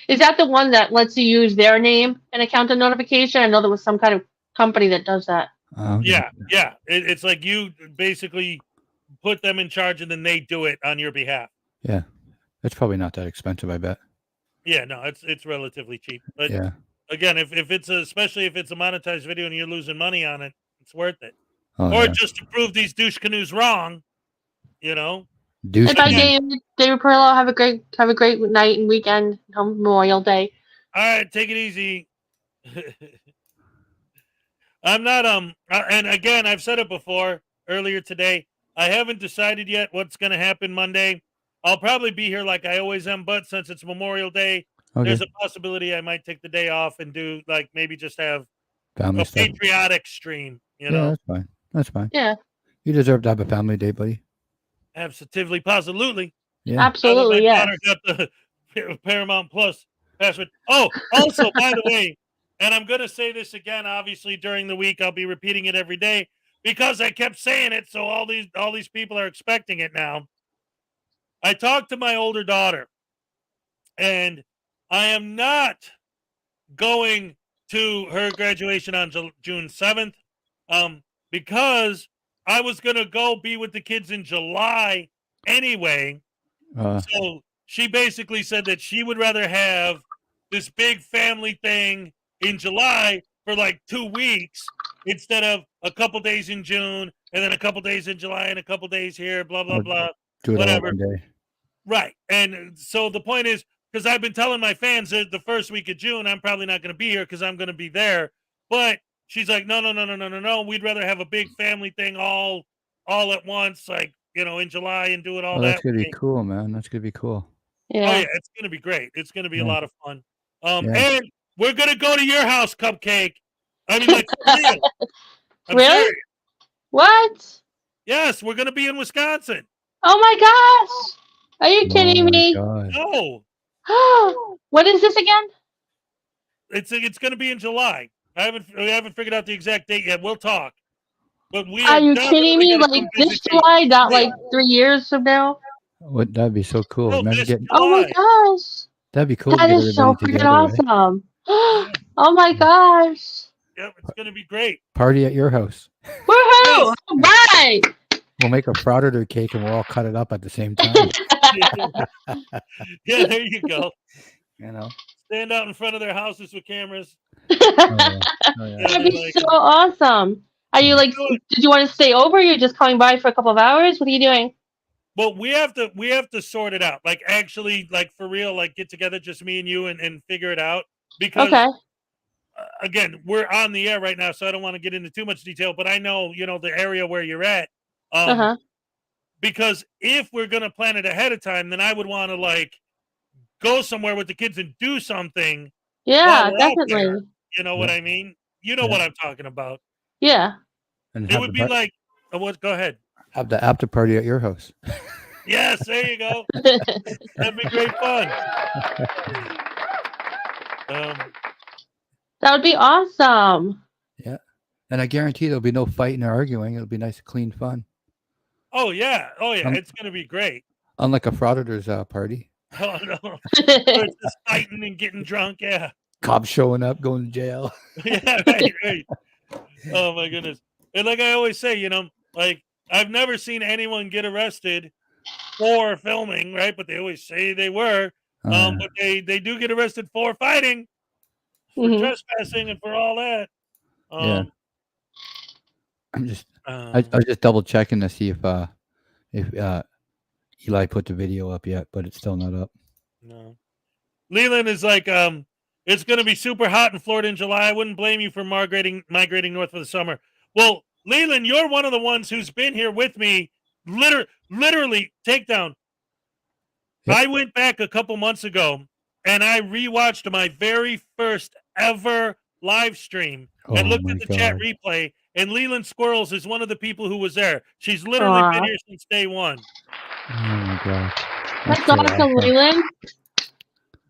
Is that the one that lets you use their name and account notification? I know there was some kind of company that does that. Yeah. It's like you basically put them in charge, and then they do it on your behalf. Yeah, it's probably not that expensive, I bet. Yeah, no, it's relatively cheap. But Yeah. again, if it's especially if it's a monetized video and you're losing money on it, it's worth it. Oh, Or yeah. just to prove these douche canoes wrong, Deuce. And bye, Again. David Perillo. Have a great night and weekend. Memorial Day. All right, take it easy. I'm not and again, I've said it before earlier today. I haven't decided yet what's going to happen Monday. I'll probably be here like I always am, but since it's Memorial Day, there's a possibility I might take the day off and do like maybe just have Family a stuff. patriotic stream, you Yeah, know. that's fine. That's fine. Yeah. You deserve to have a family day, buddy. Absolutely, positively. Yeah. Absolutely, my yeah. daughter got the Paramount Plus password. Oh, also, by the way, and I'm going to say this again, obviously, during the week. I'll be repeating it every day because I kept saying it, so all these people are expecting it now. I talked to my older daughter, and I am not going to her graduation on June 7th because I was going to go be with the kids in July anyway. So she basically said that she would rather have this big family thing in July for like 2 weeks instead of a couple days in June and then a couple days in July and a couple days here, blah, blah, blah. Do it whatever. all one day. Right. And so the point is, because I've been telling my fans that the first week of June, I'm probably not going to be here because I'm going to be there. But she's like, no. We'd rather have a big family thing all at once, like, you know, in July and do it all That's that going to way. be cool, man. That's going to be cool. Yeah. Oh, yeah, it's going to be great. It's going to be a Yeah. lot of fun. Yeah. And we're going to go to your house, Cupcake. I mean, like, for real. I'm Really? serious. What? Yes, we're going to be in Wisconsin. Oh my gosh! Are you kidding me? God. No, What is this again? it's going to be in July. We haven't figured out the exact date yet. We'll talk. But we Are you definitely kidding me? gonna Like come this visit you. July, not like 3 years from now? That'd be so cool. No, Imagine this getting, Oh my July. gosh! that'd be cool to That get is so everybody freaking together. Eh? awesome! Oh my gosh! Yep, it's going to be great. Party at your house. Woohoo! All right! We'll make a Frauditor cake and we'll all cut it up at the same time. Yeah, there you go. You know. Stand out in front of their houses with cameras. Oh, yeah. That'd be so awesome. Are you like? Did you want to stay over? Or you're just coming by for a couple of hours? What are you doing? Well, we have to sort it out. Like actually, like for real, like get together, just me and you, and figure it out. Because Okay. Again, we're on the air right now, so I don't want to get into too much detail. But I know, you know, the area where you're at. Because if we're gonna plan it ahead of time, then I would want to like go somewhere with the kids and do something. Yeah, while we're out there. definitely. You know what I mean? You know what I'm talking about. Yeah. And It would be like, what? Go ahead. have the after party at your house. Yes, there you go. That'd be great fun. That would be awesome. Yeah. And I guarantee there'll be no fighting or arguing. It'll be nice, clean fun. Oh yeah, it's gonna be great. Unlike a Frauditors party. Oh no, where it's just fighting and getting drunk. Yeah, Cops showing up, going to jail. yeah, right. Oh my goodness. And like I always say, you know, like I've never seen anyone get arrested for filming, right? But they always say they were. But they do get arrested for fighting, for trespassing, and for all that. Yeah. I'm just I was just double checking to see if Eli put the video up yet, but it's still not up. No. Leland is like, it's going to be super hot in Florida in July. I wouldn't blame you for migrating north for the summer. Well, Leland, you're one of the ones who's been here with me. Literally, takedown. Yep. I went back a couple months ago and I rewatched my very first ever live stream and looked at the chat replay. And Leland Squirrels is one of the people who was there. She's literally been here since day one. Oh my god. That's awesome, Leland.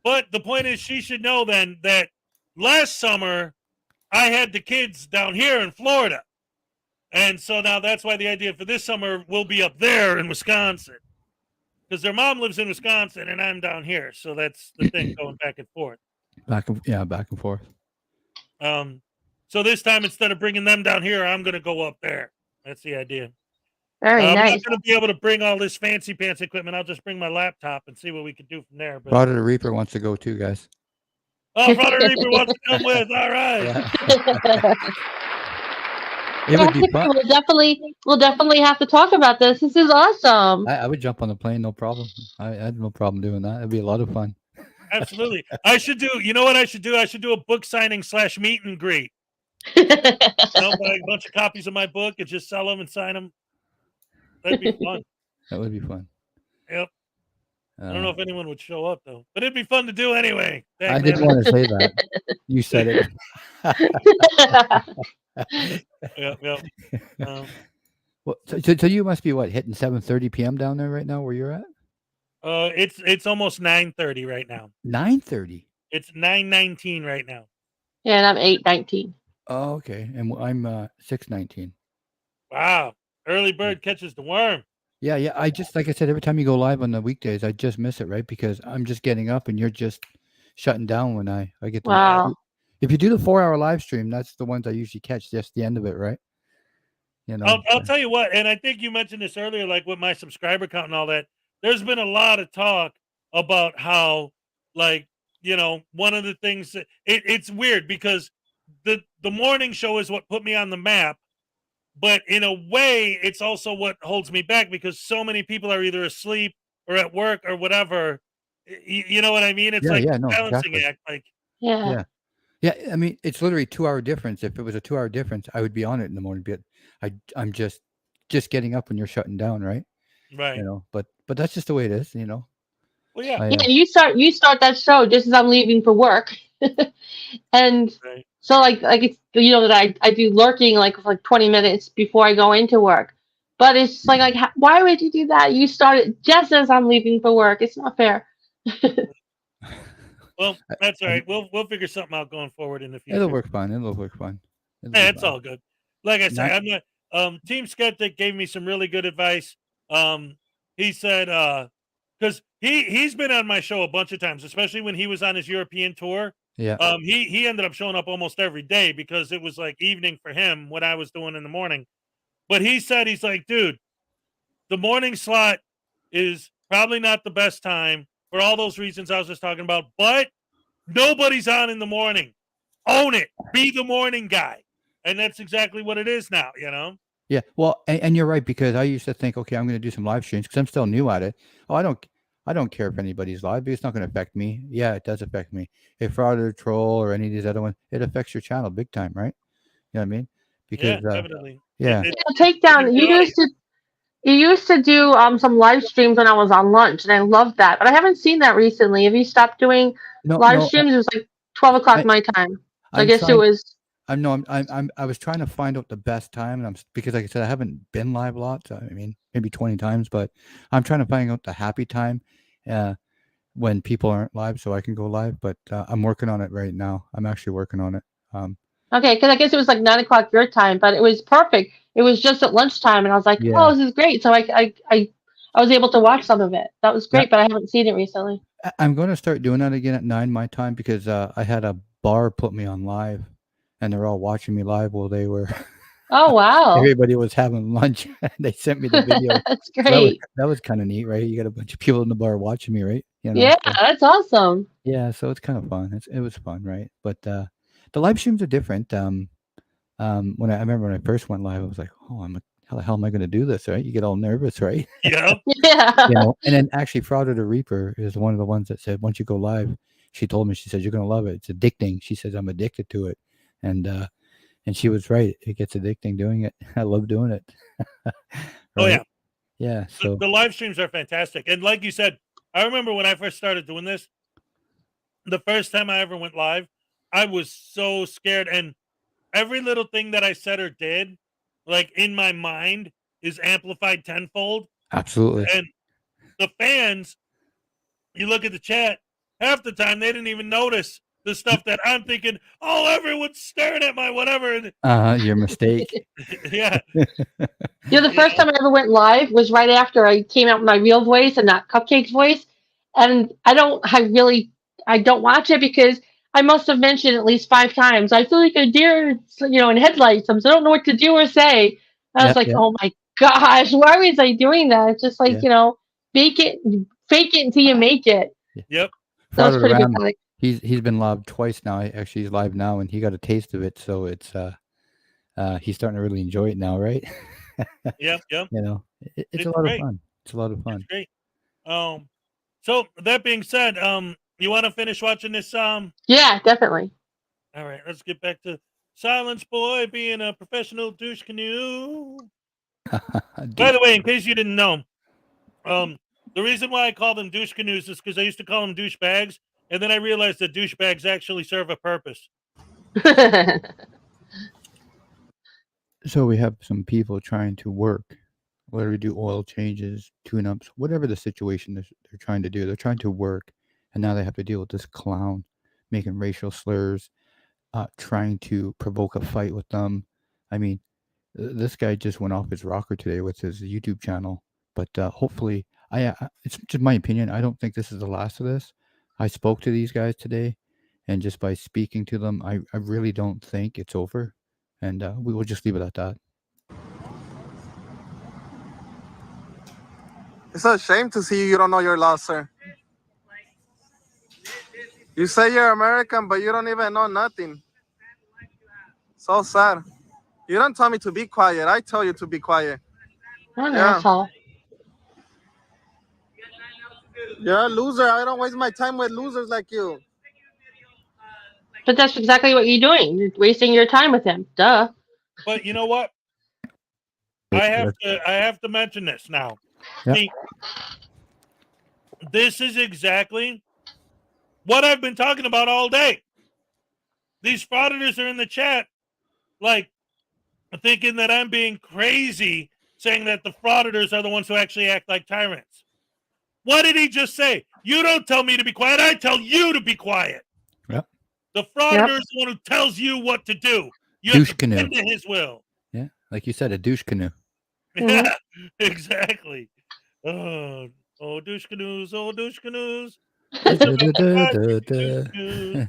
But the point is, she should know then that last summer I had the kids down here in Florida. And so now that's why the idea for this summer will be up there in Wisconsin. Because their mom lives in Wisconsin and I'm down here. So that's the thing, going back and forth. Back and forth. So this time, instead of bringing them down here, I'm going to go up there. That's the idea. Very I'm nice. not going to be able to bring all this fancy pants equipment. I'll just bring my laptop and see what we can do from there. But Frauditor Reaper wants to go too, guys. Frauditor Reaper wants to come with. All right. It would be fun. We'll definitely have to talk about this. This is awesome. I would jump on the plane, no problem. I had no problem doing that. It'd be a lot of fun. Absolutely. I should do. You know what I should do? I should do a book signing / meet and greet. Buy a bunch of copies of my book and just sell them and sign them. That'd be fun. That would be fun. Yep. I don't know if anyone would show up though, but it'd be fun to do anyway. I didn't want to say that. You said it. Yep. Well, so you must be what, hitting 7:30 p.m. down there right now where you're at? It's almost 9:30 right now. 9:30. It's 9:19 right now. Yeah, and I'm 8:19. Oh, okay, and I'm 6:19. Wow, early bird catches the worm. Yeah. I just, like I said, every time you go live on the weekdays, I just miss it, right? Because I'm just getting up and you're just shutting down when I get to. Wow. If you do the 4-hour live stream, that's the ones I usually catch, just the end of it, right? You know. I'll tell you what, and I think you mentioned this earlier, like with my subscriber count and all that. There's been a lot of talk about how, like, you know, one of the things that it's weird because the morning show is what put me on the map. But in a way, it's also what holds me back because so many people are either asleep or at work or whatever. You know what I mean? It's a balancing act. Like, yeah. I mean, it's literally 2-hour difference. If it was a 2-hour difference, I would be on it in the morning. But I'm just getting up when you're shutting down, right? Right. You know, but that's just the way it is. You know. Well, yeah. You start that show just as I'm leaving for work, and. Right. So like it's, you know, that I do lurking like 20 minutes before I go into work, but it's like why would you do that? You start it just as I'm leaving for work. It's not fair. Well, that's all right. We'll figure something out going forward in the future. It'll work fine. Yeah, it's all good. Like I said, I'm not. Team Skeptic gave me some really good advice. He said because he's been on my show a bunch of times, especially when he was on his European tour. Yeah. He ended up showing up almost every day because it was like evening for him what I was doing in the morning. But he said, he's like, dude, the morning slot is probably not the best time for all those reasons I was just talking about, but nobody's on in the morning. Own it. Be the morning guy. And that's exactly what it is now, you know? Yeah. Well, and you're right, because I used to think, okay, I'm going to do some live streams because I'm still new at it. Oh, I don't care if anybody's live because it's not going to affect me. Yeah, it does affect me. If Frauditor, Troll, or any of these other ones, it affects your channel big time, right? You know what I mean? Because definitely. Yeah. Takedown. You used to do some live streams when I was on lunch, and I loved that. But I haven't seen that recently. Have you stopped doing live streams? It was like 12 o'clock my time. So I guess it was. I was trying to find out the best time, and because like I said, I haven't been live a lot. So, I mean, maybe 20 times, but I'm trying to find out the happy time when people aren't live, so I can go live. But I'm working on it right now. I'm actually working on it. Okay, because I guess it was like 9 o'clock your time, but it was perfect. It was just at lunchtime, and I was like, "Oh, this is great!" So I was able to watch some of it. That was great, but I haven't seen it recently. I'm going to start doing that again at 9 my time because I had a bar put me on live, and they're all watching me live while they were. Oh wow! Everybody was having lunch. They sent me the video. That's great. So that was kind of neat, right? You got a bunch of people in the bar watching me, right? You know, yeah, that's awesome. Yeah, so it's kind of fun. It was fun, right? But the live streams are different. When I remember when I first went live, I was like, "Oh, how the hell am I going to do this?" Right? You get all nervous, right? Yeah. Yeah. You know, and then actually, Frauditor Reaper is one of the ones that said, once you go live, she told me, she said, "You're going to love it. It's addicting." She says, "I'm addicted to it," and she was right. It gets addicting doing it. I love doing it. Right? Oh yeah, yeah. So the live streams are fantastic, and like you said, I remember when I first started doing this. The first time I ever went live, I was so scared, and every little thing that I said or did, like in my mind, is amplified tenfold. Absolutely. And the fans, you look at the chat, half the time they didn't even notice the stuff that I'm thinking, oh, everyone's staring at my whatever. Your mistake. Yeah. The first time I ever went live was right after I came out with my real voice and not Cupcake's voice. And I don't watch it because I must have mentioned at least 5 times, I feel like a deer, in headlights. So I don't know what to do or say. I was oh my gosh, why was I doing that? It's just like, fake it until you make it. Yep. That was pretty pathetic. He's been live twice now. Actually, he's live now, and he got a taste of it. So it's he's starting to really enjoy it now, right? Yep. You know, it's a It's lot great. of fun. It's a lot of fun. It's great. So that being said, you want to finish watching this? Yeah, definitely. All right, let's get back to Silence Boy being a professional douche canoe. By the way, in case you didn't know, the reason why I call them douche canoes is because I used to call them douche bags, and then I realized that douche bags actually serve a purpose. So we have some people trying to work, whether we do oil changes, tune-ups, whatever the situation they're trying to do. They're trying to work, and now they have to deal with this clown making racial slurs, trying to provoke a fight with them. I mean, this guy just went off his rocker today with his YouTube channel, but hopefully, it's just my opinion. I don't think this is the last of this. I spoke to these guys today, and just by speaking to them, I really don't think it's over, and we will just leave it at that. It's a shame to see you don't know your laws, sir. You say you're American, but you don't even know nothing. So sad. You don't tell me to be quiet. I tell you to be quiet. What an asshole. You're a loser. I don't waste my time with losers like you. But that's exactly what you're doing. You're wasting your time with him. Duh. But you know what? I have to mention this now. Yep. See, this is exactly what I've been talking about all day. These frauditors are in the chat, like, thinking that I'm being crazy, saying that the frauditors are the ones who actually act like tyrants. What did he just say? You don't tell me to be quiet. I tell you to be quiet. Yep. The frauditor is the one who tells you what to do. You Douche have to canoe. bend to his will. Yeah, like you said, a douche canoe. Yeah, exactly. Oh, douche canoes. Oh, douche canoes. Da, da, da, da, Douche da. canoes.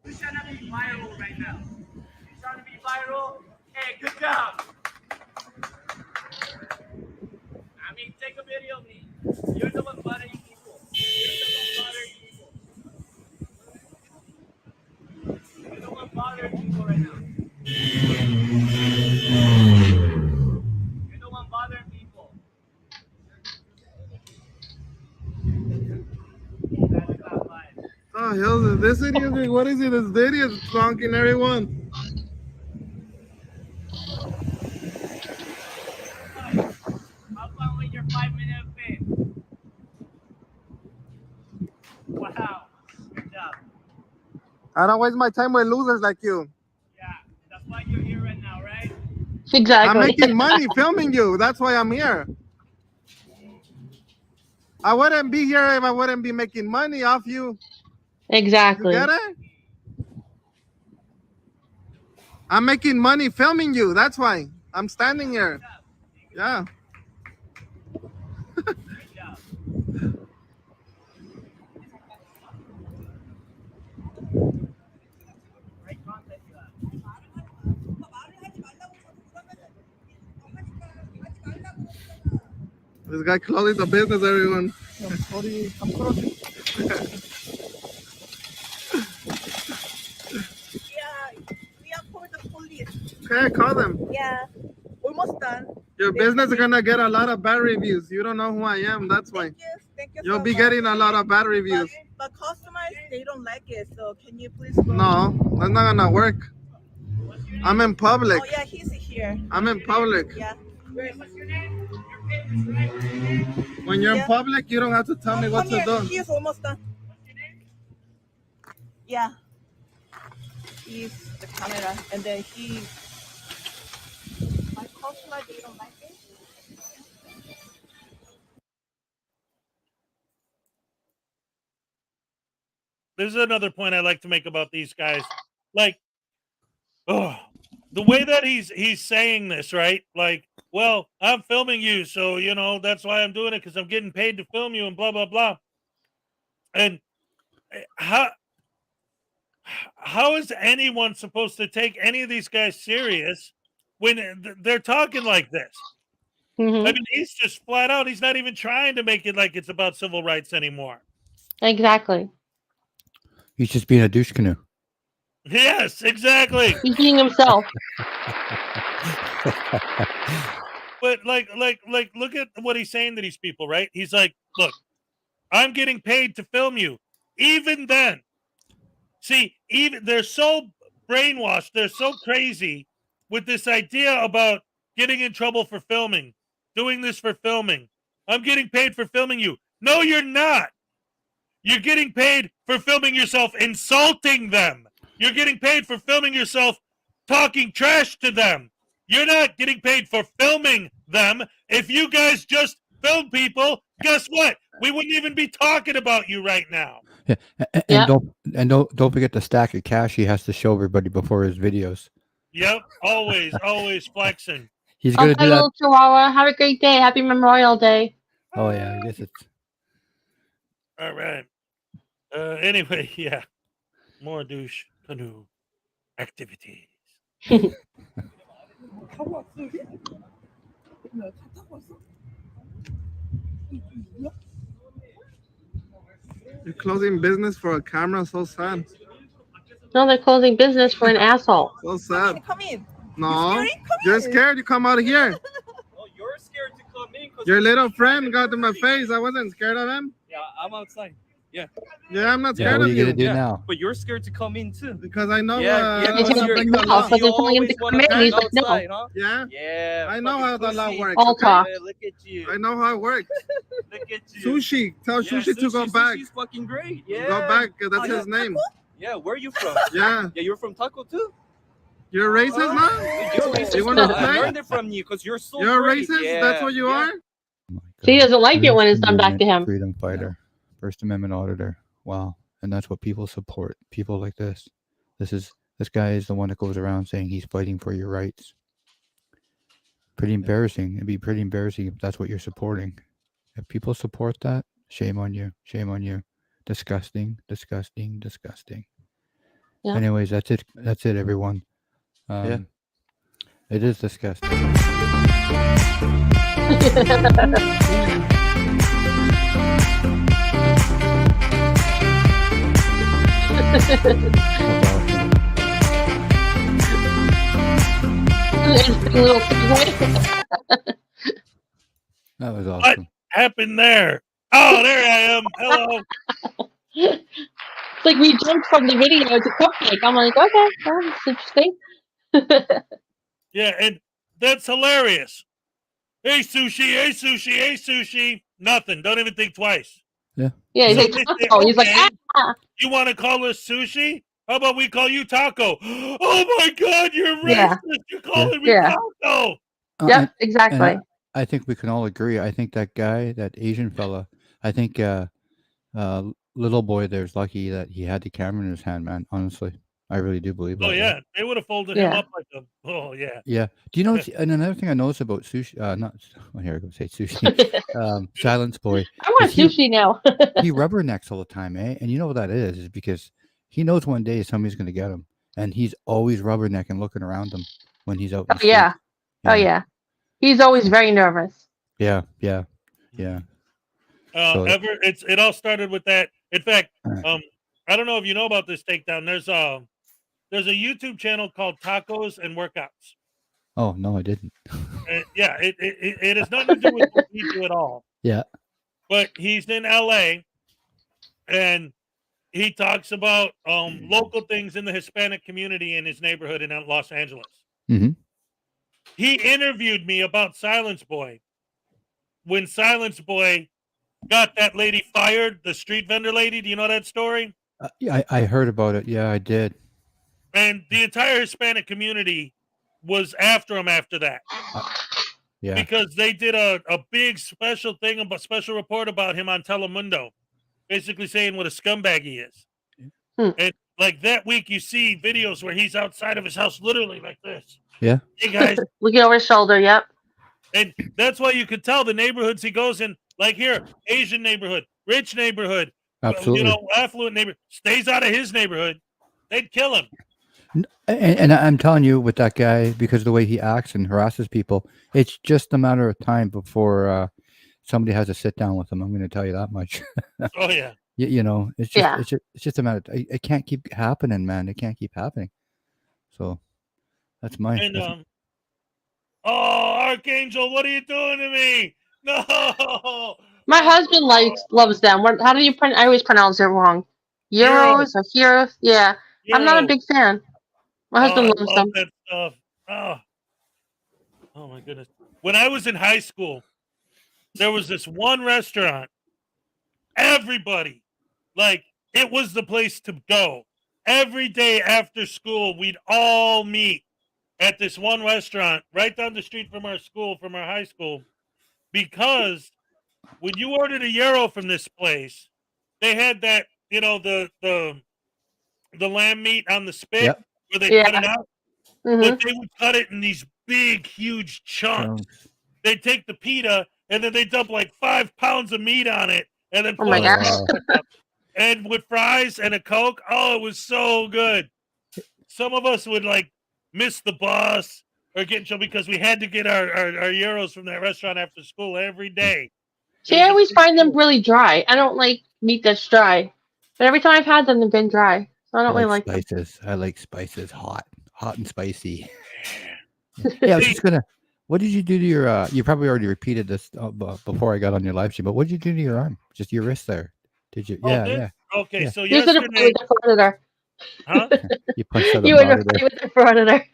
You're trying to be viral right now. You're trying to be viral. Hey, good job. I mean, take a video of me. You're the one bothering people. You're the one bothering people right now. You're the one bothering people. Oh, hell is this idiot? What is it? This idiot honking everyone. Have fun with your 5-minute film. Wow. Good job. I don't waste my time with losers like you. Yeah, that's why you're here right now, right? Exactly. I'm making money filming you. That's why I'm here. I wouldn't be here if I wouldn't be making money off you. Exactly. You get it? I'm making money filming you. That's why I'm standing here. Yeah. This guy closing the business, everyone. We are for the police. Okay, call them. Yeah, almost done. Your business is gonna get a lot of bad reviews. You don't know who I am. That's why. Thank you You'll so be much. getting a lot of bad reviews. But customers, they don't like it. So can you please go? No, that's not gonna work. I'm in public. Oh yeah, he's here. I'm in public. Yeah. What's your name? Your business, right? When you're in Yeah. public, you don't have to tell me what Come to here. do. He's almost done. What's your name? Yeah. He's the camera, and then he. My customer, they don't like it. This is another point I like to make about these guys. Like, oh, the way that he's saying this, right? Like, well, I'm filming you, so you know that's why I'm doing it because I'm getting paid to film you, and blah blah blah. And how is anyone supposed to take any of these guys serious when they're talking like this? Mhm. I mean, he's just flat out. He's not even trying to make it like it's about civil rights anymore. Exactly. He's just being a douche canoe. Yes, exactly. He's being himself. But like, look at what he's saying to these people, right? He's like, look, I'm getting paid to film you. Even then, see, even they're so brainwashed, they're so crazy with this idea about getting in trouble for filming, doing this for filming. I'm getting paid for filming you. No, you're not. You're getting paid for filming yourself insulting them. You're getting paid for filming yourself talking trash to them. You're not getting paid for filming them. If you guys just film people, guess what? We wouldn't even be talking about you right now. Yeah, and don't forget the stack of cash he has to show everybody before his videos. Yep, always flexing. He's gonna do that. Little Chihuahua. Have a great day. Happy Memorial Day. Oh yeah, I guess it's. All right. Anyway, yeah, more douche canoe activities. You're closing business for a camera, so sad. No, they're closing business for an asshole. So sad. Come in. No, you're scared. You come out of here. Oh, you're scared to come in. Your little friend got to my face. I wasn't scared of him. Yeah, I'm outside. Yeah. Yeah, I'm not Yeah, scared what are of you you. gonna do now? But you're scared to come in too. Because I know. He's how gonna to break break the the law, law. so they're telling him to come in. He's like, no. outside, huh? Yeah. Yeah. I know how the law pussy. works. All okay? talk. Yeah, look at you. I know how it works. Look at you. Sushi. Tell Yeah, Sushi to go back. Sushi's fucking great. Yeah. Go back. That's Oh, his name. Yeah, where are you from? Yeah. Yeah, you're from Taco too? You're racist now? You're racist. You wanna too. I play? learned it from you because you're so You're great. racist? Yeah. That's what you Yeah. are? So he doesn't like it when it's done back to him. Freedom fighter, First Amendment auditor. Wow, and that's what people support. People like this. This guy is the one that goes around saying he's fighting for your rights. Pretty embarrassing. It'd be pretty embarrassing if that's what you're supporting. If people support that, shame on you. Shame on you. Disgusting. Disgusting. Disgusting. Yeah. Anyways, that's it. That's it, everyone. Yeah. It is disgusting. That was What awesome. happened there? Oh, there I am. Hello. It's like we jumped from the video to cupcake. I'm like, okay, that's interesting. Yeah, and that's hilarious. Hey, sushi. Hey, sushi. Hey, sushi. Nothing. Don't even think twice. Yeah, he's So like, they say, taco. He's like, okay, ah. you want to call us sushi? How about we call you taco? Oh my God, you're racist. Yeah. You're calling me Yeah. taco. Yep, exactly. And I think we can all agree. I think that guy, that Asian fella, I think little boy there's lucky that he had the camera in his hand, man. Honestly, I really do believe that. Oh yeah, they would have folded him Yeah. up like a. Oh yeah. Yeah. Do you know? And another thing I noticed about sushi, not well, here I go say sushi. Silence Boy. I want is he- sushi now. He rubbernecks all the time, eh? And you know what that is because he knows one day somebody's going to get him, and he's always rubbernecking, looking around him when he's out. in the street. Yeah. Oh yeah. He's always very nervous. Yeah. So- It all started with that. In fact, I don't know if you know about this takedown. There's a YouTube channel called Tacos and Workouts. Oh no, I didn't. Yeah, it has nothing to do with what we do at all. Yeah. But he's in LA, and he talks about local things in the Hispanic community in his neighborhood in Los Angeles. Mm-hmm. He interviewed me about Silence Boy when Silence Boy got that lady fired, the street vendor lady. Do you know that story? Yeah, I heard about it. Yeah, I did. And the entire Hispanic community was after him after that. Yeah. Because they did a big special report about him on Telemundo, basically saying what a scumbag he is. And like that week, you see videos where he's outside of his house, literally like this. Yeah. Hey guys, looking over his shoulder. Yep. and that's why you could tell the neighborhoods he goes in. Like here, Asian neighborhood, rich neighborhood, Absolutely. affluent neighborhood. Stays out of his neighborhood, they'd kill him. And I'm telling you, with that guy, because of the way he acts and harasses people, it's just a matter of time before somebody has a sit down with him. I'm going to tell you that much. Oh yeah. You know, it's just Yeah. it's just a matter. It can't keep happening, man. It can't keep happening. So that's my. And oh, Archangel, what are you doing to me? No. My husband loves them. How do you I always pronounce it wrong. Euros or heroes? Yeah. I'm not a Euro. big fan. My husband I loves love them. that stuff. Oh my goodness. When I was in high school, there was this one restaurant. Everybody, like, it was the place to go. Every day after school, we'd all meet at this one restaurant right down the street from our school, from our high school, because when you ordered a euro from this place, they had that, you know, the lamb meat on the spit Yep. where they cut it Yeah. out, hmm but they would cut it in these big, huge chunks. They'd take the pita and then they dump like 5 pounds of meat on it and then Oh put my it gosh. and with fries and a Coke. Oh, it was so good. Some of us would like miss the bus or get in trouble because we had to get our euros from that restaurant after school every day. See, I always find them really dry. I don't like meat that's dry. But every time I've had them, they've been dry. So I don't really like them. spices. I like spices hot and spicy. Yeah, I was just gonna. What did you do to your? You probably already repeated this before I got on your live stream. But what did you do to your arm? Just your wrist there? Did you? Oh, Yeah, this? yeah. Okay, Yeah. so You should have played yesterday, with the Frauditor. huh? You punched out a You would have monitor. played with the Frauditor.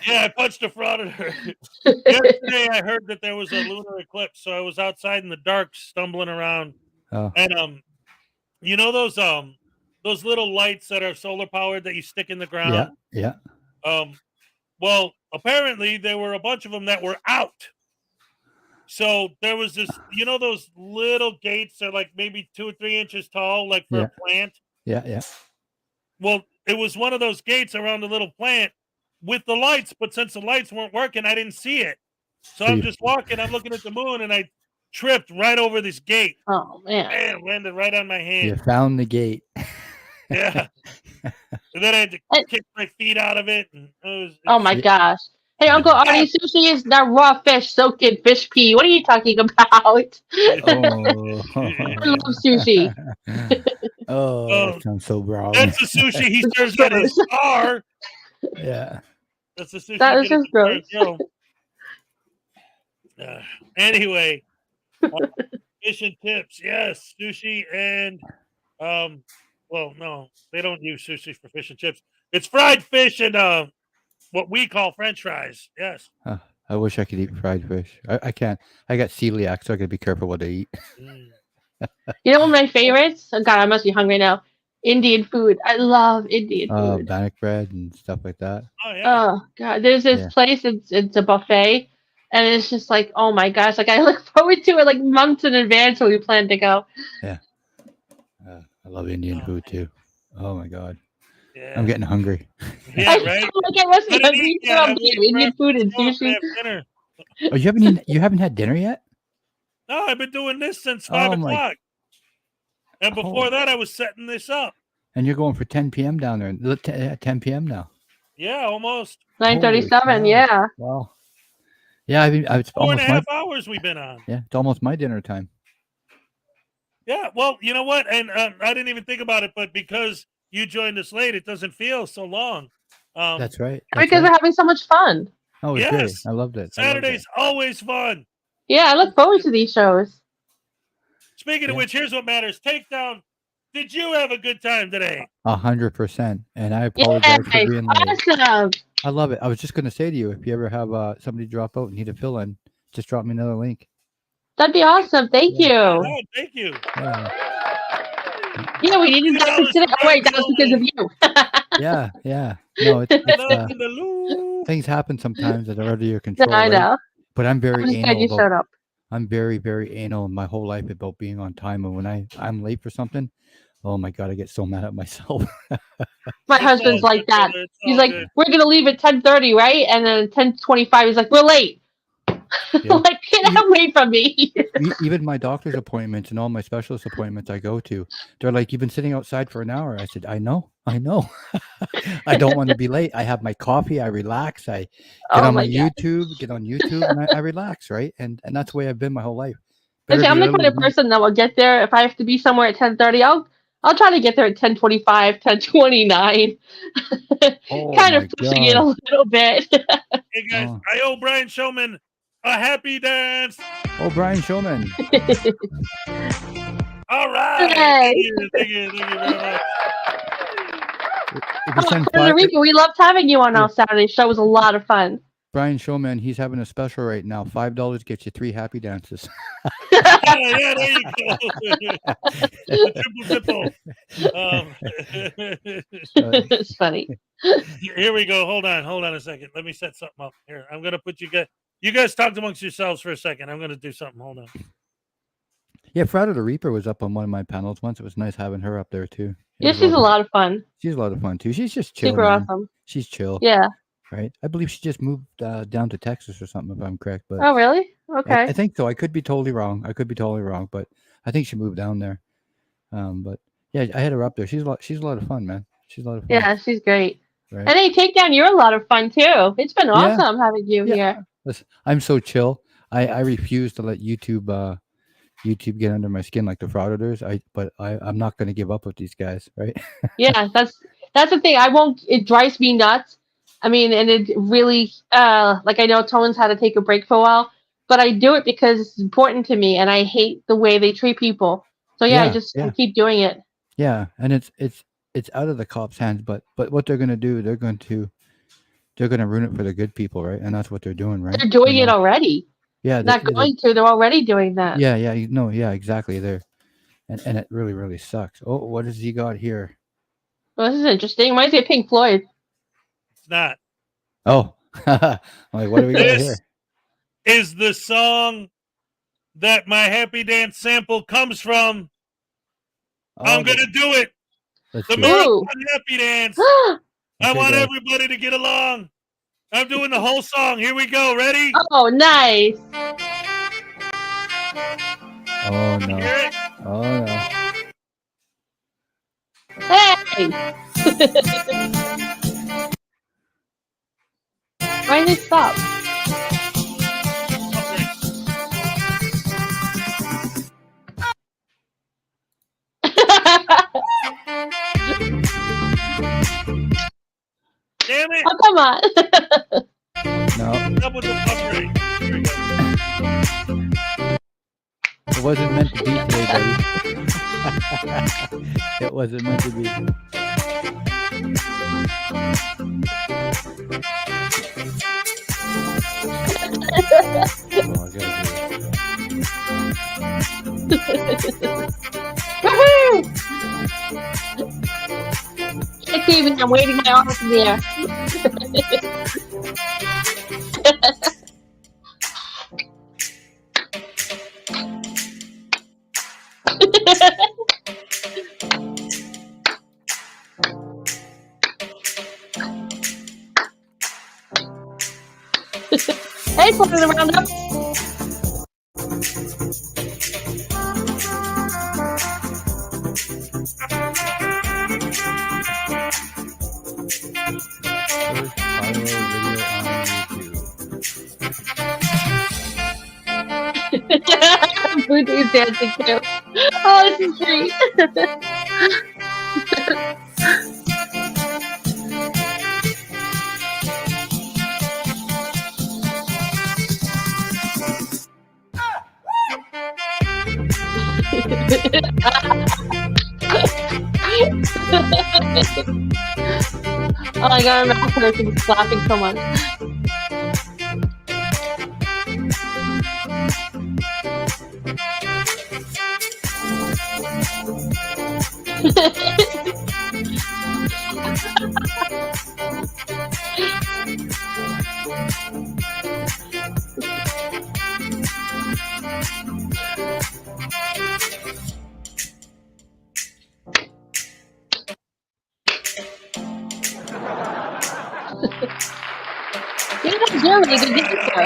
Yeah, I punched a frauditor. Yesterday, I heard that there was a lunar eclipse, so I was outside in the dark, stumbling around, Oh, and you know those little lights that are solar powered that you stick in the yeah, ground. yeah. Well, apparently there were a bunch of them that were out. So there was this, you know, those little gates that are like maybe 2 or 3 inches tall, like for Yeah. a plant. Yeah, yeah. Well, it was one of those gates around the little plant with the lights, but since the lights weren't working, I didn't see it. So So I'm you- just walking, I'm looking at the moon, and I tripped right over this gate. Oh man. Man, landed right on my You hand. found the gate. Yeah. And then I had to kick my feet out of it. And Oh my gosh. Hey, Uncle Arty, sushi is not raw fish soaked in fish pee. What are you talking about? Oh. I love sushi. Oh, that sounds so wrong. That's the sushi he serves at his bar. Yeah. That's the sushi That he is gets just at the bar gross. grill. Anyway, fish and tips, yes, sushi and well, no, they don't use sushi for fish and chips. It's fried fish and what we call French fries. Yes. I wish I could eat fried fish. I can't. I got celiac, so I gotta be careful what I eat. You know one of my favorites? Oh god, I must be hungry now. Indian food. I love Indian food. Bannock bread and stuff like that. Oh yeah. Oh god, there's this Yeah. place. It's a buffet, and it's just like, oh my gosh, like I look forward to it like months in advance when we plan to go. Yeah. I love Indian food too. Oh my god. Yeah. I'm getting hungry. Yeah, right. Like I must be hungry too. I'm eating Indian food and sushi. Dinner. Oh, you haven't had dinner yet? No, I've been doing this since 5 Oh, my- o'clock. And before that, I was setting this up. And you're going for 10 p.m. down there. At 10 p.m. now. Yeah, almost 9:37. Holy Yeah. cow. Wow. Yeah, it's 4 and almost a my half hours we've been on. yeah, it's almost my dinner time. Yeah, well, you know what? And I didn't even think about it, but because you joined us late, it doesn't feel so long. That's right. Because we're having so much fun. Oh, it's great. Yes. I loved it. Saturday's always fun. Yeah, I look forward to these shows. Speaking of which, here's what matters. Takedown. Did you have a good time today? 100%. And I apologize for Yay, being late. awesome. I love it. I was just going to say to you, if you ever have somebody drop out and need a fill in, just drop me another link. That'd be awesome. Thank you. Oh, thank you. Yeah, we needed that for today. Oh, wait, that was because of you. Yeah. No, things happen sometimes that are out of your control. I right? know. But I'm very I'm just glad anal. you showed up. I'm very, very anal in my whole life about being on time. And when I'm late for something, oh my God, I get so mad at myself. My husband's like that. He's like, we're going to leave at 10:30, right? And then 10:25, he's like, we're late. Like, get away from me. Even my doctor's appointments and all my specialist appointments I go to, they're like, you've been sitting outside for an hour. I said, I know. I don't want to be late. I have my coffee. I relax. I get on my YouTube, and I relax, right? And that's the way I've been my whole life. I'm the kind of person that will get there. If I have to be somewhere at 10:30, I'll try to get there at 10:25, 10:29. Oh Kind my of pushing it a God. little bit. Hey guys, Oh. I owe Brian Showman a happy dance. Oh, Brian Showman. All right. Hey. Thank you very much. If you send Puerto Rico, we loved having you on our Saturday show. It was a lot of fun. Brian Showman, he's having a special right now. $5 gets you 3 happy dances. Yeah, there you go. Triple. It's funny. Here we go. Hold on a second. Let me set something up here. I'm gonna put you guys talk amongst yourselves for a second. I'm gonna do something. Hold on. Yeah, Frauditor Reaper was up on one of my panels once. It was nice having her up there too. Yeah, she's a lot of fun. She's a lot of fun too. She's just chill. Super man. awesome. She's chill. Yeah. Right. I believe she just moved down to Texas or something, if I'm correct. But Oh, really? Okay. I think so. I could be totally wrong. But I think she moved down there. But yeah, I had her up there. She's a lot of fun, man. She's a lot of fun. Yeah, she's great. Right. And hey, Takedown, you're a lot of fun too. It's been awesome having you here. Listen, I'm so chill. I refuse to let YouTube get under my skin like the Frauditors. I'm not going to give up with these guys, right? Yeah, that's the thing. I won't. It drives me nuts. I mean, and it really, like I know Tone's had to take a break for a while, but I do it because it's important to me, and I hate the way they treat people. So I keep doing it. Yeah, and it's out of the cops' hands, but what they're going to do, they're going to ruin it for the good people, right? And that's what they're doing, right? They're doing it already. Yeah, they're already doing that. Yeah, exactly. And it really, really sucks. Oh, what has he got here? Well, this is interesting. Reminds me of Pink Floyd. It's not. Oh, I'm like, what do we got here? Is the song that my happy dance sample comes from? I'm gonna do it. The Marathon Happy Dance. I want everybody to get along. I'm doing the whole song. Here we go. Ready? Oh, nice. Oh no. Oh no. Hey. Why did it stop? Damn it! Oh, come on. No. That was a fuck rate. Here we go. It wasn't meant to be today, buddy. It wasn't meant to be. Hey, Steven, I'm waving my arms in the air. Hey, put it around up. Voodoo's dancing too. Oh, this is great. Oh, I gotta remember her to slapping someone. You guys are really good dancer.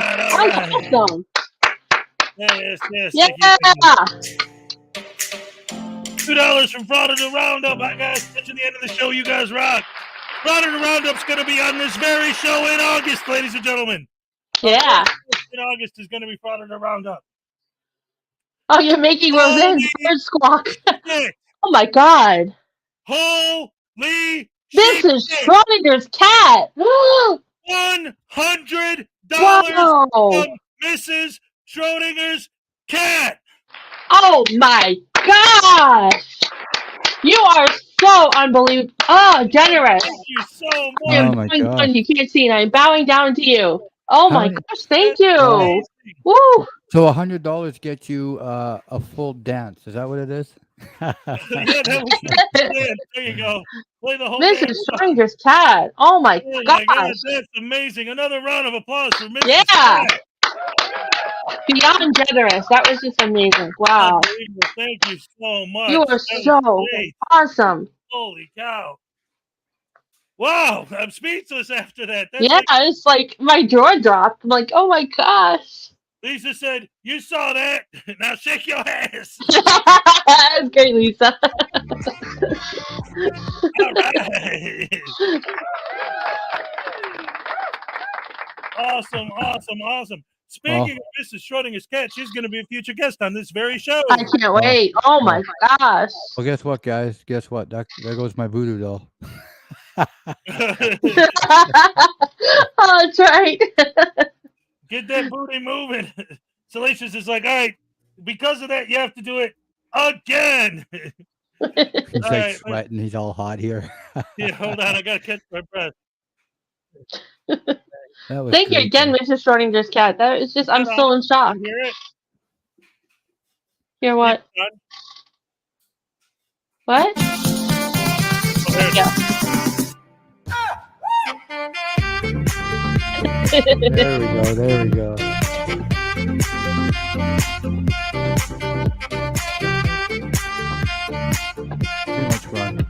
Awesome. Yes. Yeah. $2 from Frauditor Roundup. I guys, get to the end of the show. You guys rock. Frauditor Roundup's going to be on this very show in August, ladies and gentlemen. Yeah. In August is going to be Frauditor Roundup. Oh, you're making Roseanne's bird squawk. Oh my God. Holy This shit. is Frauditors cat. $100 Wow. from Mrs. Schrodinger's cat. Oh my gosh. You are so unbelievable. Oh, generous. Thank you so I am Oh much. my bowing down. gosh. You can't see it. I'm bowing down to you. Oh How my many? gosh. Thank you. Amazing. Woo. So $100 gets you a full dance. Is that what it is? Yeah, that was the plan. There you go. Play the whole This damn is song. Schrodinger's cat. Oh my Oh my God, gosh. that's amazing. Another round of applause for Mrs. Yeah. Cat. Beyond generous. That was just amazing. Wow. Unbelievable. Thank you so much. You are That was so great. awesome. Holy cow. Wow, I'm speechless after that. That's Yeah, like, it's like my jaw dropped. I'm like, oh my gosh. Lisa said, you saw that. Now shake your ass. That's great, Lisa. All right. Awesome. Speaking of Mrs. Schrodinger's cat, she's going to be a future guest on this very show. I can't wait. Oh my gosh. Well, guess what, guys? Guess what? There goes my voodoo doll. Oh, that's right. Get that booty moving. Salacious is like, all right, because of that, you have to do it again. He's All like right, sweating. He's all hot here. Yeah, hold on. I got to catch my breath. That was Thank you great, again, though. Mrs. Schrodinger's cat. That is just, I'm Hold still on. in shock. You hear it? Hear what? Keep it What? on. Oh, there it Yeah. There we go. There we go. Too much fun.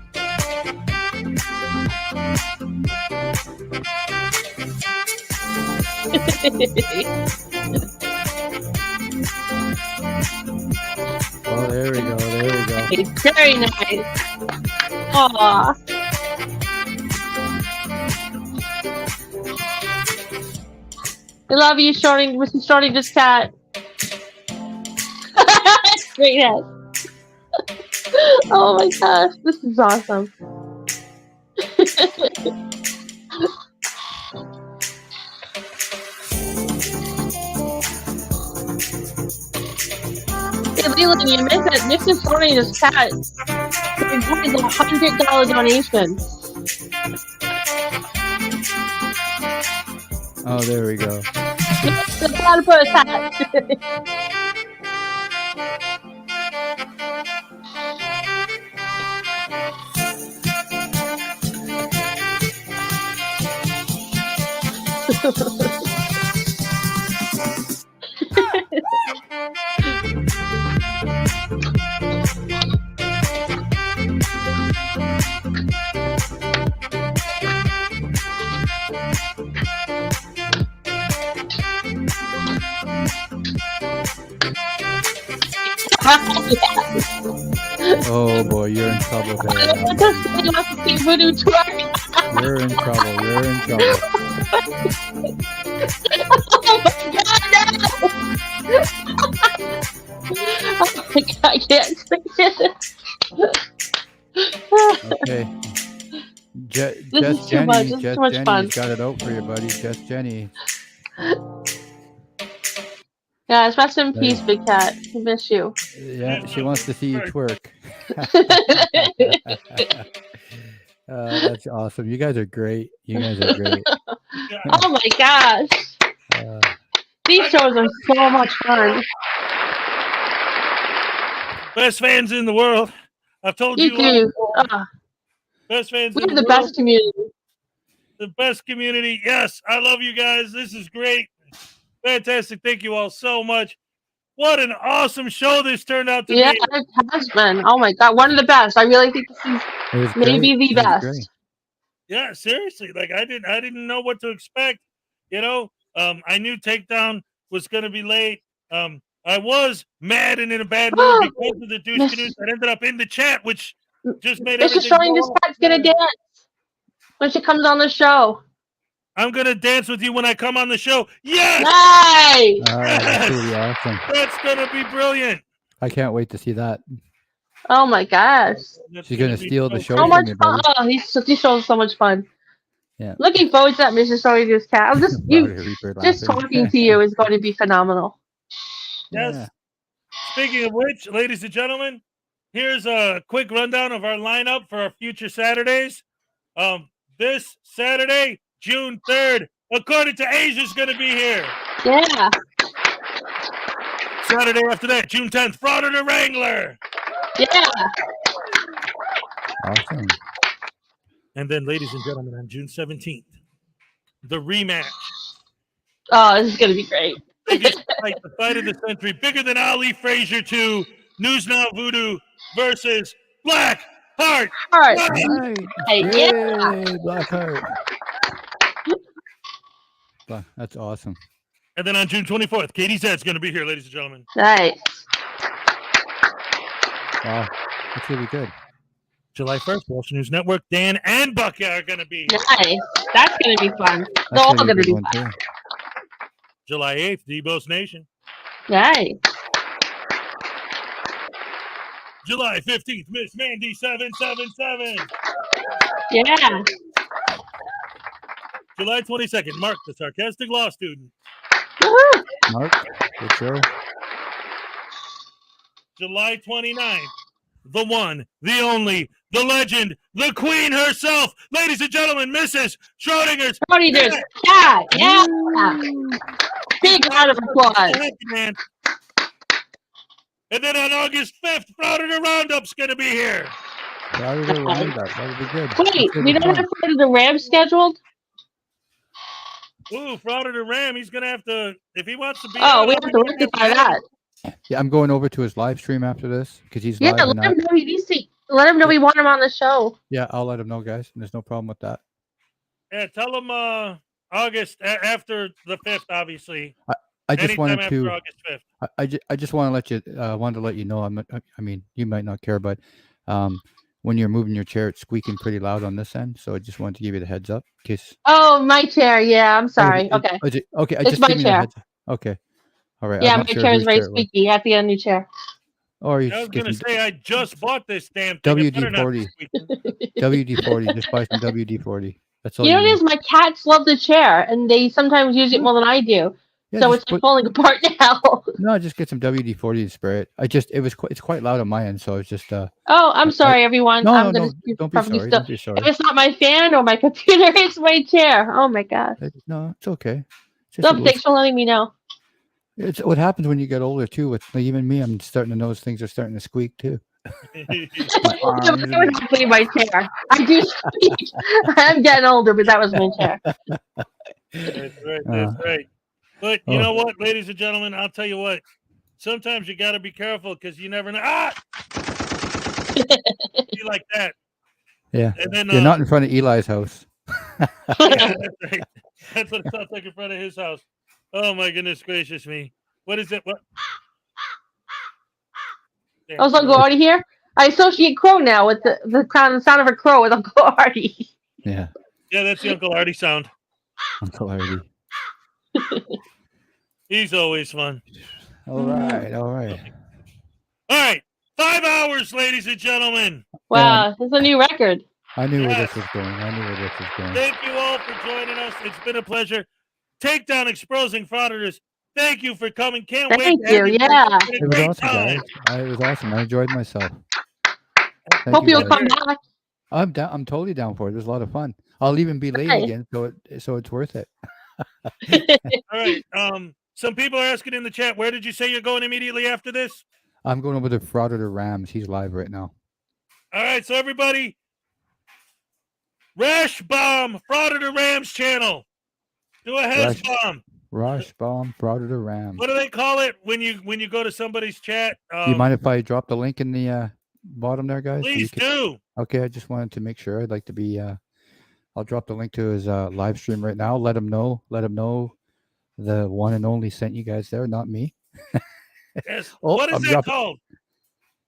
Oh, there we go. There we go. Very nice. Aw. I love you, Mrs. Schrodinger's cat. Great head. Oh my gosh, this is awesome. Hey, Leland, you missed it. Mrs. Schrodinger's cat reported a $100 donation. Oh, there we go. The platypus hat. Oh boy, you're in trouble there. Voodoo twerk. You're in trouble. You're in trouble. Oh my God, I can't take it. Okay. This Just is too Jenny. much. This is Just too much Jenny's fun. got it out for you, buddy. Just Jenny. Guys, rest in peace, Big Cat. I miss you. Yeah, she wants to see you twerk. That's awesome. You guys are great. You guys are great. Oh my gosh. These shows are so much fun. Best fans in the world. I've told You you do. all. Best fans We in have the the world. best community. The best community. Yes, I love you guys. This is great. Fantastic. Thank you all so much. What an awesome show this turned out to Yeah, be. it has been. Oh my God, one of the best. I really think this is It was maybe great. the It was best. great. Yeah, seriously. Like I didn't know what to expect. You know, I knew Takedown was gonna be late. I was mad and in a bad mood because of the douche canoes that ended up in the chat, which just made Mr. everything Showing this go cat's gonna dance when she comes on the show. I'm gonna dance with you when I come on the show. Yes! Nice! That's really awesome. That's gonna be brilliant. I can't wait to see that. Oh my gosh. That's She's gonna be steal the show So from much you, fun. buddy. Oh, these shows are so much fun. Yeah. Looking forward to that Mrs. Frauditor's cat. I'm just Rowdy Reaper just laughing. talking to you is going to be phenomenal. Yes. Yeah. Speaking of which, ladies and gentlemen, here's a quick rundown of our lineup for our future Saturdays. This Saturday, June 3rd, according to Asia's going to be here. Yeah. Saturday after that, June 10th, Frauditor Wrangler. Yeah. Awesome. And then, ladies and gentlemen, on June 17th, the rematch. Oh, this is going to be great. Biggest fight, the fight of the century, bigger than Ali Frazier 2, News Now Voodoo versus Black Heart. All right. Right. Hey, yeah. Yay, Blackheart. That's awesome. And then on June 24th, Katie Zed's going to be here, ladies and gentlemen. Nice. Wow. That's really good. July 1st, Walsh News Network, Dan and Bucky are going to be here. Nice. That's going to be fun. They're That's all gonna going to be be good fun. one, too. July 8th, Debo's Nation. Nice. July 15th, Miss Mandy 777. Yeah. July 22nd, Mark, the sarcastic law student. Woo-hoo. Mark, good show. July 29th, the one, the only, the legend, the queen herself, ladies and gentlemen, Mrs. Schrodinger's Frauditors. Cat. Yeah. Big round of applause. Man. And then on August 5th, Frauditor Roundup's going to be here. Frauditor Roundup. That'll be good. Wait, That's we gonna be don't fun. have Frauditor Ram scheduled? Ooh, Frauditor Ram, he's going to have to, if he wants to be Oh, on, we have to rectify that. Yeah, I'm going over to his live stream after this because he's Yeah, live. And let him know he needs to. Let him know we want him on the show. yeah, I'll let him know, guys. There's no problem with that. Yeah, tell him August, after the 5th, obviously. I just Anytime wanted after to. August 5th. I just want to let you. Wanted to let you know. I mean, you might not care, but when you're moving your chair, it's squeaking pretty loud on this end. So I just wanted to give you the heads up, in case. Oh, my chair. Yeah, I'm sorry. Okay. Okay. I It's just my give you the chair. heads up. Okay. All right. Yeah, I'm my not sure chair is whose very chair it was. squeaky. You have to get a new chair. Or you I was just going get to some say, I just bought this damn thing. It better not be WD-40. squeaking. WD-40. Just buy some WD-40. That's all You know what need. it is? My cats love the chair, and they sometimes use it more than I do. Yeah, So just it's like falling apart now. No, just get some WD-40 and spray it. It's quite loud on my end, so it's just Oh, I'm sorry, everyone. No, I'm no, gonna no, be don't be perfectly sorry. still. Don't be sorry. If it's not my fan or my computer, it's my chair. Oh my god. No, it's okay. So thanks for letting me know. It's what happens when you get older too. With like, even me, I'm starting to notice things are starting to squeak too. My arms It and would have to be my chair. I do speak. I'm getting older, but that was my chair. That's right. That's right. But you know what, ladies and gentlemen, I'll tell you what. Sometimes you got to be careful because you never know. Be like that. Yeah. And then, You're not in front of Eli's house. Yeah, that's right. That's what it sounds like in front of his house. Oh my goodness gracious me! What is it? What? I was Uncle Arty here. I associate Crow now with the sound of a crow with Uncle Arty. Yeah. Yeah, that's the Uncle Arty sound. Uncle Arty. He's always fun. All right. All right. All right. 5 hours, ladies and gentlemen. Wow, this is a new record. I knew where this was going. Thank you all for joining us. It's been a pleasure. Takedown Exposing Frauditors. Thank you for coming. Can't wait. Thank to have you. you. Yeah. It's been It a was great awesome, time. guys. It was awesome. I enjoyed myself. Hope you'll come back. I'm down. I'm totally down for it. It was a lot of fun. I'll even be late Nice. again, so it's worth it. All right. Some people are asking in the chat, where did you say you're going immediately after this? I'm going over to Frauditor Rams. He's live right now. All right, so everybody, Rash Bomb, Frauditor Rams channel. Do a Hez bomb. Rush Bomb, Frauditor Rams. What do they call it when you go to somebody's chat? Do you mind if I drop the link in the bottom there, guys? Please do. Okay, I just wanted to make sure. I'd like to be. I'll drop the link to his live stream right now. Let him know. Let him know the one and only sent you guys there, not me. Yes. Oh, What is I'm that dropping- called?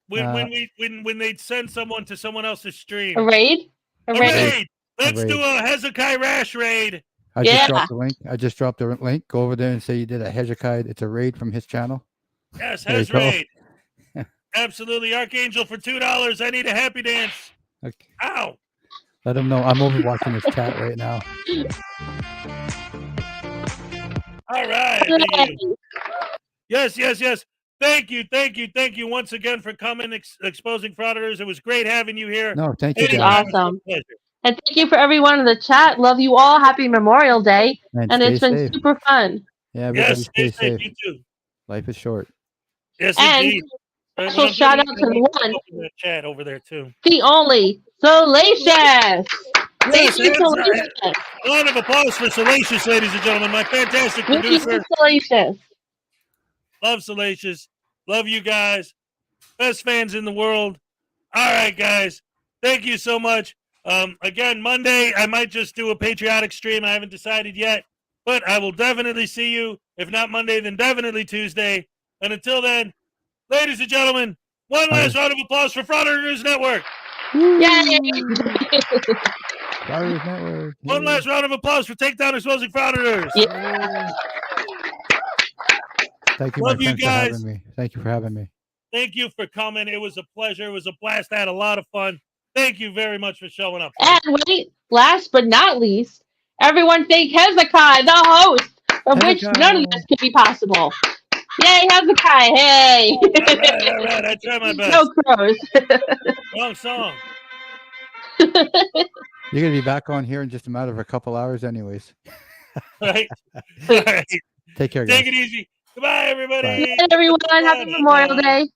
When they'd send someone to someone else's stream. A raid? A raid. A Let's raid. do a Hezekiah Rash raid. I just dropped the link. I just dropped the link. Go over there and say you did a Hezekiah. It's a raid from his channel. Yes, There you Hez go. raid. Absolutely. Archangel for $2. I need a happy dance. Okay. Ow. Let him know. I'm over watching his chat right now. All right. Thank you. Yes. Thank you once again for coming, exposing frauditors. It was great having you here. No, thank you, It's guys. awesome. And thank you for everyone in the chat. Love you all. Happy Memorial Day. And stay it's been safe. super fun. Yeah, everybody stay safe. You too. Life is short. Yes, And indeed. special shout out to the one, the chat over there too. the only, Salacious. Thank you, Salacious. Round of applause for Salacious, ladies and gentlemen. My fantastic producer. Salacious. Love Salacious. Love you guys. Best fans in the world. All right, guys. Thank you so much. Again, Monday, I might just do a patriotic stream. I haven't decided yet, but I will definitely see you. If not Monday, then definitely Tuesday. And until then, ladies and gentlemen, one last round of applause for Frauditors Network. Yay! Frauditors Network. One last round of applause for Takedown Exposing Frauditors. Yeah. Thank you, Love my you friend, for guys. having me. Thank you for having me. Thank you for coming. It was a pleasure. It was a blast. I had a lot of fun. Thank you very much for showing up. And wait, last but not least, everyone thank Hezekiah, the host, of which none of this could be possible. Yay, Hezekiah, hey! All right, I try my best. No crows. Wrong song. You're going to be back on here in just a matter of a couple hours anyways. Right. All right. Take care, guys. Take it easy. Goodbye, everybody. Good night, everyone. Happy Memorial Day.